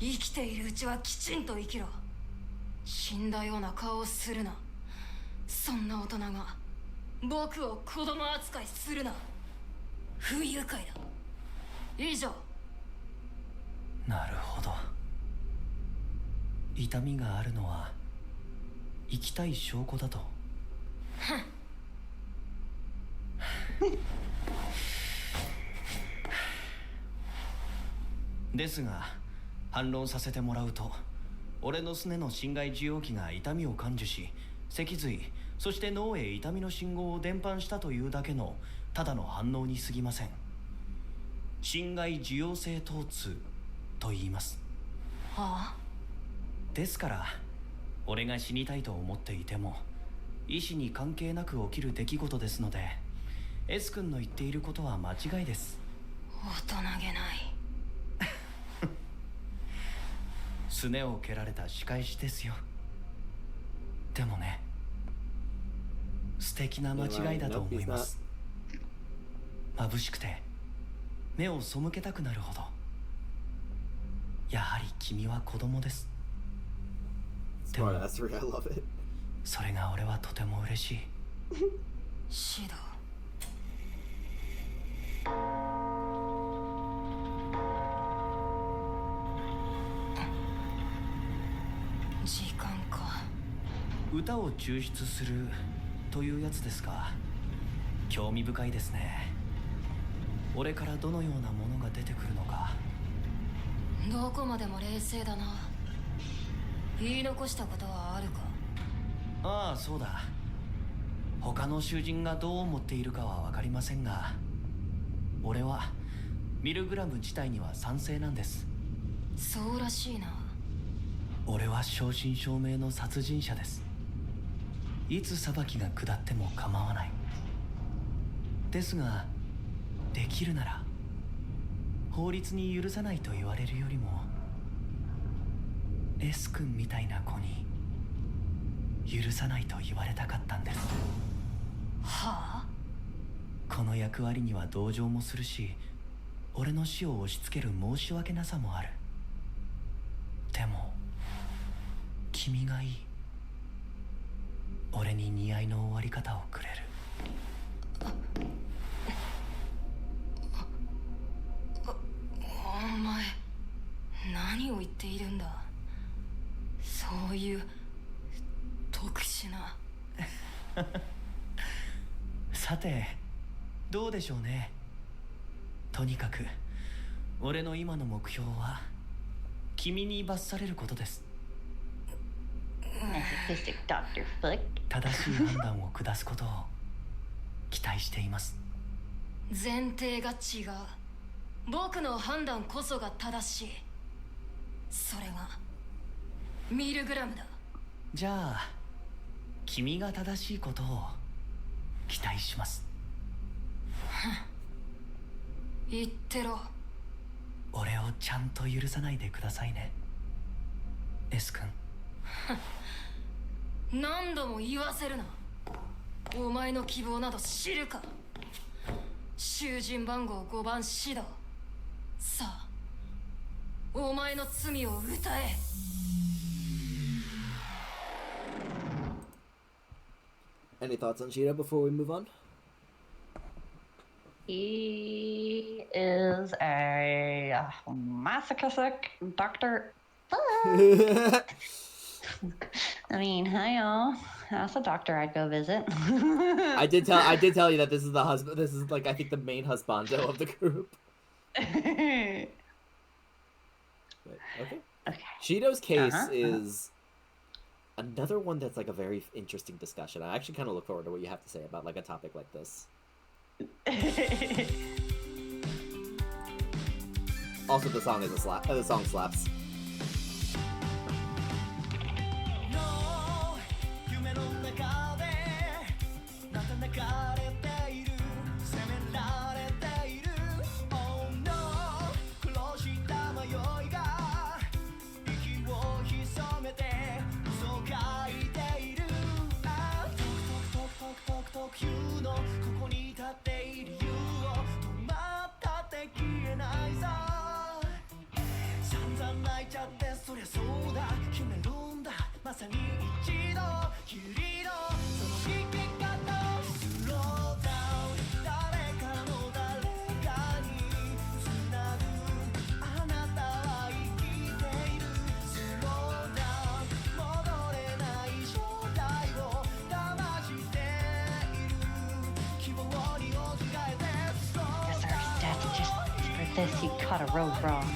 生きているうちはきちんと生きろ。死んだような顔をするな。そんな大人が僕を子供扱いするな。不愉快だ。以上。なるほど。痛みがあるのは生きたい証拠だと。ですが反論させてもらうと、俺のすねの心外受容器が痛みを感受し、脊髄そして脳へ痛みの信号を伝播したというだけのただの反応に過ぎません。心外受容性疼痛と言います。はあ？ですから俺が死にたいと思っていても意思に関係なく起きる出来事ですので、S 君の言っていることは間違いです。大人げない。すねを蹴られた仕返しですよ。でもね、素敵な間違いだと思います。眩しくて目を背けたくなるほど。やはり君は子供です。でもそれが俺はとても嬉しい。シド。時間か。歌を抽出するというやつですか。興味深いですね。俺からどのようなものが出てくるのか。どこまでも冷静だな。言い残したことはあるか？ああ、そうだ。他の囚人がどう思っているかは分かりませんが、俺はミルグラム自体には賛成なんです。そうらしいな。俺は正真正銘の殺人者です。いつ裁きが下っても構わない。ですができるなら法律に許さないと言われるよりも S 君みたいな子に許さないと言われたかったんです。はあ？この役割には同情もするし、俺の死を押し付ける申し訳なさもある。でも君がいい。俺に似合いの終わり方をくれる。お前何を言っているんだ。そういう特殊な。さてどうでしょうね。とにかく俺の今の目標は君に罰されることです。正しい判断を下すことを期待しています。前提が違う。僕の判断こそが正しい。それがミルグラムだ。じゃあ君が正しいことを期待します。言ってろ。俺をちゃんと許さないでくださいね、S 君。何度も言わせるな。お前の希望など知るか。囚人番号5番シド。さあ、お前の罪を歌え。Any thoughts on Shida before we move on? He is a masochistic doctor. I mean, hi y'all. That's a doctor I'd go visit. I did tell you that this is the husband. This is like I think the main husbando of the group. But, okay. Shido's case is another one that's like a very interesting discussion. I actually kind of look forward to what you have to say about like a topic like this. Also, the song is a slap. The song slaps. This, you cut a road wrong.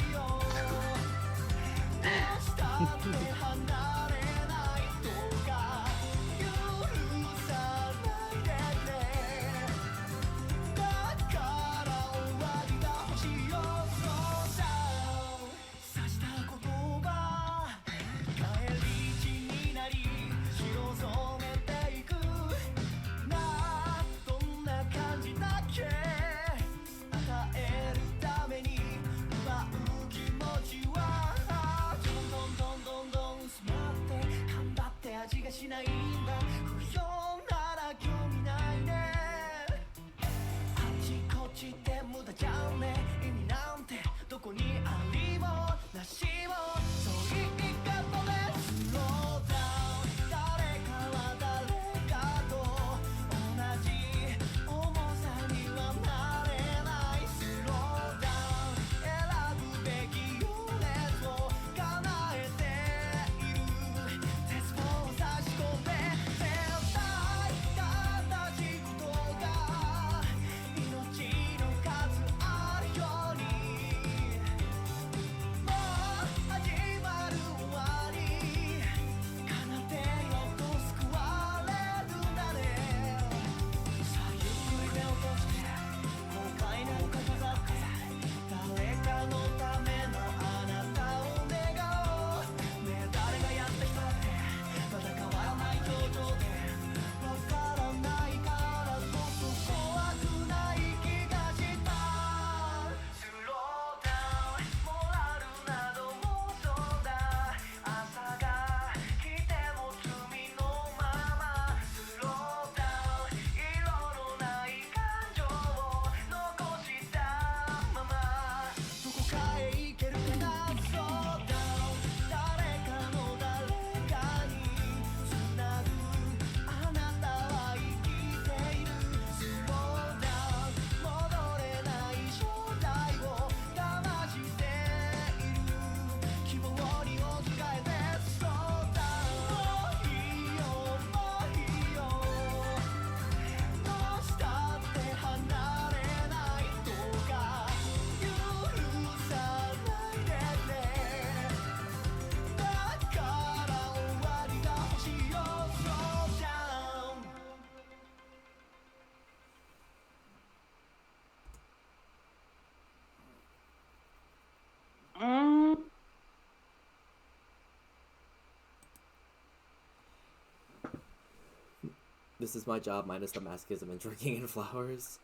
This is my job minus the masochism and drinking and flowers.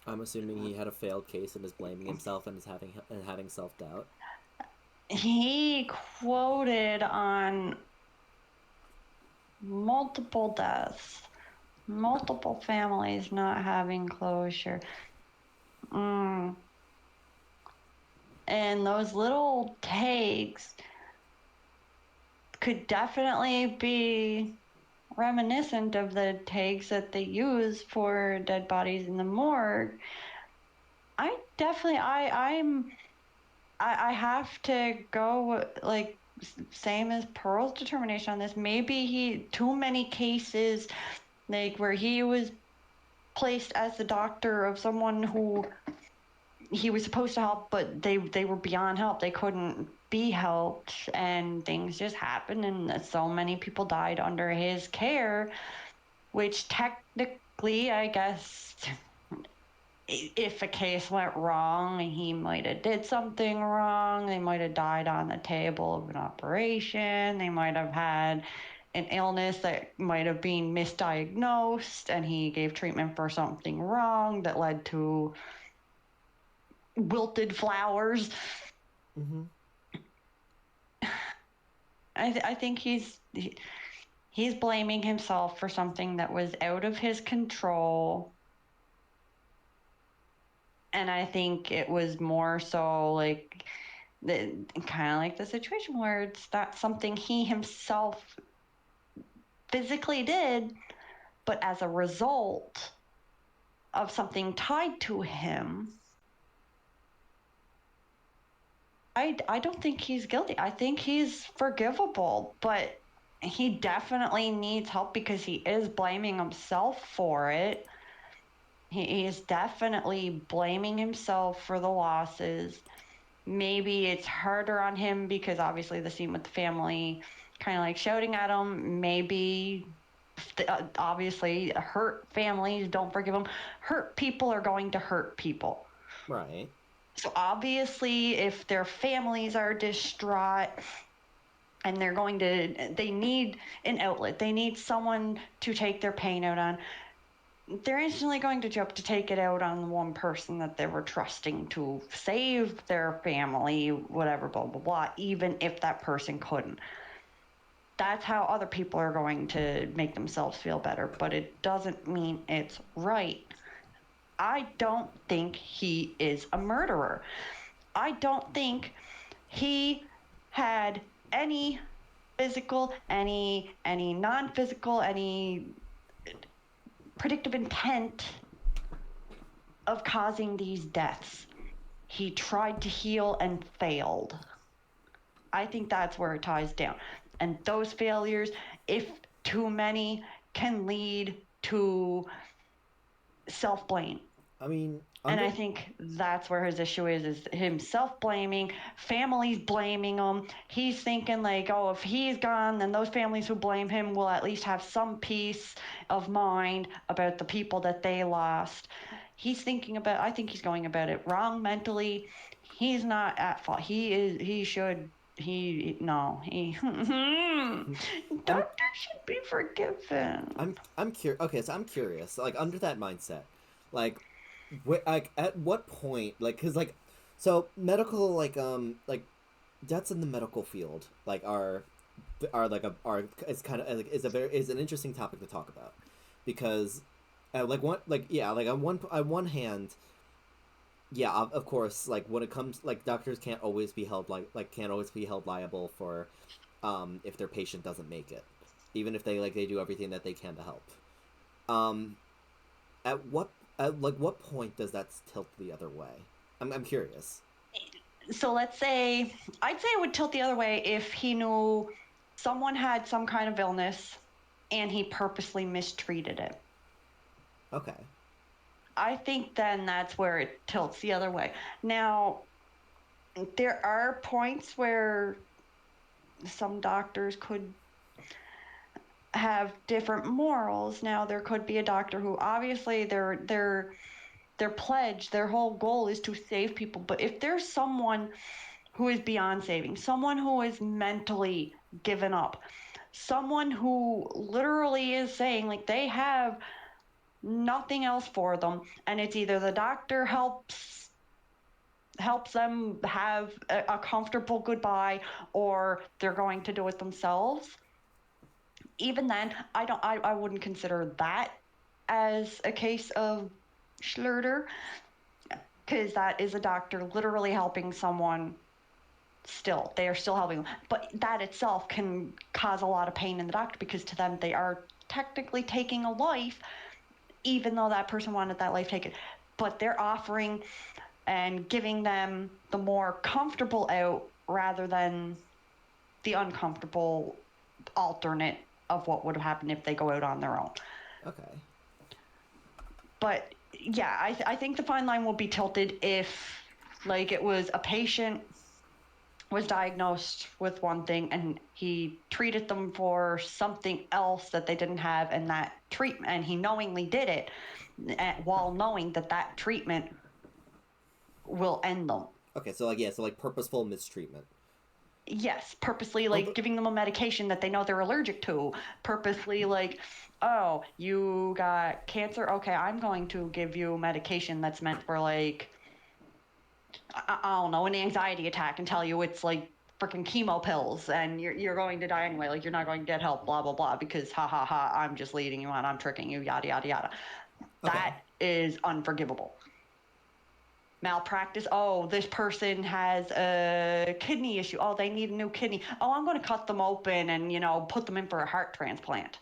I'm assuming he had a failed case and is blaming himself and is having self-doubt. He quoted on multiple deaths, multiple families not having closure. And those little takes could definitely be reminiscent of the takes that they use for dead bodies in the morgue. I have to go like same as Pearl's determination on this. Maybe he too many cases like where he was placed as the doctor of someone who he was supposed to help, but they were beyond help. They couldn't be helped, and things just happened, and so many people died under his care, which technically, I guess, if a case went wrong, he might have did something wrong. They might have died on the table of an operation. They might have had an illness that might have been misdiagnosed, and he gave treatment for something wrong that led to wilted flowers. I think he's blaming himself for something that was out of his control. And I think it was more so like kind of like the situation where it's not something he himself physically did, but as a result of something tied to him. I don't think he's guilty. I think he's forgivable, but he definitely needs help because he is blaming himself for it. He is definitely blaming himself for the losses. Maybe it's harder on him because obviously the scene with the family kind of like shouting at him. Maybe obviously hurt families don't forgive him. Hurt people are going to hurt people. Right. So obviously if their families are distraught and they need an outlet, they need someone to take their pain out on, they're instantly going to jump to take it out on the one person that they were trusting to save their family, whatever, blah, blah, blah, even if that person couldn't. That's how other people are going to make themselves feel better, but it doesn't mean it's right. I don't think he is a murderer. I don't think he had any physical, any non-physical, any predictive intent of causing these deaths. He tried to heal and failed. I think that's where it ties down. And those failures, if too many, can lead to self-blame. I mean, and I think that's where his issue is him self-blaming, families blaming him. He's thinking like, oh, if he's gone, then those families who blame him will at least have some peace of mind about the people that they lost. I think he's going about it wrong mentally. He's not at fault. Doctor should be forgiven. I'm curious. Okay, so I'm curious. Like under that mindset, like at what point, like, cause like, so medical like deaths in the medical field like are is kind of like is an interesting topic to talk about, because on one hand, yeah, of course, like when it comes like doctors can't always be held liable for if their patient doesn't make it, even if they do everything that they can to help. At what point does that tilt the other way? I'm curious. So I'd say it would tilt the other way if he knew someone had some kind of illness and he purposely mistreated it. Okay. I think then that's where it tilts the other way. Now, there are points where some doctors could have different morals. Now, there could be a doctor who obviously their pledge, their whole goal is to save people. But if there's someone who is beyond saving, someone who is mentally given up, someone who literally is saying like they have nothing else for them, and it's either the doctor helps them have a comfortable goodbye, or they're going to do it themselves. Even then, I wouldn't consider that as a case of Schluter, because that is a doctor literally helping someone. Still, they are still helping them, but that itself can cause a lot of pain in the doctor, because to them they are technically taking a life, even though that person wanted that life taken. But they're offering and giving them the more comfortable out rather than the uncomfortable alternate of what would have happened if they go out on their own. Okay. But yeah, I think the fine line will be tilted if, like, it was a patient was diagnosed with one thing and he treated them for something else that they didn't have, and that treatment, and he knowingly did it while knowing that that treatment will end them. Okay, so like purposeful mistreatment. Yes, purposely, like, giving them a medication that they know they're allergic to. Purposely, like, oh, you got cancer? Okay, I'm going to give you medication that's meant for, like, I don't know, an anxiety attack, and tell you it's, like, freaking chemo pills, and you're going to die anyway. Like, you're not going to get help, blah, blah, blah, because ha, ha, ha, I'm just leading you on, I'm tricking you, yada, yada, yada. Okay. That is unforgivable. Malpractice. Oh, this person has a kidney issue. Oh, they need a new kidney. Oh, I'm going to cut them open and, put them in for a heart transplant.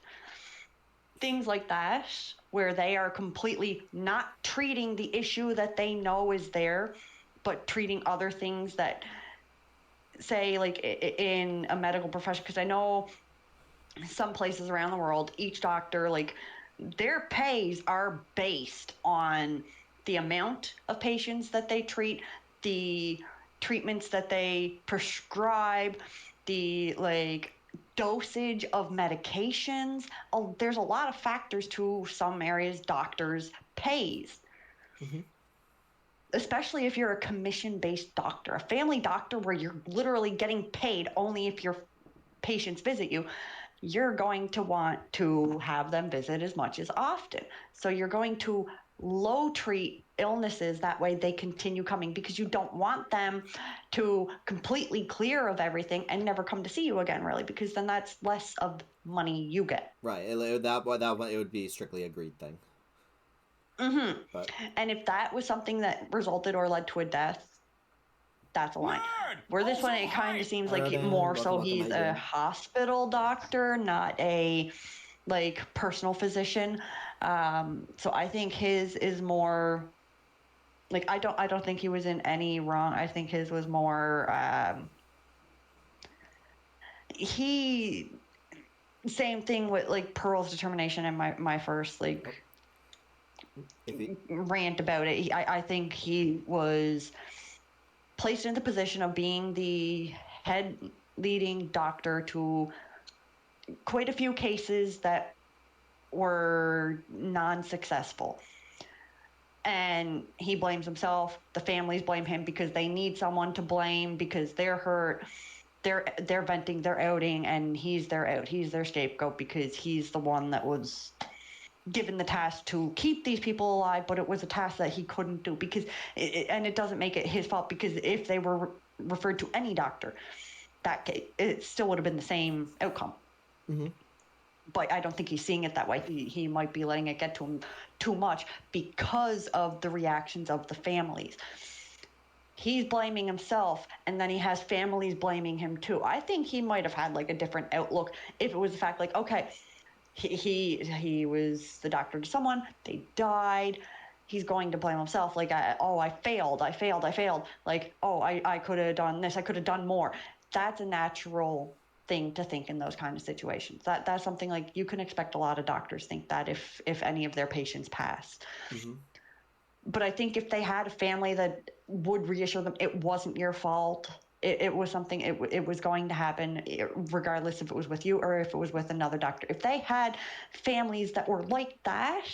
Things like that, where they are completely not treating the issue that they know is there, but treating other things that, say, like, in a medical profession, because I know some places around the world, each doctor, like, their pays are based on the amount of patients that they treat, the treatments that they prescribe, the, like, dosage of medications. Oh, there's a lot of factors to some areas doctors' pays. Mm-hmm. Especially if you're a commission-based doctor, a family doctor where you're literally getting paid only if your patients visit you, you're going to want to have them visit as much as often. So you're going to low treat illnesses, that way they continue coming, because you don't want them to completely clear of everything and never come to see you again, really, because then that's less of the money you get. Right. That one, it would be strictly a greed thing. Mm-hmm. But... And if that was something that resulted or led to a death, that's a line. Where this one, it kind of seems like more so he's a hospital doctor, not a, like, personal physician. So I think his is more, like, I don't think he was in any wrong. I think his was more, same thing with, like, Pearl's determination and my first, like, rant about it. I think he was placed in the position of being the head leading doctor to quite a few cases that were non-successful. And he blames himself. The families blame him because they need someone to blame, because they're hurt. They're venting, they're outing, and he's their out. He's their scapegoat because he's the one that was given the task to keep these people alive, but it was a task that he couldn't do, because it doesn't make it his fault, because if they were referred to any doctor, it still would have been the same outcome. Mm-hmm. But I don't think he's seeing it that way. He might be letting it get to him too much because of the reactions of the families. He's blaming himself, and then he has families blaming him too. I think he might have had, like, a different outlook if it was the fact, like, okay, he was the doctor to someone, they died, he's going to blame himself, like, I failed, like, oh, I could have done this, I could have done more. That's a natural thing to think in those kind of situations. That's something, like, you can expect a lot of doctors think that if any of their patients pass. Mm-hmm. But I think if they had a family that would reassure them it wasn't your fault, it was something, it was going to happen, regardless if it was with you or if it was with another doctor. If they had families that were like that,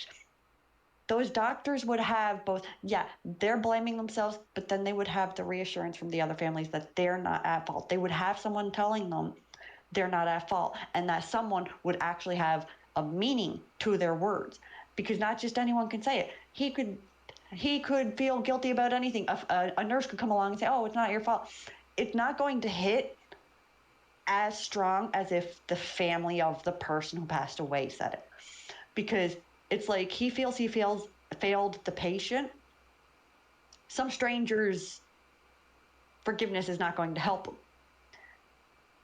those doctors would have both, they're blaming themselves, but then they would have the reassurance from the other families that they're not at fault. They would have someone telling them they're not at fault, and that someone would actually have a meaning to their words. because not just anyone can say it. He could feel guilty about anything. A nurse could come along and say, "Oh, it's not your fault." It's not going to hit as strong as if the family of the person who passed away said it, because it's like he feels failed the patient. Some strangers' forgiveness is not going to help him,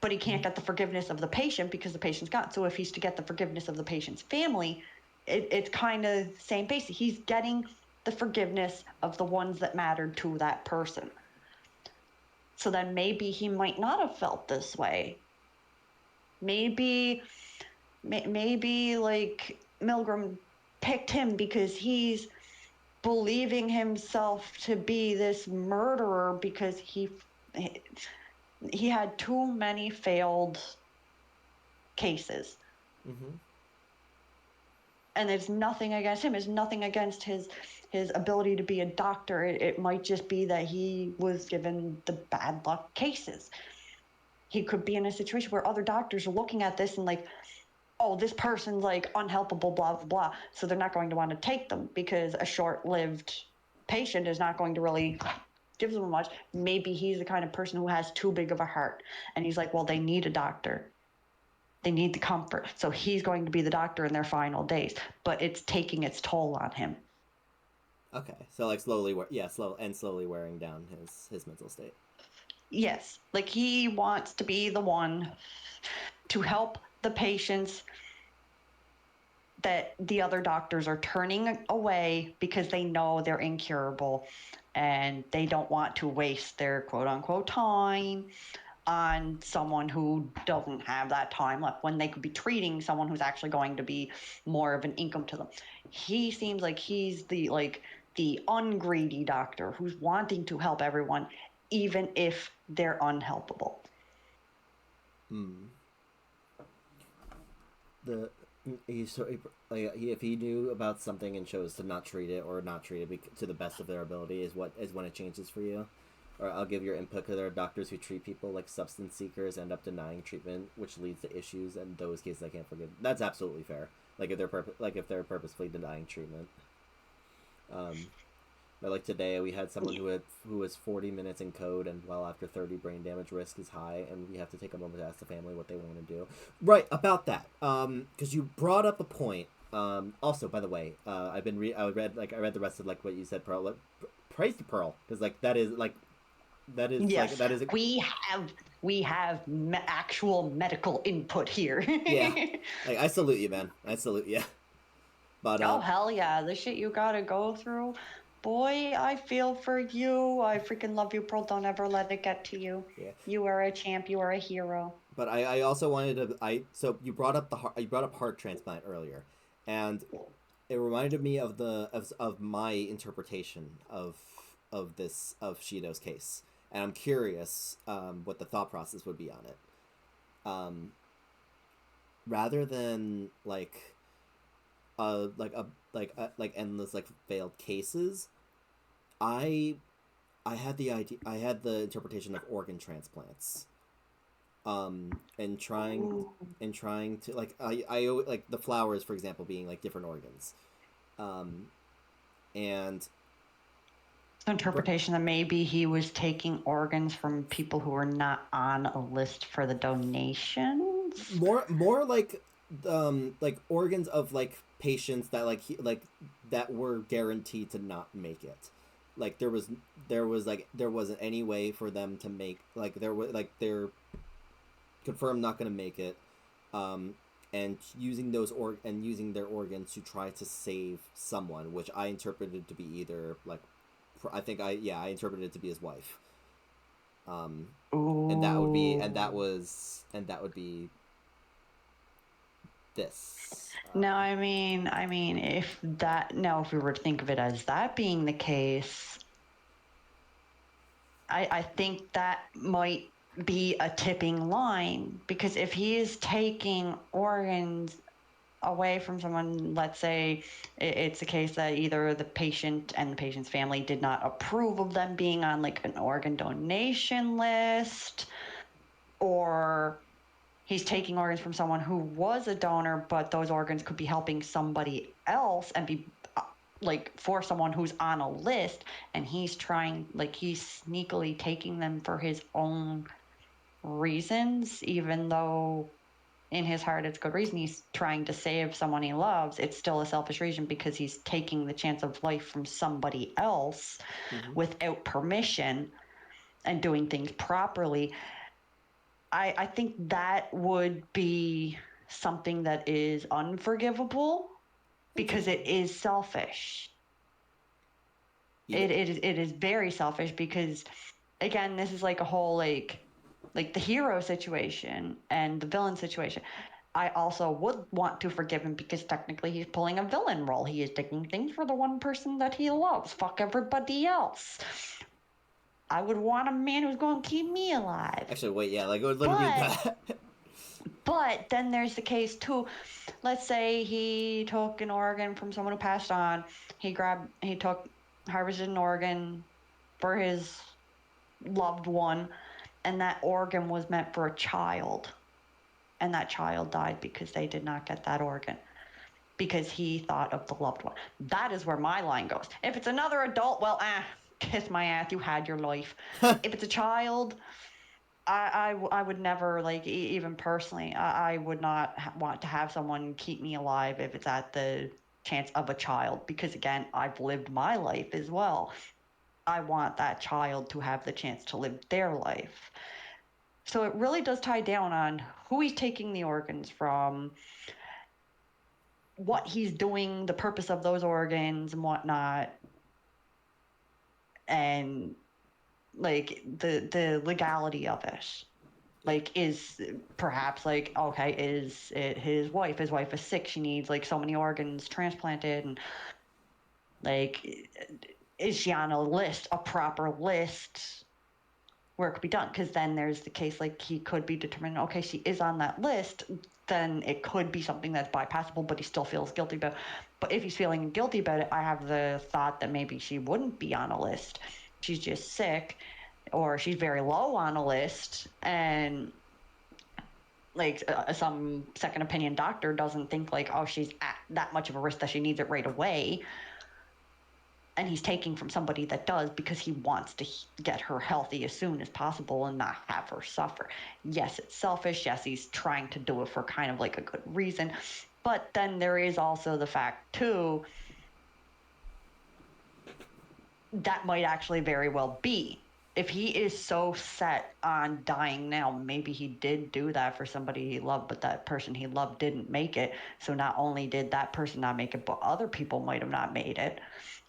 but he can't get the forgiveness of the patient because the patient's gone. So if he's to get the forgiveness of the patient's family, it's kind of same base. He's getting the forgiveness of the ones that mattered to that person. So then maybe he might not have felt this way. Maybe like Milgram picked him because he's believing himself to be this murderer because he had too many failed cases. Mm-hmm. And there's nothing against him. There's nothing against his ability to be a doctor. It might just be that he was given the bad luck cases. He could be in a situation where other doctors are looking at this and like, oh, this person's like unhelpable, blah, blah, blah. So they're not going to want to take them because a short-lived patient is not going to really give them much. Maybe he's the kind of person who has too big of a heart. And he's like, well, they need a doctor. They need the comfort. So he's going to be the doctor in their final days. But it's taking its toll on him. Okay. So like slowly wearing down his mental state. Yes. Like he wants to be the one to help the patients that the other doctors are turning away because they know they're incurable and they don't want to waste their quote unquote time on someone who doesn't have that time left when they could be treating someone who's actually going to be more of an income to them. He seems like he's the ungreedy doctor who's wanting to help everyone even if they're unhelpable. If he knew about something and chose to not treat it or not treat it to the best of their ability is when it changes for you. Or I'll give your input because there are doctors who treat people like substance seekers end up denying treatment, which leads to issues. And those cases I can't forgive. That's absolutely fair. Like if they're purposefully denying treatment. But like today we had someone who was 40 minutes in code, and well, after 30 brain damage, risk is high, and we have to take a moment to ask the family what they want to do. Right about that. Because you brought up a point. Also, by the way, I read the rest of like what you said, Pearl. Like, praise to Pearl because like that is. Yes, like, that is. We have actual medical input here. Yeah, like I salute you, man. I salute you. But oh hell yeah, the shit you gotta go through. Boy, I feel for you. I freaking love you, Pearl. Don't ever let it get to you. Yeah. You are a champ. You are a hero. But I also wanted to so you brought up heart transplant earlier, and it reminded me of my interpretation of Shido's case, and I'm curious what the thought process would be on it. Rather than like endless like failed cases, I had the interpretation of organ transplants, and trying to like I like the flowers, for example, being like different organs, and interpretation that maybe he was taking organs from people who were not on a list for the donations. More like organs of like patients that that were guaranteed to not make it. Like there wasn't any way for them to make they're confirmed not going to make it, and using their organs to try to save someone, which I interpreted to be either like I interpreted it to be his wife, and that would be this. No, I mean, if we were to think of it as that being the case, I think that might be a tipping line, because if he is taking organs away from someone, let's say it's a case that either the patient and the patient's family did not approve of them being on like an organ donation list, or he's taking organs from someone who was a donor, but those organs could be helping somebody else and be like for someone who's on a list, and he's sneakily taking them for his own reasons, even though in his heart it's good reason. He's trying to save someone he loves. It's still a selfish reason because he's taking the chance of life from somebody else without permission and doing things properly. I think that would be something that is unforgivable because it is selfish. Yeah. It is very selfish because, again, this is like a whole like the hero situation and the villain situation. I also would want to forgive him because technically he's pulling a villain role. He is taking things for the one person that he loves. Fuck everybody else. I would want a man who's going to keep me alive. Actually, wait, yeah, like it would literally be that. But then there's the case too. Let's say he took an organ from someone who passed on. He harvested an organ for his loved one, and that organ was meant for a child. And that child died because they did not get that organ. Because he thought of the loved one. That is where my line goes. If it's another adult, well, kiss my ass, you had your life. If it's a child, I would never, like, even personally, I would not want to have someone keep me alive if it's at the chance of a child. Because, again, I've lived my life as well. I want that child to have the chance to live their life. So it really does tie down on who he's taking the organs from, what he's doing, the purpose of those organs and whatnot, and like the legality of it. Like, is perhaps like, okay, is it his wife? His wife is sick. She needs like so many organs transplanted, and like, is she on a list, a proper list, where it could be done? Because then there's the case, like, he could be determined, okay, she is on that list, then it could be something that's bypassable, but he still feels guilty about it. But if he's feeling guilty about it, I have the thought that maybe she wouldn't be on a list. She's just sick, or she's very low on a list, and like some second opinion doctor doesn't think like, oh, she's at that much of a risk that she needs it right away. And he's taking from somebody that does because he wants to get her healthy as soon as possible and not have her suffer. Yes, it's selfish. Yes, he's trying to do it for kind of like a good reason. But then there is also the fact, too, that might actually very well be. If he is so set on dying now, maybe he did do that for somebody he loved, but that person he loved didn't make it. So not only did that person not make it, but other people might have not made it.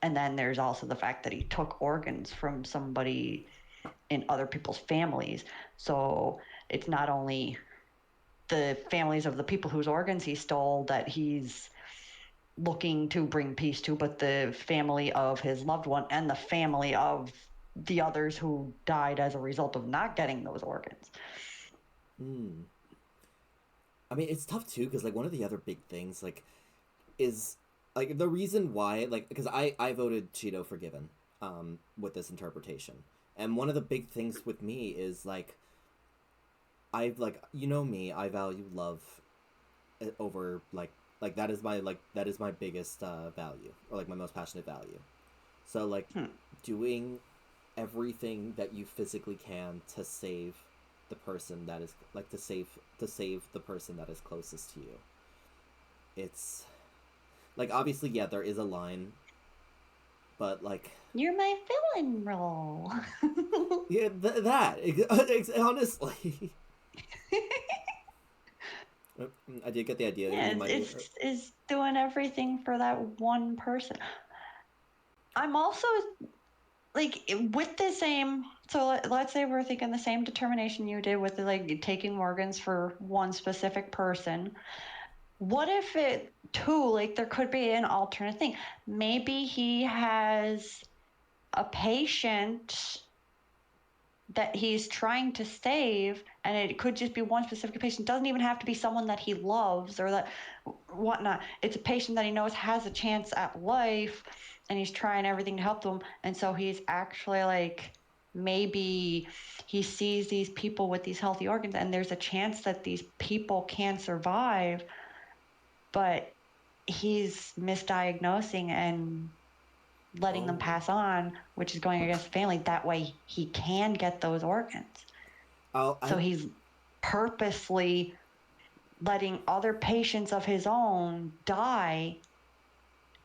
And then there's also the fact that he took organs from somebody in other people's families. So it's not only the families of the people whose organs he stole that he's looking to bring peace to, but the family of his loved one and the family of the others who died as a result of not getting those organs. I mean, it's tough too, because like one of the other big things like is like the reason why, like, because I voted Cheeto forgiven with this interpretation, and one of the big things with me is like, I've like, you know me, I value love over like that is my biggest value, or like my most passionate value. So like doing everything that you physically can to save the person that is like to save the person that is closest to you. It's like, obviously, yeah, there is a line, but like, you're my villain role. yeah, honestly. I did get the idea. Yeah, it's doing everything for that one person. I'm also like with the same. So let's say we're thinking the same determination you did with like taking organs for one specific person. What if it too, like, there could be an alternate thing? Maybe he has a patient that he's trying to save, and it could just be one specific patient. It doesn't even have to be someone that he loves or that whatnot. It's a patient that he knows has a chance at life, and he's trying everything to help them. And so he's actually like maybe he sees these people with these healthy organs and there's a chance that these people can survive, but he's misdiagnosing and letting them pass on, which is going against the family. That way he can get those organs. So he's purposely letting other patients of his own die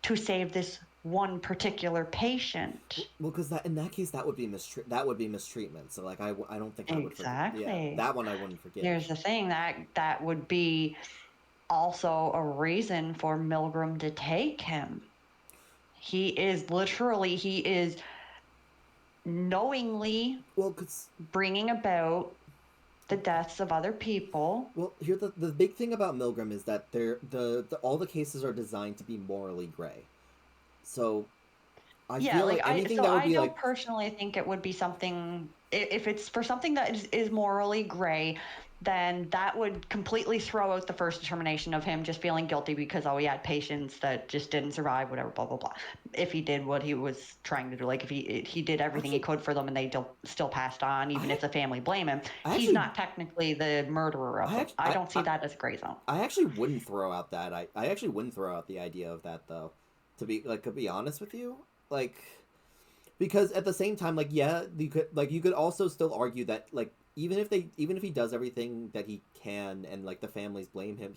to save this one particular patient. Well, because in that case, that would be mistreatment. So like, I don't think I would Exactly. Yeah, that one I wouldn't forget. Here's the thing, that would be also a reason for Milgram to take him. He is knowingly bringing about the deaths of other people. Well, here the big thing about Milgram is that all the cases are designed to be morally gray. So I feel like anything that would be I don't personally think it would be something, if it's for something that is morally gray, then that would completely throw out the first determination of him just feeling guilty because, he had patients that just didn't survive, whatever, blah, blah, blah. If he did what he was trying to do, like if he did everything he could for them and they still passed on, even if the family blame him, he's not technically the murderer of them. I don't see that as a gray zone. I actually wouldn't throw out that. I actually wouldn't throw out the idea of that, though, to be honest with you. Like, because at the same time, like, yeah, you could also still argue that, like, even if he does everything that he can and like the families blame him,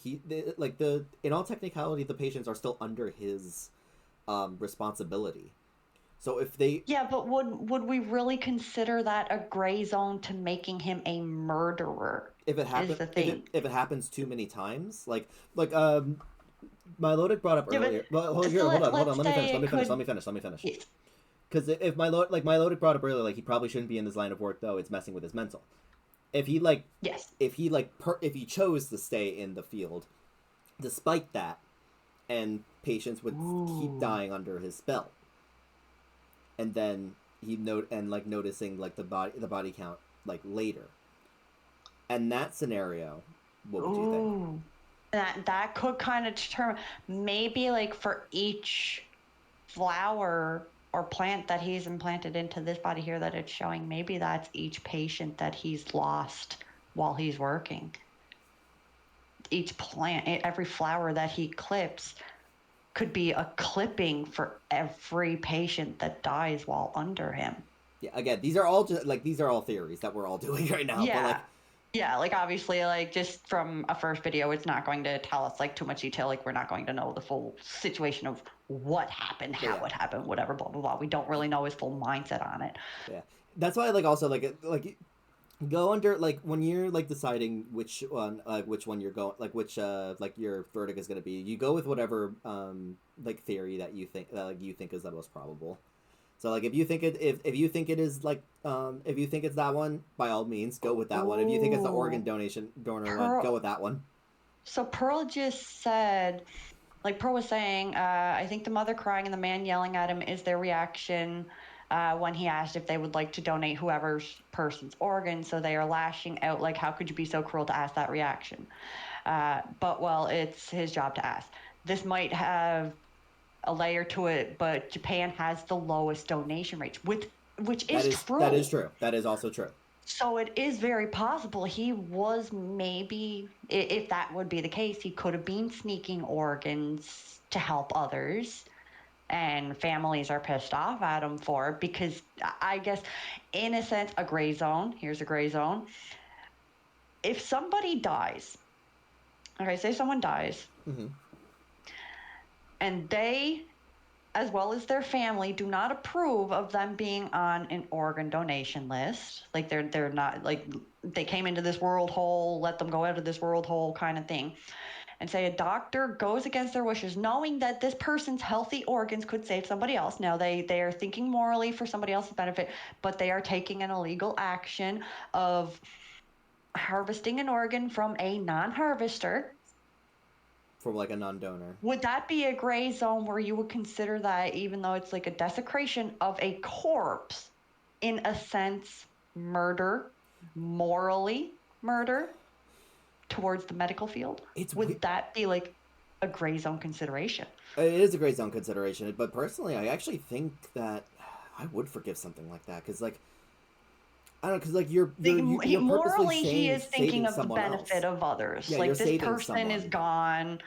in all technicality the patients are still under his responsibility. So if they but would we really consider that a gray zone to making him a murderer? If it happens, if it happens too many times, like Milotic brought up earlier. Well, hold on. Let me finish. Yes. Because if Milotic brought up earlier, like, he probably shouldn't be in this line of work, though. It's messing with his mental. If he if he chose to stay in the field, despite that, and patients would keep dying under his spell, and then noticing like the body count like later, and that scenario, what would you think? That could kind of determine, maybe like for each flower or plant that he's implanted into this body here that it's showing, maybe that's each patient that he's lost while he's working. Each plant, every flower that he clips could be a clipping for every patient that dies while under him. Yeah, again, these are all theories that we're all doing right now. Yeah. But like obviously, like just from a first video, it's not going to tell us like too much detail. Like we're not going to know the full situation of what happened, how it happened, whatever, blah blah blah. We don't really know his full mindset on it. Yeah, that's why go under, like, when you're like deciding which one you're going, like which your verdict is going to be. You go with whatever theory that you think is the most probable. So like if you think it is if you think it's that one, by all means go with that one. If you think it's the organ donor one, go with that one. So Pearl just said, like Pearl was saying, I think the mother crying and the man yelling at him is their reaction when he asked if they would like to donate whoever's person's organ. So they are lashing out like, how could you be so cruel to ask that reaction? But well, it's his job to ask. This might have a layer to it, but Japan has the lowest donation rates, which is true. That is true. That is also true. So it is very possible he was, maybe, if that would be the case, he could have been sneaking organs to help others, and families are pissed off at him for it because, I guess, in a sense, a gray zone. Here's a gray zone. If somebody dies, okay, say someone dies, mm-hmm. and they, as well as their family, do not approve of them being on an organ donation list. Like they're not, like, they came into this world whole, let them go out of this world whole kind of thing. And say a doctor goes against their wishes, knowing that this person's healthy organs could save somebody else. Now they are thinking morally for somebody else's benefit, but they are taking an illegal action of harvesting an organ from a non-harvester. From like a non-donor. Would that be a gray zone where you would consider that, even though it's like a desecration of a corpse, in a sense, murder, morally murder towards the medical field? Would that be like a gray zone consideration? It is a gray zone consideration, but personally, I actually think that I would forgive something like that, because like I don't know, because like you're purposely morally he saying is thinking saving of the someone benefit else. of others. Yeah, like you're this saving person is someone. gone.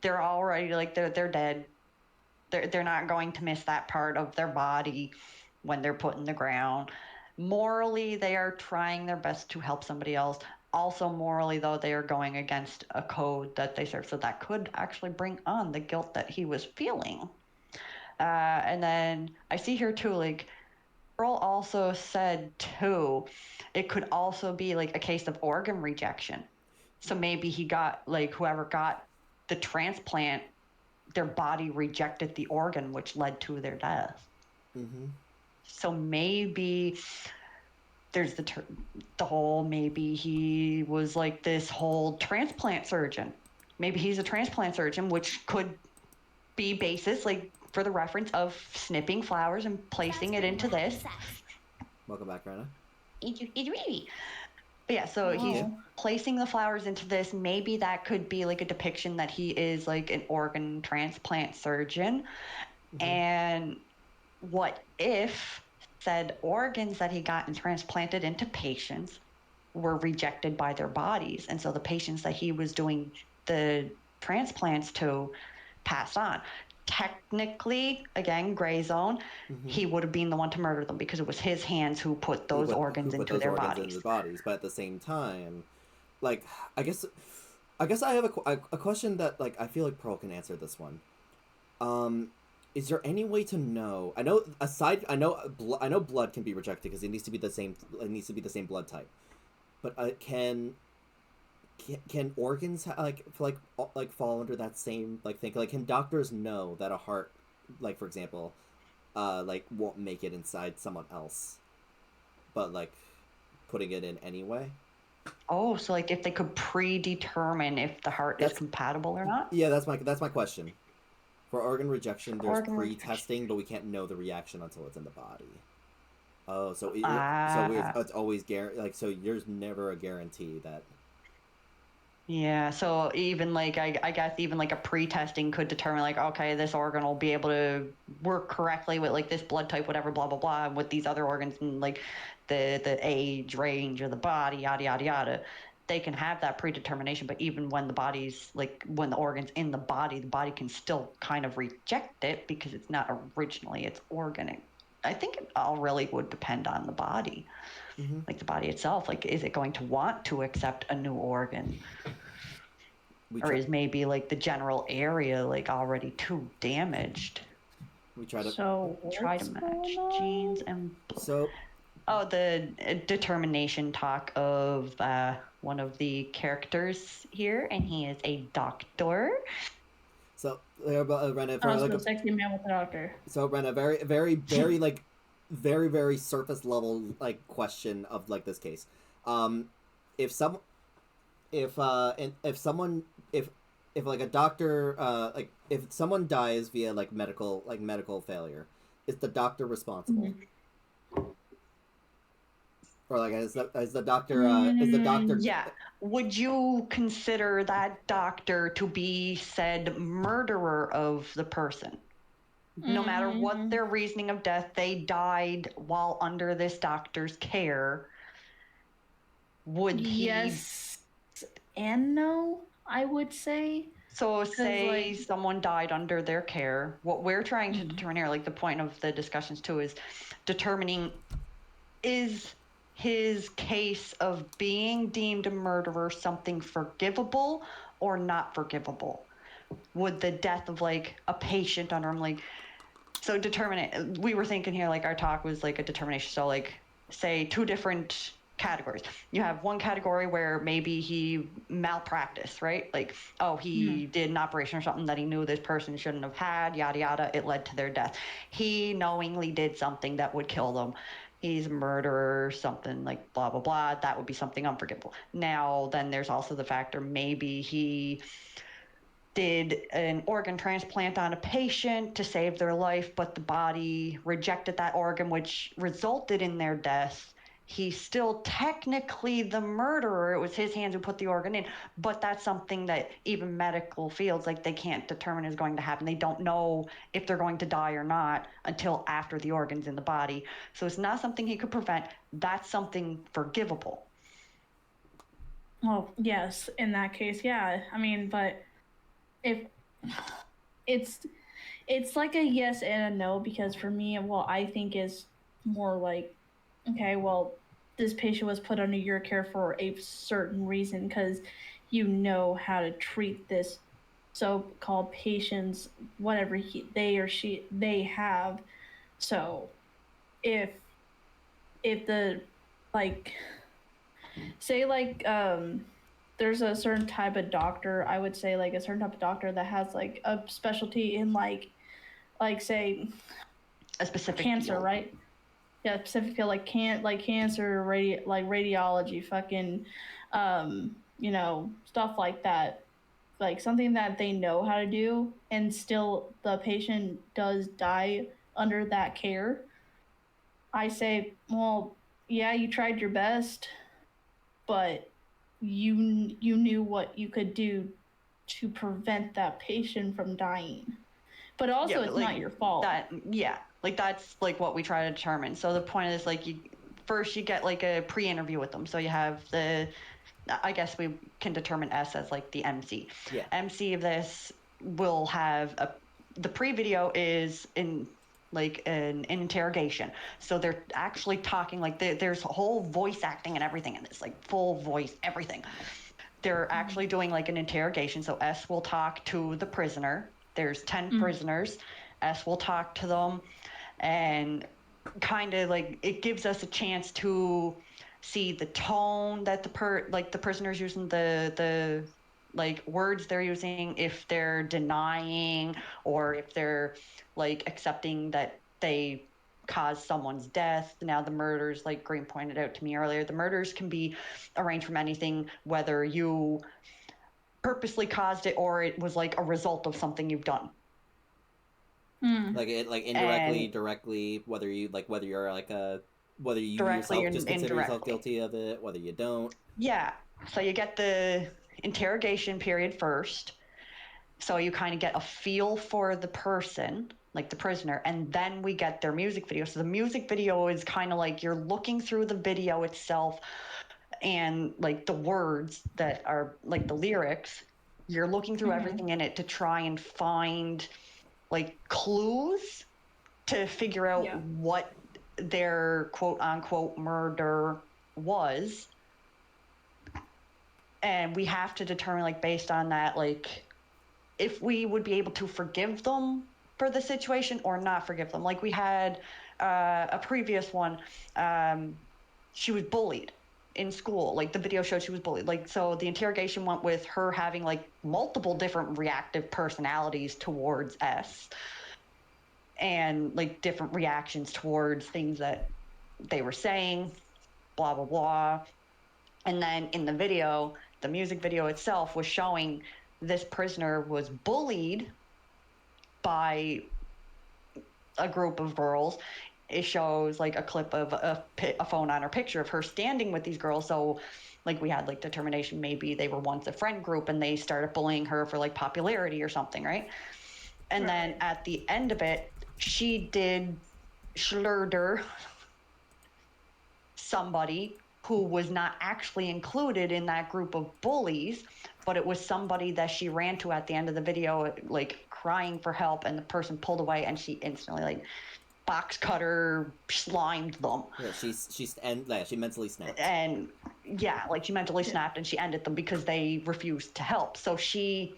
They're already like they're dead. They're not going to miss that part of their body when they're put in the ground. Morally, they are trying their best to help somebody else. Also, morally, though, they are going against a code that they serve. So that could actually bring on the guilt that he was feeling. And then I see here too, like, Earl also said too, it could also be like a case of organ rejection. So maybe he got, like, whoever got the transplant, their body rejected the organ, which led to their death. Mm-hmm. So maybe there's the whole, maybe he was like this whole transplant surgeon. Maybe he's a transplant surgeon, which could be basis, like, for the reference of snipping flowers and placing it into this. Welcome back, Rena. It's really. But yeah, so he's placing the flowers into this. Maybe that could be like a depiction that he is like an organ transplant surgeon. Mm-hmm. And what if said organs that he got and transplanted into patients were rejected by their bodies? And so the patients that he was doing the transplants to passed on. Technically, again, gray zone, he would have been the one to murder them because it was his hands who put those organs into their bodies. But at the same time, like, I guess I have a question that, like, I feel like Pearl can answer this one. Is there any way to know? I know blood can be rejected because it needs to be the same. It needs to be the same blood type. But can organs like fall under that same like thing? Like, can doctors know that a heart, like, for example, like, won't make it inside someone else, but like putting it in anyway? Oh, so like if they could predetermine if the heart is compatible or not? Yeah, that's my question. For organ rejection, there's pre-testing, but we can't know the reaction until it's in the body. Oh, so it's always so there's never a guarantee that. Yeah, so even like I guess even like a pre-testing could determine like, okay, this organ will be able to work correctly with like this blood type, whatever, blah blah blah, and with these other organs and like the age range of the body, yada yada yada. They can have that predetermination, but even when the body's like when the organ's in the body can still kind of reject it because it's not originally its organ. I think it all really would depend on the body. Mm-hmm. Like the body itself, like, is it going to want to accept a new organ? Or is maybe like the general area like already too damaged? We try to match genes and the determination talk of one of the characters here, and he is a doctor. So Rena, the sexy man with the doctor. So Rena, very very very like very very surface level like question of like this case. If like a doctor like if someone dies via like medical failure, is the doctor responsible? Mm-hmm. Or like is the doctor yeah, would you consider that doctor to be said murderer of the person? No matter what their reasoning of death, they died while under this doctor's care. Would he? Yes and no, I would say. So say someone died under their care. What we're trying to determine here, like the point of the discussions too, is determining is his case of being deemed a murderer something forgivable or not forgivable? Would the death of like a patient under him, like, so determine it. We were thinking here, like our talk was like a determination. So like say two different categories. You have one category where maybe he malpracticed, right? Like, oh, he did an operation or something that he knew this person shouldn't have had, yada yada, it led to their death. He knowingly did something that would kill them. He's a murderer, something like blah blah blah. That would be something unforgivable. Now then there's also the factor maybe he did an organ transplant on a patient to save their life, but the body rejected that organ, which resulted in their death. he's still technically the murderer. It was his hands who put the organ in, but that's something that even medical fields, like, they can't determine is going to happen. They don't know if they're going to die or not until after the organ's in the body. So it's not something he could prevent. That's something forgivable. Well, yes, in that case, yeah. I mean, but if it's like a yes and a no, because for me, well, I think is more like, okay, well, this patient was put under your care for a certain reason because you know how to treat this so-called patients, whatever they have. So if the, like, say, like, there's a certain type of doctor, I would say, like, a certain type of doctor that has like a specialty in like say A specific cancer, field. right? Yeah, specific field, like cancer, radiology, fucking, you know, stuff like that. Like something that they know how to do, and still the patient does die under that care. I say, well, yeah, you tried your best, but you knew what you could do to prevent that patient from dying. But also, Yeah, it's like, not your fault. Like, that's like what we try to determine. So the point of this, like, you get like a pre-interview with them. So you have I guess we can determine S as like the MC. Yeah. MC of this will have the pre-video is in like an interrogation. So they're actually talking, like, there's whole voice acting and everything in this, like full voice, everything. They're actually doing like an interrogation. So S will talk to the prisoner. There's 10 prisoners. S will talk to them, and kind of like it gives us a chance to see the tone that the prisoner's using, the like words they're using, if they're denying or if they're like accepting that they caused someone's death. Now the murders, like Green pointed out to me earlier, the murders can be arranged from anything, whether you purposely caused it or it was like a result of something you've done. Like indirectly, directly, whether you Directly yourself or just consider yourself indirectly. guilty of it, whether you don't. Yeah. So you get the interrogation period first. So you kind of get a feel for the person, like the prisoner, and then we get their music video. So the music video is kind of like you're looking through the video itself and like the words that are like the lyrics. You're looking through everything in it to try and find like clues to figure out what their quote unquote murder was. And we have to determine, like, based on that, like, if we would be able to forgive them for the situation or not forgive them. Like, we had a previous one, she was bullied in school. Like, the video showed she was bullied. Like, so the interrogation went with her having like multiple different reactive personalities towards S, and like different reactions towards things that they were saying, blah blah blah. And then in the video, the music video itself was showing this prisoner was bullied by a group of girls. It shows like a clip of a phone on her picture of her standing with these girls. So like we had like determination, maybe they were once a friend group and they started bullying her for like popularity or something, right? And then at the end of it, she did schlurder somebody who was not actually included in that group of bullies, but it was somebody that she ran to at the end of the video, like crying for help, and the person pulled away and she instantly like box cutter slimed them. Yeah, she mentally snapped. And yeah, like she mentally snapped and she ended them because they refused to help. So she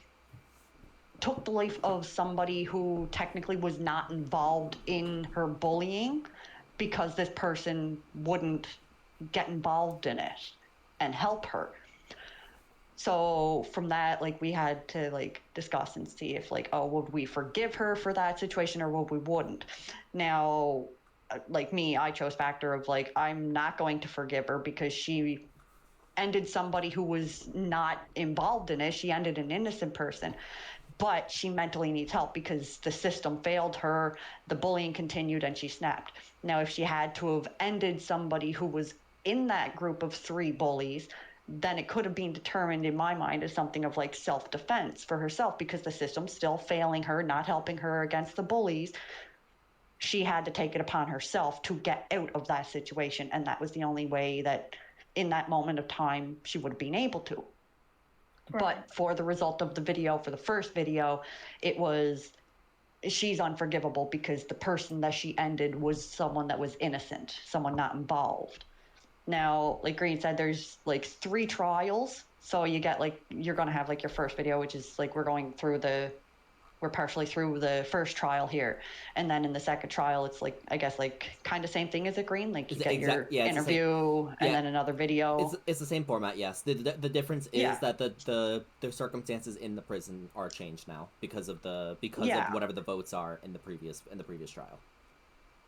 took the life of somebody who technically was not involved in her bullying because this person wouldn't get involved in it and help her. So from that, like we had to like discuss and see if like, oh, would we forgive her for that situation or would we wouldn't? Now, like me, I chose factor of like, I'm not going to forgive her because she ended somebody who was not involved in it. She ended an innocent person, but she mentally needs help because the system failed her, the bullying continued, and she snapped. Now, if she had to have ended somebody who was in that group of 3 bullies, then it could have been determined in my mind as something of like self-defense for herself, because the system's still failing her, not helping her against the bullies. She had to take it upon herself to get out of that situation, and that was the only way that in that moment of time she would have been able to. Right. But for the result of the video, for the first video, it was she's unforgivable because the person that she ended was someone that was innocent, someone not involved. Now, like Green said, there's like 3 trials. So you get like, you're going to have like your first video, which is like we're partially through the first trial here. And then in the second trial, it's like, I guess like kind of same thing as a Green. Like you get your interview and then another video. It's the same format, yes. The difference is that the circumstances in the prison are changed now because of whatever the votes are in the previous trial.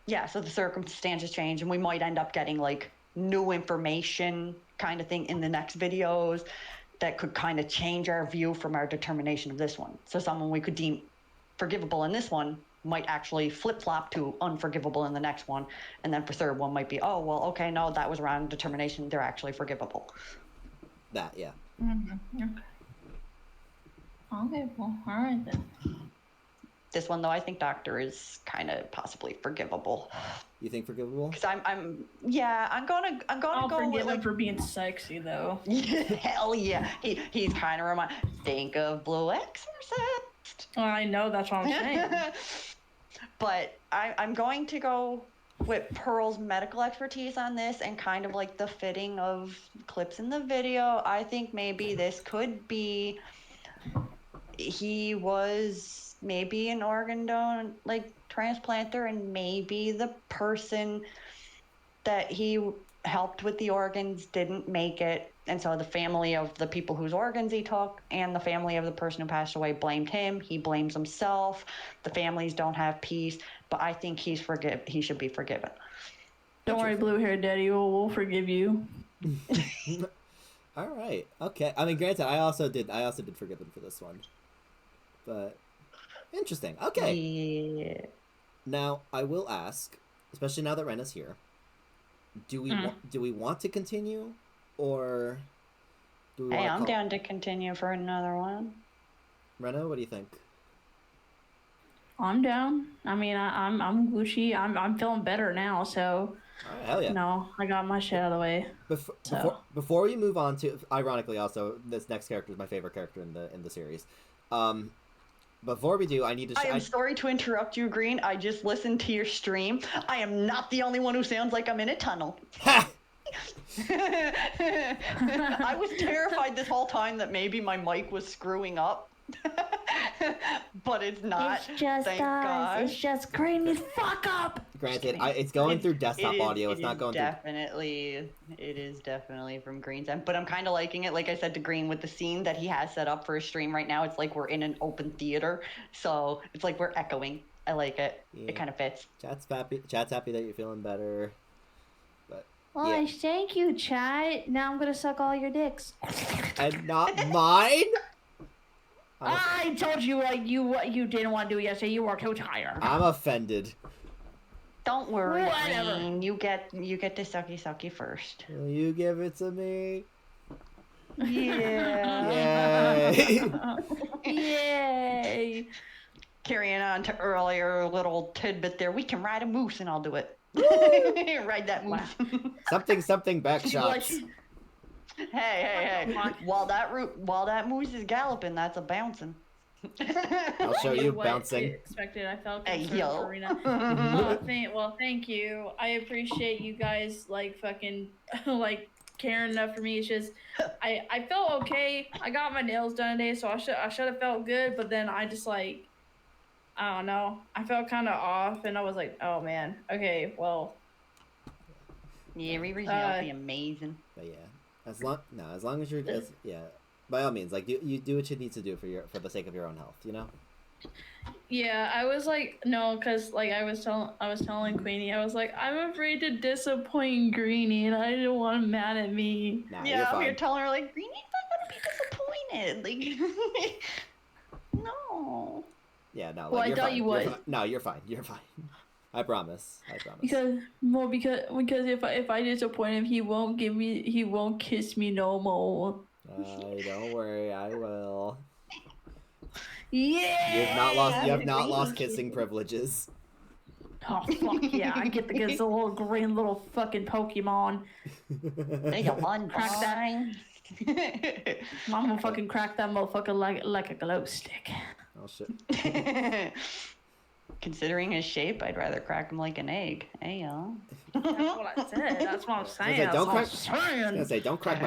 Yeah, so the circumstances change, and we might end up getting like new information kind of thing in the next videos that could kind of change our view from our determination of this one. So someone we could deem forgivable in this one might actually flip-flop to unforgivable in the next one, and then for third one might be, oh, well, okay, no, that was wrong determination, they're actually forgivable. That, yeah. Mm-hmm. Okay, well, all right then. This one, though, I think Doctor is kind of possibly forgivable. You think forgivable? Because I'm gonna I'll go forgive with him for being sexy though. Hell yeah, he's kind of think of Blue Exorcist. Well, I know, that's what I'm saying. But I'm going to go with Pearl's medical expertise on this and kind of like the fitting of clips in the video. I think maybe this could be, he was maybe an organ transplanter, and maybe the person that he helped with the organs didn't make it, and so the family of the people whose organs he took and the family of the person who passed away blamed him. He blames himself. The families don't have peace, but I think he should be forgiven. Don't worry, blue-haired daddy, we'll forgive you. All right, okay. I mean, granted, I also did forgive him for this one, but interesting. Okay. Yeah. Now I will ask, especially now that Rena's here, do we want to continue, or do we? Hey, I'm down to continue for another one. Rena, what do you think? I'm down. I mean, I'm Gucci. I'm feeling better now, so. All right, hell yeah. No, I got my shit out of the way. Before we move on to, ironically, also this next character is my favorite character in the series. Before we do, I need to. I am sorry to interrupt you, Green. I just listened to your stream. I am not the only one who sounds like I'm in a tunnel. I was terrified this whole time that maybe my mic was screwing up. But it's not. It's just Thank us. God. It's just Green fuck up. Granted, it's going through desktop audio. It's not going through. It is definitely from Green's end, but I'm kind of liking it. Like I said to Green, with the scene that he has set up for his stream right now, it's like we're in an open theater, so it's like we're echoing. I like it. Yeah. It kind of fits. Chat's happy that you're feeling better. But Well, yeah. thank you, chat. Now I'm gonna suck all your dicks. And not mine. I told you you didn't want to do it yesterday. You were too tired. I'm offended. Don't worry, Whatever. Green. You get the sucky first. Will you give it to me? Yeah. Yay! Yay! Carrying on to earlier little tidbit there, we can ride a moose and I'll do it. Ride that moose. something back shots. Hey. While that moose is galloping, that's a bouncing. I'll show you bouncing. Expected. I felt Hey, concerned yo. for Rena. Thank you. I appreciate you guys fucking caring enough for me. It's just I felt okay. I got my nails done today, so I should have felt good, but then I just I don't know. I felt kind of off, and I was like, oh man. Okay, well. Yeah, Riri's nails be amazing. But yeah, as long as you're by all means, you do what you need to do for the sake of your own health, you know. Yeah, I was no, because I was telling Queenie, I was I'm afraid to disappoint Greenie, and I didn't want him mad at me. Nah, Yeah, you're telling her Greenie's not gonna be disappointed. No. Yeah, no. Well, I thought you would. No, you're fine. You're fine. I promise. Because if I disappoint him, he won't kiss me no more. Don't worry, I will. Yeah. You have not lost kissing privileges. Oh fuck yeah! I get the little green little fucking Pokemon. Hey, one Crack that. I'm gonna fucking crack that motherfucker like a glow stick. Oh shit. Considering his shape, I'd rather crack him like an egg. Hey, y'all. That's what I said. That's what I'm saying. I was gonna say don't crack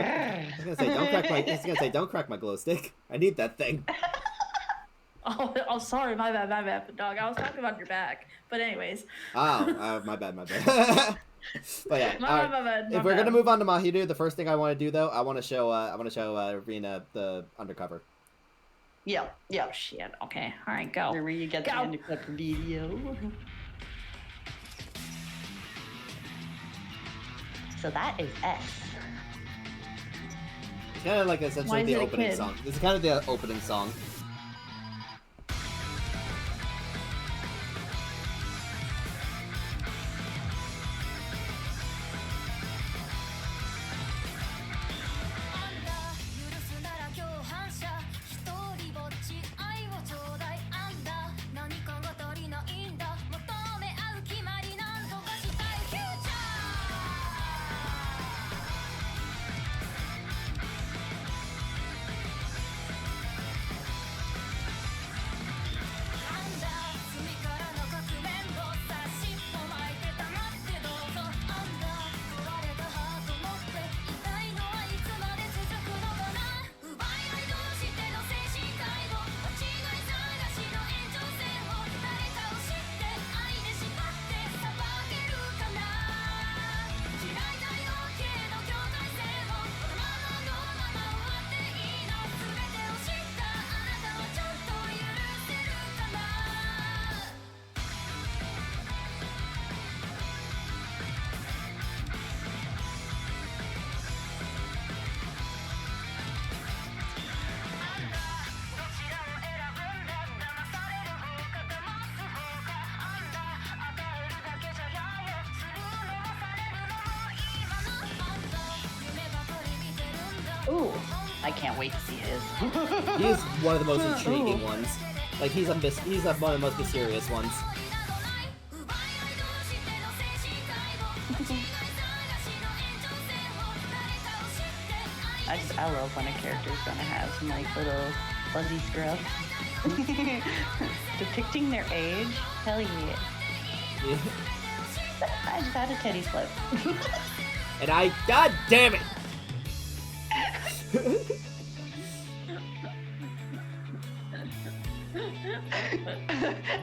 my glow stick. I need that thing. Oh, sorry, my bad, dog. I was talking about your back. But anyways. My bad. But yeah, my bad. If we're gonna move on to Mahiru, the first thing I want to do though, I want to show Rena the undercover. Yeah. Oh, shit. Okay. All right, go. Where you get the undercover video. So that is S. It's kind of like essentially the opening song. This is kind of the opening song. Ooh, I can't wait to see his. He's one of the most intriguing ones. Like he's one of the most mysterious ones. I love when a character's gonna have some like little fuzzy scrub. Depicting their age? Hell yeah. I just had a teddy slip. And God damn it!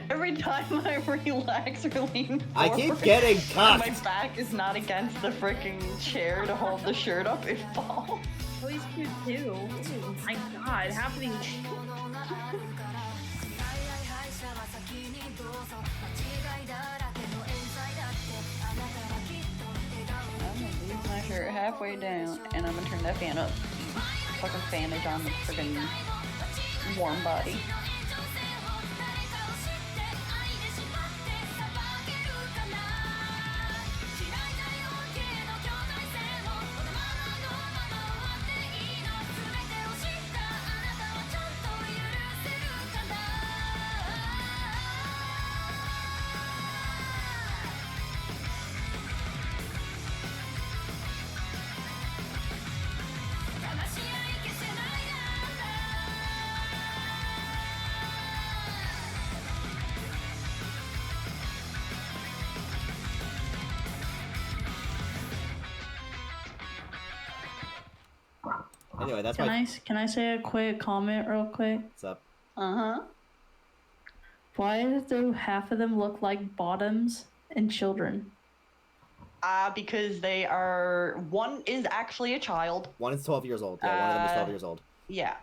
Every time I relax or lean forward, I keep getting cuffed. my back is not against the freaking chair to hold the shirt up, it falls. Oh, he's cute too. Oh my god, half of these. I'm gonna leave my shirt halfway down and I'm gonna turn that fan up. Fucking fanage on the freaking warm body. Anyway, that's Can I say a quick comment real quick? What's up? Uh-huh. Why do half of them look like bottoms and children? Because they are... One is actually a child. One is 12 years old. Yeah, one of them is 12 years old. Yeah.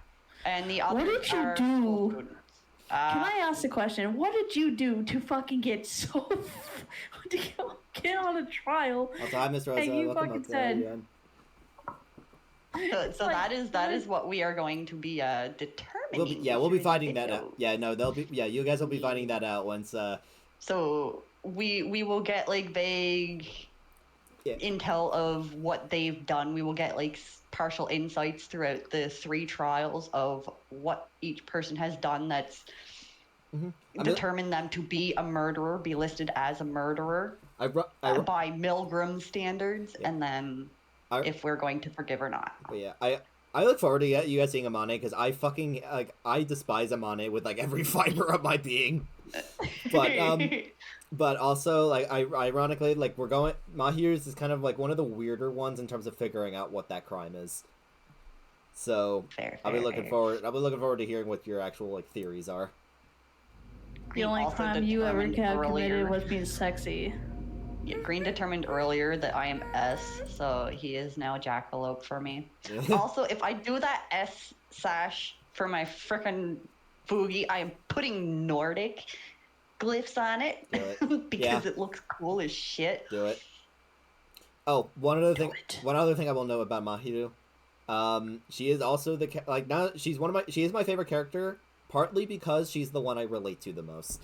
And the other What did you are do? students. Can I ask a question? What did you do to fucking get so... to get on a trial? Also, hi, Miss Rosa. And you Welcome fucking up there said... again. So that is what we are going to be determining. We'll be finding that out. Yeah, no, you guys will be finding that out once. So we will get like vague intel of what they've done. We will get like partial insights throughout the 3 trials of what each person has done that's determined them to be a murderer, be listed as a murderer by Milgram standards, and then if we're going to forgive or not. But yeah, I look forward to you guys seeing Amane, because I fucking I despise Amane with like every fiber of my being. But also, like, ironically, like, Mahir's is kind of, like, one of the weirder ones in terms of figuring out what that crime is. So, I'll be looking forward to hearing what your actual, like, theories are. The only crime you ever committed was being sexy. Yeah, Green determined earlier that I am S, so he is now a jackalope for me. Also, if I do that S sash for my frickin' boogie, I am putting Nordic glyphs on it, because it looks cool as shit. Do it. Oh, one other thing I will know about Mahiru. She is also she is my favorite character, partly because she's the one I relate to the most.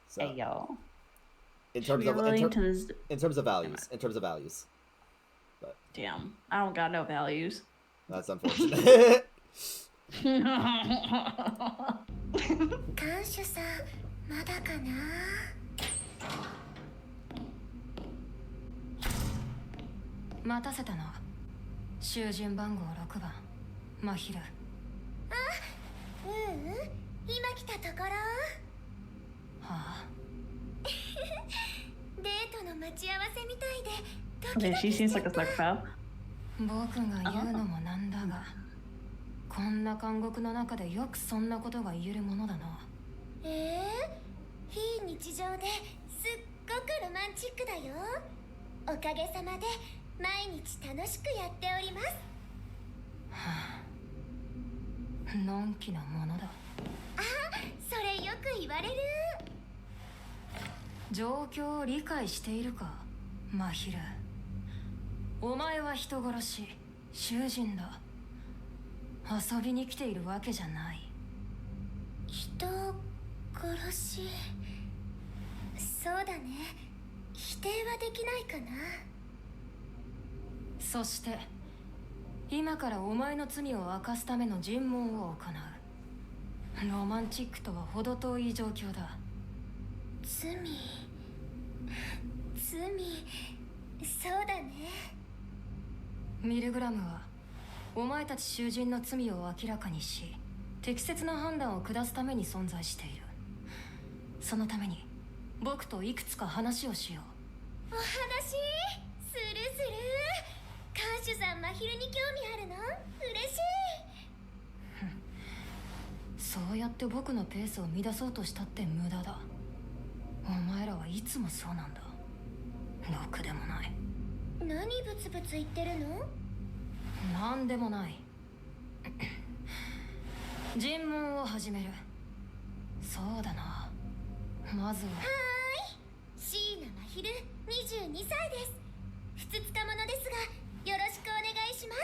So, hey yo. In terms of values. But damn, I don't got no values. That's unfortunate. 看守さんまだかな。待たせたの。囚人番号6番真昼。あ、今来たところ。はあ。デートの待ち合わせみたいで。Okay, she seems like a psychopath. 僕が言うのもなんだが、こんな監獄の中でよくそんなことが言えるものだな。非日常ですっごくロマンチックだよ。おかげさまで毎日楽しくやっております。はあ、のんきなものだ。あ、それよく言われる。状況を理解しているか、真昼。お前は人殺し、囚人だ。遊びに来ているわけじゃない。人殺し。そうだね。否定はできないかな。そして今からお前の罪を明かすための尋問を行う。ロマンチックとは程遠い状況だ。罪。そうだね。ミルグラムはお前たち囚人の罪を明らかにし、適切な判断を下すために存在している。そのために僕といくつか話をしよう。お話する。看守さん真昼に興味あるの？嬉しい。そうやって僕のペースを乱そうとしたって無駄だ。お前らはいつもそうなんだ。ろくでもない。何ブツブツ言ってるの？なんでもない。尋問を始める。そうだな。まずは。はーい。椎名真昼、22歳です。ふつつか者ですが、よろしくお願いしま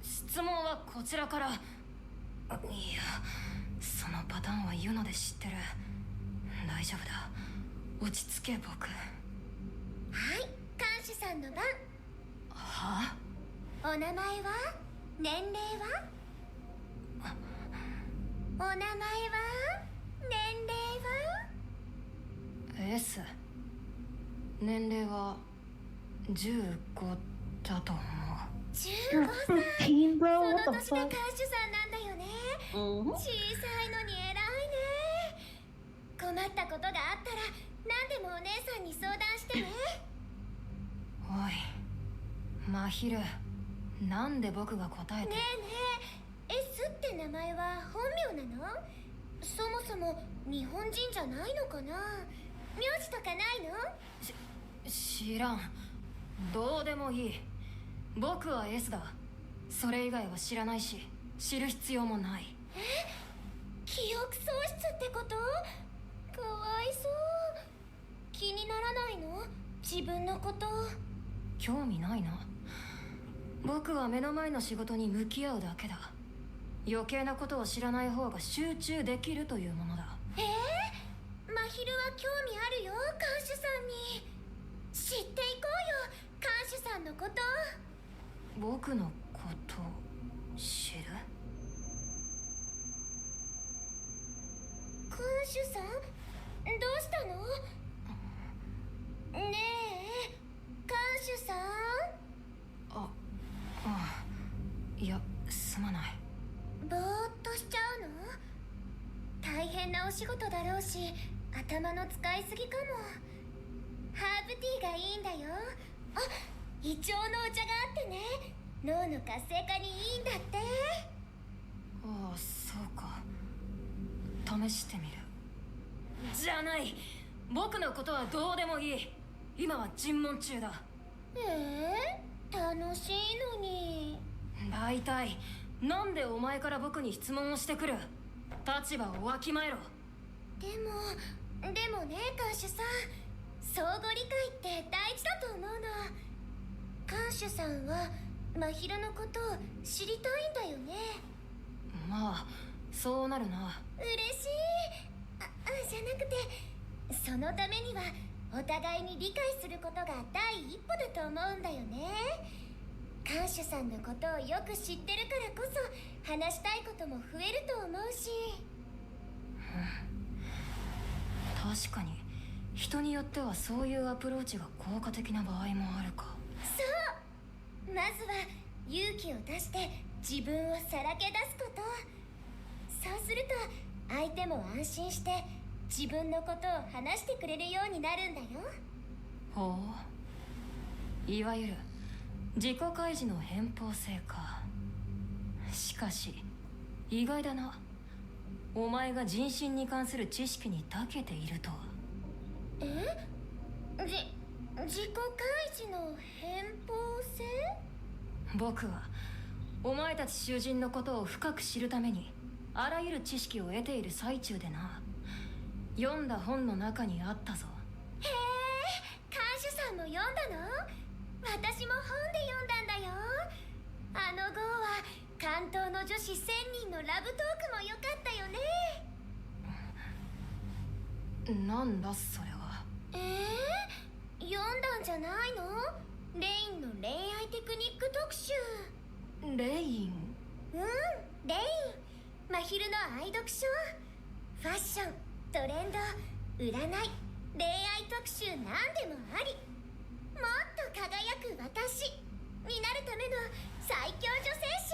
す。質問はこちらから。いや、そのパターンは言うので知ってる。大丈夫だ。落ち着け僕。はい、看守さんの番。はあ？お名前は？年齢は？お名前は？年齢は？ S。年齢は15だと思う。15歳。その年で看守さんなんだよね。小さいのに偉いね。困ったことがあったら何でもお姉さんに相談してね。おい、真昼、なんで僕が答えて。ねえ S って名前は本名なの？そもそも日本人じゃないのかな？名字とかないの？知らん。どうでもいい。僕は S だ。それ以外は知らないし、知る必要もない。記憶喪失ってこと？かわいそう。気にならないの？自分のこと。興味ないな。僕は目の前の仕事に向き合うだけだ。余計なことを知らない方が集中できるというものだ。真昼は興味あるよ。さんに知っていこうよ、看守さんのこと。僕のこと知る？看守さん、どうしたの？ねえ、看守さん。ああ、いや、すまない。ぼーっとしちゃうの？大変なお仕事だろうし、頭の使いすぎかも。ハーブティーがいいんだよ。あ、胃腸のお茶があってね、脳の活性化にいいんだって。ああ、そうか。試してみる。じゃない、僕のことはどうでもいい。今は尋問中だ。楽しいのに。大体なんでお前から僕に質問をしてくる？立場をわきまえろ。でもね、看守さん、相互理解って大事だと思うの。看守さんは真宙のことを知りたいんだよね。まあそうなるな。嬉しい。じゃなくて、そのためにはお互いに理解することが第一歩だと思うんだよね。看守さんのことをよく知ってるからこそ話したいことも増えると思うし。確かに人によってはそういうアプローチが効果的な場合もあるか。そう、まずは勇気を出して自分をさらけ出すこと。そうすると相手も安心して自分のことを話してくれるようになるんだよ。ほう、いわゆる自己開示の偏方性か。しかし意外だな、お前が人心に関する知識に長けているとは。自己開示の偏方性？僕はお前たち囚人のことを深く知るためにあらゆる知識を得ている最中でな。読んだ本の中にあったぞ。へえ、看守さんも読んだの？私も本で読んだんだよ。あの号は関東の女子1000人のラブトークもよかったよね。なんだそれは。読んだんじゃないの？レインの恋愛テクニック特集。レイン？レイン。真昼の愛読書。ファッション、トレンド、占い、恋愛特集なんでもあり。もっと輝く私になるための最強女性誌。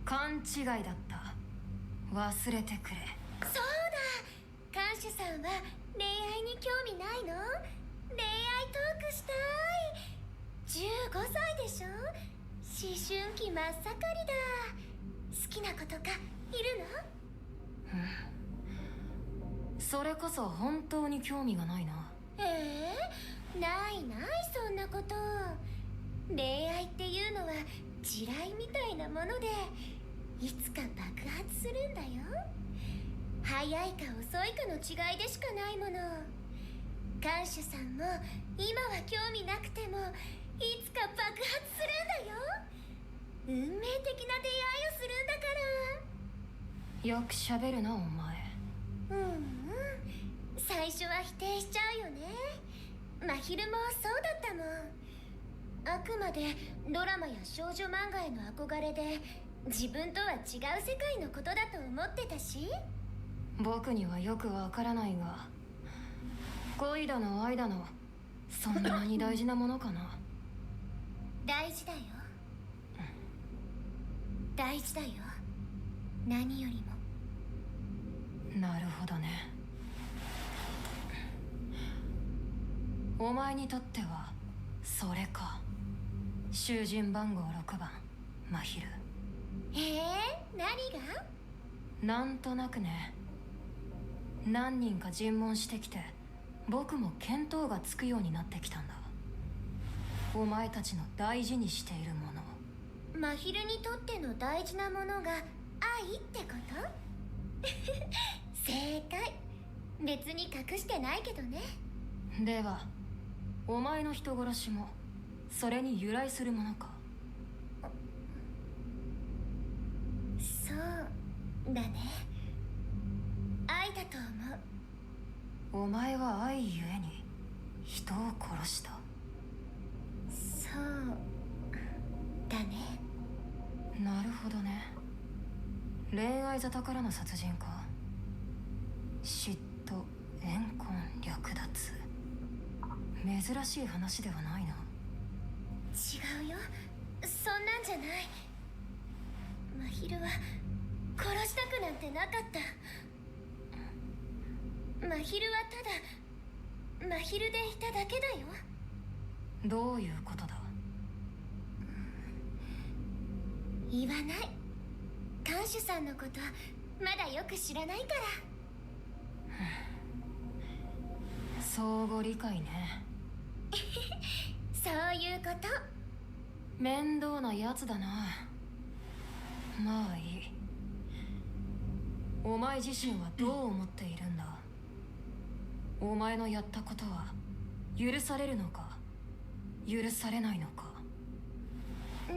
勘違いだった。忘れてくれ。そうだ、看守さんは恋愛に興味ないの？恋愛トークしたい。15歳でしょ？思春期真っ盛りだ。好きな子とかいるの？それこそ本当に興味がないな。ないそんなこと。恋愛っていうのは地雷みたいなもので、いつか爆発するんだよ。早いか遅いかの違いでしかないもの。看守さんも今は興味なくてもいつか爆発するんだよ。運命的な出会いをするんだから。よく喋るなお前。最初は否定しちゃうよね。真昼もそうだったもん。あくまでドラマや少女漫画への憧れで自分とは違う世界のことだと思ってたし。僕にはよくわからないが、恋だの愛だのそんなに大事なものかな。大事だよ。大事だよ、何よりも。なるほどね。お前にとってはそれか。囚人番号6番真昼。何が？なんとなくね。何人か尋問してきて僕も見当がつくようになってきたんだ。お前たちの大事にしているもの。真昼にとっての大事なものが愛ってこと？正解。別に隠してないけどね。ではお前の人殺しもそれに由来するものか？そうだね、愛だと思う。お前は愛ゆえに人を殺した。そうだね。なるほどね。恋愛沙汰からの殺人か。嫉妬、怨恨、略奪。珍しい話ではないな。違うよ、そんなんじゃない。真昼は殺したくなんてなかった。真昼はただ真昼でいただけだよ。どういうことだ。言わない。看守さんのことまだよく知らないから。相互理解ね。そういうこと。面倒なやつだな。まあいい。お前自身はどう思っているんだ。お前のやったことは許されるのか許されないのか。も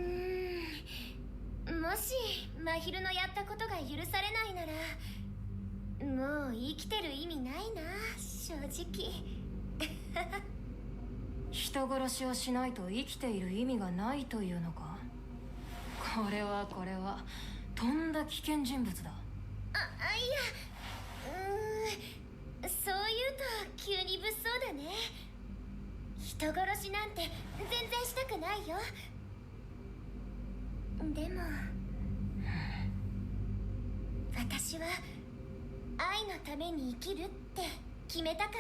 し真昼のやったことが許されないなら、もう生きてる意味ないな、正直。人殺しをしないと生きている意味がないというのか。これはとんだ危険人物だ。いや、そう言うと急に物騒だね。人殺しなんて全然したくないよ。でも私は愛のために生きるって決めたか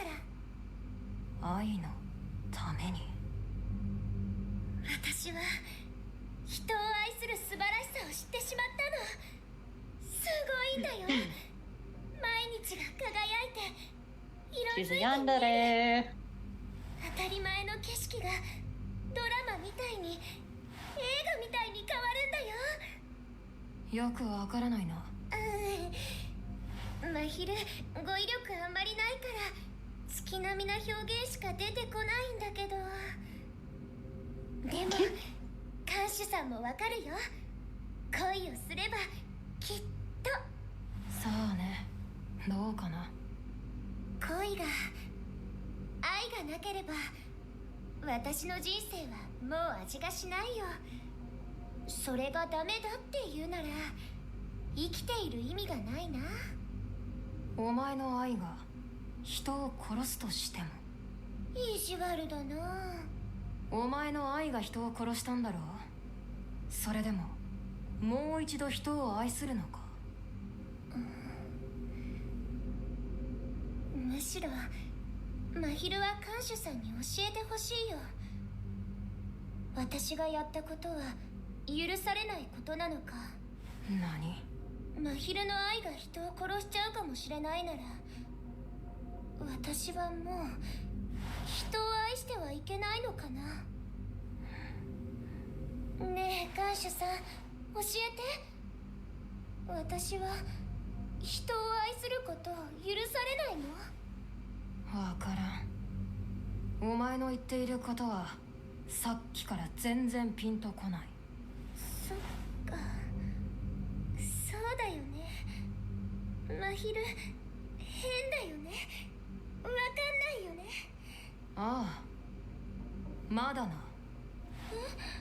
ら。愛のために。私は人を愛する素晴らしさを知ってしまったの。すごいんだよ。毎日が輝いて色づいて見える。当たり前の景色がドラマみたいに、映画みたいに変わるんだよ。よくわからないな。真昼語彙力あんまりないから月並みな表現しか出てこないんだけど。でも看守さんもわかるよ。恋をすればきっと。さあね、どうかな。恋が愛がなければ私の人生はもう味がしないよ。それがダメだって言うなら生きている意味がないな。お前の愛が人を殺すとしても。意地悪だな。お前の愛が人を殺したんだろう。それでももう一度人を愛するのか。むしろ真昼は看守さんに教えてほしいよ。私がやったことは許されないことなのか。何。真昼の愛が人を殺しちゃうかもしれないなら、私はもう人を愛してはいけないのかな。ねえ看守さん、教えて。私は人を愛することを許されないの？わからん。お前の言っていることはさっきから全然ピンとこない。そっか、そうだよね。真昼変だよね。わかんないよね。ああ、まだな。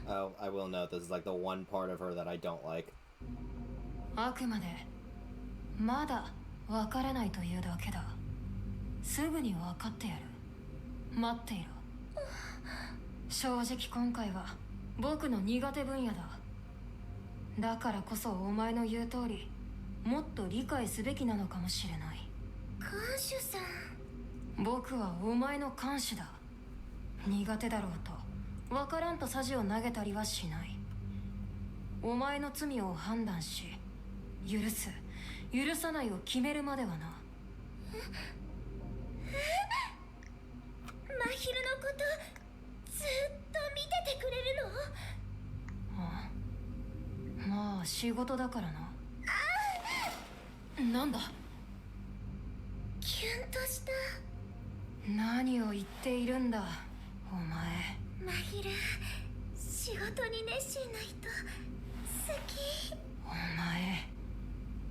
Oh, I will note this is like the one part of her that I don't like. あくまでまだわからないというだけだ。すぐにわかってやる。待っていろ。正直今回は僕の苦手分野だ。だからこそお前の言う通りもっと理解すべきなのかもしれない。看守さん。僕はお前の看守だ。苦手だろうとわからんとさじを投げたりはしない。お前の罪を判断し、許す許さないを決めるまではな。真昼のことずっと見ててくれるの？ああ、まあ仕事だからな。なんだ。キュンとした。何を言っているんだお前。真昼、仕事に熱心な人好き。お前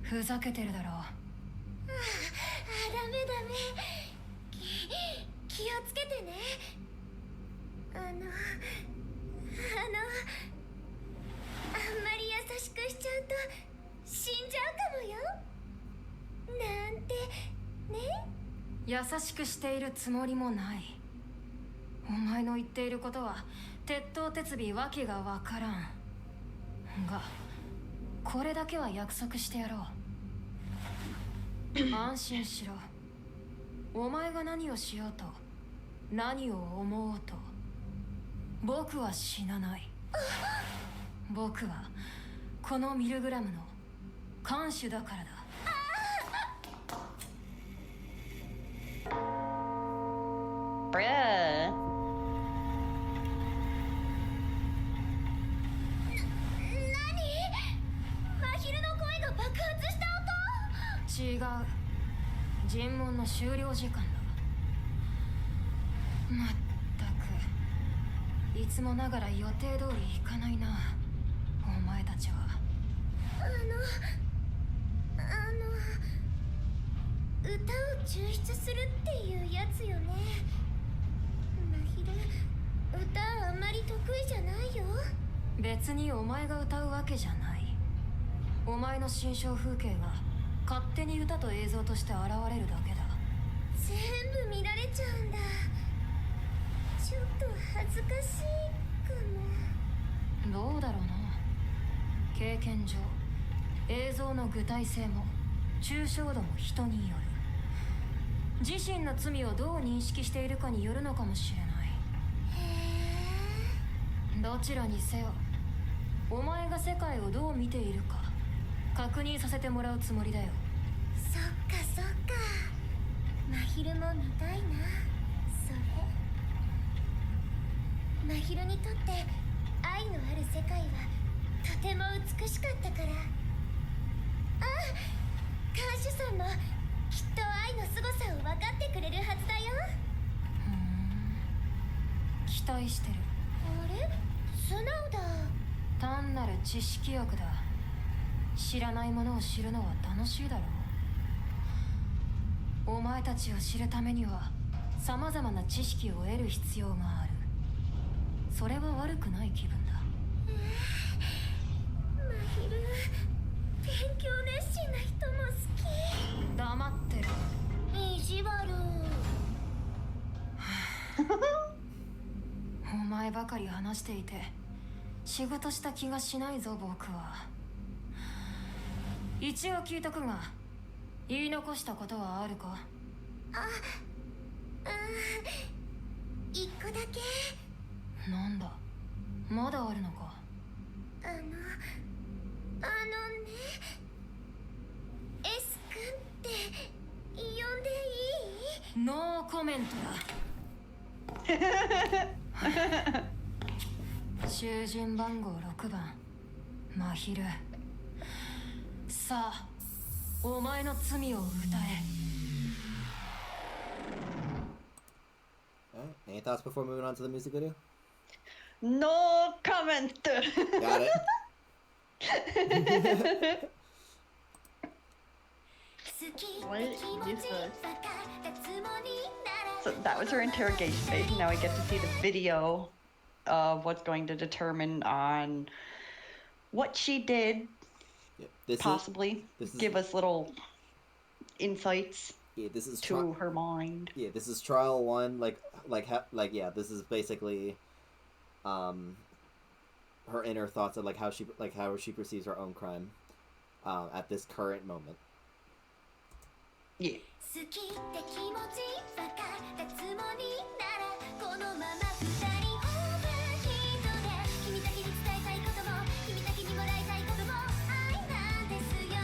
ふざけてるだろ。ダメダメ。気をつけてね。あんまり優しくしちゃうと死んじゃうかもよ。なんてね。優しくしているつもりもない。お前の言っていることは鉄頭鉄尾わけがわからんが、これだけは約束してやろう。安心しろ。お前が何をしようと何を思おうと僕は死なない。僕はこのミルグラムの看守だからだ。Bruh. 真昼の声が爆発した音。違う、尋問の終了時間だ。まったくいつもながら予定通りいかないな、お前たちは。歌を抽出するっていうやつよね。真昼、歌あんまり得意じゃないよ。別にお前が歌うわけじゃない。お前の心象風景が勝手に歌と映像として現れるだけだ。全部見られちゃうんだ。ちょっと恥ずかしいかも。どうだろうな。経験上映像の具体性も抽象度も人による。自身の罪をどう認識しているかによるのかもしれない。どちらにせよお前が世界をどう見ているか確認させてもらうつもりだよ。そっかそっか。真昼も見たいな、それ。真昼にとって愛のある世界はとても美しかったから。看守さんもきっと愛の凄さを分かってくれるはずだよ。期待してる。あれ、素直だ。単なる知識欲だ。知らないものを知るのは楽しいだろう。お前たちを知るためには様々な知識を得る必要がある。それは悪くない気分だ。真昼、勉強熱心な人も好き。黙ってる。意地悪。お前ばかり話していて仕事した気がしないぞ僕は。一応聞いとくが、言い残したことはあるか？一個だけ。なんだ、まだあるのか。あのね、S 君って呼んでいい？ノーコメントだ。囚人番号6番真昼。さあお前の罪を歌え。Any thoughts before moving on to the music video? No comment. Got it. What is this? So that was her interrogation phase. Now we get to see the video of what's going to determine on what she did. Yeah, this Possibly this is- give us little insights this is to her mind. Yeah, this is trial one. This is basically, her inner thoughts of how she perceives her own crime, at this current moment. Yeah. 好きって気持ち分かったつもりならこのまま二人オーバーヒートで君だけに伝えたいことも君だけにもらいたいことも愛なんですよ。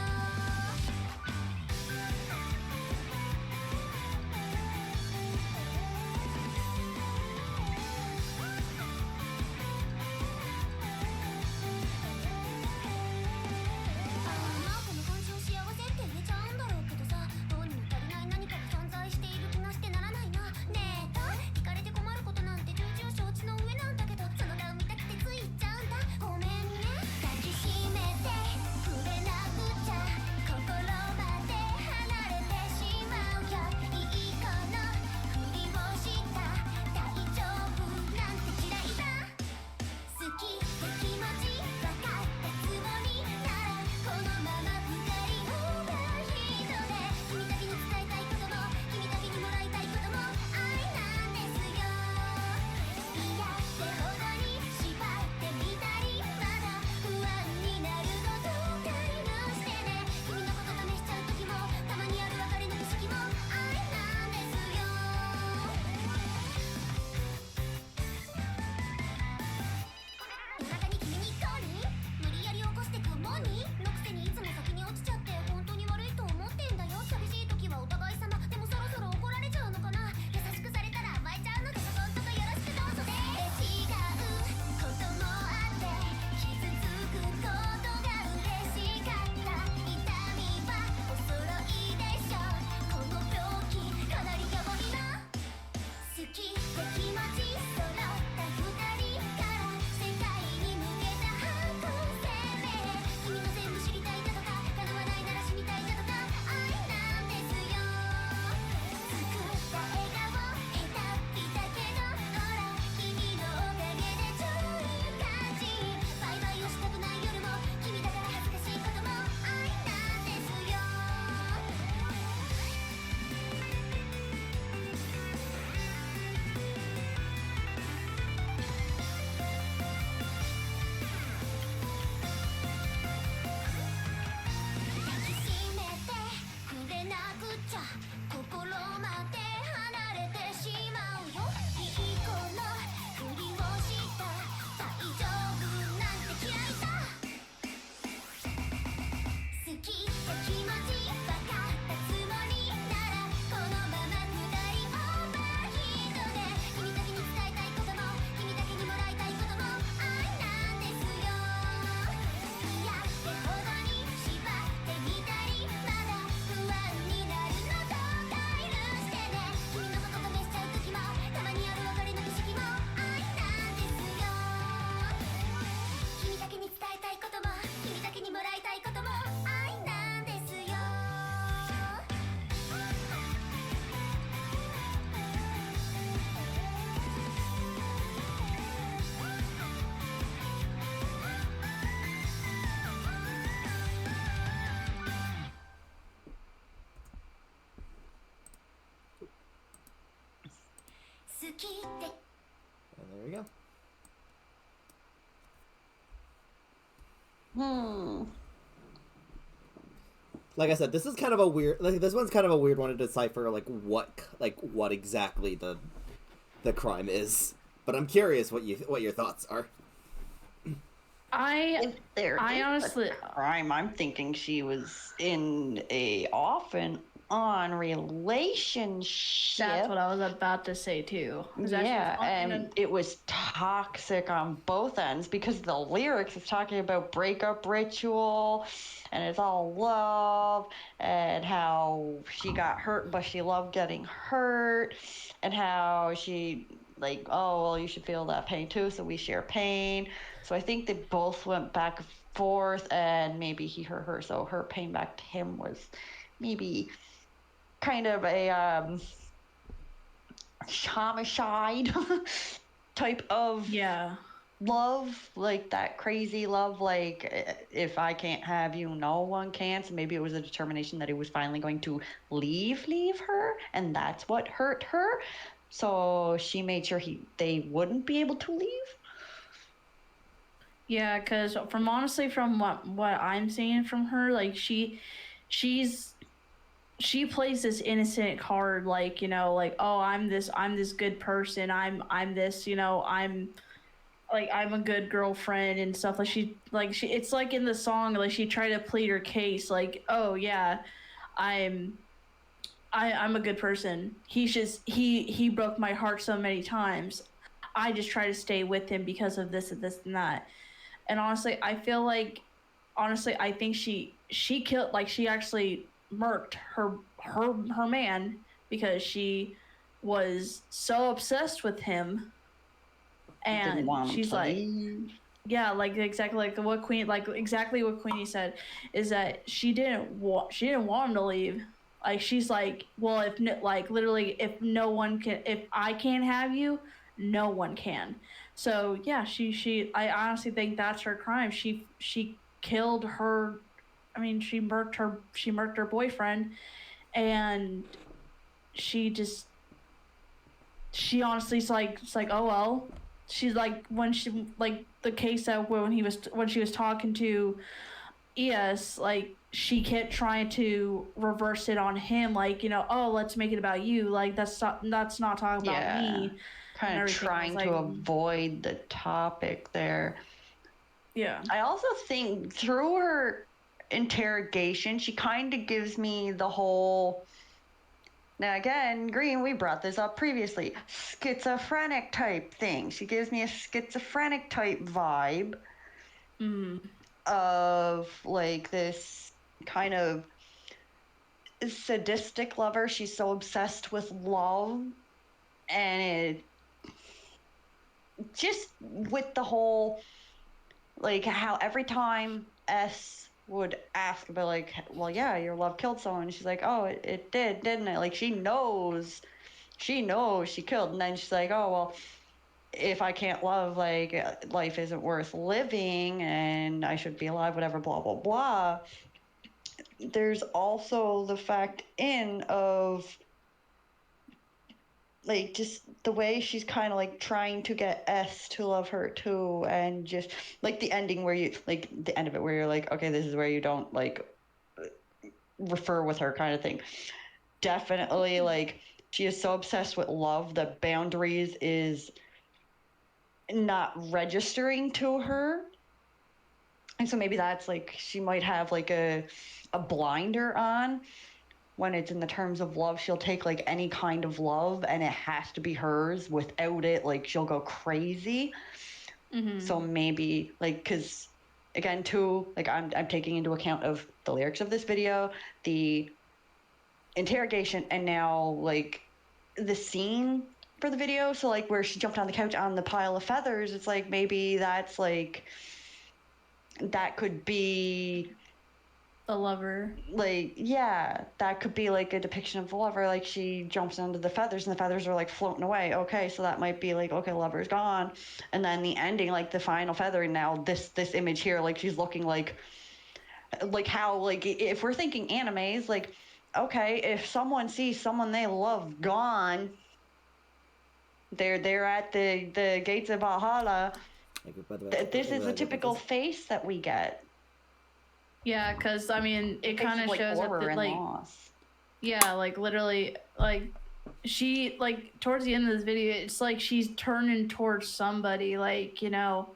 この感情幸せって言えちゃうんだろうけどさ、どうにも足りない何かが存在している気がしてなら And there we go. Like I said, this is kind of a weird. Like this one's kind of a weird one to decipher. Like what exactly the crime is. But I'm curious what your thoughts are. If there I is honestly- a crime, I'm thinking she was in a off and on relationship. That's what I was about to say too. Is that she was Yeah, on- in and a- it was toxic on both ends because the lyrics is talking about breakup ritual and it's all love and how she got hurt but she loved getting hurt and how she like, oh well, you should feel that pain too, so we share pain. So I think they both went back and forth and maybe he hurt her, so her pain back to him was maybe kind of a homicide type of yeah. love, like that crazy love, like if I can't have you, no one can. So maybe it was a determination that he was finally going to leave her, and that's what hurt her. So she made sure they wouldn't be able to leave. Yeah, because from what I'm seeing from her, like she plays this innocent card, like, you know, like, oh, I'm this good person, I'm this, you know, I'm a good girlfriend and stuff. She it's like in the song, like she tried to plead her case, like, oh yeah, I'm a good person. He's just he broke my heart so many times. I just try to stay with him because of this and this and that. And honestly, I think she killed, like, she actually murked her man because she was so obsessed with him, Didn't and want him she's to like, leave. yeah, like exactly what Queenie said is that she didn't want him to leave. Like she's like, well, if literally if I can't have you, no one can. So yeah, I honestly think that's her crime. She killed her. I mean, she murked her boyfriend, and she honestly is like, it's like, oh well. She's like, when she, like the case that when she was talking to ES, like she kept trying to reverse it on him, like, you know, oh, let's make it about you, like that's not talking about me. Kind of trying to avoid the topic there. Yeah. I also think through her interrogation, she kind of gives me the whole. Now, again, Green, we brought this up previously. Schizophrenic type thing. She gives me a schizophrenic type vibe of like this kind of sadistic lover. She's so obsessed with love, and it just with the whole, like, how every time S would ask about, like, well, yeah, your love killed someone, she's like, oh, it did, didn't it? Like, she knows she killed, and then she's like, oh, well, if I can't love, like, life isn't worth living and I should be alive, whatever, blah blah blah. There's also the fact of like just the way she's kind of like trying to get S to love her too, and just like the ending where you like the end of it where you're like, okay, this is where you don't like refer with her kind of thing. Definitely, like, she is so obsessed with love that boundaries is not registering to her, and so maybe that's like she might have like a blinder on. When it's in the terms of love, she'll take like any kind of love and it has to be hers. Without it, like, she'll go crazy. So maybe like, because again too, like, I'm taking into account of the lyrics of this video, the interrogation, and now like the scene for the video. So like where she jumped on the couch on the pile of feathers, it's like maybe that's like, that could be the lover. Like, yeah, that could be like a depiction of the lover. Like, she jumps onto the feathers and the feathers are like floating away. Okay, so that might be like, okay, lover's gone. And then the ending, like the final feather, and now this image here, like she's looking like how, like, if we're thinking animes, like, okay, if someone sees someone they love gone, They're at the gates of Valhalla. This is the typical face that we get. Yeah, because I mean, it kind of like shows up horror that and like, loss. yeah, like literally, like she like towards the end of this video, it's like she's turning towards somebody, like you know,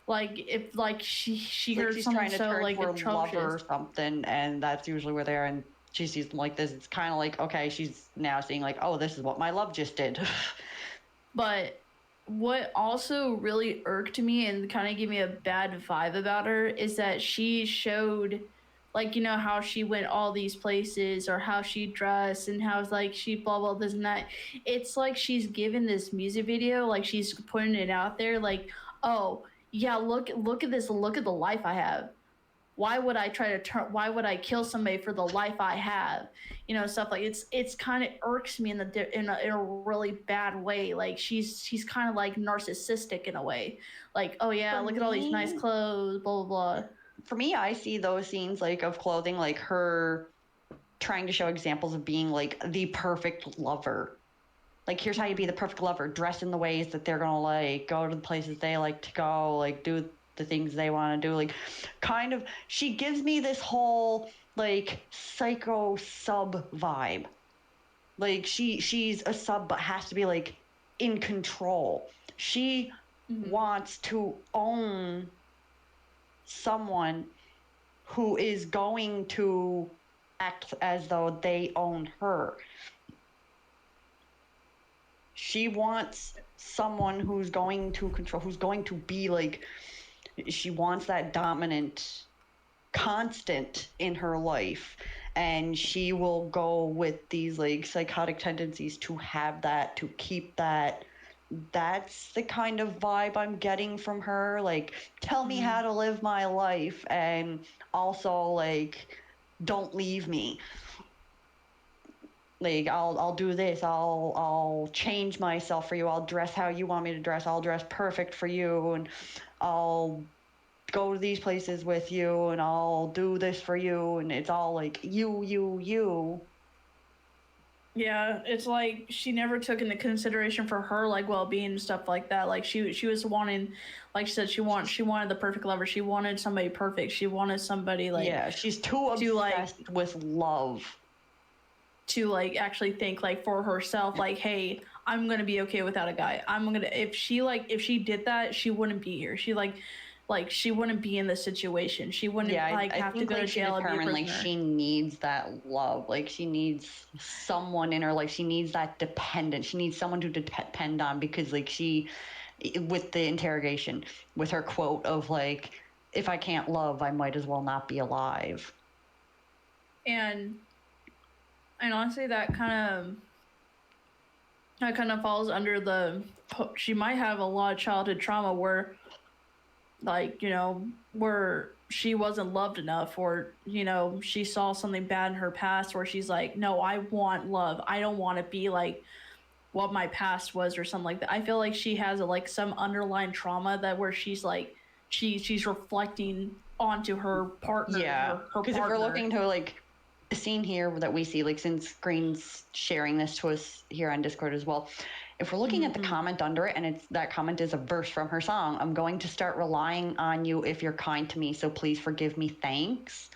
like if like she It's like heard she's someone trying to so turn like to her lover or atrocious. something, and that's usually where they are. And she sees them like this. It's kind of like, okay, she's now seeing like, oh, this is what my love just did. But what also really irked me and kind of gave me a bad vibe about her is that she showed, like, you know, how she went all these places or how she dressed and how like she blah blah this and that. It's like she's given this music video, like she's putting it out there, like, oh yeah, look at this, look at the life I have. Why would I try to turn? Why would I kill somebody for the life I have? You know, stuff like it's kind of irks me in a really bad way. Like she's kind of like narcissistic in a way. Like, oh yeah, look at all these nice clothes, blah blah blah. For me, I see those scenes like of clothing, like her trying to show examples of being like the perfect lover. Like, here's how you be the perfect lover: dress in the ways that they're gonna like, go to the places they like to go, like do the things they want to do. Like, kind of, she gives me this whole like psycho sub vibe. Like she's a sub but has to be like in control. She wants to own someone who is going to act as though they own her. She wants someone who's going to control, who's going to be like, she wants that dominant constant in her life, and she will go with these like psychotic tendencies to have that, to keep that. That's the kind of vibe I'm getting from her. Like, tell me how to live my life, and also like, don't leave me. Like, I'll do this. I'll change myself for you. I'll dress how you want me to dress. I'll dress perfect for you, and I'll go to these places with you, and I'll do this for you. And it's all like you. Yeah, it's like she never took into consideration for her like well-being and stuff like that. Like she was wanting, like she said, she wanted the perfect lover. She wanted somebody perfect. She wanted somebody like, yeah, she's too obsessed with love to like actually think like for herself, like, hey, I'm gonna be okay without a guy. I'm gonna, if she did that, she wouldn't be here. She like she wouldn't be in this situation. She wouldn't like have to go to jail and be a prisoner. Like, she needs that love. Like, she needs someone in her life. She needs that dependence. She needs someone to depend on, because like she, with the interrogation, with her quote of like, if I can't love, I might as well not be alive. And honestly, that kind of falls under the, she might have a lot of childhood trauma where, like, you know, where she wasn't loved enough, or, you know, she saw something bad in her past where she's like, no, I want love. I don't want to be like what my past was or something like that. I feel like she has like some underlying trauma that where she's like, she's reflecting onto her partner. Yeah, her because if we're looking to like the scene here that we see, like, since Green's sharing this to us here on Discord as well, if we're looking at the comment under it, and it's, that comment is a verse from her song, I'm going to start relying on you if you're kind to me, so please forgive me, thanks.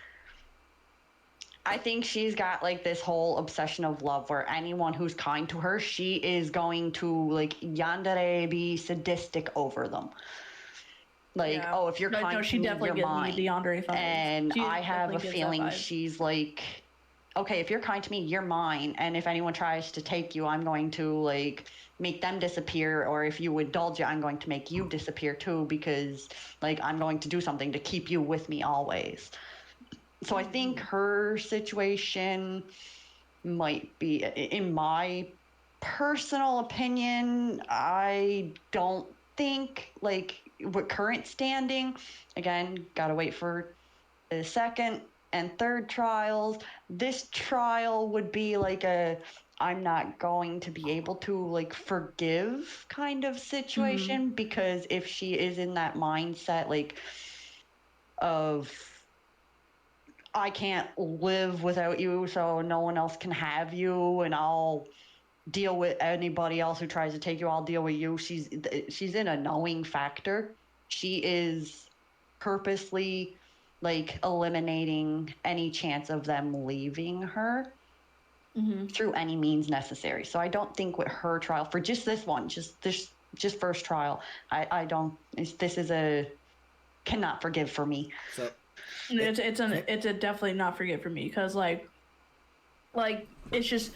I think she's got like this whole obsession of love where anyone who's kind to her, she is going to like yandere, be sadistic over them. Like, yeah. Oh, if you're kind to me, you're mine. And I have a feeling she's like, okay, if you're kind to me, you're mine. And if anyone tries to take you, I'm going to like make them disappear. Or if you indulge you, I'm going to make you disappear too, because like I'm going to do something to keep you with me always. So I think her situation might be, in my personal opinion, I don't think like with current standing, again, gotta wait for the second and third trials. This trial would be like a, I'm not going to be able to like forgive kind of situation, because if she is in that mindset like of, I can't live without you, so no one else can have you, and I'll deal with anybody else who tries to take you. I'll deal with you. She's in a knowing factor. She is purposely like eliminating any chance of them leaving her through any means necessary. So I don't think with her trial, for just this one, just first trial, I don't. This is a cannot forgive for me. So it's a definitely not forgive for me, because like it's just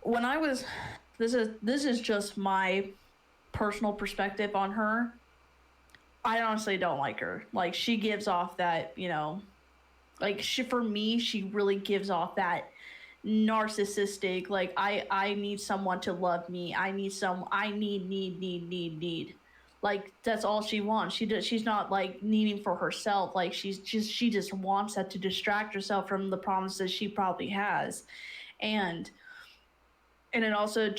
when I was this is just my personal perspective on her. I honestly don't like her. Like, she gives off that, you know, like, for me, she really gives off that narcissistic, like, I need someone to love me. I need like, that's all she wants. She's not like needing for herself. Like, she just wants that to distract herself from the problems that she probably has. And it also,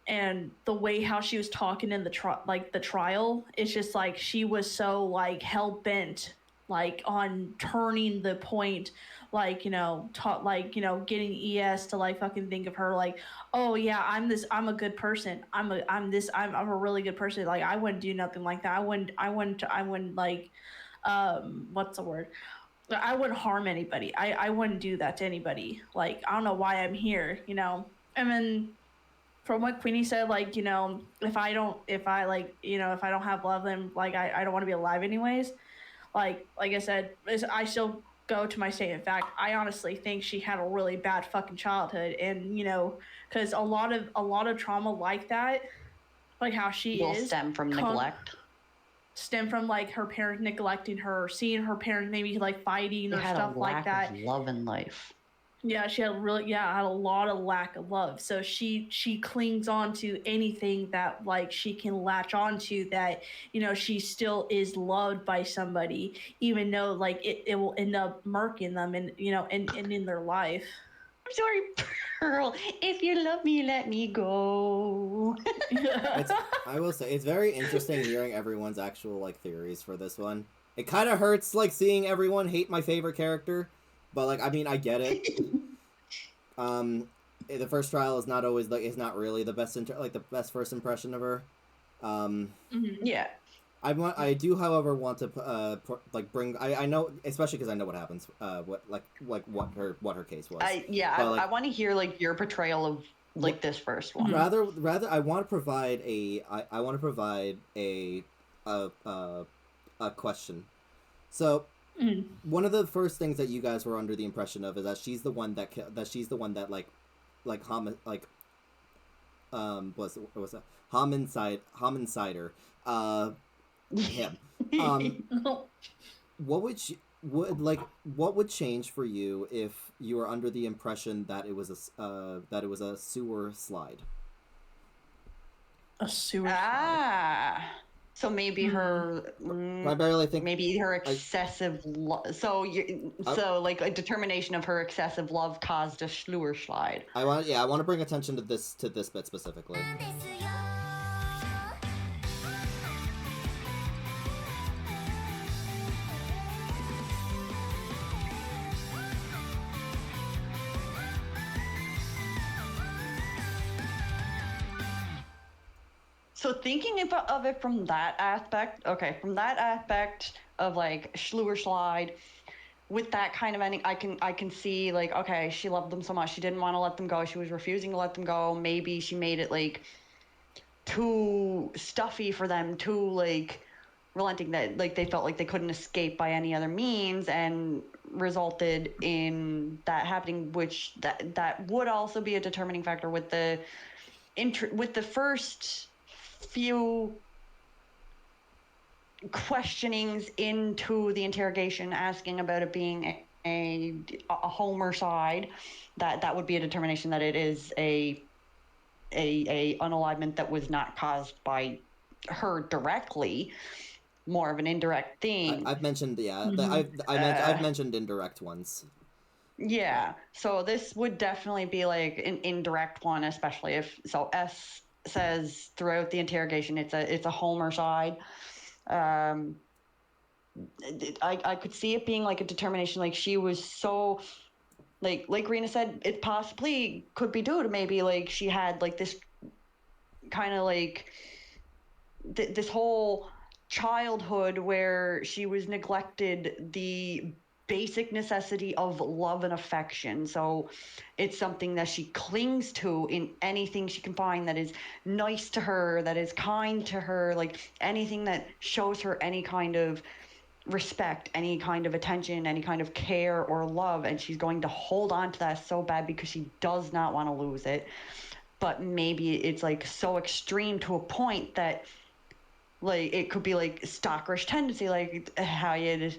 and the way how she was talking in the trial, it's just like she was so like hell-bent like on turning the point, like, you know, getting ES to like fucking think of her like, oh yeah, I'm a good person, I'm a really good person, like I wouldn't do nothing like that, I wouldn't like what's the word, I wouldn't harm anybody, I wouldn't do that to anybody, like I don't know why I'm here, you know. And then from what Queenie said, like, you know, if I don't have love, then like I don't want to be alive anyways. Like I said, I still go to my statement fact. I honestly think she had a really bad fucking childhood, and you know, because a lot of trauma like that, like how she will is, stem from neglect. Stem from like her parents neglecting her, seeing her parents maybe like fighting or stuff like that. Love in life. Yeah, she had had a lot of lack of love. So she clings on to anything that like she can latch onto, that, you know, she still is loved by somebody, even though like it will end up murking them and, you know, and in their life. I'm sorry, Pearl. If you love me, let me go. I will say, it's very interesting hearing everyone's actual like theories for this one. It kind of hurts like seeing everyone hate my favorite character. But like, I mean, I get it. The first trial is not always like, is not really the best the best first impression of her. Yeah. I do, however, want to like bring. I know, especially because I know what happens. What her case was. I want to hear like your portrayal of like this first one. Rather, I want to provide a question. So. One of the first things that you guys were under the impression of is that she's the one that homicider him. What would change for you if you were under the impression that it was a sewer slide? A sewer slide. So maybe her. I barely think. Maybe her excessive love. So like a determination of her excessive love caused a sewer slide. I want to bring attention to this bit specifically. So thinking of it from that aspect, of like sewer slide, with that kind of ending, I can see like, okay, she loved them so much, she didn't want to let them go, she was refusing to let them go. Maybe she made it like too stuffy for them, too like relenting, that like they felt like they couldn't escape by any other means, and resulted in that happening, which that would also be a determining factor with the first few questionings into the interrogation, asking about it being a homicide, that would be a determination that it is a unalivement that was not caused by her directly, more of an indirect thing. I've mentioned I've mentioned indirect ones. Yeah, so this would definitely be like an indirect one, especially if S says throughout the interrogation it's a homicide. I could see it being like a determination, like she was so like Rena said, it possibly could be due to maybe like she had like this kind of like this whole childhood where she was neglected the basic necessity of love and affection. So it's something that she clings to in anything she can find that is nice to her, that is kind to her, like anything that shows her any kind of respect, any kind of attention, any kind of care or love. And she's going to hold on to that so bad because she does not want to lose it. But maybe it's like so extreme to a point that like it could be like stalkerish tendency, like how you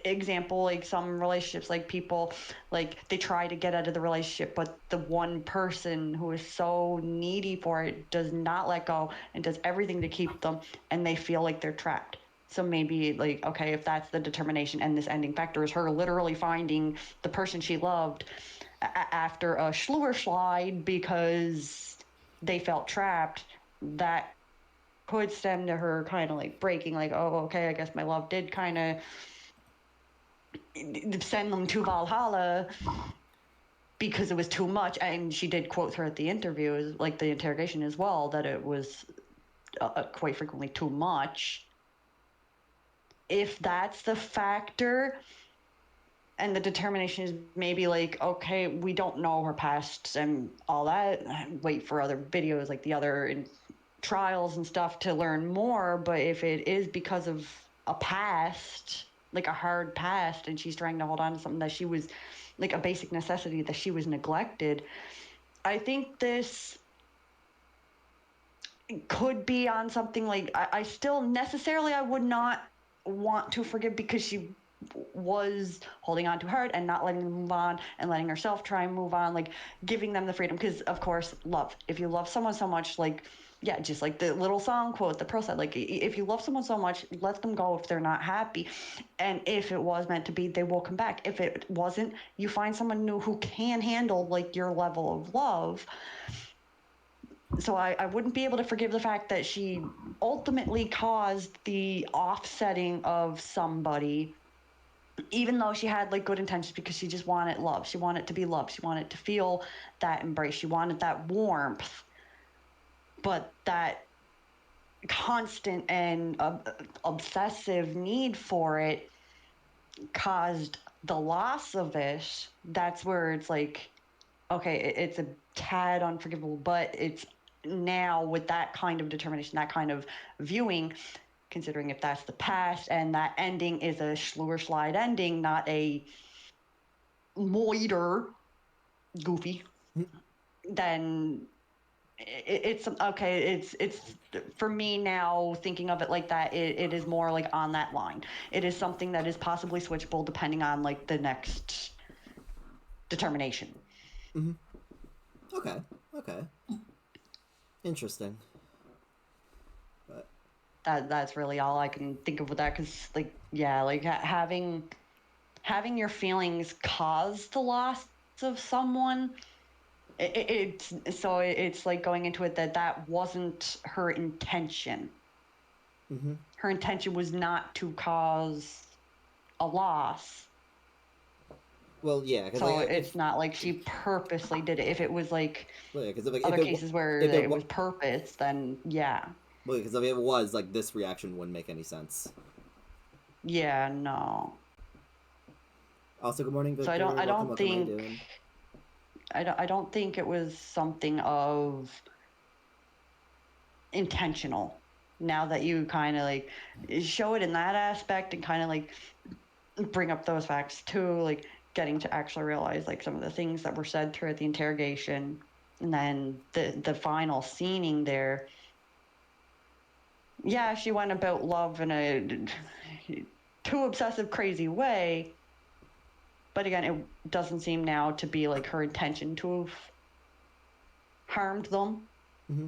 example like some relationships, like people like they try to get out of the relationship, but the one person who is so needy for it does not let go and does everything to keep them, and they feel like they're trapped. So maybe like, okay, if that's the determination and this ending factor is her literally finding the person she loved after a slide because they felt trapped, that could stem to her kind of like breaking, like, oh, okay, I guess my love did kind of send them to Valhalla because it was too much. And she did quote her at the interview, like the interrogation as well, that it was quite frequently too much. If that's the factor, and the determination is maybe like, okay, we don't know her past and all that, wait for other videos like the other trials and stuff to learn more. But if it is because of a past, like a hard past, and she's trying to hold on to something that she was like a basic necessity that she was neglected, I think this could be on something like I still necessarily I would not want to forgive because she was holding on to hurt and not letting them move on and letting herself try and move on, like giving them the freedom. Because of course, love, if you love someone so much, like, yeah, just like the little song quote, the pro side, like if you love someone so much, let them go if they're not happy. And if it was meant to be, they will come back. If it wasn't, you find someone new who can handle like your level of love. So I wouldn't be able to forgive the fact that she ultimately caused the offsetting of somebody, even though she had like good intentions, because she just wanted love. She wanted to be loved. She wanted to feel that embrace. She wanted that warmth. But that constant and obsessive need for it caused the loss of it. That's where it's like, okay, it's a tad unforgivable, but it's now with that kind of determination, that kind of viewing, considering if that's the past and that ending is a slide ending, not a moiter goofy, then it's okay. It's for me now, thinking of it like that, it is more like on that line. It is something that is possibly switchable depending on like the next determination. Mm-hmm. Okay. Interesting. But that's really all I can think of with that, because like, yeah, like having your feelings cause the loss of someone, it's like going into it that wasn't her intention. Mm-hmm. Her intention was not to cause a loss. Well, yeah. So like, it's not like she purposely did it. If it was like, well, yeah, like other cases where it was purpose, then yeah. Well, because if it was like, this reaction wouldn't make any sense. Yeah, no. Also, good morning, Victor. So I don't think doing? I don't think it was something of intentional. Now that you kind of like show it in that aspect and kind of like bring up those facts too, like getting to actually realize like some of the things that were said throughout the interrogation, and then the final scening there. Yeah, she went about love in a too obsessive, crazy way. But again, it doesn't seem now to be like her intention to have harmed them. Mm-hmm.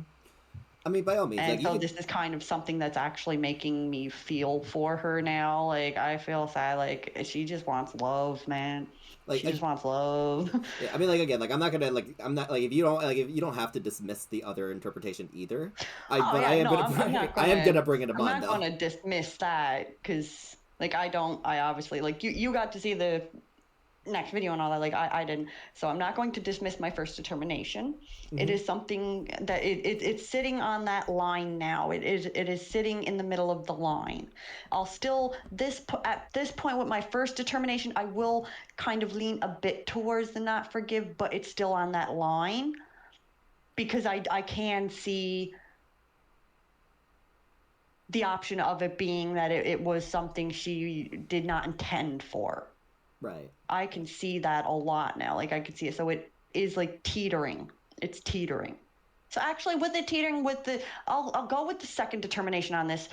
I mean, by all means. And like, so this is kind of something that's actually making me feel for her now. Like, I feel sad. Like, she just wants love, man. Like, she just wants love. Yeah, I mean, like, again, like, I'm not if you don't have to dismiss the other interpretation either. I am gonna bring it to mind, though. I'm not gonna dismiss that, because like I obviously, like, you got to see the next video and all that. Like I didn't, so I'm not going to dismiss my first determination. It is something that it's sitting on that line now. It is sitting in the middle of the line. I'll still at this point with my first determination, I will kind of lean a bit towards the not forgive, but it's still on that line because I can see the option of it being that it was something she did not intend for. Right. I can see that a lot now. Like I can see it. So it is like teetering. It's teetering. So actually with the teetering I'll go with the second determination on this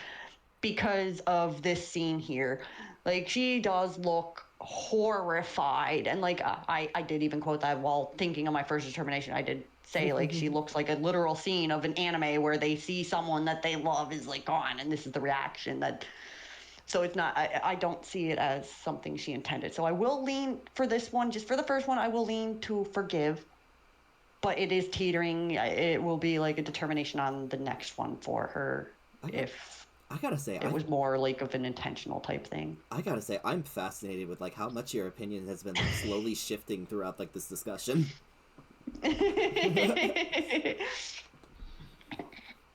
because of this scene here. Like she does look horrified. And like I did even quote that while thinking of my first determination. I did say like she looks like a literal scene of an anime where they see someone that they love is like gone and this is the reaction that. So it's not, I don't see it as something she intended. So I will lean for this one, just for the first one, I will lean to forgive. But it is teetering. It will be like a determination on the next one for her if I gotta say, it was more like of an intentional type thing. I gotta say, I'm fascinated with like how much your opinion has been like slowly shifting throughout like this discussion.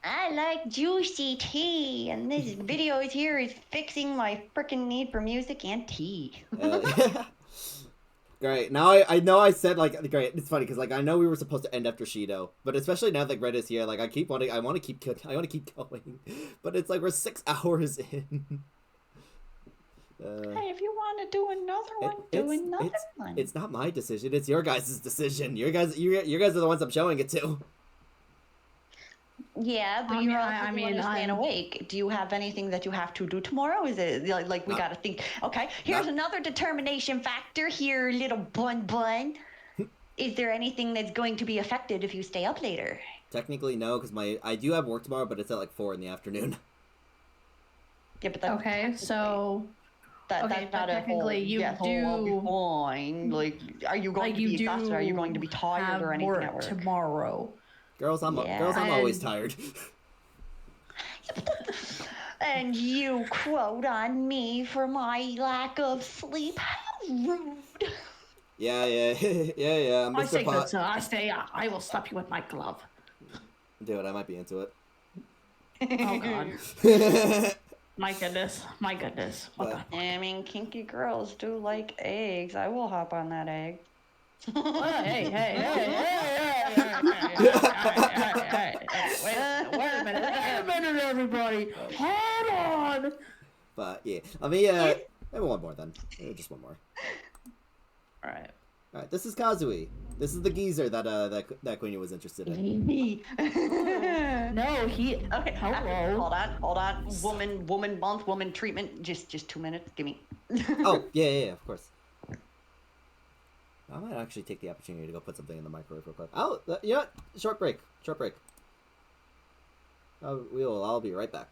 I like juicy tea, and this video here is fixing my freaking need for music and tea. Great. Now I know I said like great. It's funny because like I know we were supposed to end after Shido, but especially now that Rena's here, like I want to keep going, but it's like we're 6 hours in. Hey, if you want to do another one, do another one. It's not my decision. It's your guys' decision. You guys are the ones I'm showing it to. Yeah, but you're also the one who's staying awake. Do you have anything that you have to do tomorrow? Is it like we got to think? Okay, here's another determination factor here, little bun. Is there anything that's going to be affected if you stay up later? Technically, no, because I do have work tomorrow, but it's at like 4 in the afternoon. Yeah, but that's okay. So that's not technically you do. I'll be fine. Like, are you going to be exhausted? Are you going to be tired or anything at work tomorrow? Girls, I'm always tired. And you quote on me for my lack of sleep. How rude. Yeah. Mr. I say Pot. good, sir. I say I will stop you with my glove. Dude, I might be into it. Oh God. My goodness. Oh, God. I mean, kinky girls do like eggs. I will hop on that egg. Hey. Wait a minute, everybody. Hold on. But yeah, let me maybe one more then. Just one more. All right. This is Kazui. This is the geezer that Queeny was interested in. No, he. Okay. Hello. Hold on. Woman month, woman treatment. Just 2 minutes. Give me. Oh yeah, of course. I might actually take the opportunity to go put something in the microwave real quick. You know what? Short break. I'll be right back.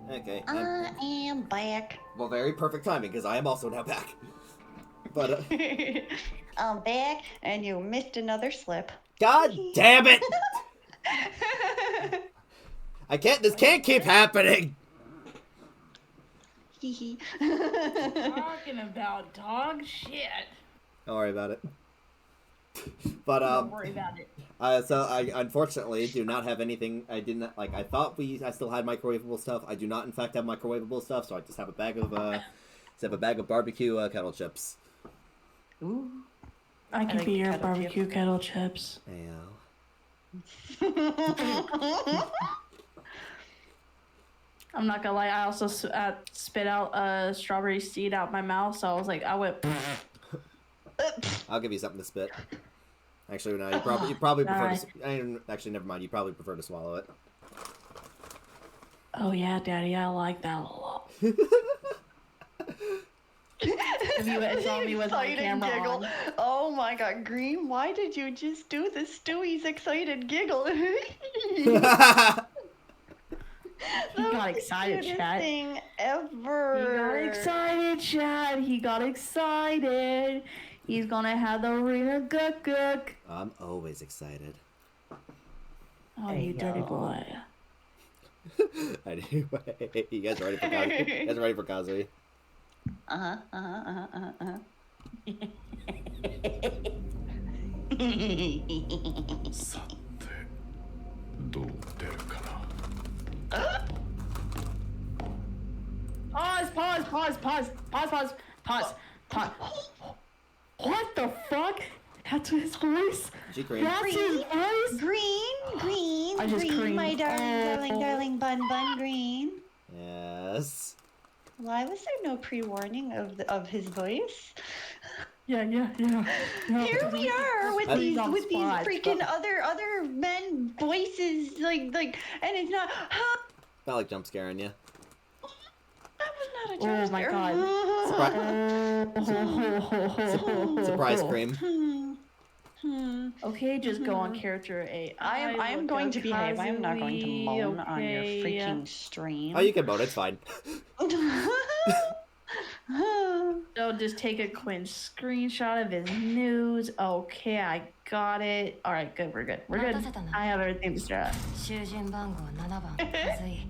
Okay. I am back. Well, very perfect timing because I am also now back. But I'm back, and you missed another slip. God damn it! I can't. This can't keep happening. Talking about dog shit. Don't worry about it. But Don't worry about it. So I unfortunately do not have anything. I didn't like. I thought I still had microwavable stuff. I do not, in fact, have microwavable stuff. So I just have a bag of barbecue kettle chips. Ooh. I can like be your kettle barbecue kettle chips. Yeah. I'm not gonna lie, I also spit out a strawberry seed out my mouth, so I was like, I went. I'll give you something to spit. Actually, no. You probably prefer to. Actually, never mind. You probably prefer to swallow it. Oh yeah, Daddy, I like that a lot. If you saw me with my Excited camera giggle. on. Oh my god, Green, why did you just do the Stewie's excited giggle? He got excited, chat. Thing ever. He got excited, Chad. He got excited. He's gonna have the Rena guk. I'm always excited. Oh, you dirty boy. Anyway, you guys ready for Kazui? You guys ready for Kazui? Pause. What the fuck? That's his voice? She creamed. That's his voice? Green, I just creamed. my darling, bun, Green. Yes. Why was there no pre-warning of his voice? Yeah. Here we are with these spots. freaking other men voices like, and it's not. Not like jump scaring you. That was not a Oh jump my scare. Surprise cream. Okay, just go on character 8. I am going to behave. I am not going to moan on your freaking stream. Oh, you can moan. It's fine. So just take a quick screenshot of his news. Okay, I got it. All right, good. We're good. I have everything to start. 囚人番号7番Kazui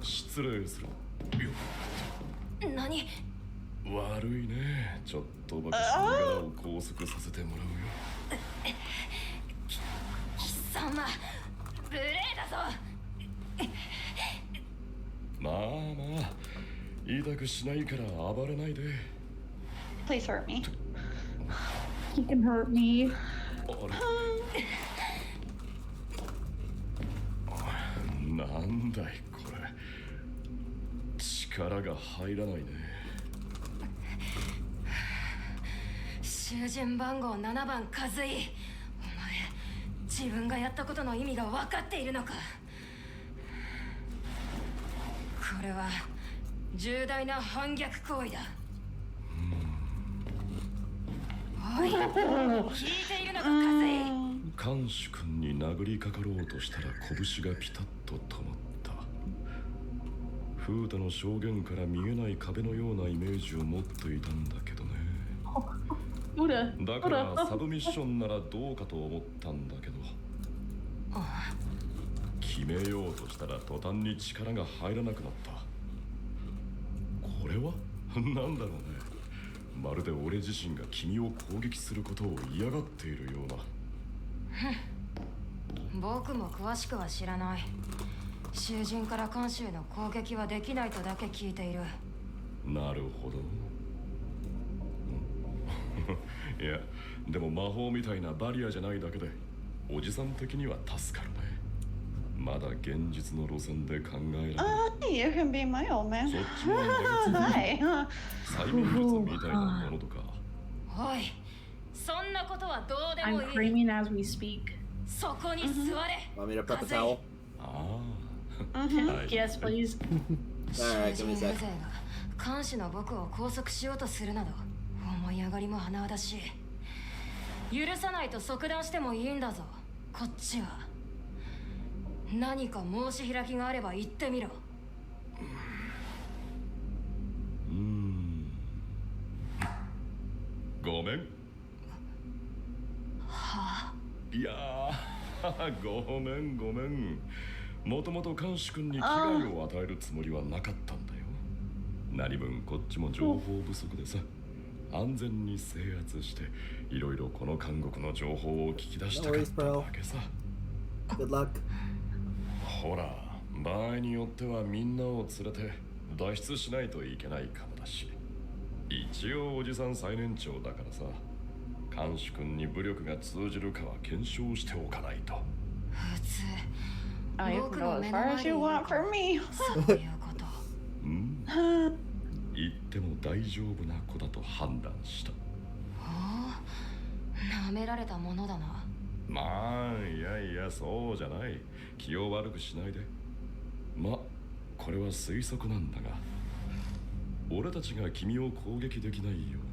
失礼するよ。何悪いね。ちょっとばかし身柄を拘束させてもらうよ。貴様無礼だぞ。まあまあ、痛くしないから暴れないで。 Please hurt me. He can hurt me. なんだいこれ。力が入らないね。囚人番号7番Kazui。お前、自分がやったことの意味が分かっているのか。これは重大な反逆行為だ。おい、聞いているのかKazui。看守君に殴りかかろうとしたら拳がピタッと止まった。フータの証言から見えない壁のようなイメージを持っていたんだけどね。だからサブミッションならどうかと思ったんだけど、決めようとしたら途端に力が入らなくなった。これはなんだろうね。まるで俺自身が君を攻撃することを嫌がっているような。僕も詳しくは知らない。囚人から監修の攻撃はできないとだけ聞いている。なるほど。いや、でも魔法みたいなバリアじゃないだけで、おじさん的には助かるね。まだ現実の路線で考えられる。You can be my old man. そっちのはい。催眠術みたいなものとか。おい、そんなことはどうでも I'm いい。 creaming as we speak. そこに座れ。Want me to prep a towel? ああ。Yes, please. Alright, give me a 囚人 sec. 無勢が監視の僕を拘束しようとするなど思い上がりも甚だしい。許さないと即断してもいいんだぞ、こっちは。何か申し開きがあれば言ってみろ。ごめん。はあ。いやーごめんごめん。もともと監視君に危害を与えるつもりはなかったんだよ。何分こっちも情報不足でさ、安全に制圧していろいろこの監獄の情報を聞き出したかったわけさ。 Good luck. ほら、場合によってはみんなを連れて脱出しないといけないかもだし、一応おじさん最年長だからさ、監視君に武力が通じるかは検証しておかないと。普通 I 僕 can の go 目 as の far 前 as で you 言う want か for me. そういうこと。言っても大丈夫な子だと判断した。はあ、舐められたものだな。まあいやいや、そうじゃない。気を悪くしないで。ま、これは推測なんだが、俺たちが君を攻撃できないように、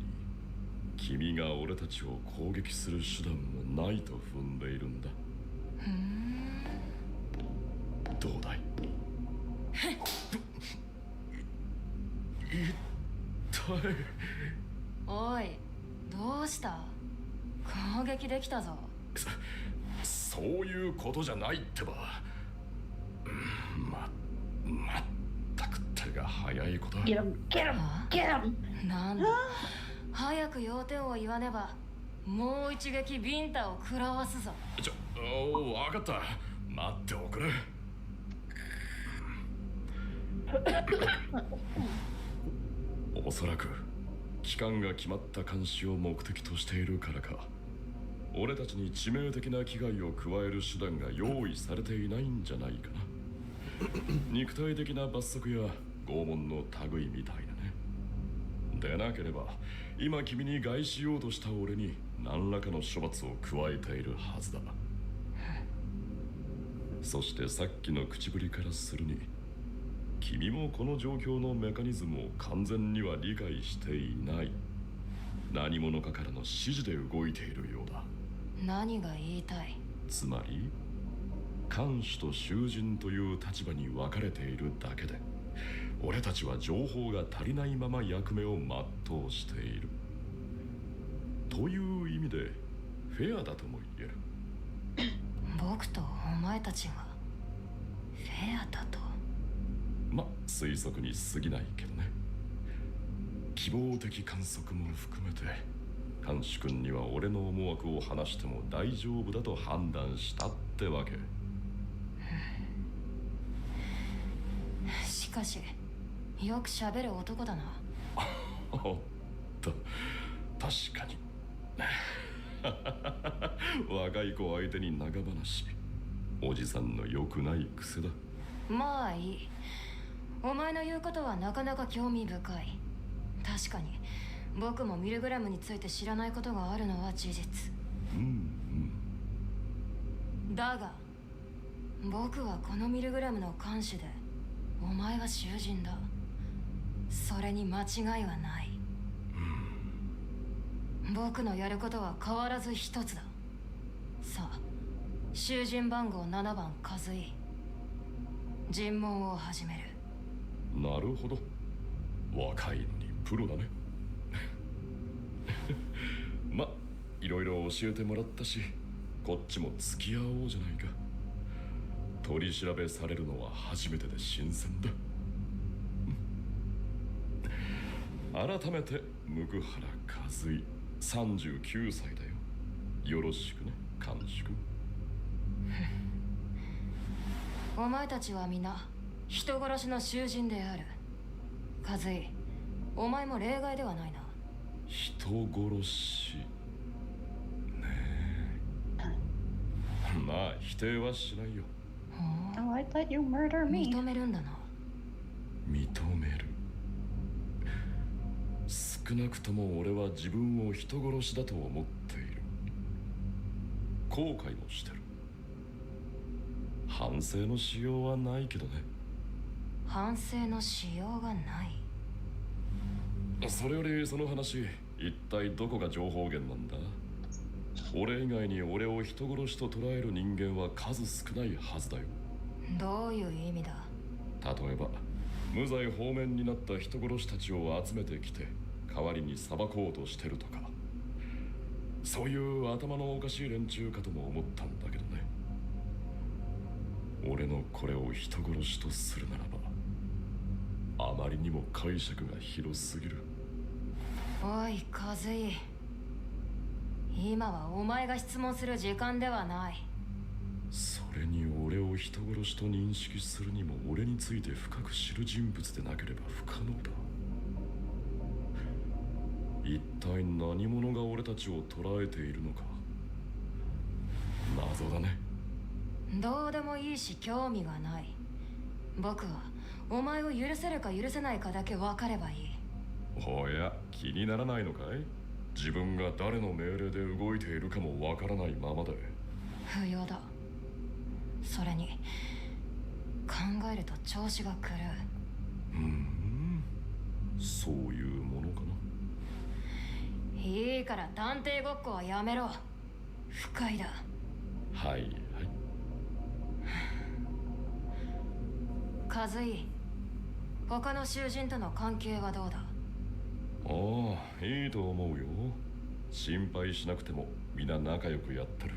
君が俺たちを攻撃する手段もないと踏んでいるんだ。どうだい？痛い。おい、どうした？攻撃できたぞ。そういうことじゃないってば。まったく手が早いこと。 Get him, get him, get him. なんだ、早く要点を言わねばもう一撃ビンタを食らわすぞ。わかった。待っておくれ。おそらく期間が決まった監視を目的としているからか、俺たちに致命的な危害を加える手段が用意されていないんじゃないかな。肉体的な罰則や拷問の類みたいなね。でなければ今君に害しようとした俺に何らかの処罰を加えているはずだ。そしてさっきの口ぶりからするに、君もこの状況のメカニズムを完全には理解していない。何者かからの指示で動いているようだ。何が言いたい？つまり看守と囚人という立場に分かれているだけで、俺たちは情報が足りないまま役目を全うしているという意味でフェアだとも言える。僕とお前たちがフェアだと？ま、推測に過ぎないけどね。希望的観測も含めて看守君には俺の思惑を話しても大丈夫だと判断したってわけ。しかしよく喋る男だな。おっと、確かに。若い子相手に長話、おじさんの良くない癖だ。まあいい。お前の言うことはなかなか興味深い。確かに僕もミルグラムについて知らないことがあるのは事実。だが僕はこのミルグラムの監視で、お前は囚人だ。それに間違いはない。僕のやることは変わらず一つだ。さあ、囚人番号7番カズイ、尋問を始める。なるほど、若いのにプロだね。ま、いろいろ教えてもらったし、こっちも付き合おうじゃないか。取り調べされるのは初めてで新鮮だ。改めて向原和井、39歳だよ。よろしくね、監視君。お前たちは皆人殺しの囚人である。和井、お前も例外ではないな。人殺しねえ。まあ否定はしないよ。Oh, I thought you murder me. 認めるんだな。認める。少なくとも俺は自分を人殺しだと思っている。後悔もしてる。反省のしようはないけどね。反省のしようがない。それよりその話、一体どこが情報源なんだ？俺以外に俺を人殺しと捉える人間は数少ないはずだよ。どういう意味だ？例えば無罪放免になった人殺したちを集めてきて代わりに裁こうとしてるとか、そういう頭のおかしい連中かとも思ったんだけどね。俺のこれを人殺しとするならば、あまりにも解釈が広すぎる。おいカズイ、今はお前が質問する時間ではない。それに俺を人殺しと認識するにも俺について深く知る人物でなければ不可能だ。一体何者が俺たちを捉えているのか、謎だね。どうでもいいし興味がない。僕はお前を許せるか許せないかだけ分かればいい。おや、気にならないのかい？自分が誰の命令で動いているかもわからないままで。不要だ。それに考えると調子が狂う。そういうものかな。いいから探偵ごっこはやめろ。不快だ。はいはい。カズイ、他の囚人との関係はどうだ？ああ、いいと思うよ。心配しなくても皆仲良くやってる。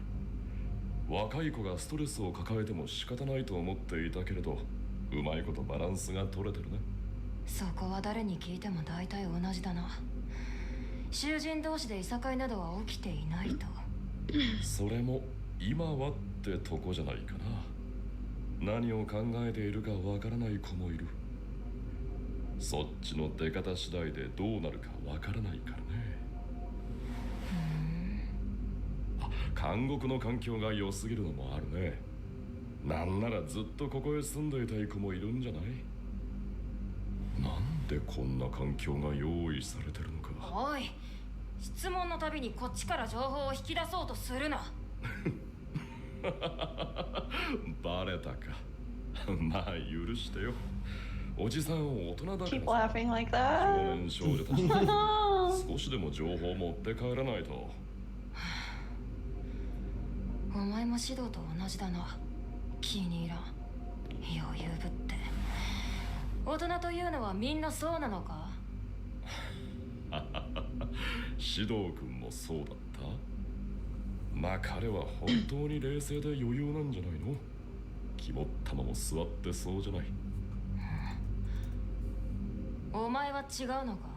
若い子がストレスを抱えても仕方ないと思っていたけれど、うまいことバランスが取れてるね。そこは誰に聞いても大体同じだな。囚人同士でいさかいなどは起きていないと。それも今はってとこじゃないかな。何を考えているかわからない子もいる。そっちの出方次第でどうなるかわからないからね。監獄の環境が良すぎるのもあるね。なんならずっとここへ住んでいたい子もいるんじゃない？なんでこんな環境が用意されてるのか。おい、質問のたびにこっちから情報を引き出そうとするな。バレたか。まあ許してよ。おじさん大人だからさ。Keep laughing like that. 少年少女たちに少しでも情報を持って帰らないと。お前も指導と同じだな。気に入らん。余裕ぶって。大人というのはみんなそうなのか？指導君もそうだった？まあ彼は本当に冷静で余裕なんじゃないの？肝っ玉も座ってそうじゃない。お前は違うのか？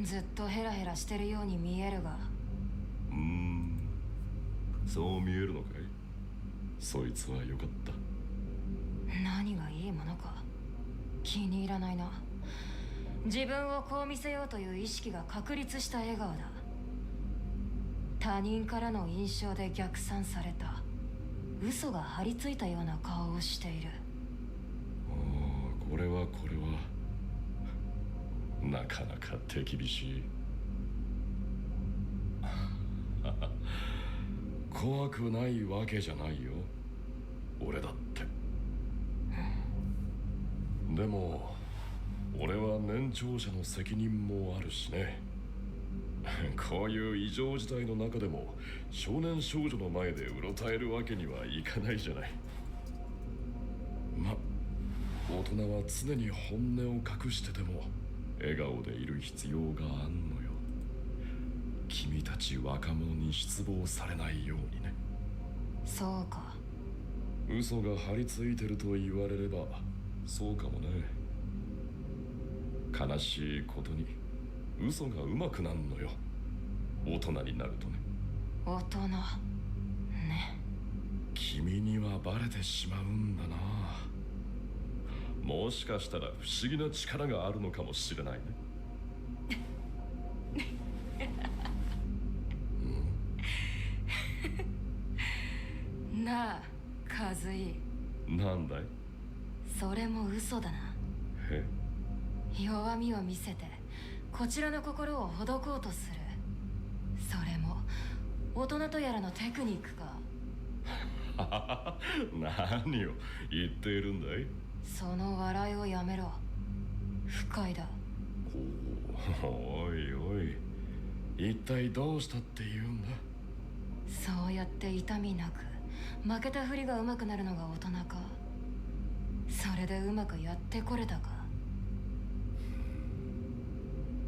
ずっとヘラヘラしてるように見えるが。そう見えるのかい？そいつはよかった。何がいいものか気に入らないな。自分をこう見せようという意識が確立した笑顔だ。他人からの印象で逆算された嘘が張り付いたような顔をしている。これはなかなか手厳しい。怖くないわけじゃないよ、俺だって。でも俺は年長者の責任もあるしね。こういう異常事態の中でも少年少女の前でうろたえるわけにはいかないじゃない。ま、大人は常に本音を隠してても笑顔でいる必要があんのよ。君たち若者に失望されないようにね。そうか。嘘が張り付いてると言われればそうかもね。悲しいことに嘘が上手くなるのよ、大人になるとね。大人ね。君にはバレてしまうんだな。もしかしたら不思議な力があるのかもしれないね。なあカズイ。なんだい？それも嘘だな。え？弱みを見せてこちらの心をほどこうとする。それも大人とやらのテクニックか。何を言っているんだい？その笑いをやめろ。不快だ。おいおい、一体どうしたって言うんだ？そうやって痛みなく負けたふりが上手くなるのが大人か。それでうまくやってこれたか。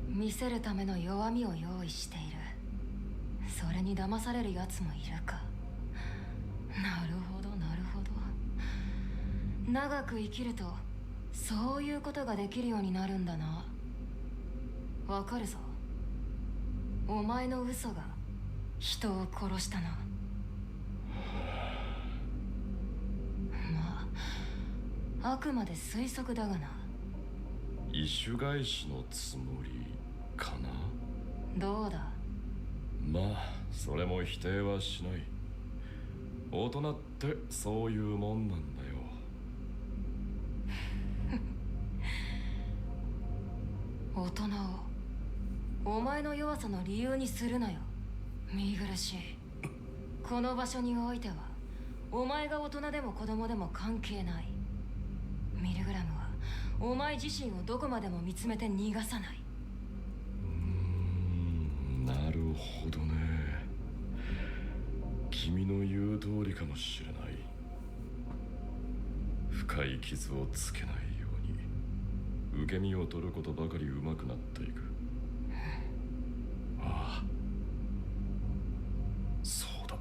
見せるための弱みを用意している。それに騙されるやつもいるか。なるほどなるほど。長く生きるとそういうことができるようになるんだな。わかるぞ。お前の嘘が人を殺したな。まああくまで推測だがな。意種返しのつもりかな。どうだ。まあそれも否定はしない。大人ってそういうもんなんだよ。大人をお前の弱さの理由にするなよ。見苦しい。この場所においてはお前が大人でも子供でも関係ない。ミルグラムはお前自身をどこまでも見つめて逃がさない。なるほどね。君の言う通りかもしれない。深い傷をつけないように受け身を取ることばかり上手くなっていく。ああ、そうだ。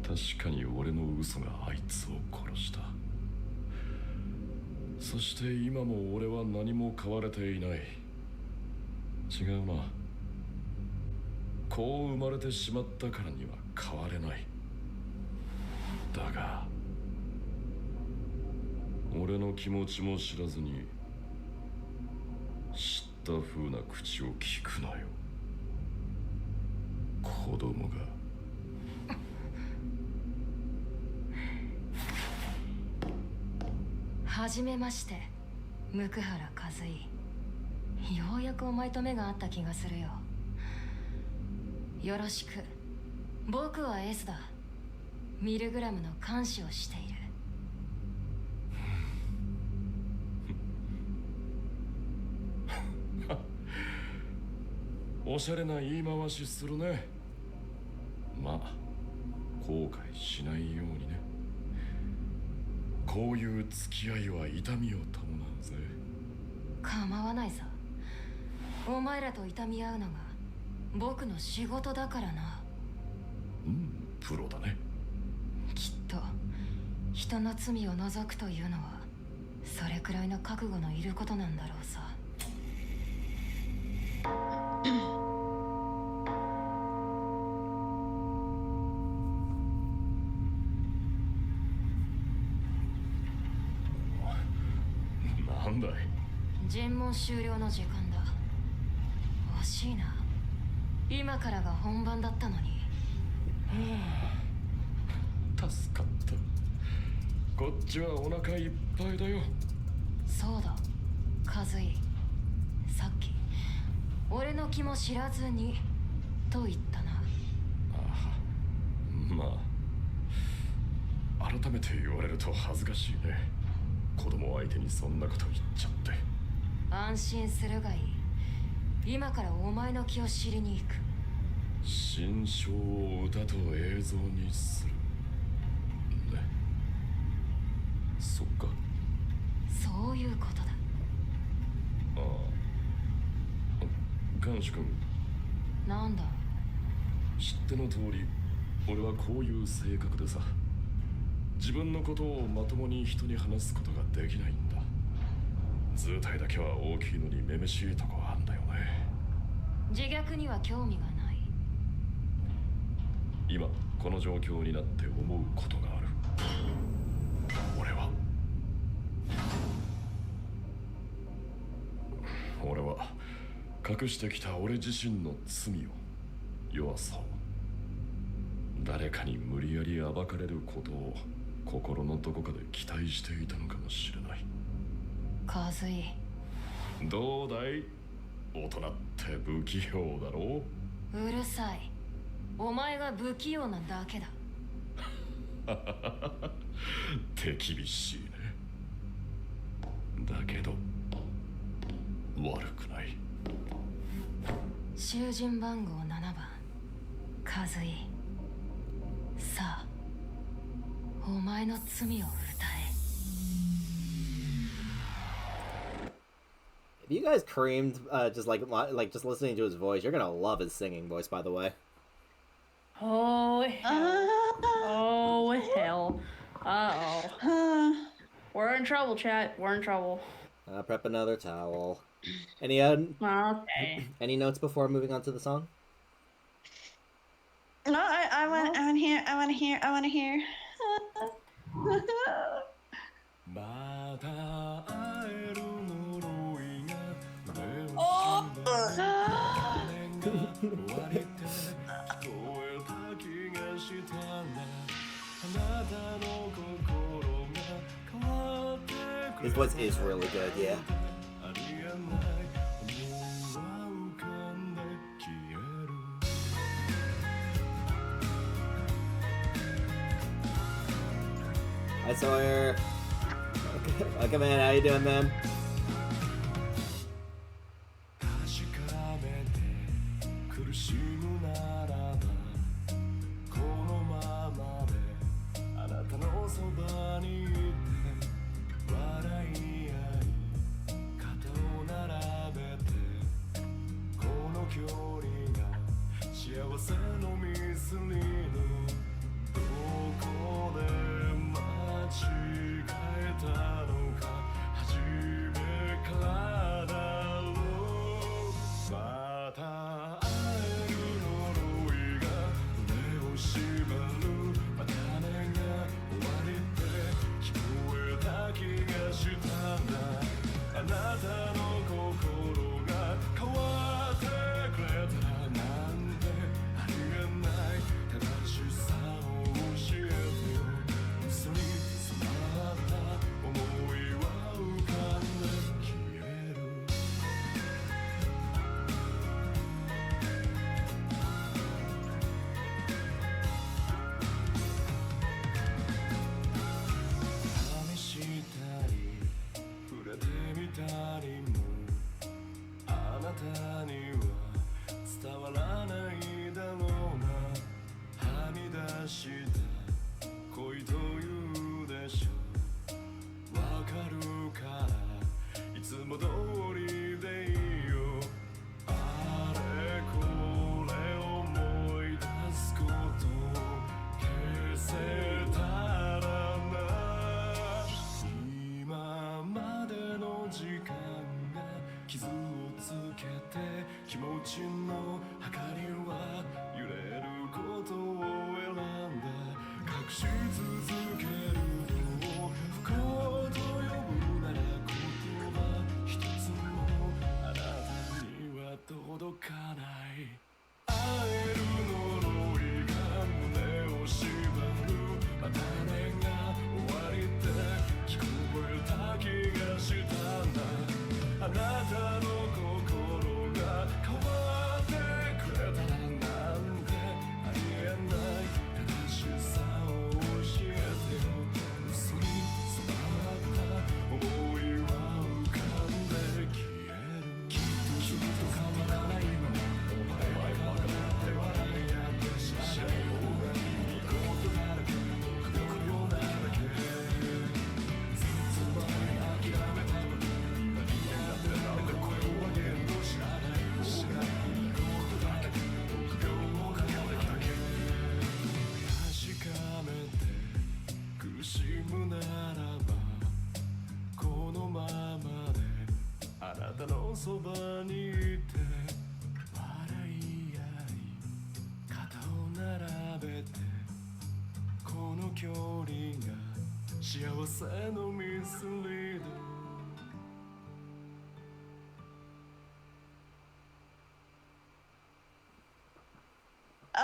確かに俺の嘘があいつを殺した。そして今も俺は何も変われていない。違うな。こう生まれてしまったからには変われない。だが俺の気持ちも知らずに知った風な口を聞くなよ、子供が。はじめまして、向原和井。ようやくお前と目が合った気がするよ。よろしく。僕はエースだ。ミルグラムの監視をしている。おしゃれな言い回しするね。まあ後悔しないようにね。こういう付き合いは痛みを伴うぜ。構わないさ。お前らと痛み合うのが僕の仕事だからな。プロだね。きっと人の罪を除くというのはそれくらいの覚悟のいることなんだろうさ。なんだい。尋問終了の時間だ。惜しいな。今からが本番だったのに。助かった。こっちはお腹いっぱいだよ。そうだ、和井。さっき俺の気も知らずにと言ったな。まあ改めて言われると恥ずかしいね。子供相手にそんなこと言っちゃって。安心するがいい。今からお前の気を知りに行く。心象を歌と映像にするね。そっか。そういうことだ。ガンシュ君。なんだ。知っての通り俺はこういう性格でさ、自分のことをまともに人に話すことができないんだ。図体だけは大きいのにめめしいとこあんだよね。自虐には興味がない。今この状況になって思うことがある。俺は隠してきた俺自身の罪を、弱さを、誰かに無理やり暴かれることを心のどこかで期待していたのかもしれない。和井。どうだい？大人って不器用だろう？うるさい。お前が不器用なだけだ。手厳しいね。だけど悪くない。囚人番号7番、和井。お前の罪を歌え。 If you guys creamed just just listening to his voice, you're gonna love his singing voice, by the way. Oh hell. Oh hell. Uh-oh. We're in trouble, chat. We're in trouble. Prep another towel. Any Okay. any notes before moving on to the song? No, I want to hear. I want to hear. I want to hear. His voice is really good, yeah. Hi Sawyer. Okay man, how you doing, man?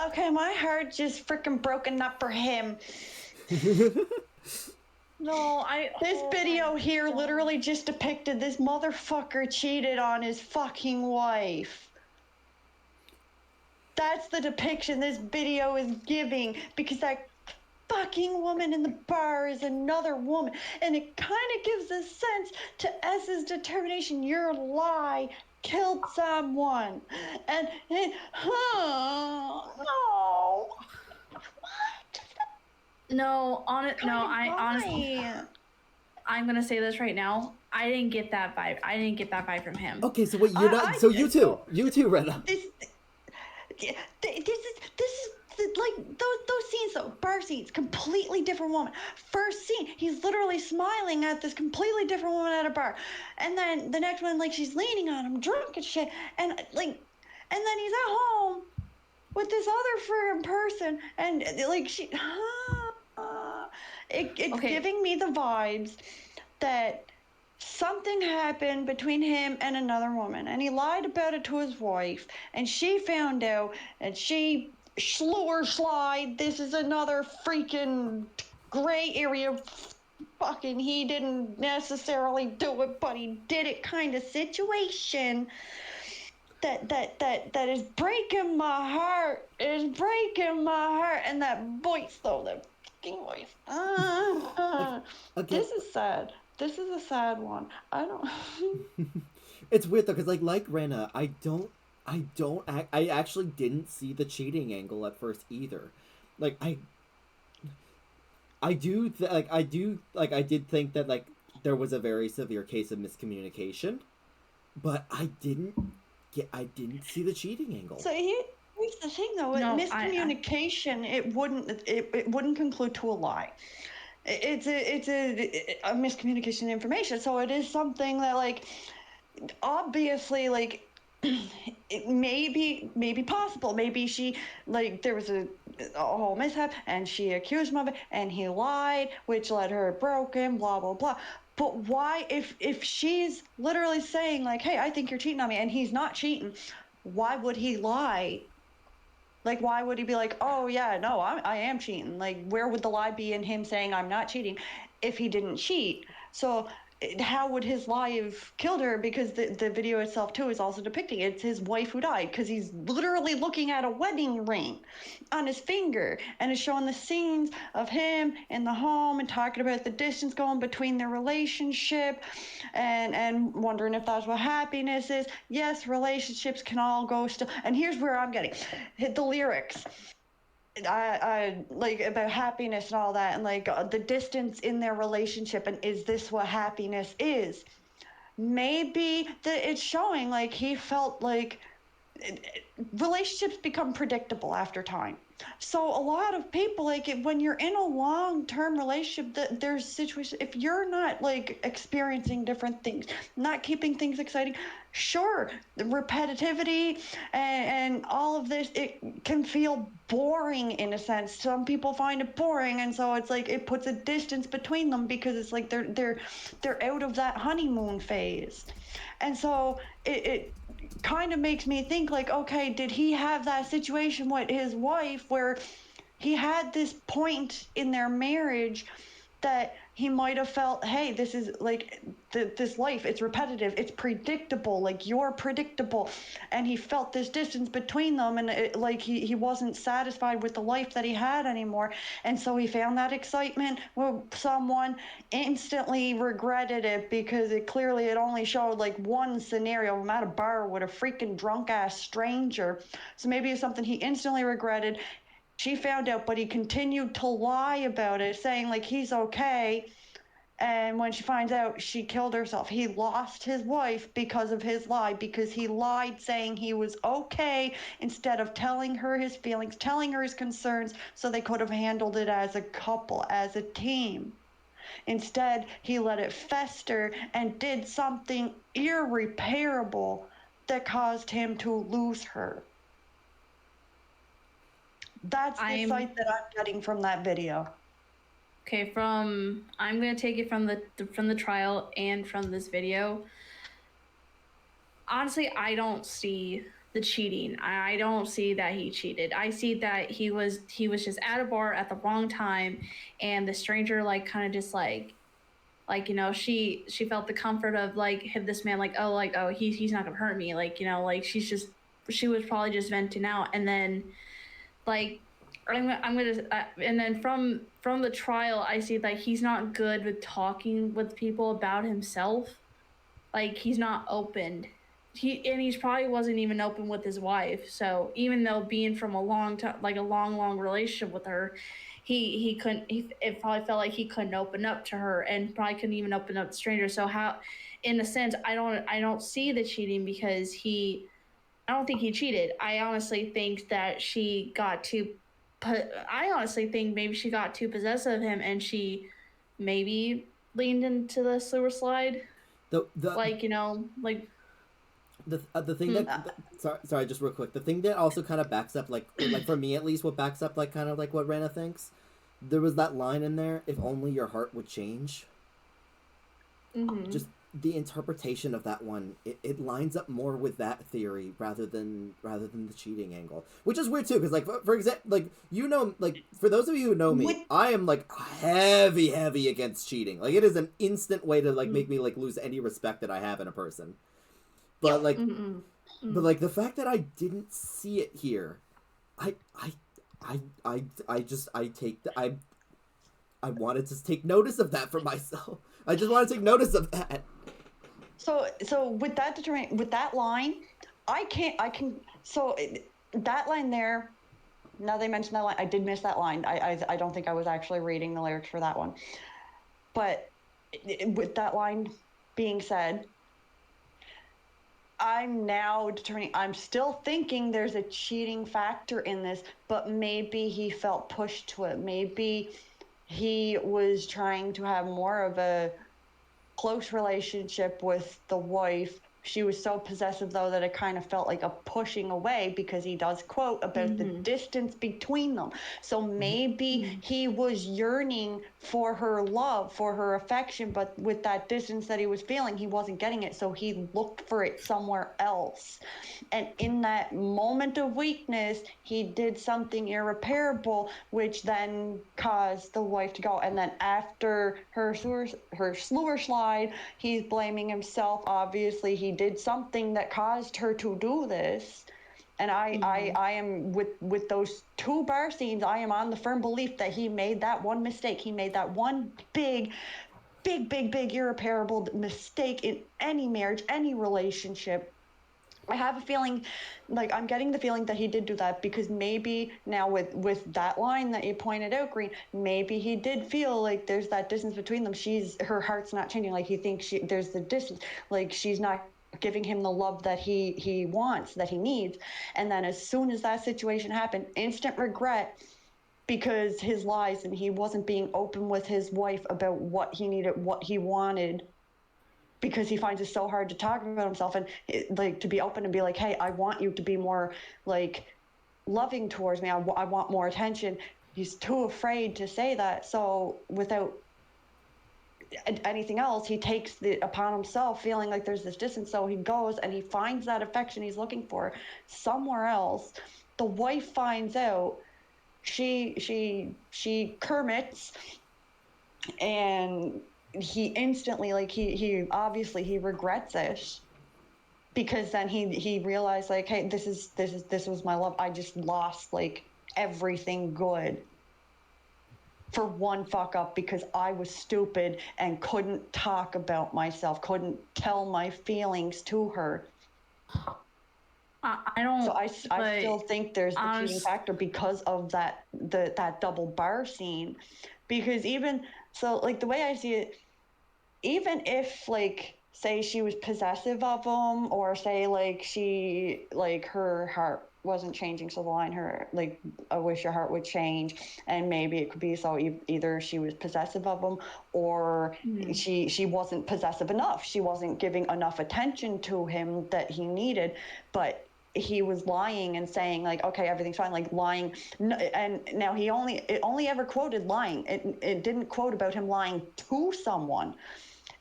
Okay, my heart just freaking broken up for him. No, This video here literally just depicted this motherfucker cheated on his fucking wife. That's the depiction this video is giving, because that fucking woman in the bar is another woman, and it kind of gives a sense to S's determination. Your lie killed someone, and no. What? No, on it. No, I honestly, Why? I'm gonna say this right now. I didn't get that vibe. I didn't get that vibe from him. Okay, so wait, you're not. So you too, Rena. This is like those scenes though, bar scenes, completely different woman. First scene, he's literally smiling at this completely different woman at a bar, and then the next one, like she's leaning on him, drunk and shit, and then he's at home with this other friggin' person, and like it's Okay. giving me the vibes that something happened between him and another woman, and he lied about it to his wife, and she found out, and she slide. This is another freaking gray area. Fucking, he didn't necessarily do it, but he did it kind of situation. That is breaking my heart. It is breaking my heart. And that voice, though, that fucking voice. Okay. This is sad. This is a sad one. I don't. It's weird though, because like Rena, I actually didn't see the cheating angle at first either. Like I did think that like there was a very severe case of miscommunication, but I didn't see the cheating angle. So here's the thing, though. With miscommunication, it wouldn't conclude to a lie. It's a miscommunication information. So it is something that, like, obviously, like, it may be possible. Maybe she, like, there was a whole mishap and she accused him of it and he lied, which led her broken, blah blah blah. But why, if she's literally saying like, hey, I think you're cheating on me, and he's not cheating, why would he lie? Like, why would he be like, oh yeah, no, I am cheating? Like, where would the lie be in him saying I'm not cheating if he didn't cheat? So how would his lie have killed her? Because the video itself too is also depicting it's his wife who died, because he's literally looking at a wedding ring on his finger, and it's showing the scenes of him in the home and talking about the distance going between their relationship, and wondering if that's what happiness is. Yes, relationships can all go still. And here's where I'm getting hit the lyrics. I like about happiness and all that, and like the distance in their relationship, and is this what happiness is? Maybe that it's showing like he felt like relationships become predictable after time. So a lot of people, like, when you're in a long-term relationship, there's situations, if you're not like experiencing different things, not keeping things exciting, sure, the repetitivity and all of this, it can feel boring in a sense. Some people find it boring, and so it's like it puts a distance between them, because it's like they're out of that honeymoon phase. And so it kind of makes me think like, okay, did he have that situation with his wife where he had this point in their marriage that he might have felt, hey, this is like this life, it's repetitive, it's predictable, like you're predictable, and he felt this distance between them, and like he wasn't satisfied with the life that he had anymore, and so he found that excitement with someone, instantly regretted it, because it only showed like one scenario. I'm at a bar with a freaking drunk ass stranger, so maybe it's something he instantly regretted. She found out, but he continued to lie about it, saying like he's okay. And when she finds out, she killed herself. He lost his wife because of his lie, because he lied saying he was okay instead of telling her his feelings, telling her his concerns, so they could have handled it as a couple, as a team. Instead, he let it fester and did something irreparable that caused him to lose her. That's the sight that I'm getting from that video. Okay, I'm gonna take it from the trial and from this video. Honestly, I don't see the cheating. I don't see that he cheated. I see that he was just at a bar at the wrong time, and the stranger like kind of just like you know, she felt the comfort of like this man, like oh he's not gonna hurt me, like, you know, like she was probably just venting out, and then like I'm gonna and then from the trial, I see that he's not good with talking with people about himself. Like, he's not open. He's probably wasn't even open with his wife. So even though being from a long relationship with her, he couldn't. It probably felt like he couldn't open up to her, and probably couldn't even open up to strangers. So how, in a sense, I don't see the cheating because I don't think he cheated. I honestly think that she got too. I honestly think maybe she got too possessive of him, and she maybe leaned into the sewer slide. The Like like the thing that sorry, just real quick. The thing that also kind of backs up, like for me at least, what backs up like kind of like what Rena thinks. There was that line in there. If only your heart would change. Just the interpretation of that one, it lines up more with that theory rather than the cheating angle, which is weird too. Because like for example, like for those of you who know me, I am like heavy against cheating. Like it is an instant way to like make me like lose any respect that I have in a person. But like, but like the fact that I didn't see it here, I wanted to take notice of that for myself. I just want to take notice of that. So with that line, that line there, now they mentioned that line, I did miss that line. I don't think I was actually reading the lyrics for that one. But with that line being said, I'm now determining, I'm still thinking there's a cheating factor in this, but maybe he felt pushed to it. Maybe he was trying to have more of a close relationship with the wife. She was so possessive, though, that it kind of felt like a pushing away, because he does quote about the distance between them. So maybe he was yearning for her love, for her affection, but with that distance that he was feeling, he wasn't getting it. So he looked for it somewhere else. And in that moment of weakness, he did something irreparable, which then caused the wife to go. And then after her sewer slide, he's blaming himself. Obviously, he did something that caused her to do this. And I am with those two bar scenes, I am on the firm belief that he made that one mistake. He made that one big irreparable mistake in any marriage, any relationship. I have a feeling, like I'm getting the feeling that he did do that, because maybe now with that line that you pointed out, Green, maybe he did feel like there's that distance between them. Her heart's not changing. Like he thinks there's the distance, like she's not giving him the love that he wants, that he needs. And then as soon as that situation happened, instant regret, because his lies, and he wasn't being open with his wife about what he needed, what he wanted, because he finds it so hard to talk about himself and like to be open and be like, hey, I want you to be more like loving towards me. I want more attention. He's too afraid to say that. So without anything else, he takes it upon himself, feeling like there's this distance. So he goes and he finds that affection he's looking for somewhere else. The wife finds out. She Kermits, and he instantly, like he obviously he regrets it, because then he realized, like, hey, this was my love. I just lost like everything good for one fuck up, because I was stupid and couldn't talk about myself, couldn't tell my feelings to her. I don't. So I still think there's the cheating factor because of that double bar scene, because even so, like the way I see it, even if like say she was possessive of him, or say like she like her heart wasn't changing, so the line her like I wish your heart would change, and maybe it could be so either she was possessive of him, or she wasn't possessive enough, she wasn't giving enough attention to him that he needed, but he was lying and saying like, okay, everything's fine, like lying. And now it only ever quoted lying. It didn't quote about him lying to someone.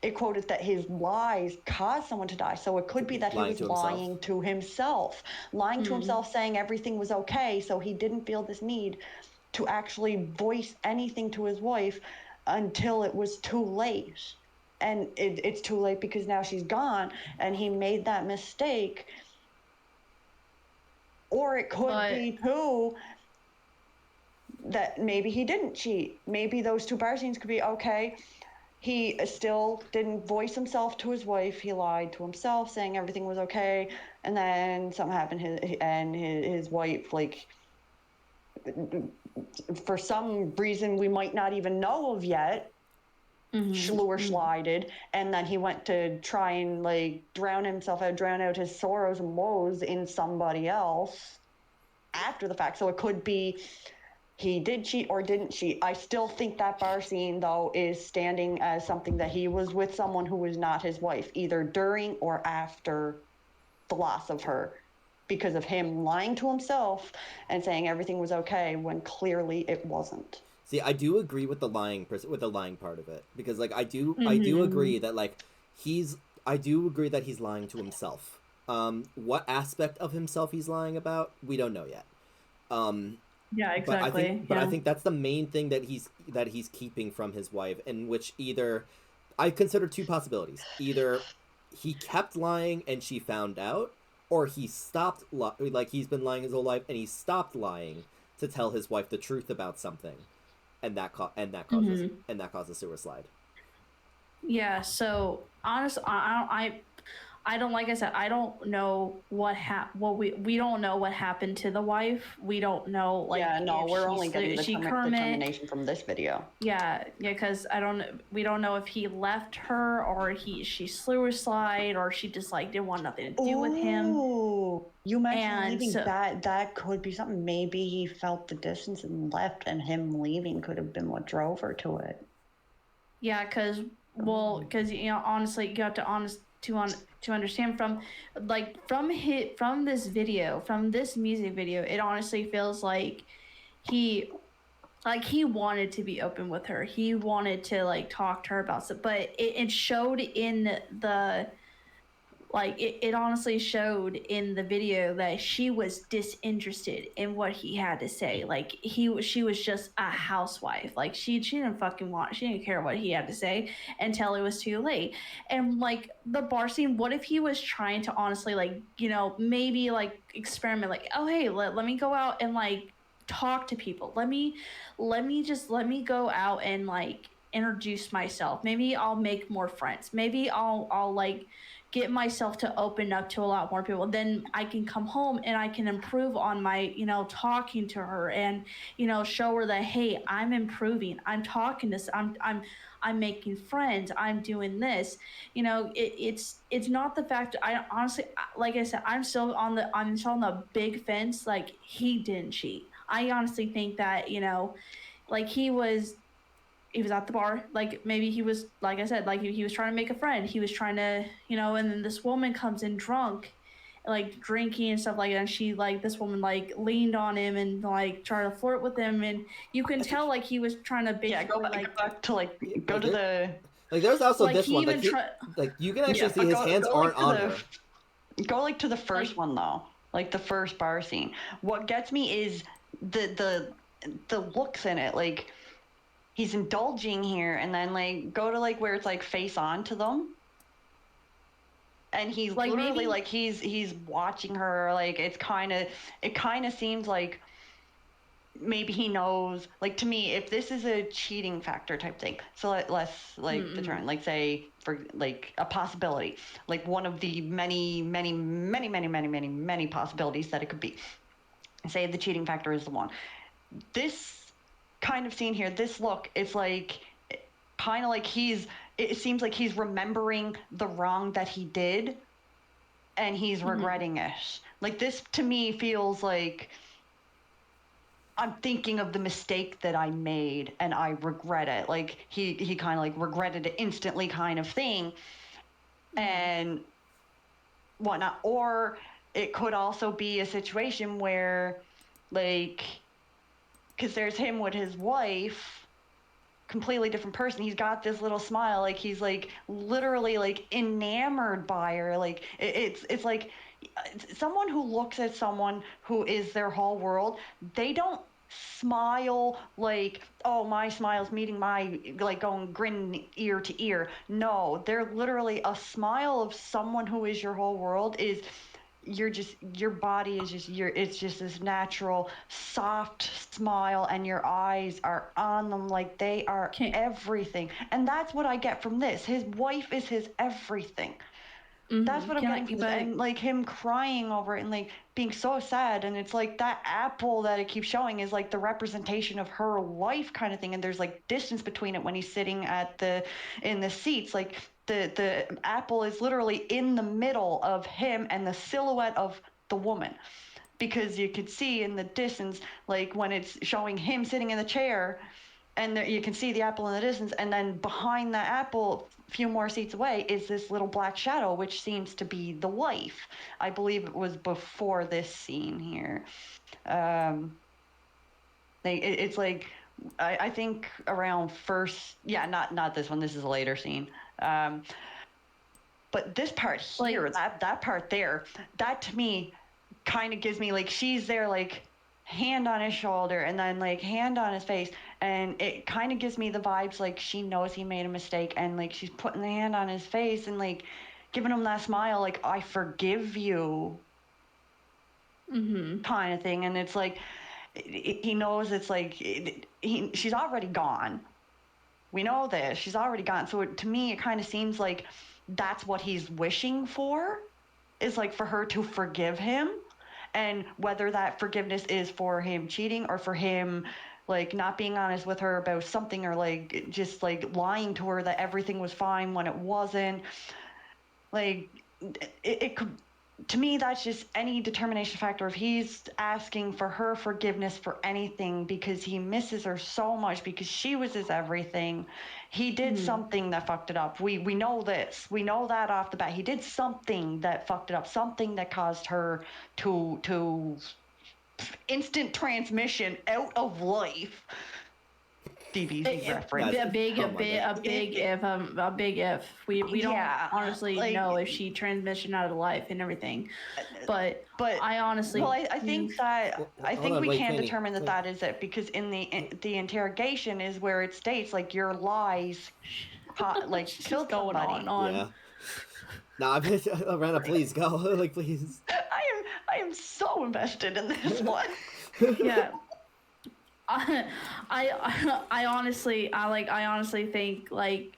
It quoted that his lies caused someone to die. So it could be that he was lying to himself, lying to himself, saying everything was okay. So he didn't feel this need to actually voice anything to his wife until it was too late. And it's too late because now she's gone, and he made that mistake. Or it could be too that maybe he didn't cheat. Maybe those two bar scenes could be okay. He still didn't voice himself to his wife. He lied to himself, saying everything was okay, and then something happened, and his wife like for some reason we might not even know of yet, slided, and then he went to try and like drown out his sorrows and woes in somebody else after the fact. So it could be he did cheat or didn't cheat. I still think that bar scene though is standing as something that he was with someone who was not his wife, either during or after the loss of her, because of him lying to himself and saying everything was okay when clearly it wasn't. See, I do agree with the lying part of it, because like I do agree that like I do agree that he's lying to himself. What aspect of himself he's lying about, we don't know yet. Yeah, exactly. But I think that's the main thing that he's keeping from his wife, in which either I consider two possibilities: either he kept lying and she found out, or he stopped like he's been lying his whole life and he stopped lying to tell his wife the truth about something. And that causes suicide. Yeah. So honestly, I don't, like I said, I don't know we don't know what happened to the wife. We don't know, like, we're only getting the determination from this video. Yeah, because we don't know if he left her or she suicide or she just like didn't want nothing to do with him. You mentioned leaving. That could be something. Maybe he felt the distance and left, and him leaving could have been what drove her to it. Yeah, because honestly, you have to understand from this music video, it honestly feels like he wanted to be open with her. He wanted to like talk to her about stuff, but it showed in the it honestly showed in the video that she was disinterested in what he had to say. Like she was just a housewife. Like she didn't care what he had to say until it was too late. And like the bar scene, what if he was trying to honestly maybe like experiment, like, oh hey, let me go out and like talk to people. Let me go out and like introduce myself. Maybe I'll make more friends. Maybe I'll like get myself to open up to a lot more people. Then I can come home and I can improve on my, talking to her and, show her that, hey, I'm improving. I'm talking to, I'm making friends. I'm doing this. It's not the fact. I honestly, like I said, I'm still on the big fence. Like he didn't cheat. I honestly think that, like he was at the bar, like maybe he was, like I said, like he was trying to make a friend. He was trying to, and then this woman comes in drunk, like drinking and stuff like that. And she this woman leaned on him and like tried to flirt with him, and you can tell like he was trying to basically go to the there's also this one you can actually see his hands aren't on her. Go to the first one though, like the first bar scene. What gets me is the looks in it, like. He's indulging here, and then go to where it's face on to them, and he's literally he's watching her. It kind of seems like maybe he knows. To me, if this is a cheating factor type thing, so let's the term, say for a possibility, one of the many possibilities that it could be. Say the cheating factor is the one. This kind of scene here, this look, it's kind of it seems like he's remembering the wrong that he did and he's regretting it. This to me feels like I'm thinking of the mistake that I made and I regret it. He kind of regretted it instantly kind of thing and whatnot. Or it could also be a situation where because there's him with his wife, completely different person. He's got this little smile, he's literally enamored by her. It's like someone who looks at someone who is their whole world. They don't smile oh, my smile's meeting my going grin ear to ear. No, they're literally a smile of someone who is your whole world is. Your body is it's just this natural soft smile, and your eyes are on them they are everything. And that's what I get from this. His wife is his everything. That's what I'm Can I- getting from this. but- And like him crying over it and like being so sad. And it's like that apple that it keeps showing is like the representation of her life kind of thing. And there's like distance between it when he's sitting in the seats. Like the apple is literally in the middle of him and the silhouette of the woman. Because you could see in the distance, like when it's showing him sitting in the chair, and you can see the apple in the distance, and then behind the apple, a few more seats away, is this little black shadow, which seems to be the wife. I believe it was before this scene here. It's like I think around first, yeah, not this one. This is a later scene. But this part here, that part there, that to me kind of gives me like she's there like hand on his shoulder and then like hand on his face, and it kind of gives me the vibes like she knows he made a mistake and like she's putting the hand on his face and like giving him that smile like I forgive you kind of thing. And it's like he knows it's like she's already gone. We know this. She's already gone. So to me it kind of seems like that's what he's wishing for, is like for her to forgive him. And whether that forgiveness is for him cheating or for him like not being honest with her about something, or like just like lying to her that everything was fine when it wasn't, like it could, to me that's just any determination factor. If he's asking for her forgiveness for anything because he misses her so much, because she was his everything, he did something that fucked it up. We know this. We know that off the bat. He did something that fucked it up, something that caused her to instant transmission out of life. DBZ reference. A big if. We don't honestly like, know if she transitioned out of life and everything, but I honestly, well, I think that I Hold think on, we wait, can Queeny, determine that wait. that is it, because in the interrogation is where it states like your lies like killed going somebody. on. Yeah. No, I'm Rena, please go. Like, please. I am so invested in this one. Yeah. I honestly think like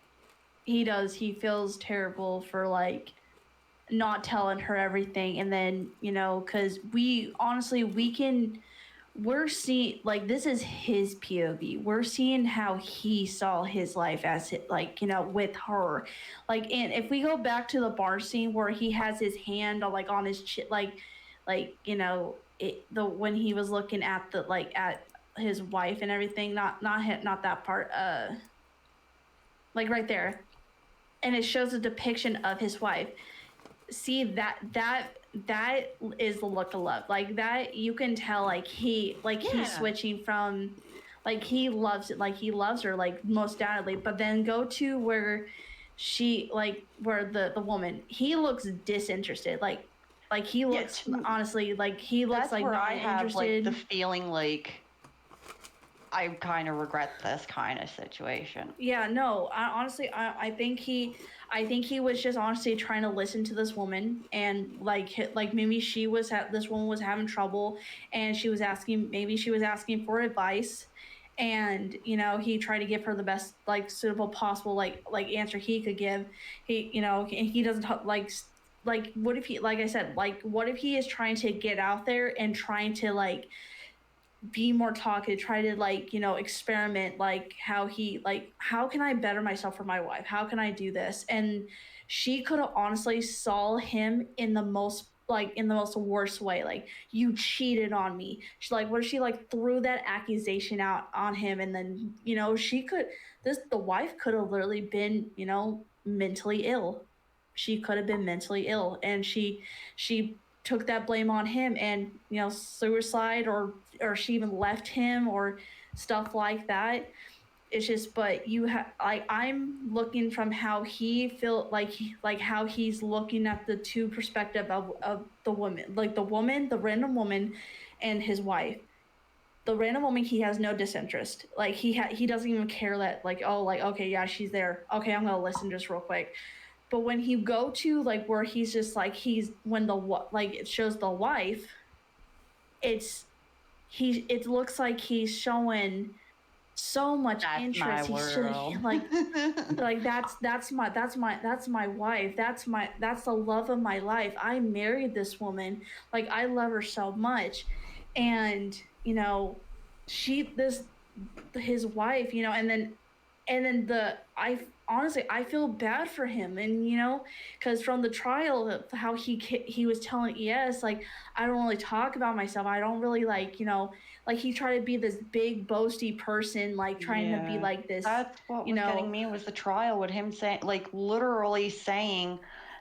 he feels terrible for like not telling her everything, and then because we're seeing like this is his POV. We're seeing how he saw his life as with her, like, and if we go back to the bar scene where he has his hand on his when he was looking at at his wife and everything, not that part, like right there, and it shows a depiction of his wife. See that is the look of love, like that you can tell he's switching from he loves it, he loves her most definitely, but then go to where she where the woman, he looks disinterested, he looks honestly he looks That's where not I have interested. the feeling I kind of regret this kind of situation. Yeah, no, I think he was just honestly trying to listen to this woman, and maybe this woman was having trouble, and she was asking for advice, and he tried to give her the best suitable possible answer he could give. He doesn't what if he, like I said, what if he is trying to get out there and trying to be more talkative, try to experiment, how can I better myself for my wife, how can I do this? And she could have honestly saw him in the most worst way, you cheated on me. She what if she threw that accusation out on him, and then the wife could have literally been mentally ill. She could have been mentally ill, and she took that blame on him, and suicide, or she even left him or stuff like that. It's just, but I'm looking from how he feel, how he's looking at the two perspective of the woman, the random woman and his wife. The random woman, he has no disinterest, he doesn't even care that okay, yeah, she's there, okay, I'm gonna listen just real quick. But when you go to where he's just when it shows the wife, it looks like he's showing so much That's interest. my He should world. like that's my wife. That's the love of my life. I married this woman. Like I love her so much, and you know, his wife, you know, and then I honestly I feel bad for him, and you know, because from the trial, how he was telling ES like I don't really talk about myself. I don't really like, you know, like he tried to be this big boasty person, like trying to be like this. That's what you was know, getting me was the trial with him saying, like, literally saying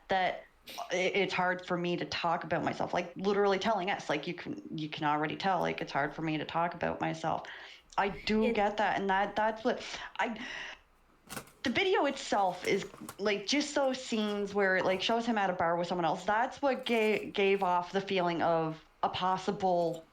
that it's hard for me to talk about myself, like literally telling us, like you can already tell, like it's hard for me to talk about myself. I do get that, and that's what the video itself is like, just those scenes where it like shows him at a bar with someone else. That's what gave off the feeling of a possible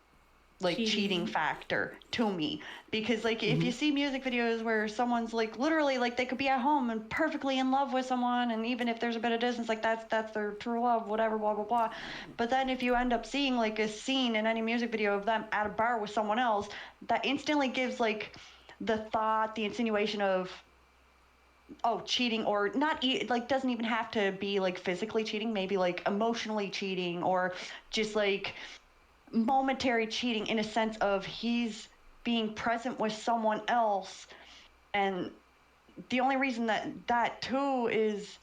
like cheating factor to me, because like if you see music videos where someone's like literally like they could be at home and perfectly in love with someone, and even if there's a bit of distance, like that's their true love, whatever, blah blah blah. But then if you end up seeing like a scene in any music video of them at a bar with someone else, that instantly gives like the thought, the insinuation of, oh, cheating, or not, like doesn't even have to be like physically cheating, maybe like emotionally cheating, or just like momentary cheating, in a sense of he's being present with someone else. And the only reason that too is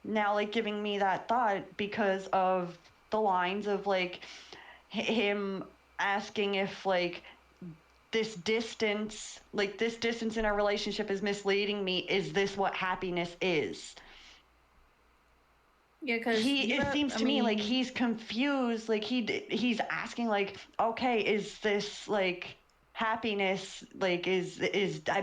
now like giving me that thought, because of the lines of like him asking if like this distance in our relationship is misleading me. Is this what happiness is? Yeah, because it seems to me like he's confused. Like he's asking like, okay, is this like happiness, like is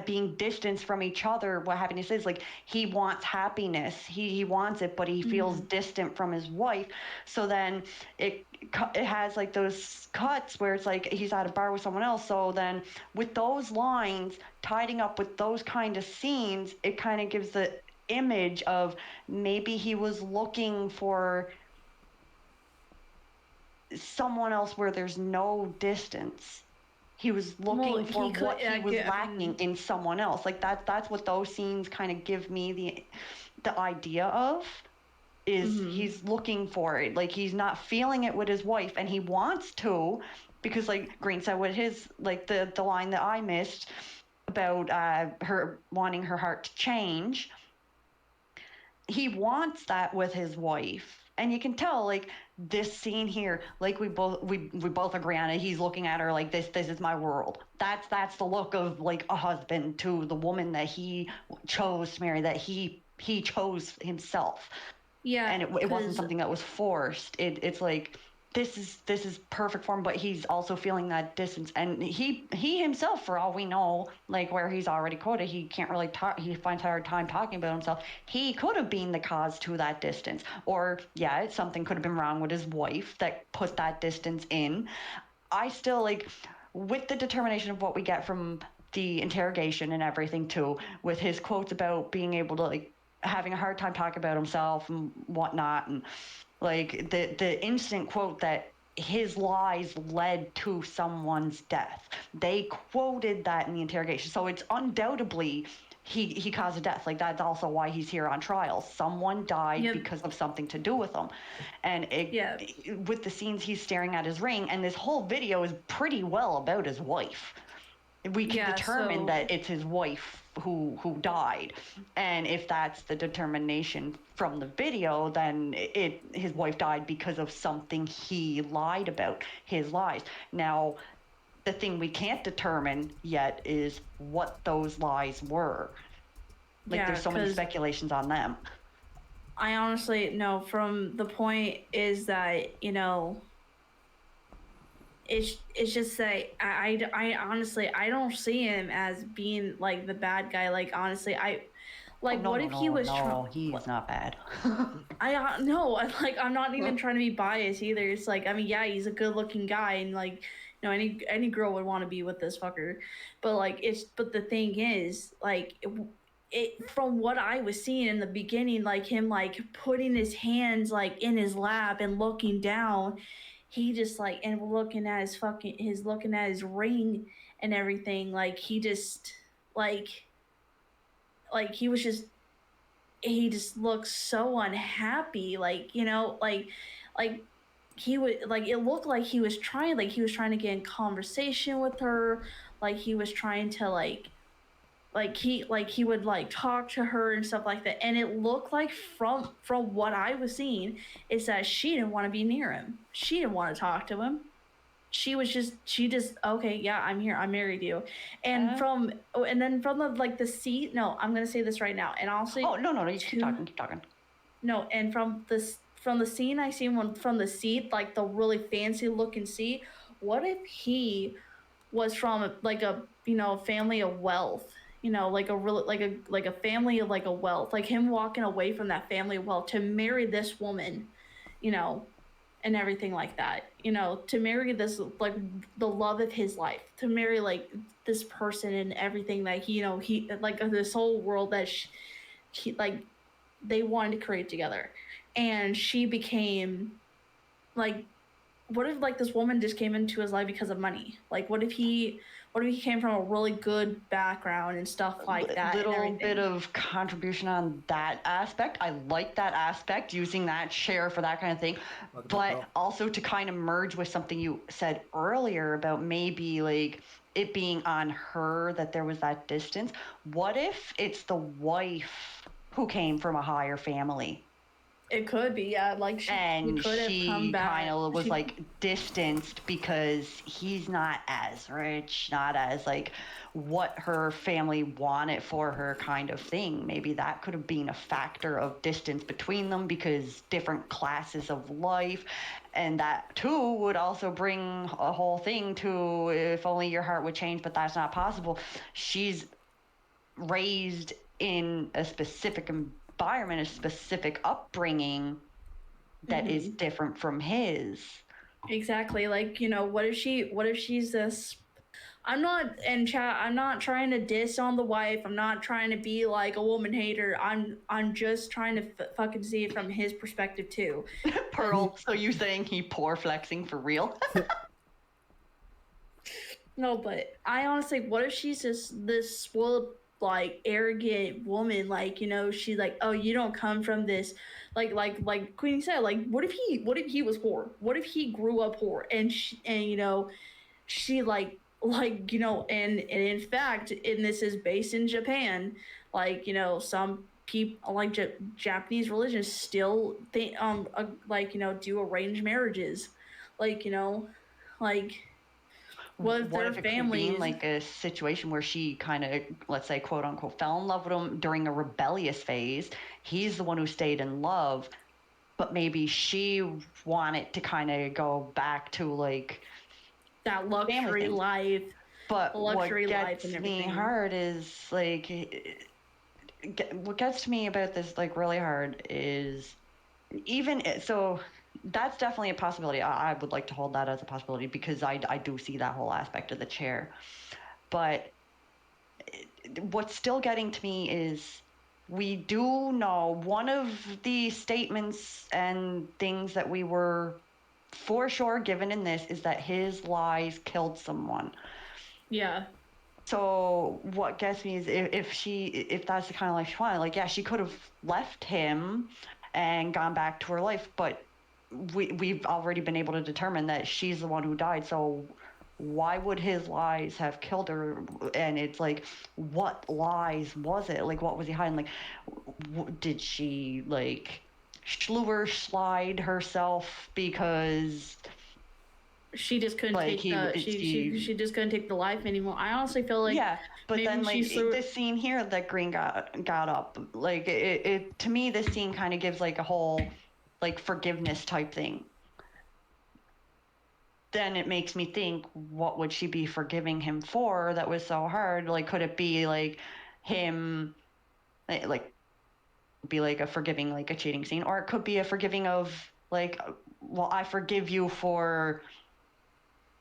being distanced from each other what happiness is? Like he wants happiness, he wants it, but he feels distant from his wife. So then it has like those cuts where it's like he's at a bar with someone else. So then with those lines tidying up with those kind of scenes, it kind of gives the image of maybe he was looking for someone else where there's no distance. He was looking for what he was lacking in someone else. Like that's what those scenes kind of give me the idea of, is he's looking for it. Like he's not feeling it with his wife, and he wants to, because like Green said with his, like the line that I missed about her wanting her heart to change. He wants that with his wife, and you can tell like this scene here, like we both agree on it. He's looking at her like this is my world. That's the look of like a husband to the woman that he chose to marry, that he chose himself. Yeah, and it wasn't something that was forced. It's like this is perfect for him, but he's also feeling that distance, and he himself, for all we know, like where he's already quoted, he can't really talk, he finds a hard time talking about himself. He could have been the cause to that distance, or something could have been wrong with his wife that put that distance in. I still, like, with the determination of what we get from the interrogation and everything too, with his quotes about being able to, like, having a hard time talking about himself and whatnot, and like the instant quote that his lies led to someone's death. They quoted that in the interrogation, so it's undoubtedly he caused a death. Like that's also why he's here on trial. Someone died because of something to do with him. And with the scenes he's staring at his ring, and this whole video is pretty well about his wife. We can determine that it's his wife who died, and if that's the determination from the video, then his wife died because of something he lied about, his lies. Now, the thing we can't determine yet is what those lies were. Like, there's so many speculations on them. I honestly know, from the point is that, you know, it's just like I honestly I don't see him as being like the bad guy. Like honestly, he was he's not bad. I no, like I'm not even trying to be biased either. It's like, I mean, yeah, he's a good looking guy, and like, you know, any girl would want to be with this fucker. But like but the thing is, like it from what I was seeing in the beginning, like him like putting his hands like in his lap and looking down, he just like, and looking at his ring and everything, like he just, like he was just, he just looked so unhappy, like, you know, like he would, like, it looked like he was trying, to get in conversation with her, like he was trying to he would like talk to her and stuff like that, and it looked like from what I was seeing is that she didn't want to be near him, she didn't want to talk to him. She just okay, yeah, I'm here, I married you. And then from the seat, no, I'm gonna say this right now, and I'll say, no, you keep talking. no, and from the scene I seen, one from the seat, like the really fancy looking seat, what if he was from like a, you know, family of wealth, you know, like a really like a family of like a wealth, like him walking away from that family of wealth to marry this woman, you know, and everything like that, you know, to marry this, like the love of his life, to marry like this person and everything that he, you know, he like this whole world that he like they wanted to create together, and she became like, what if like this woman just came into his life because of money? Like what if he came from a really good background and stuff like that? Little bit of contribution on that aspect. I like that aspect, using that share for that kind of thing. But also to kind of merge with something you said earlier about maybe like it being on her that there was that distance. What if it's the wife who came from a higher family? It could be, yeah. Like she could have come back. Kind of was like distanced because he's not as rich, not as like what her family wanted for her kind of thing. Maybe that could have been a factor of distance between them because different classes of life. And that too would also bring a whole thing to if only your heart would change, but that's not possible. She's raised in a specific environment, a specific upbringing that is different from his. Exactly. Like, you know, what if she's this, I'm not trying to diss on the wife, I'm not trying to be like a woman hater, I'm just trying to fucking see it from his perspective too. Pearl, so you saying he poor flexing for real? No, but I honestly, what if she's just this spoiled, like arrogant woman, like, you know, she's like, oh, you don't come from this, like Queenie said, like what if he was poor, what if he grew up poor, and you know, she like you know, and in fact, and this is based in Japan, like, you know, some people like Japanese religion still think like, you know, do arranged marriages, like, you know, like what if their families, like a situation where she kind of, let's say, quote unquote, fell in love with him during a rebellious phase. He's the one who stayed in love, but maybe she wanted to kind of go back to like that luxury life. But what gets me hard is like, what gets me about this like really hard is even so. That's definitely a possibility. I would like to hold that as a possibility because I do see that whole aspect of the chair. But what's still getting to me is we do know one of the statements and things that we were for sure given in this is that his lies killed someone. Yeah. So what gets me is if that's the kind of life she wanted, like, yeah, she could have left him and gone back to her life, but we've already been able to determine that she's the one who died, so why would his lies have killed her? And it's like, what lies was it? Like, what was he hiding? Like, did she like slide herself because she just couldn't take she just couldn't take the life anymore? I honestly feel like, yeah, but then like this scene here that Green got up, like it to me this scene kind of gives like a whole like forgiveness type thing. Then it makes me think, what would she be forgiving him for that was so hard? Like, could it be like him, like be like a forgiving, like a cheating scene, or it could be a forgiving of like, well, I forgive you for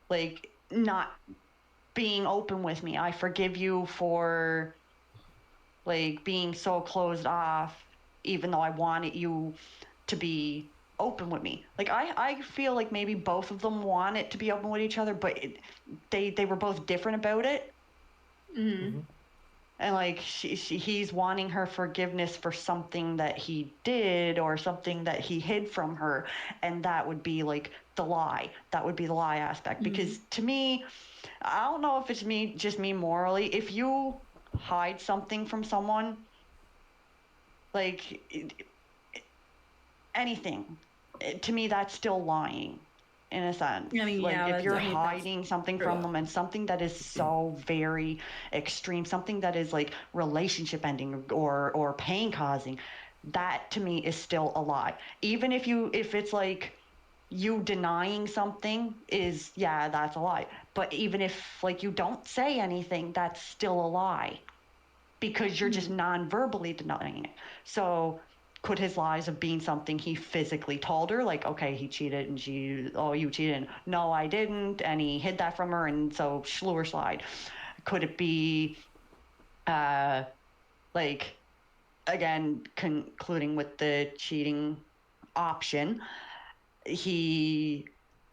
like not being open with me. I forgive you for like being so closed off, even though I wanted you to be open with me. Like I feel like maybe both of them wanted to be open with each other, but they were both different about it. and like he's wanting her forgiveness for something that he did or something that he hid from her, and that would be like the lie. That would be the lie aspect. Because to me, I don't know if it's just me morally, if you hide something from someone, like anything, to me that's still lying in a sense. I mean, like yeah, if you're I mean, hiding something from them, and something that is so very extreme, something that is like relationship ending or pain causing, that to me is still a lie. Even if it's like you denying something is, yeah, that's a lie. But even if like you don't say anything, that's still a lie, because you're just non-verbally denying it. So could his lies of being something he physically told her, like, okay, he cheated, and she, oh, you cheated, no, I didn't, and he hid that from her, and so slew slide? Could it be like, again, concluding with the cheating option, he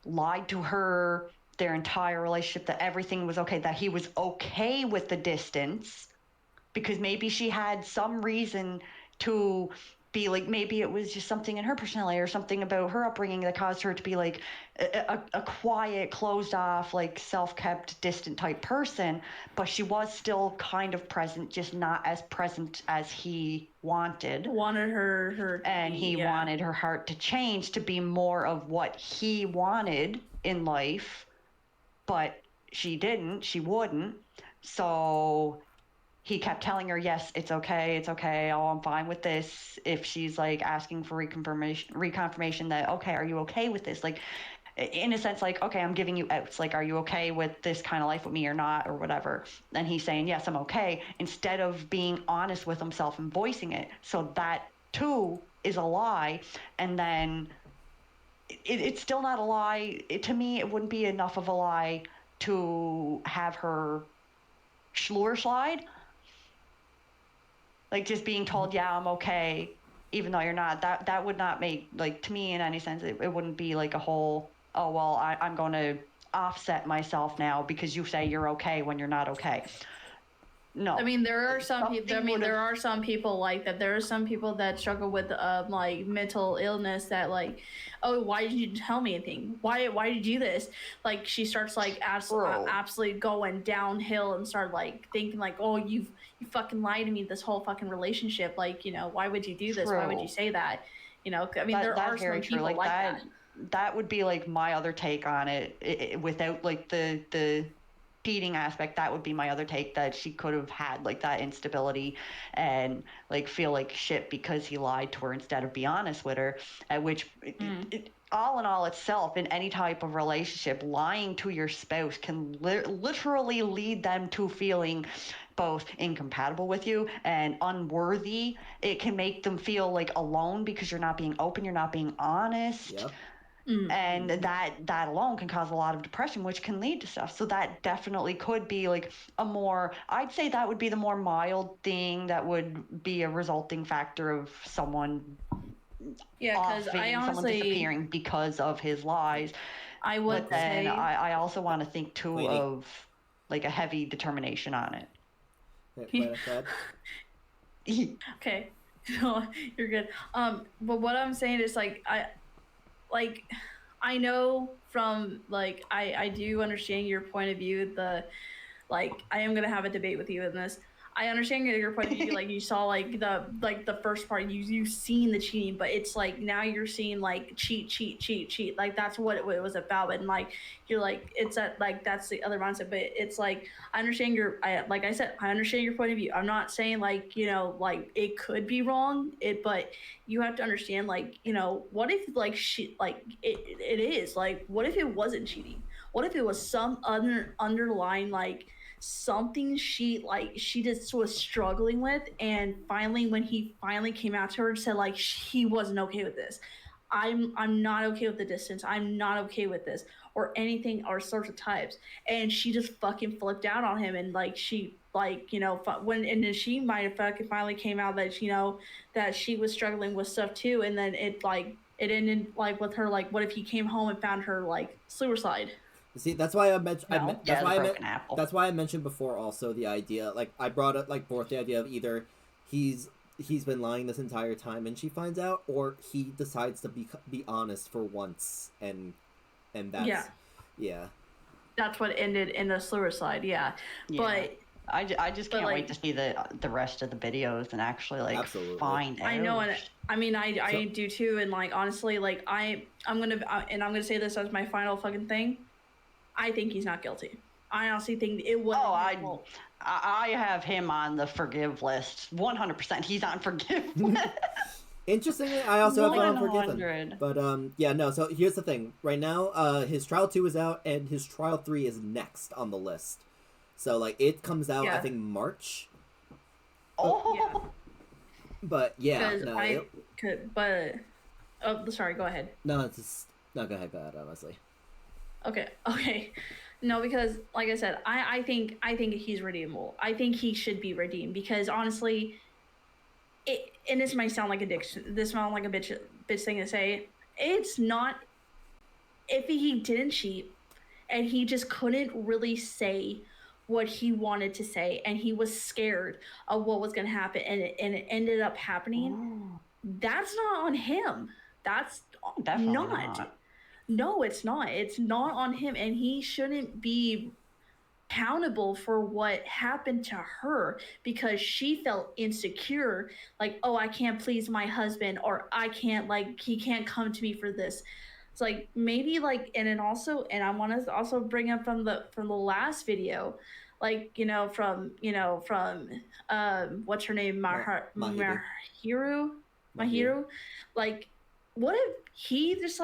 lied to her their entire relationship, that everything was okay, that he was okay with the distance, because maybe she had some reason to be like, maybe it was just something in her personality or something about her upbringing that caused her to be like a quiet, closed off, like self-kept, distant type person, but she was still kind of present, just not as present as he wanted her and he wanted her heart to change to be more of what he wanted in life, but she wouldn't. So he kept telling her, yes, it's okay, oh, I'm fine with this. If she's like asking for reconfirmation that, okay, are you okay with this? Like, in a sense, like, okay, I'm giving you outs. Like, are you okay with this kind of life with me or not, or whatever? And he's saying, yes, I'm okay, instead of being honest with himself and voicing it. So that too is a lie. And then it's still not a lie. To me, it wouldn't be enough of a lie to have her slide. Like, just being told, yeah, I'm okay, even though you're not, that would not make, like, to me, in any sense, it wouldn't be like a whole, oh, well, I'm going to offset myself now because you say you're okay when you're not okay. No. I mean, there are some people. I mean, there are some people like that. There are some people that struggle with like mental illness that, like, oh, why did you tell me anything? Why did you do this? Like, she starts like absolutely going downhill and start like thinking like, oh, you fucking lied to me this whole fucking relationship. Like, you know, why would you do this? Why would you say that? You know, I mean, there are some people like that. That would be like my other take on it, without like the cheating aspect. That would be my other take, that she could have had like that instability and like feel like shit because he lied to her instead of be honest with her, at which all in all itself, in any type of relationship, lying to your spouse can literally lead them to feeling both incompatible with you and unworthy. It can make them feel like alone because you're not being open, you're not being honest. Yep. And that alone can cause a lot of depression, which can lead to stuff. So that definitely could be like I'd say that would be the more mild thing that would be a resulting factor of someone because someone disappearing because of his lies. I would but then say I also want to think too of like a heavy determination on it. Okay. No, you're good. But what I'm saying is I know from like I do understand your point of view. I am gonna have a debate with you in this. I understand your point of view. Like, you saw like the first part, you've seen the cheating, but it's like now you're seeing like cheat. Like, that's what it was about, and like you're like, it's at like that's the other mindset. But it's like, I understand like I said, I understand your point of view. I'm not saying like, you know, like it could be wrong. But you have to understand, like, you know, what if like it is like, what if it wasn't cheating? What if it was some underlying like something she just was struggling with, and finally when he finally came out to her and said like he wasn't okay with this, I'm not okay with the distance, I'm not okay with this, or anything, or sorts of types, and she just fucking flipped out on him, and like she like, you know, and then she might have fucking finally came out that, you know, that she was struggling with stuff too, and then it ended like with her like, what if he came home and found her like suicide? See, that's why I mentioned. No? That's Yeah, why the I broken apple. That's why I mentioned before. Also, the idea, like I brought up, like forth the idea of either he's been lying this entire time and she finds out, or he decides to be honest for once, and that's yeah. That's what ended in the suicide. Yeah. But I just can't wait to see the rest of the videos and actually like Absolutely. find out. I know, and I mean, I do too. And like honestly, like I'm gonna say this as my final fucking thing. I think he's not guilty. I honestly think it was. Oh, I have him on the forgive list. 100%. He's on forgive list. Interestingly, I also have him on Forgiven. 100. But yeah, no. So here's the thing. Right now, his trial 2 is out, and his trial 3 is next on the list. So like it comes out, I think March. Oh. Yeah. But yeah, no. I could, but oh, sorry. Go ahead. No, it's just no. Go ahead, honestly. Okay. No, because like I said, I think he's redeemable. I think he should be redeemed because honestly, and this might sound like a bitch thing to say. It's not. If he didn't cheat, and he just couldn't really say what he wanted to say, and he was scared of what was going to happen, and it ended up happening. That's not on him. That's Definitely not. No, it's not. It's not on him, and he shouldn't be accountable for what happened to her because she felt insecure, like, oh, I can't please my husband, or I can't, like, he can't come to me for this. It's like maybe like, and I want to also bring up from the last video, like from what's her name, Mahiru, like. What if he just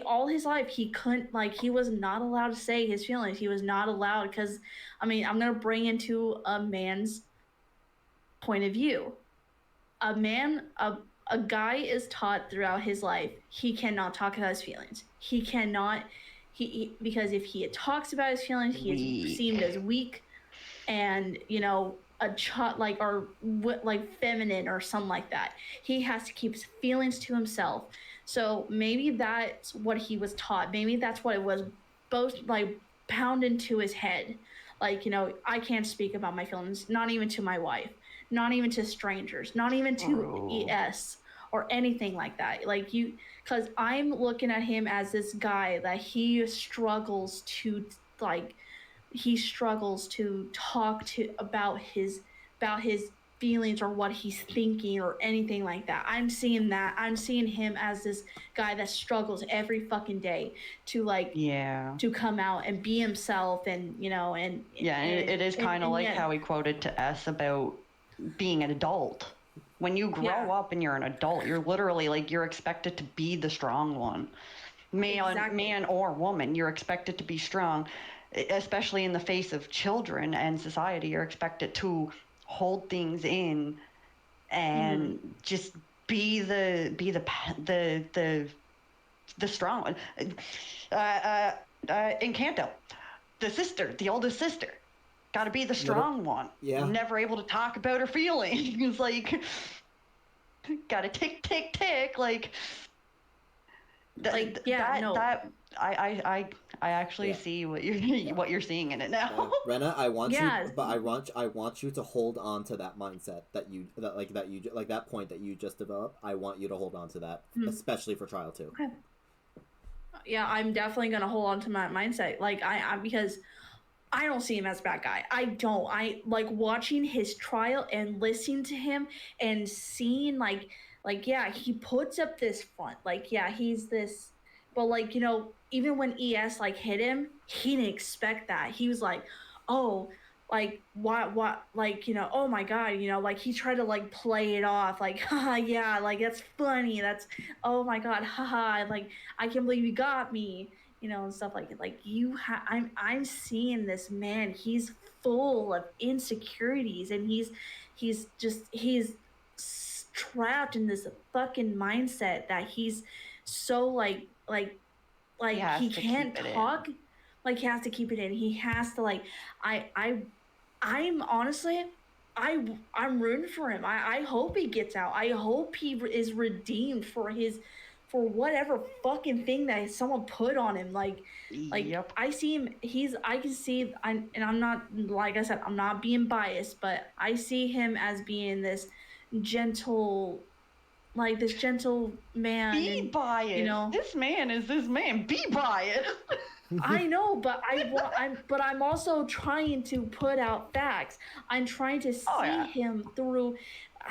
all his life he couldn't, like, he was not allowed to say his feelings. He was not allowed because, I mean, I'm gonna bring into a man's point of view. A guy is taught throughout his life he cannot talk about his feelings. He cannot, because if he talks about his feelings, he is seen as weak, and a child, like, or like feminine or something like that. He has to keep his feelings to himself. So maybe that's what he was taught. Maybe that's what it was both like pounded into his head. Like, I can't speak about my feelings, not even to my wife, not even to strangers, not even to ES or anything like that. Like, because I'm looking at him as this guy that he struggles to talk to about his feelings or what he's thinking or anything like that. I'm seeing him as this guy that struggles every fucking day to to come out and be himself, and it is kind of like how he quoted to S about being an adult. When you grow up and you're an adult, you're literally you're expected to be the strong one, man or woman. You're expected to be strong, especially in the face of children and society. You're expected to hold things in and just be the strong one. Encanto, the oldest sister, got to be the strong one. Yeah. Never able to talk about her feelings. Like, got to tick. I actually see what you're seeing in it now. Rena, I want you to hold on to that mindset that point that you just developed. I want you to hold on to that, especially for trial 2. Okay. Yeah, I'm definitely gonna hold on to my mindset. Like I because I don't see him as a bad guy. I like watching his trial and listening to him and seeing he puts up this front. He's this, but even when ES hit him, he didn't expect that. He was like, oh, what, oh my God, he tried to play it off, haha, yeah, that's funny, that's, oh my God, haha, I can't believe you got me, and stuff like that. I'm seeing this man, he's full of insecurities, and he's trapped in this fucking mindset that he's so he can't talk. He has to keep it in. He has to I'm honestly, I'm rooting for him. I hope he gets out. I hope he is redeemed for for whatever fucking thing that someone put on him. Like Yep. I see him. I can see. And I'm not, like I said, I'm not being biased, but I see him as being this gentle, like this gentle man. Be and biased. You know, This man is this man. Be biased. I know, but I'm also trying to put out facts. I'm trying to see him through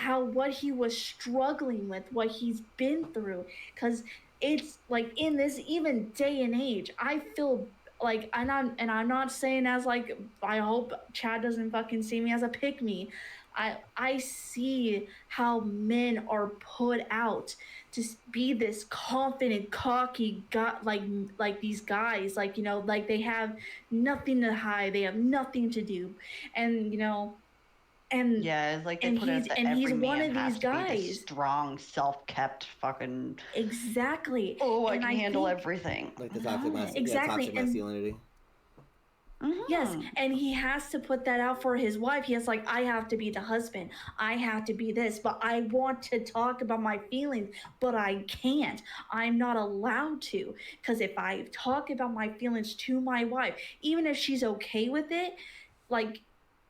what he was struggling with, what he's been through, because it's like in this even day and age, I feel like, and I'm not saying as like, I hope Chad doesn't fucking see me as a pick me. I see how men are put out to be this confident, cocky guy, like these guys, like, you know, like they have nothing to hide, they have nothing to do, and you know, and yeah, it's like they and put out that he's every one man of has these to be this guys. strong, self-kept fucking. Exactly. Oh, I And can handle think- everything. Like the toxic, exactly. toxic masculinity. Yes, and he has to put that out for his wife. He has like, I have to be the husband. I have to be this, but I want to talk about my feelings, but I can't. I'm not allowed to, because if I talk about my feelings to my wife, even if she's okay with it, like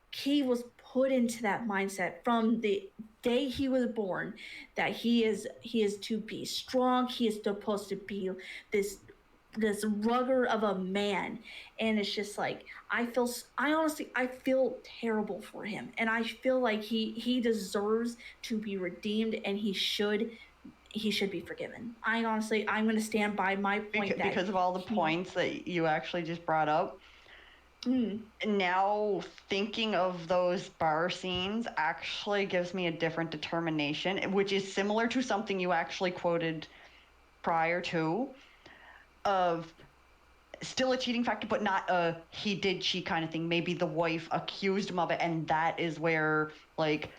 he was put into that mindset from the day he was born that he is to be strong. He is supposed to be this rugger of a man, and it's just like I honestly feel terrible for him, and I feel like he deserves to be redeemed, and he should be forgiven. I'm going to stand by my point because of all the points that you actually just brought up. Now thinking of those bar scenes actually gives me a different determination, which is similar to something you actually quoted prior to, of still a cheating factor, but not a he did cheat kind of thing. Maybe the wife accused him of it, and that is where, like,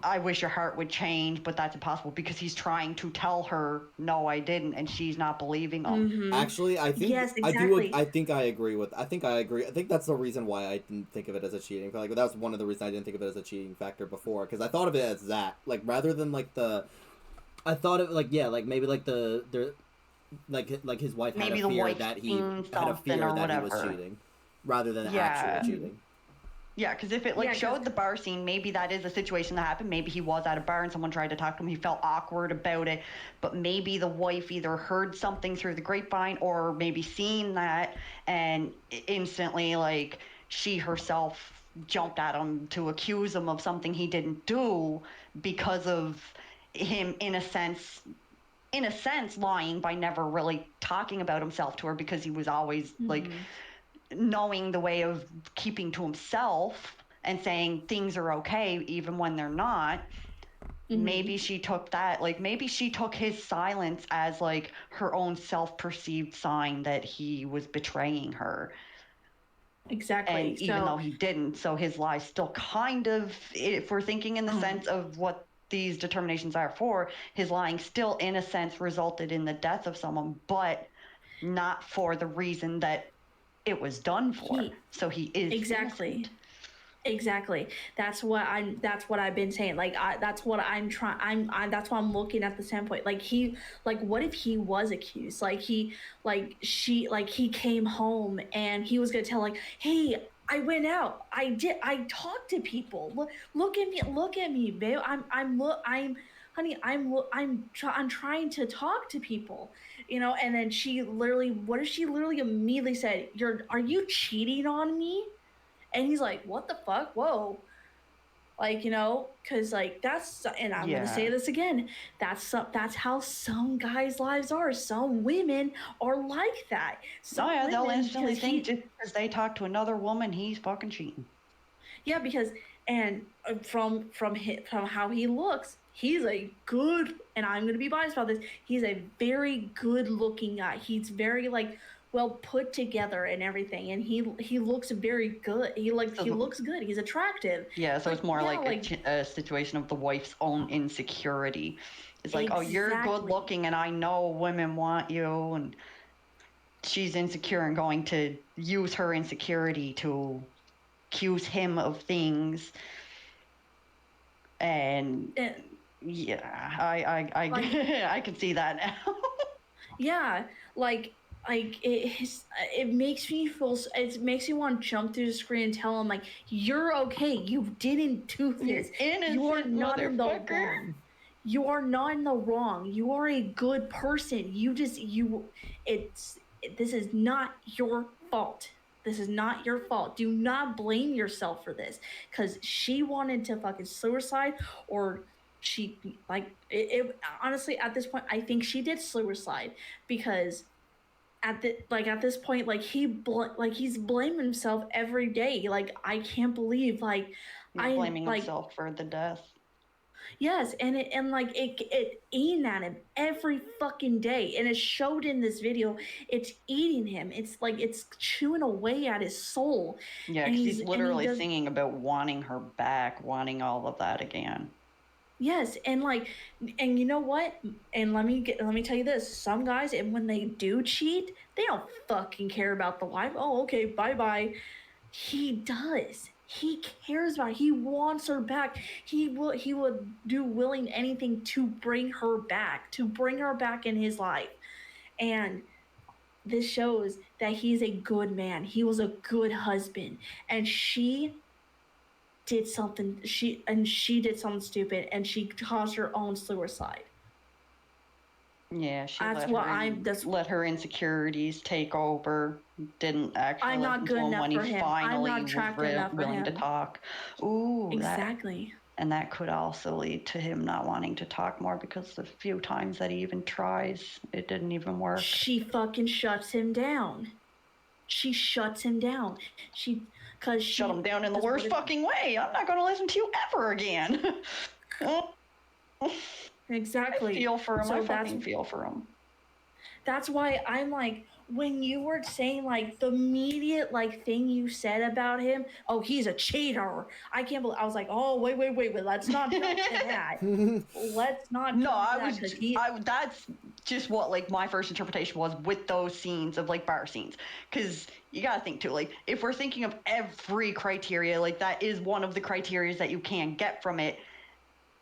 I wish your heart would change, but that's impossible because he's trying to tell her, no, I didn't, and she's not believing him. Actually, I think Yes, exactly. I think I agree. I think that's the reason why I didn't think of it as a cheating. Like that was one of the reasons I didn't think of it as a cheating factor before, because I thought of it as that, like, rather than like I thought of like, yeah, like maybe like like his wife had Maybe a the fear wife that he seen had a fear something or that he was whatever. cheating, rather than Yeah. actual cheating. Yeah, because if it showed the bar scene, maybe that is a situation that happened. Maybe he was at a bar and someone tried to talk to him. He felt awkward about it, but maybe the wife either heard something through the grapevine or maybe seen that, and instantly, like, she herself jumped at him to accuse him of something he didn't do because of him, in a sense, lying by never really talking about himself to her, because he was always like knowing the way of keeping to himself and saying things are okay even when they're not. Maybe she took that, like, maybe she took his silence as like her own self-perceived sign that he was betraying her. Exactly. And even though he didn't, so his lie still kind of, if we're thinking in the sense of what these determinations are for, his lying still in a sense resulted in the death of someone, but not for the reason that it was done for. So he is innocent. Exactly. That's what I've been saying. Like that's what I'm trying. That's why I'm looking at the standpoint. Like what if he was accused? Like he came home and he was gonna tell, like, hey, I went out. I talked to people. Look at me, babe. I'm trying to talk to people, you know. And then what if she literally immediately said, are you cheating on me? And he's like, what the fuck? Whoa. Like, you know, because like that's, and I'm gonna say this again, that's how some guys' lives are. Some women are like that. They'll instantly think just because they talk to another woman, he's fucking cheating. Yeah, because, and from how he looks, he's a good, and I'm gonna be biased about this, he's a very good looking guy. He's very like well put together and everything, and he looks very good. He looks good. He's attractive. Yeah, so it's more like a situation of the wife's own insecurity. It's like, oh, you're good looking, and I know women want you, and she's insecure and going to use her insecurity to accuse him of things. And yeah, I I can see that now. Yeah, it makes me feel. It makes me want to jump through the screen and tell him like, "You're okay. You didn't do this. You are not in the wrong. You are not in the wrong. You are a good person. This is not your fault. This is not your fault. Do not blame yourself for this, because she wanted to fucking suicide, or she honestly, at this point, I think she did suicide, because at this point, like he's blaming himself every day. Like, I can't believe, like, He's blaming himself for the death. Yes, and it eating at him every fucking day, and it showed in this video. It's eating him. It's like it's chewing away at his soul. Yeah, because he's literally singing about wanting her back, wanting all of that again. Yes, and you know what? And let me tell you this: some guys, and when they do cheat, they don't fucking care about the wife. Oh, okay, bye bye. He does. He cares about it. He wants her back. He would do willing anything to bring her back in his life. And this shows that he's a good man. He was a good husband. And she did something did something stupid, and she caused her own suicide. Yeah, let her insecurities take over. Didn't actually I'm not good enough for him. Finally I'm not attractive enough for willing him to talk. Ooh, exactly. That could also lead to him not wanting to talk more, because the few times that he even tries, it didn't even work. She fucking shuts him down. She shuts him down. Shut him down in the worst fucking way. I'm not going to listen to you ever again. Exactly. I feel for him. I fucking feel for him. That's why I'm like, when you were saying like the immediate thing you said about him, oh, he's a cheater. I can't believe. I was like, oh, wait. Let's not jump to that. Let's not. That's just what my first interpretation was with those scenes of bar scenes, because you gotta think too. If we're thinking of every criteria, that is one of the criteria that you can get from it.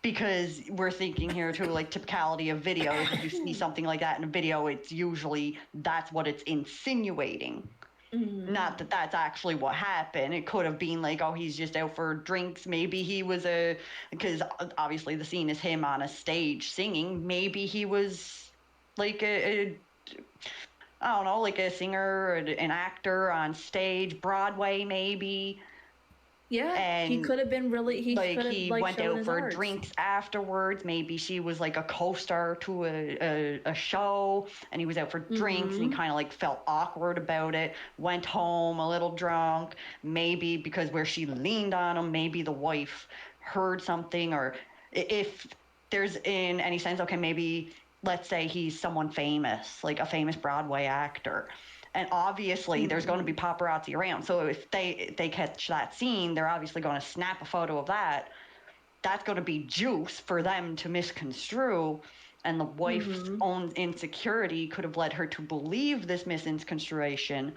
Because we're thinking here too, typicality of videos. If you see something like that in a video, it's usually that's what it's insinuating. Mm-hmm. Not that that's actually what happened. It could have been oh, he's just out for drinks. Maybe he was because obviously the scene is him on a stage singing. Maybe he was I don't know, a singer, an actor on stage, Broadway maybe. Yeah, and he could have been really. He went out for drinks afterwards. Maybe she was a co-star to a show, and he was out for drinks, and he kind of felt awkward about it. Went home a little drunk. Maybe because where she leaned on him, maybe the wife heard something, or if there's in any sense, okay, maybe let's say he's someone famous, a famous Broadway actor. And obviously, there's going to be paparazzi around. So if they catch that scene, they're obviously going to snap a photo of that. That's going to be juice for them to misconstrue. And the wife's own insecurity could have led her to believe this misconstruation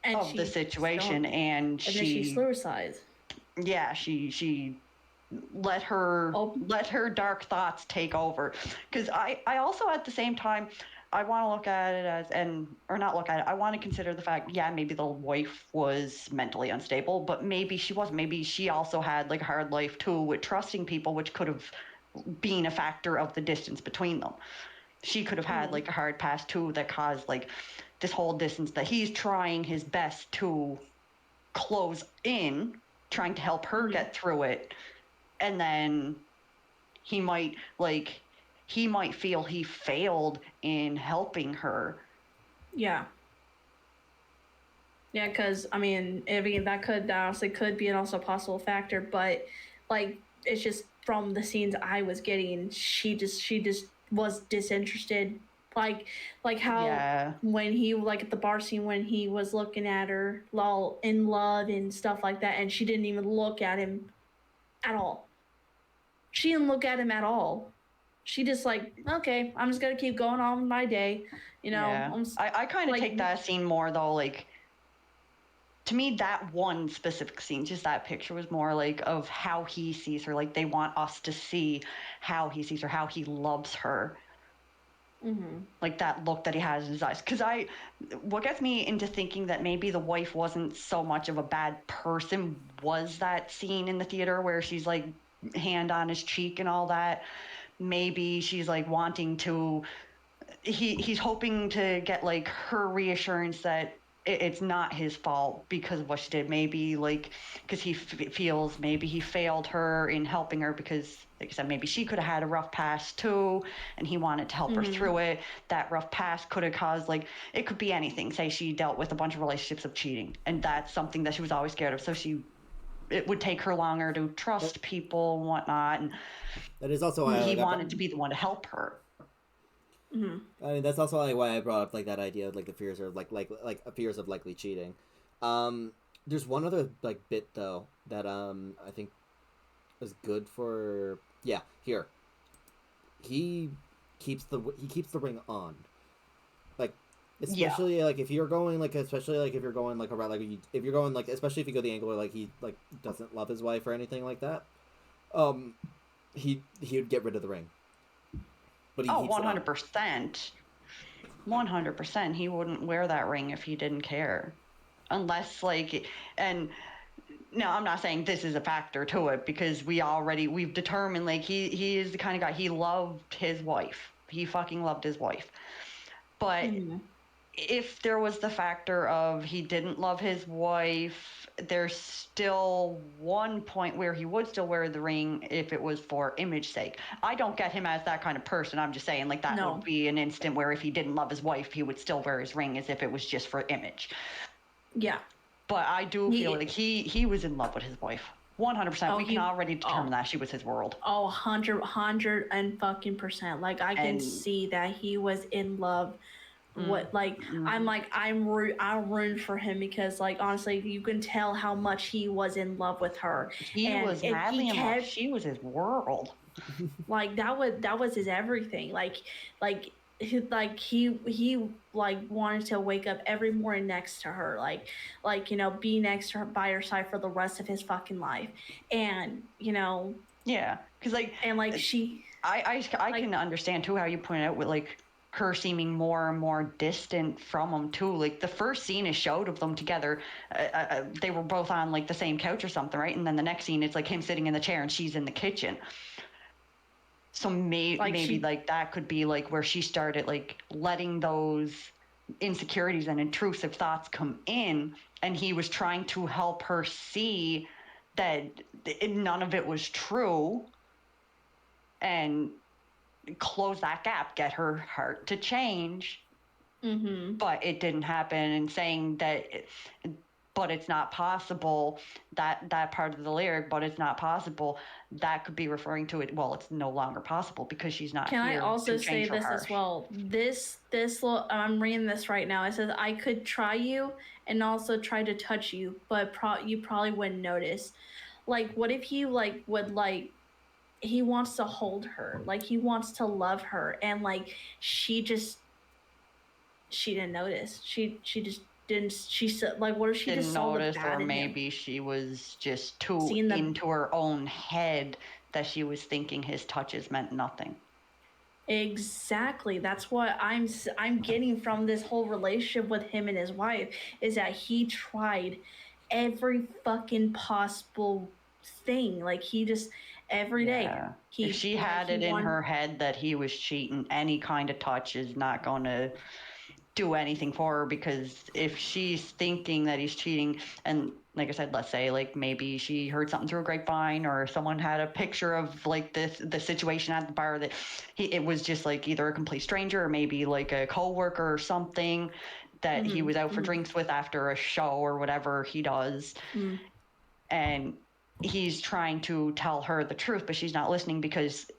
of the situation. And she suicides. Yeah, she let her dark thoughts take over. Because I also, at the same time, I want to look at it I want to consider the fact, yeah, maybe the wife was mentally unstable, but maybe she wasn't. Maybe she also had a hard life too with trusting people, which could have been a factor of the distance between them. She could have had a hard past too that caused this whole distance that he's trying his best to close in, trying to help her get through it. And then he might feel he failed in helping her. Yeah. Yeah, because I mean that honestly could be an also possible factor, but it's just from the scenes I was getting, she just was disinterested. How when he at the bar scene when he was looking at her all in love and stuff like that, and she didn't even look at him at all. She didn't look at him at all. She just okay, I'm just gonna keep going on with my day, Yeah. I kind of take that scene more though, to me that one specific scene, just that picture, was more of how he sees her. They want us to see how he sees her, how he loves her. Like that look that he has in his eyes. Because what gets me into thinking that maybe the wife wasn't so much of a bad person was that scene in the theater where she's like hand on his cheek and all that. Maybe she's like wanting to, he's hoping to get like her reassurance that it's not his fault because of what she did. Maybe like because he feels maybe he failed her in helping her because, like I said, maybe she could have had a rough past too, and he wanted to help her through it. That rough past could have caused, like, it could be anything. Say she dealt with a bunch of relationships of cheating, and that's something that she was always scared of. So it would take her longer to trust people and whatnot. And that is also why he wanted to be the one to help her. I mean, that's also like why I brought up like that idea of like the fears of like fears of likely cheating. There's one other like bit though that I think is good for here. He keeps the ring on, like especially like if you're going like especially like if you're going like around like if you're going like especially if you go the angle where like he like doesn't love his wife or anything like that, he would get rid of the ring. But 100%. 100%. He wouldn't wear that ring if he didn't care. Unless, like, and no, I'm not saying this is a factor to it because we've determined, like, he is the kind of guy, he loved his wife. He fucking loved his wife. But if there was the factor of he didn't love his wife, there's still one point where he would still wear the ring if it was for image sake. I don't get him as that kind of person. I'm just saying, like, that would be an instant where if he didn't love his wife, he would still wear his ring as if it was just for image. Yeah. But I do feel like he was in love with his wife. 100%. We can already determine that she was his world. 100 and fucking percent. Like, I can see that he was in love. I'm rooting for him because, like, honestly, you can tell how much he was in love with her. He was madly in love. She was his world. Like, that was his everything. He wanted to wake up every morning next to her, be next to her by her side for the rest of his fucking life, and because I can understand too how you point out with like her seeming more and more distant from him too. Like the first scene is showed of them together. They were both on like the same couch or something, right? And then the next scene it's like him sitting in the chair and she's in the kitchen. So maybe that could be like where she started like letting those insecurities and intrusive thoughts come in, and he was trying to help her see that none of it was true and close that gap, get her heart to change. But it didn't happen, and saying that but it's not possible, that part of the lyric, but it's not possible, that could be referring to it, well, it's no longer possible because she's not here. Can I also say this as well? This little, I'm reading this right now. It says, I could try you and also try to touch you, but you probably wouldn't notice. Like, what if he he wants to hold her, like he wants to love her, and like she didn't notice. She just didn't. She said, like, what if she didn't just notice, or maybe she was just too into her own head that she was thinking his touches meant nothing. Exactly. That's what I'm getting from this whole relationship with him and his wife, is that he tried every fucking possible thing. Like, he just every day. If she had it in her head that he was cheating, any kind of touch is not going to do anything for her, because if she's thinking that he's cheating, and like I said, let's say like maybe she heard something through a grapevine, or someone had a picture of like the situation at the bar that it was just like either a complete stranger or maybe like a coworker or something that he was out for drinks with after a show or whatever he does, and he's trying to tell her the truth, but she's not listening because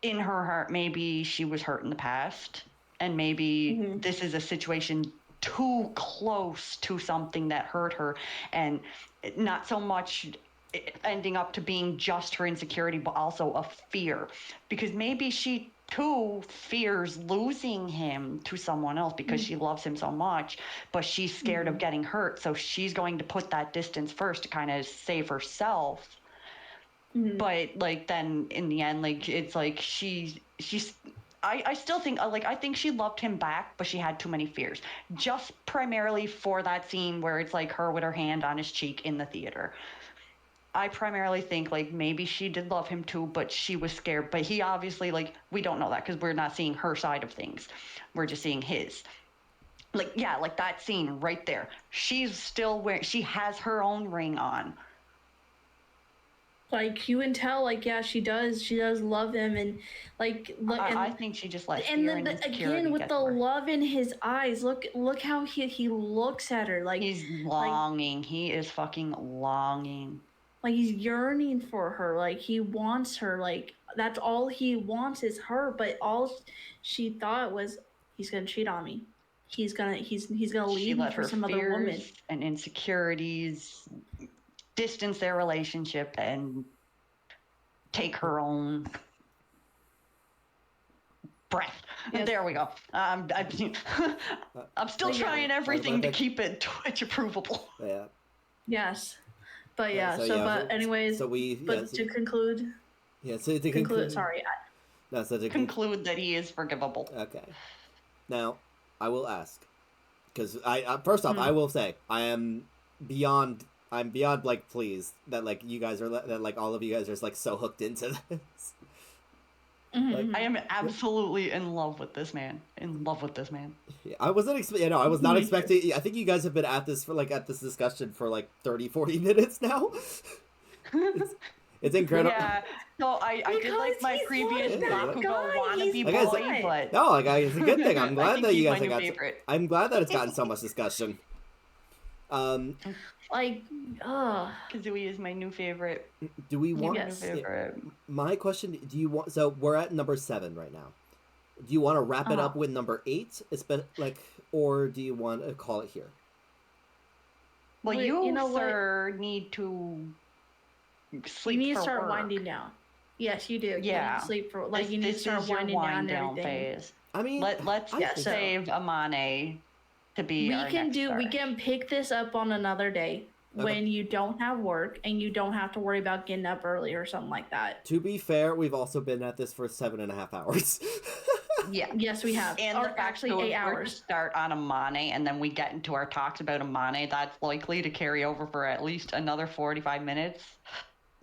in her heart maybe she was hurt in the past. And maybe this is a situation too close to something that hurt her, and not so much ending up to being just her insecurity, but also a fear. Because maybe she too fears losing him to someone else because she loves him so much, but she's scared of getting hurt. So she's going to put that distance first to kind of save herself. But like then in the end, like it's like she's I still think I think she loved him back, but she had too many fears. Just primarily for that scene where it's like her with her hand on his cheek in the theater. I primarily think like maybe she did love him too, but she was scared. But he obviously like we don't know that because we're not seeing her side of things. We're just seeing his. Like yeah, like that scene right there. She's still wearing. She has her own ring on. Like you can tell, like yeah, she does love him, and like look, I think she just let and fear then and insecurity again with get the to her. love in his eyes, look how he looks at her, like He's longing. He is fucking longing. like he's yearning for her, like he wants her, like that's all he wants is her. But all she thought was he's gonna cheat on me, he's gonna She leave me let for her some other woman. fears and insecurities distance their relationship and take her own breath. Yes. There we go. I'm still trying everything to keep it Twitch approvable. Yeah. Yes, but Yeah, yeah. so So, yeah, but anyways, so we but to conclude. Yeah, so to conclude. Sorry. No, so to conclude that he is forgivable. Okay. Now, I will ask, because I first off, I will say I'm beyond like pleased that like you guys are that like all of you guys are just like so hooked into this. Like, I am absolutely in love with this man. In love with this man. Yeah, I wasn't expecting. I was not expecting. I think you guys have been at this discussion for like 30-40 minutes now. It's incredible. Yeah. So I did like my previous Bakugo wannabe boy, but no, like it's a good thing. I'm glad that you guys have got. Favorite. I'm glad that it's gotten so much discussion. Like, Kazui is my new favorite. Do we want? Yes. My question: do you want? So we're at number 7 right now. Do you want to wrap it up with number 8? It's been like, or do you want to call it here? Well, you know, sir, need to sleep. You need to for start work. winding down. Yes, you do. Yeah. You need to sleep for like you need to start is your winding wind down down everything. phase. I mean, let's save Amane to be. We can pick this up on another day when you don't have work and you don't have to worry about getting up early or something like that. To be fair, we've also been at this for 7.5 hours. Yeah. Yes, we have. And or actually 8 hours. Start on Amane, and then we get into our talks about Amane. That's likely to carry over for at least another 45 minutes.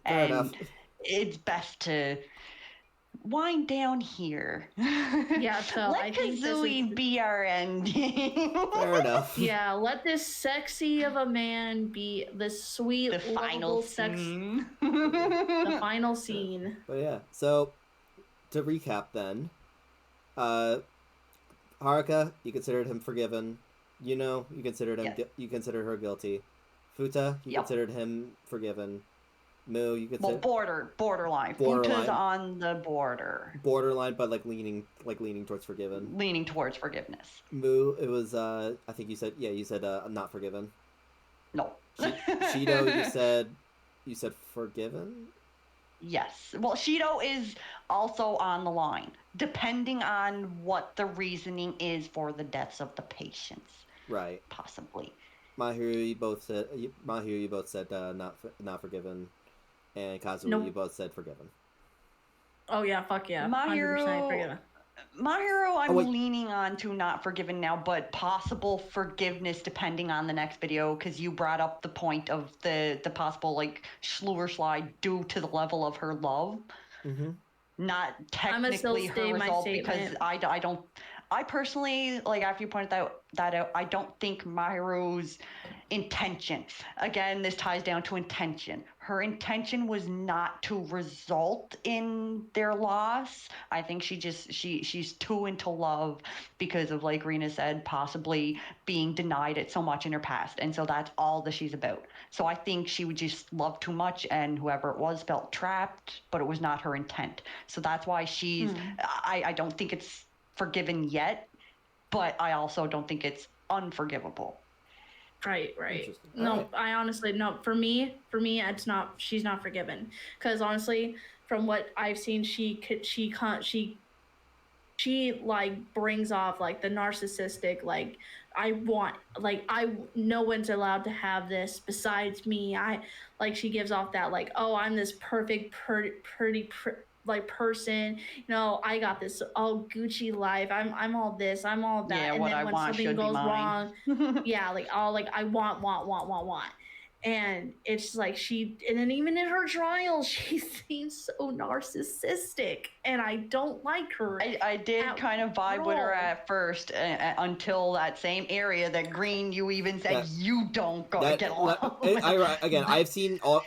Fair enough. It's best to wind down here. Yeah, so let I think Kazui be our ending. Fair enough. Yeah, let this sexy of a man be the sweet, the final scene. The final scene. But yeah, so to recap then, Haruka, you considered him forgiven. You considered him. You considered her guilty. Futa, you considered him forgiven. Mu, you consider borderline. Futa's on the border. Borderline, but leaning towards forgiven. Leaning towards forgiveness. Mu, it was I think you said I'm not forgiven. No. Shido, you said forgiven? Yes. Well, Shido is also on the line, depending on what the reasoning is for the deaths of the patients. Right. Possibly. Mahiru, you both said not forgiven, and Kazui, you both said forgiven. Oh yeah, fuck yeah. 100% forgiven. Mahiru, I'm leaning on to not forgiven now, but possible forgiveness depending on the next video, because you brought up the point of the possible slur slide due to the level of her love. Mm-hmm. Not technically her result, because I personally, after you pointed that out, I don't think Mahiru's intention, again, this ties down to intention. Her intention was not to result in their loss. I think she's too into love because of, like Rena said, possibly being denied it so much in her past. And so that's all that she's about. So I think she would just love too much, and whoever it was felt trapped, but it was not her intent. So that's why she's, I don't think it's forgiven yet, but I also don't think it's unforgivable. Right. No, right. I honestly, no, for me, it's not, she's not forgiven. Because honestly, from what I've seen, she brings off the narcissistic, no one's allowed to have this besides me. She gives off that, I'm this perfect, pretty, like person. I got this all Gucci life. I'm all this. I'm all that. Yeah, and what then I when want something should be goes mine. wrong, yeah, like all like I want. And it's like and then even in her trials, she seems so narcissistic, and I don't like her. I did kind of vibe with her all. at first until that same area that Green, you even said you don't get along with. I've seen all.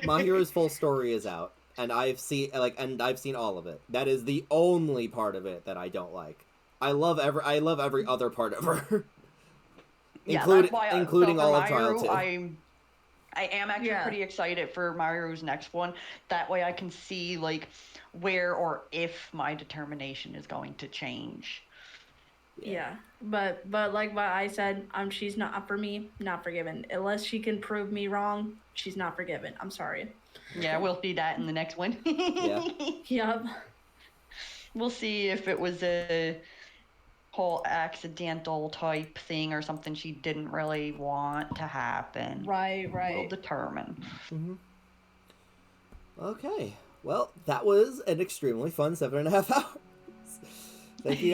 My Hero's full story is out, and I've seen all of it. That is the only part of it that I don't like. I love every other part of her. Yeah, that's why including all of My Trial Hero, 2. I am actually pretty excited for Mario's next one. That way I can see like where or if my determination is going to change. Yeah, but like what I said, she's not, for me, not forgiven. Unless she can prove me wrong, she's not forgiven. I'm sorry. Yeah, we'll see that in the next one. Yeah. Yep. We'll see if it was a whole accidental type thing or something she didn't really want to happen. Right. We'll determine. Mm-hmm. Okay. Well, that was an extremely fun 7.5 hours. Thank you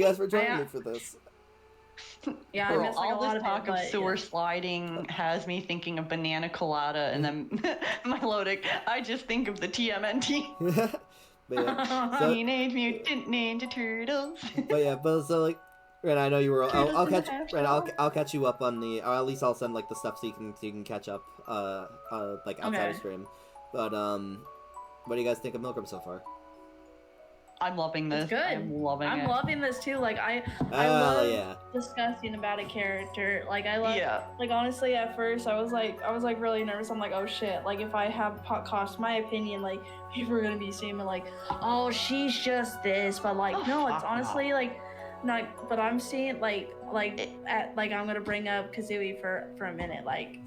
guys for joining me for this. Yeah, I missed like all a lot this of talk it, of sewer sliding has me thinking of banana colada, and then Melodic, I just think of the TMNT. Teenage Mutant Ninja Turtles. Rena, I know you were. I'll catch you up on the. Or at least I'll send like the stuff so you can catch up. Like outside of stream. But what do you guys think of Milgram so far? I'm loving this. It's good. I'm loving this too. Like I love discussing about a character. Like I love. Yeah. Like honestly, at first I was like really nervous. I'm like, oh shit. Like if I have cost my opinion, like people are gonna be saying like, oh she's just this. But like no, it's honestly like, not. But I'm seeing I'm gonna bring up Kazui for a minute. Like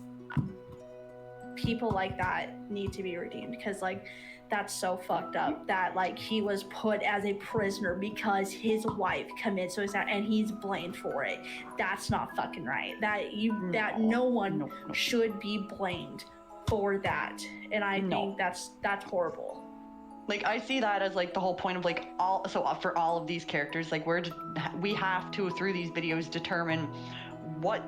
people like that need to be redeemed because like. That's so fucked up that like he was put as a prisoner because his wife committed suicide and he's blamed for it. That's not fucking right. No one should be blamed for that. And I think that's horrible. Like I see that as like the whole point of like for all of these characters, like we have to through these videos determine what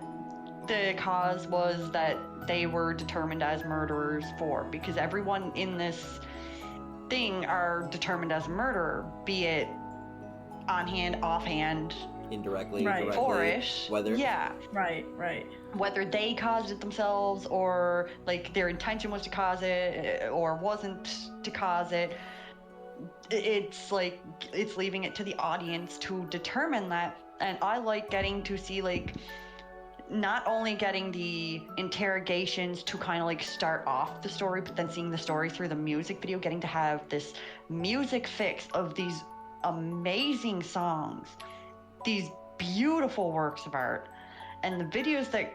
the cause was that they were determined as murderers for, because everyone in this thing are determined as a murderer, be it on hand, offhand, indirectly, fourish, whether right, whether they caused it themselves or like their intention was to cause it or wasn't to cause it. It's like it's leaving it to the audience to determine that. And I like getting to see like not only getting the interrogations to kind of like start off the story, but then seeing the story through the music video, getting to have this music fix of these amazing songs, these beautiful works of art, and the videos that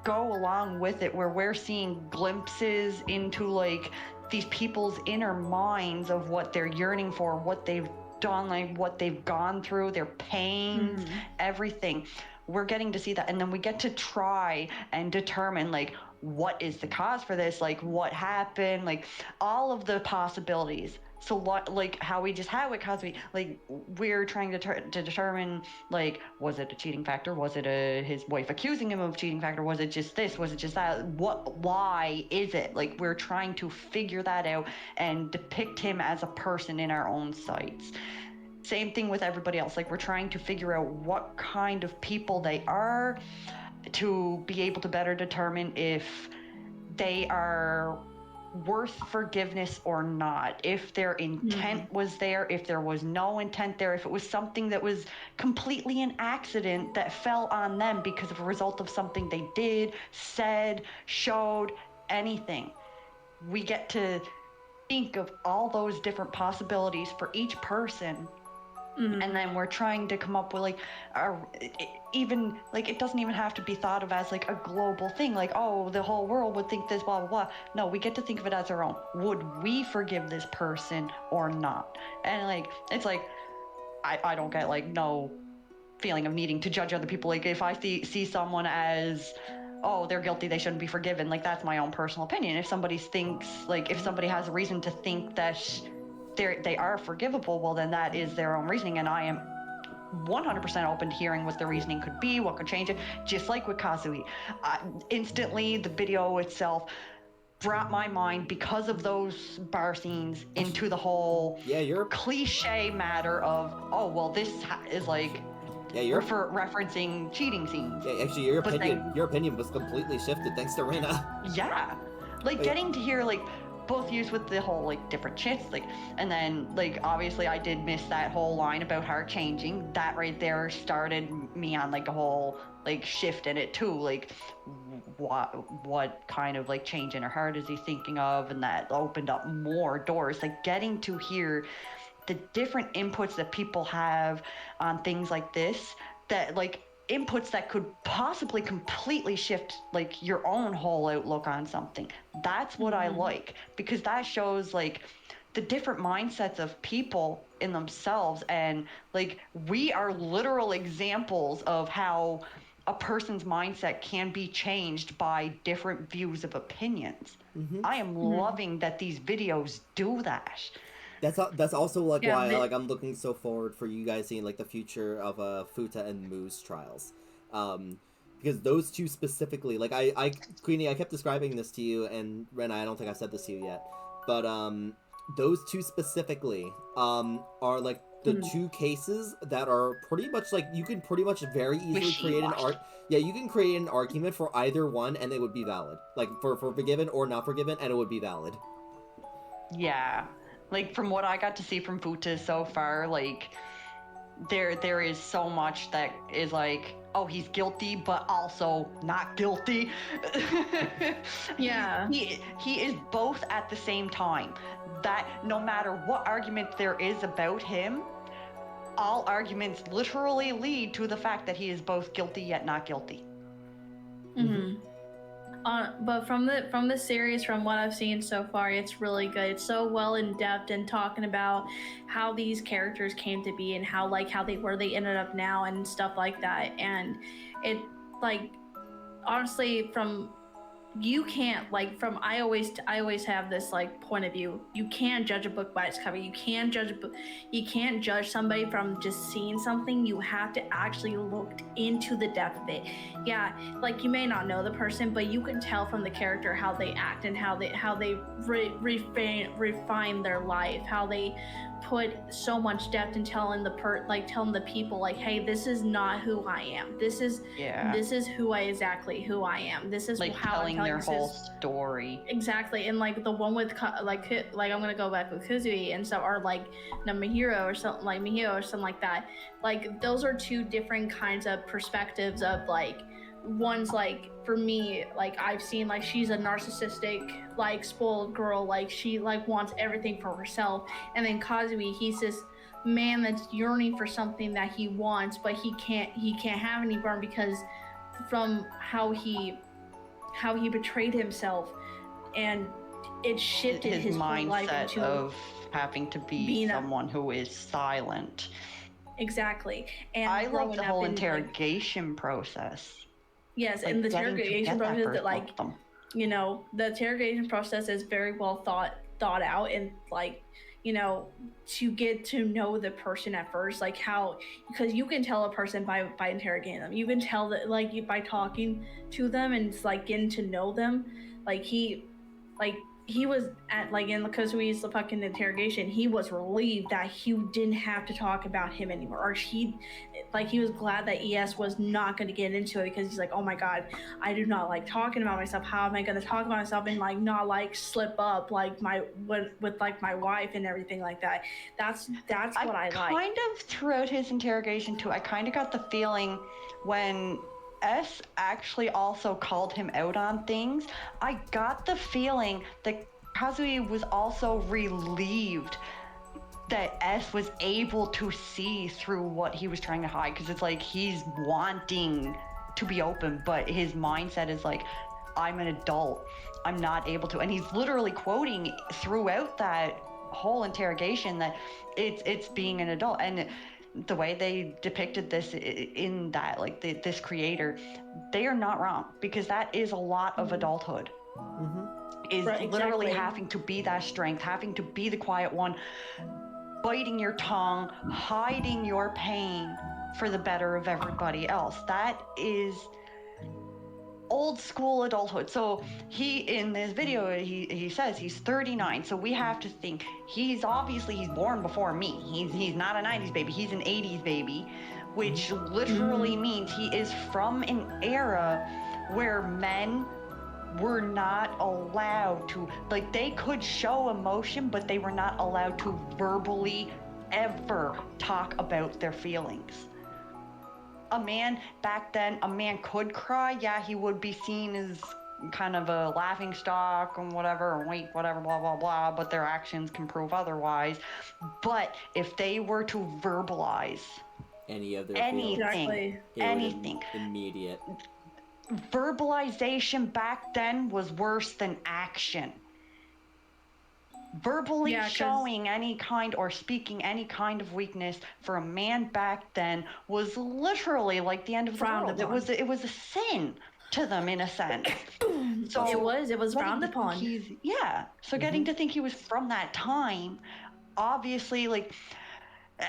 go along with it where we're seeing glimpses into like these people's inner minds of what they're yearning for, what they've done, like what they've gone through, their pains, everything. We're getting to see that, and then we get to try and determine like what is the cause for this, like what happened, like all of the possibilities. So like how we just had with Kazui, like we're trying to determine like, was it a cheating factor? Was it his wife accusing him of cheating factor? Was it just this? Was it just that? Why is it? Like we're trying to figure that out and depict him as a person in our own sights. Same thing with everybody else. Like we're trying to figure out what kind of people they are to be able to better determine if they are worth forgiveness or not, if their intent was there, if there was no intent there, if it was something that was completely an accident that fell on them because of a result of something they did, said, showed, anything. We get to think of all those different possibilities for each person. And then we're trying to come up with like even like it doesn't even have to be thought of as like a global thing, like oh the whole world would think this, blah blah blah. No, we get to think of it as our own. Would we forgive this person or not? And like it's like I don't get like no feeling of needing to judge other people. Like if I see someone as oh they're guilty, they shouldn't be forgiven, like that's my own personal opinion. If somebody thinks like if somebody has a reason to think that they are forgivable, well then that is their own reasoning, and I am 100% open to hearing what the reasoning could be, what could change it. Just like with Kazui, instantly the video itself brought my mind, because of those bar scenes, into the whole cliche matter of, oh well, this is like referencing cheating scenes. Yeah, actually, your opinion was completely shifted thanks to Rena. Yeah, like getting to hear like both used with the whole like different chits, like, and then like obviously I did miss that whole line about her changing. That right there started me on like a whole like shift in it too, like what kind of like change in her heart is he thinking of, and that opened up more doors. Like getting to hear the different inputs that people have on things like this, that like inputs that could possibly completely shift like your own whole outlook on something. That's what I like, because that shows like the different mindsets of people in themselves, and like we are literal examples of how a person's mindset can be changed by different views of opinions. I am loving that these videos do that. That's also like why like I'm looking so forward for you guys seeing like the future of Futa and Moo's trials, because those two specifically, like I Queenie, I kept describing this to you, and Rena, I don't think I've said this to you yet, but those two specifically are like the two cases that are pretty much like you can pretty much very easily create you can create an argument for either one and it would be valid, like for forgiven or not forgiven, and it would be valid. Yeah. Like, from what I got to see from Futa so far, like, there is so much that is like, oh, he's guilty, but also not guilty. Yeah. He is both at the same time. That no matter what argument there is about him, all arguments literally lead to the fact that he is both guilty yet not guilty. But from the series, from what I've seen so far, it's really good. It's so well in depth and talking about how these characters came to be and how they ended up now and stuff like that. And it like honestly, you can't like from I always have this like point of view. You can't judge a book by its cover. You can't judge somebody from just seeing something. You have to actually look into the depth of it. Yeah, like you may not know the person, but you can tell from the character how they act and how they refine their life, how they put so much depth in telling the people like, hey, this is not who I am. This is exactly who I am. This is like how telling I'm their whole story. Exactly. And like the one with like I'm gonna go back with Kazui and stuff, or like Namahiro or something like Mihio or something like that. Like those are two different kinds of perspectives of like, one's like, for me, like I've seen like she's a narcissistic, like spoiled girl, like she like wants everything for herself, and then Kazui, he's this man that's yearning for something that he wants, but he can't have anymore because from how he betrayed himself, and it shifted his whole life mindset into of having to be someone who is silent. Exactly. And I love the whole interrogation process. Yes, like, and the interrogation process that like, you know, the interrogation process is very well thought out, and like, you know, to get to know the person at first, like how, because you can tell a person by interrogating them. You can tell that like by talking to them and it's like getting to know them. Like he was at like in Kazui's fucking interrogation, he was relieved that he didn't have to talk about him anymore, or he was glad that ES was not going to get into it, because he's like, oh my god, I do not like talking about myself. How am I going to talk about myself and like not like slip up like with like my wife and everything like that. That's what I like. Kind of throughout his interrogation too, I kind of got the feeling when S actually also called him out on things, I got the feeling that Kazui was also relieved that S was able to see through what he was trying to hide, because it's like he's wanting to be open, but his mindset is like, I'm an adult, I'm not able to. And he's literally quoting throughout that whole interrogation that it's being an adult. And the way they depicted this in that, like this creator, they are not wrong, because that is a lot of adulthood. is Right, literally exactly. having to be that strength, having to be the quiet one, biting your tongue, hiding your pain for the better of everybody else. That is old school adulthood. So in this video, he says he's 39. So we have to think he's born before me. He's not a 90s baby. He's an 80s baby, which literally means he is from an era where men were not allowed to, like, they could show emotion, but they were not allowed to verbally ever talk about their feelings. A man back then, a man could cry. Yeah, he would be seen as kind of a laughing stock and whatever, and weak, whatever, blah, blah, blah, but their actions can prove otherwise. But if they were to verbalize Any of their anything, Exactly. anything, immediate. verbalization back then was worse than action. Verbally Yeah, 'cause- showing any kind or speaking any kind of weakness for a man back then was literally like the end of the Frowned world. upon. It was a sin to them in a sense. So It was getting frowned to think upon. So getting to think he was from that time, obviously, like,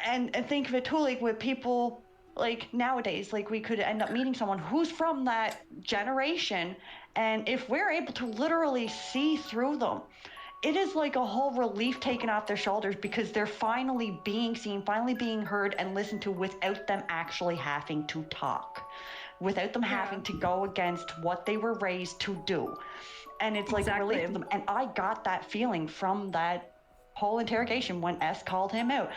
and think of it too, like with people like nowadays, like we could end up meeting someone who's from that generation, and if we're able to literally see through them, it is like a whole relief taken off their shoulders, because they're finally being seen, finally being heard and listened to without them actually having to talk, without them having to go against what they were raised to do. And it's like a relief for them. And I got that feeling from that whole interrogation when S called him out.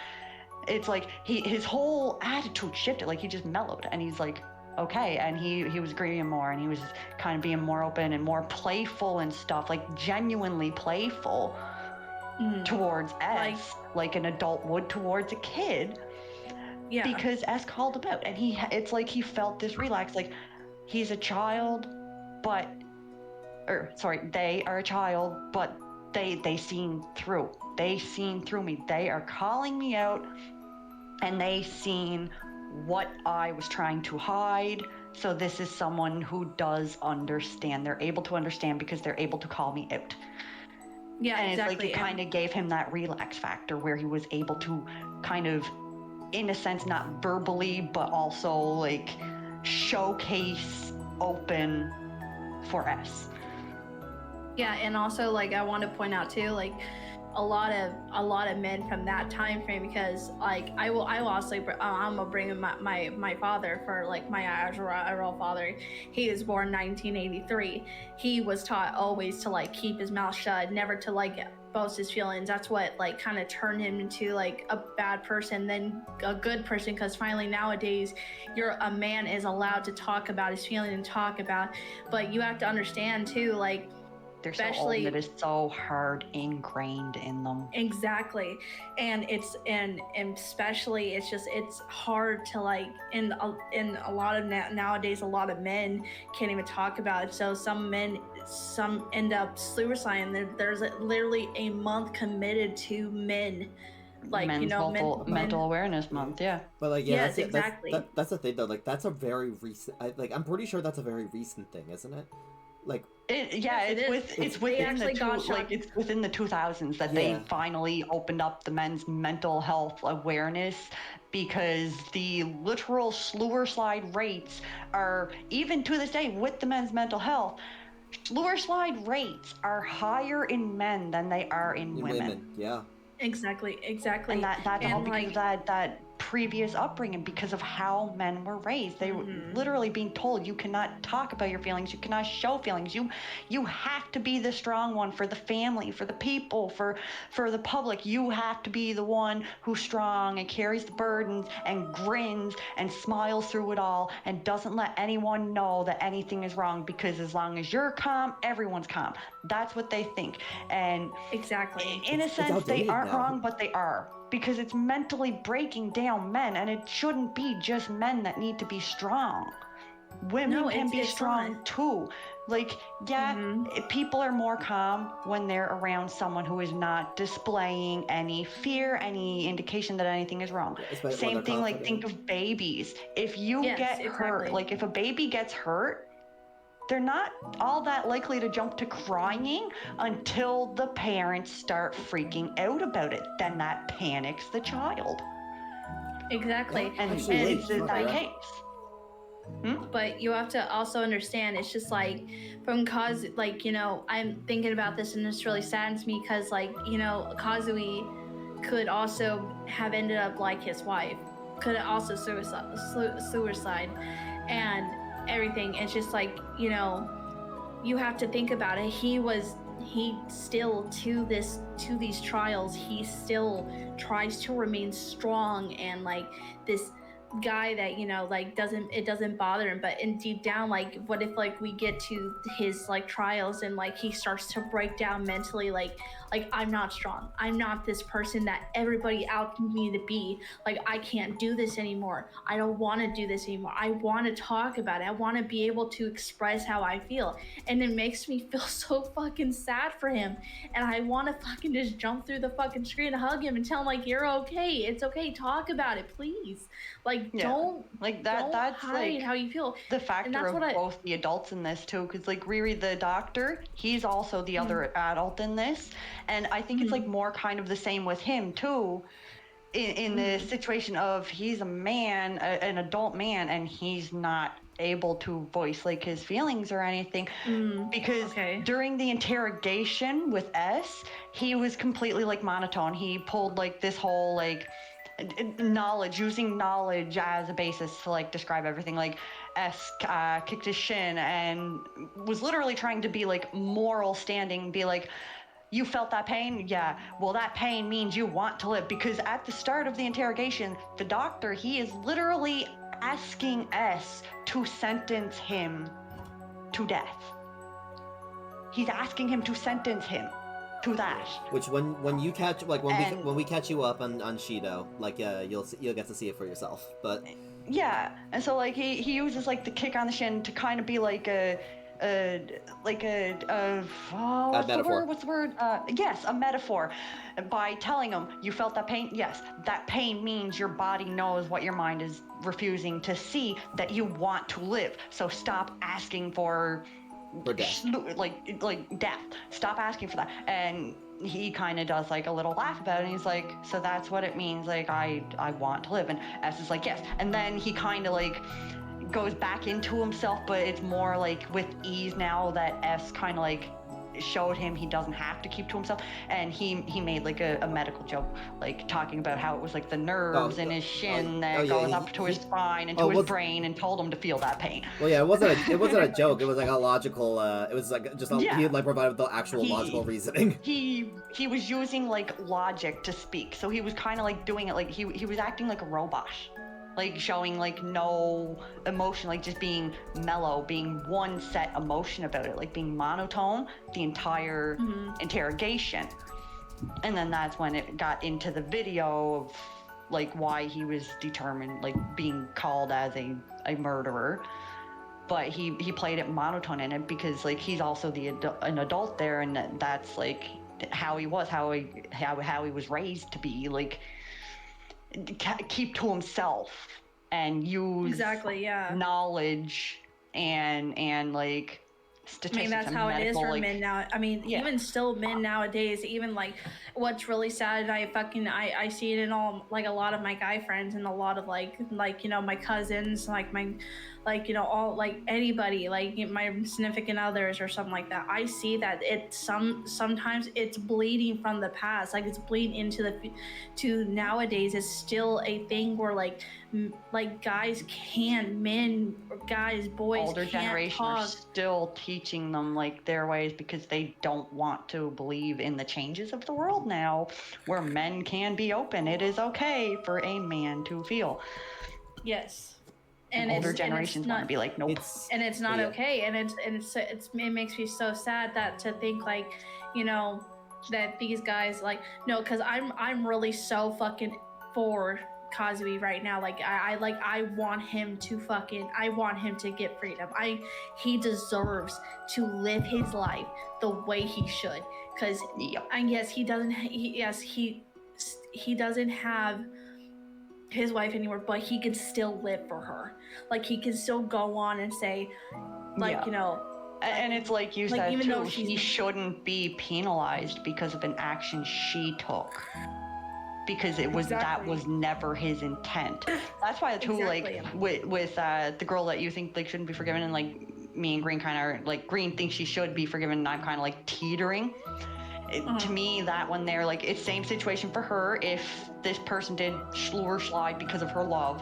It's like his whole attitude shifted, like he just mellowed, and he's like, okay, and he was agreeing more, and he was kind of being more open and more playful and stuff, like genuinely playful towards S, like an adult would towards a kid. Yeah. Because S called him out, and it's like he felt this relax, like he's a child, but, they are a child, but they seen through. They seen through me. They are calling me out, and they seen what I was trying to hide. So this is someone who does understand. They're able to understand because they're able to call me out. Yeah, and exactly. It's like it kind of gave him that relax factor where he was able to kind of, in a sense, not verbally, but also like showcase open for S. Yeah, and also like I want to point out too, like a lot of men from that time frame, because like I will also I'm gonna bring in my father for like my actual father. He was born 1983. He was taught always to like keep his mouth shut, never to like boast his feelings. That's what like kind of turned him into like a bad person, then a good person, because finally nowadays a man is allowed to talk about his feelings and talk about, but you have to understand too, like they're so old, and it is so hard ingrained in them. Exactly. And especially it's hard to like in a lot of nowadays, a lot of men can't even talk about it. So some end up suiciding. There's literally a month committed to men, like mental awareness month. Yeah, but like yes, exactly. That's the thing though, like that's a very recent, I'm pretty sure that's a very recent thing, isn't it? Like it's within the 2000s that they finally opened up the men's mental health awareness, because the literal slide rates are, even to this day with the men's mental health, slide rates are higher in men than they are in women. Yeah, exactly. And that's all because of that previous upbringing, because of how men were raised. They were literally being told, you cannot talk about your feelings, you cannot show feelings, you have to be the strong one for the family, for the people, for the public. You have to be the one who's strong and carries the burdens and grins and smiles through it all and doesn't let anyone know that anything is wrong, because as long as you're calm, everyone's calm. That's what they think. And exactly, in a sense, they aren't wrong, but they are, because it's mentally breaking down men, and it shouldn't be just men that need to be strong. Women can be strong too. Like, people are more calm when they're around someone who is not displaying any fear, any indication that anything is wrong. Same thing, like think of babies. If you get hurt, like if a baby gets hurt, they're not all that likely to jump to crying until the parents start freaking out about it. Then that panics the child. Exactly. And Actually, it's wait, that yeah. case. But you have to also understand, it's just like from like, you know, I'm thinking about this and this really saddens me because, like, you know, Kazui could also have ended up like his wife, could also suicide and everything. It's just like, you know, you have to think about it. He still to these trials, he still tries to remain strong and like this guy that, you know, like doesn't bother him. But in deep down, like, what if like we get to his like trials and like he starts to break down mentally, like I'm not strong, I'm not this person that everybody out me to be, like I can't do this anymore, I don't want to do this anymore, I want to talk about it, I want to be able to express how I feel. And it makes me feel so fucking sad for him, and I want to fucking just jump through the fucking screen and hug him and tell him like, you're okay, it's okay, talk about it, please. Like, don't like that. That's hide like how you feel. the factor of both the adults in this too, because like Riri the doctor, he's also the other adult in this, and I think it's like more kind of the same with him too, in the situation of he's a man, an adult man, and he's not able to voice like his feelings or anything, because during the interrogation with S, he was completely like monotone. He pulled like this whole like using knowledge as a basis to like describe everything. Like S kicked his shin and was literally trying to be like moral standing, be like, you felt that pain? Yeah. Well, that pain means you want to live. Because at the start of the interrogation, the doctor, he is literally asking S to sentence him to death. He's asking him to sentence him to that. Which when you catch, like, when we catch you up on Shido, like, you'll get to see it for yourself. But yeah, and so like he uses like the kick on the shin to kind of be like a metaphor. What's the word? Yes, a metaphor. By telling him, you felt that pain? Yes, that pain means your body knows what your mind is refusing to see, that you want to live. So stop asking for death. Like death. Stop asking for that. And he kind of does like a little laugh about it, and he's like, so that's what it means, like I want to live. And S is like, yes. And then he kind of like goes back into himself, but it's more like with ease now that S kind of like showed him he doesn't have to keep to himself. And he made like a medical joke, like talking about how it was like the nerves in his shin that goes up to his spine and to his brain, and told him to feel that pain. Well, yeah, it wasn't a joke. It was like a logical. It was like just he had like provided the actual logical reasoning. He was using like logic to speak, so he was kind of like doing it like he was acting like a robot. Like showing like no emotion, like just being mellow, being one set emotion about it, like being monotone the entire interrogation. And then that's when it got into the video of like why he was determined, like being called as a murderer. But he played it monotone in it because like he's also an adult there, and that's like how he was, how he was raised to be, like keep to himself and use knowledge and like statistics. I mean, that's how it is for men now. I mean, even still men nowadays, even like what's really sad, I see it in all, like a lot of my guy friends and a lot of like, you know, my cousins, like my, like, you know, all, like anybody, like my significant others or something like that. I see that sometimes it's bleeding from the past, like it's bleeding into to nowadays. It's still a thing where like guys boys older can't generation talk. are still teaching them like their ways because they don't want to believe in the changes of the world now, where men can be open. It is okay for a man to feel. Yes. And older generations want to be like, nope. It's not okay, and it makes me so sad that to think like, you know, that these guys like, no, because I'm really so fucking for Kazui right now. Like I want him to get freedom. He deserves to live his life the way he should, because and yes, he doesn't have his wife anymore, but he can still live for her. Like he can still go on and say, like, you know, And it's like you Like, said even though too, he she's- shouldn't be penalized because of an action she took. Because it was that Exactly. was never his intent. That's why too, Exactly. like with the girl that you think like shouldn't be forgiven, and like me and Green kind of are like, Green thinks she should be forgiven, and I'm kind of like teetering. To me, that one there, like, it's same situation for her. If this person did lure slide because of her love,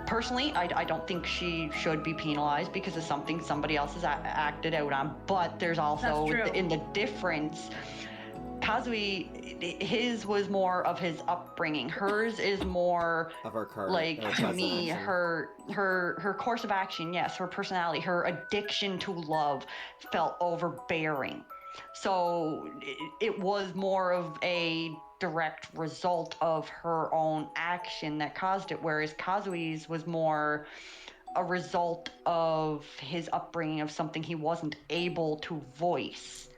personally, I don't think she should be penalized because of something somebody else has acted out on. But there's also That's true. in the difference. Kazui, his was more of his upbringing. Hers is more Of her current, like, her to present me, action. her course of action, yes, her personality, her addiction to love felt overbearing. So it was more of a direct result of her own action that caused it, whereas Kazui's was more a result of his upbringing, of something he wasn't able to voice.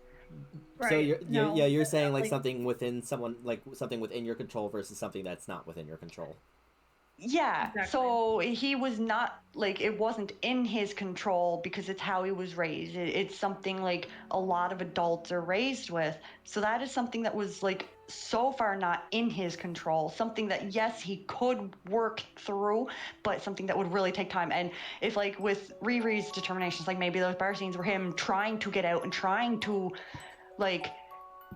So Right. No, you're saying like like- something within someone, like something within your control versus something that's not within your control. Yeah, Exactly. so he was not, like, it wasn't in his control because it's how he was raised. It's something like a lot of adults are raised with. So that is something that was, like, so far not in his control. Something that, yes, he could work through, but something that would really take time. And if, like, with Riri's determinations, like maybe those bar scenes were him trying to get out and trying to, like,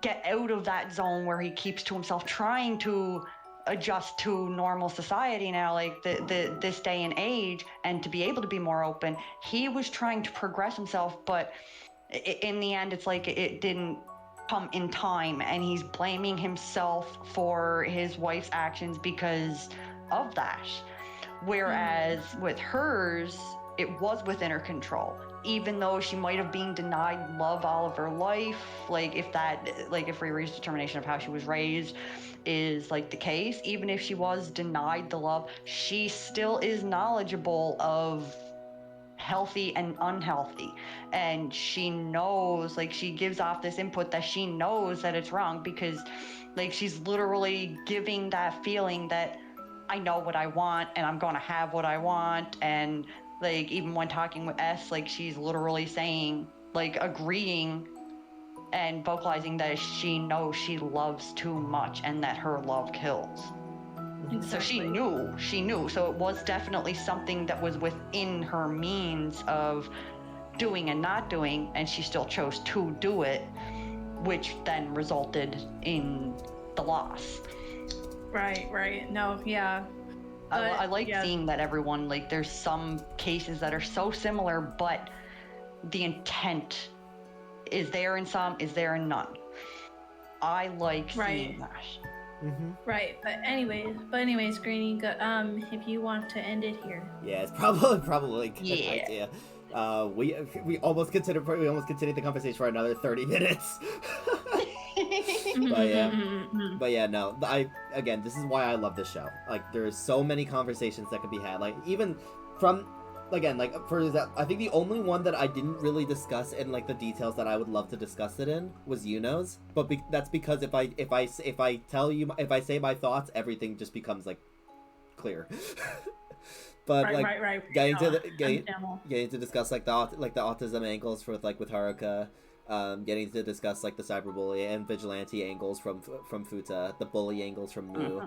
get out of that zone where he keeps to himself, trying to adjust to normal society now, like this day and age, and to be able to be more open. He was trying to progress himself, but in the end, it's like it didn't come in time, and he's blaming himself for his wife's actions because of that. Whereas with hers, it was within her control. Even though she might have been denied love all of her life, like if Riri's determination of how she was raised is like the case, even if she was denied the love, she still is knowledgeable of healthy and unhealthy, and she knows, like, she gives off this input that she knows that it's wrong, because like she's literally giving that feeling that I know what I want and I'm gonna have what I want. And like even when talking with S, like she's literally saying, like, agreeing and vocalizing that she knows she loves too much and that her love kills. So she knew. So it was definitely something that was within her means of doing and not doing, and she still chose to do it, which then resulted in the loss. Right. No, yeah. I But, like yeah. seeing that everyone, like, there's some cases that are so similar, but the intent is there in some, is there in none. I like seeing that. Right. But anyways, Greeny, if you want to end it here. Yeah, it's probably a good Yeah. idea. We almost continued the conversation for another 30 minutes. But yeah, no. Again, this is why I love this show. Like, there's so many conversations that could be had. Like, even from, again, like, for that, I think the only one that I didn't really discuss in like the details that I would love to discuss it in was Yuno's. But that's because if I say my thoughts, everything just becomes like clear. But Right. getting No, getting to discuss like the autism angles with Haruka, getting to discuss like the cyberbully and vigilante angles from Futa, the bully angles from Mu,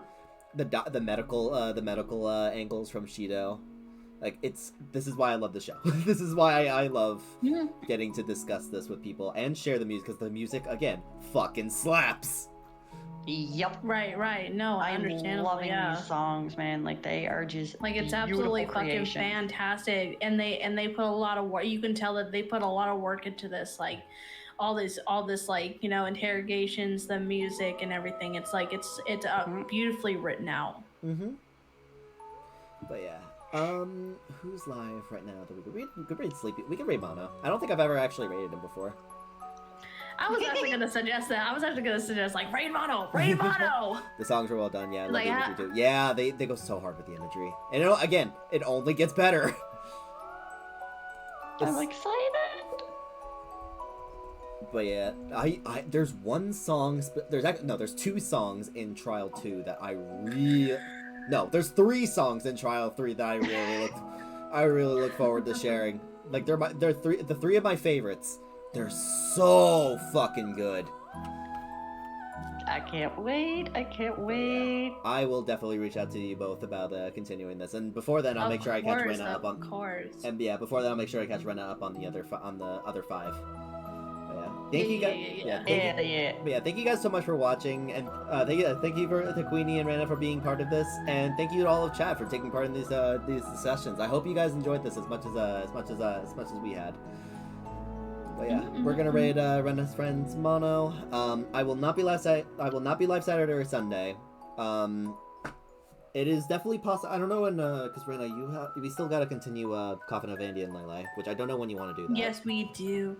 the medical angles from Shido. Like, this is why I love the show. This is why I love getting to discuss this with people and share the music, because the music, again, fucking slaps. Yep. Right. No, I'm understandable. loving Yeah. these songs, man. Like, they are just Like, it's beautiful absolutely fucking creation. fantastic, and they put a lot of work. You can tell that they put a lot of work into this, like all this like, interrogations, the music and everything. It's like it's beautifully written out. But yeah, who's live right now that we could read? We could read Sleepy. We could read Mono. I don't think I've ever actually rated him before. I was actually gonna suggest that. I was actually gonna suggest like raid mono. The songs are well done. Yeah, I love Like, the imagery too. Yeah, they go so hard with the imagery, and again, it only gets better. I'm excited. But yeah, there's one song. There's two songs in Trial 2 that there's 3 songs in Trial 3 that I really look forward to sharing. Like they're the three of my favorites. They're so fucking good. I can't wait. I can't wait. I will definitely reach out to you both about continuing this, and before then, I'll make sure I catch Rena up on. Of course. And yeah, before that, I'll make sure I catch Rena up on the other five. But yeah, thank you guys. Thank you guys so much for watching, and thank you to Queeny and Rena for being part of this, and thank you to all of chat for taking part in these sessions. I hope you guys enjoyed this as much as we had. But yeah, we're gonna raid Rena's friends mono. I will not be live Saturday or Sunday. It is definitely possible. I don't know when, because Rena, we still gotta continue Coffin of Andy and Lele, which I don't know when you want to do that. Yes, we do.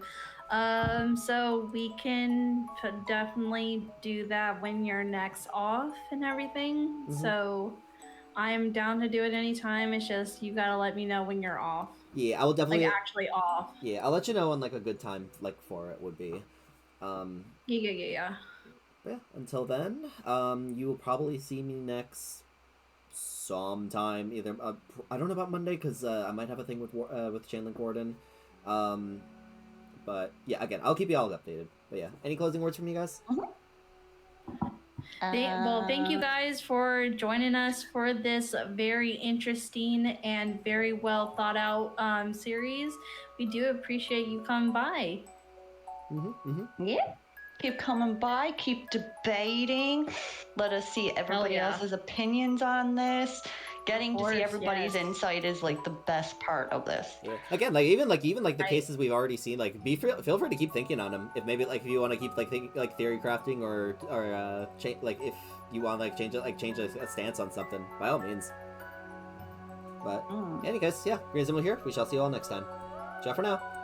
So we can definitely do that when you're next off and everything. So I'm down to do it anytime. It's just you gotta let me know when you're off. Yeah, I will definitely actually off. Yeah, I'll let you know when like a good time for it would be. Yeah. But yeah. Until then, you will probably see me next sometime. Either I don't know about Monday because I might have a thing with Chainlink Warden. But yeah, again, I'll keep you all updated. But yeah, any closing words from you guys? Thank you guys for joining us for this very interesting and very well thought out series. We do appreciate you coming by. Yeah. Keep coming by, keep debating. Let us see everybody else's opinions on this. Getting to see everybody's insight is like the best part of this. Yeah. Again, even the cases we've already seen, like feel free to keep thinking on them. If maybe if you want to keep theory crafting or if you want to change a stance on something, by all means. But anyways, yeah, Reasonable here. We shall see you all next time. Ciao for now.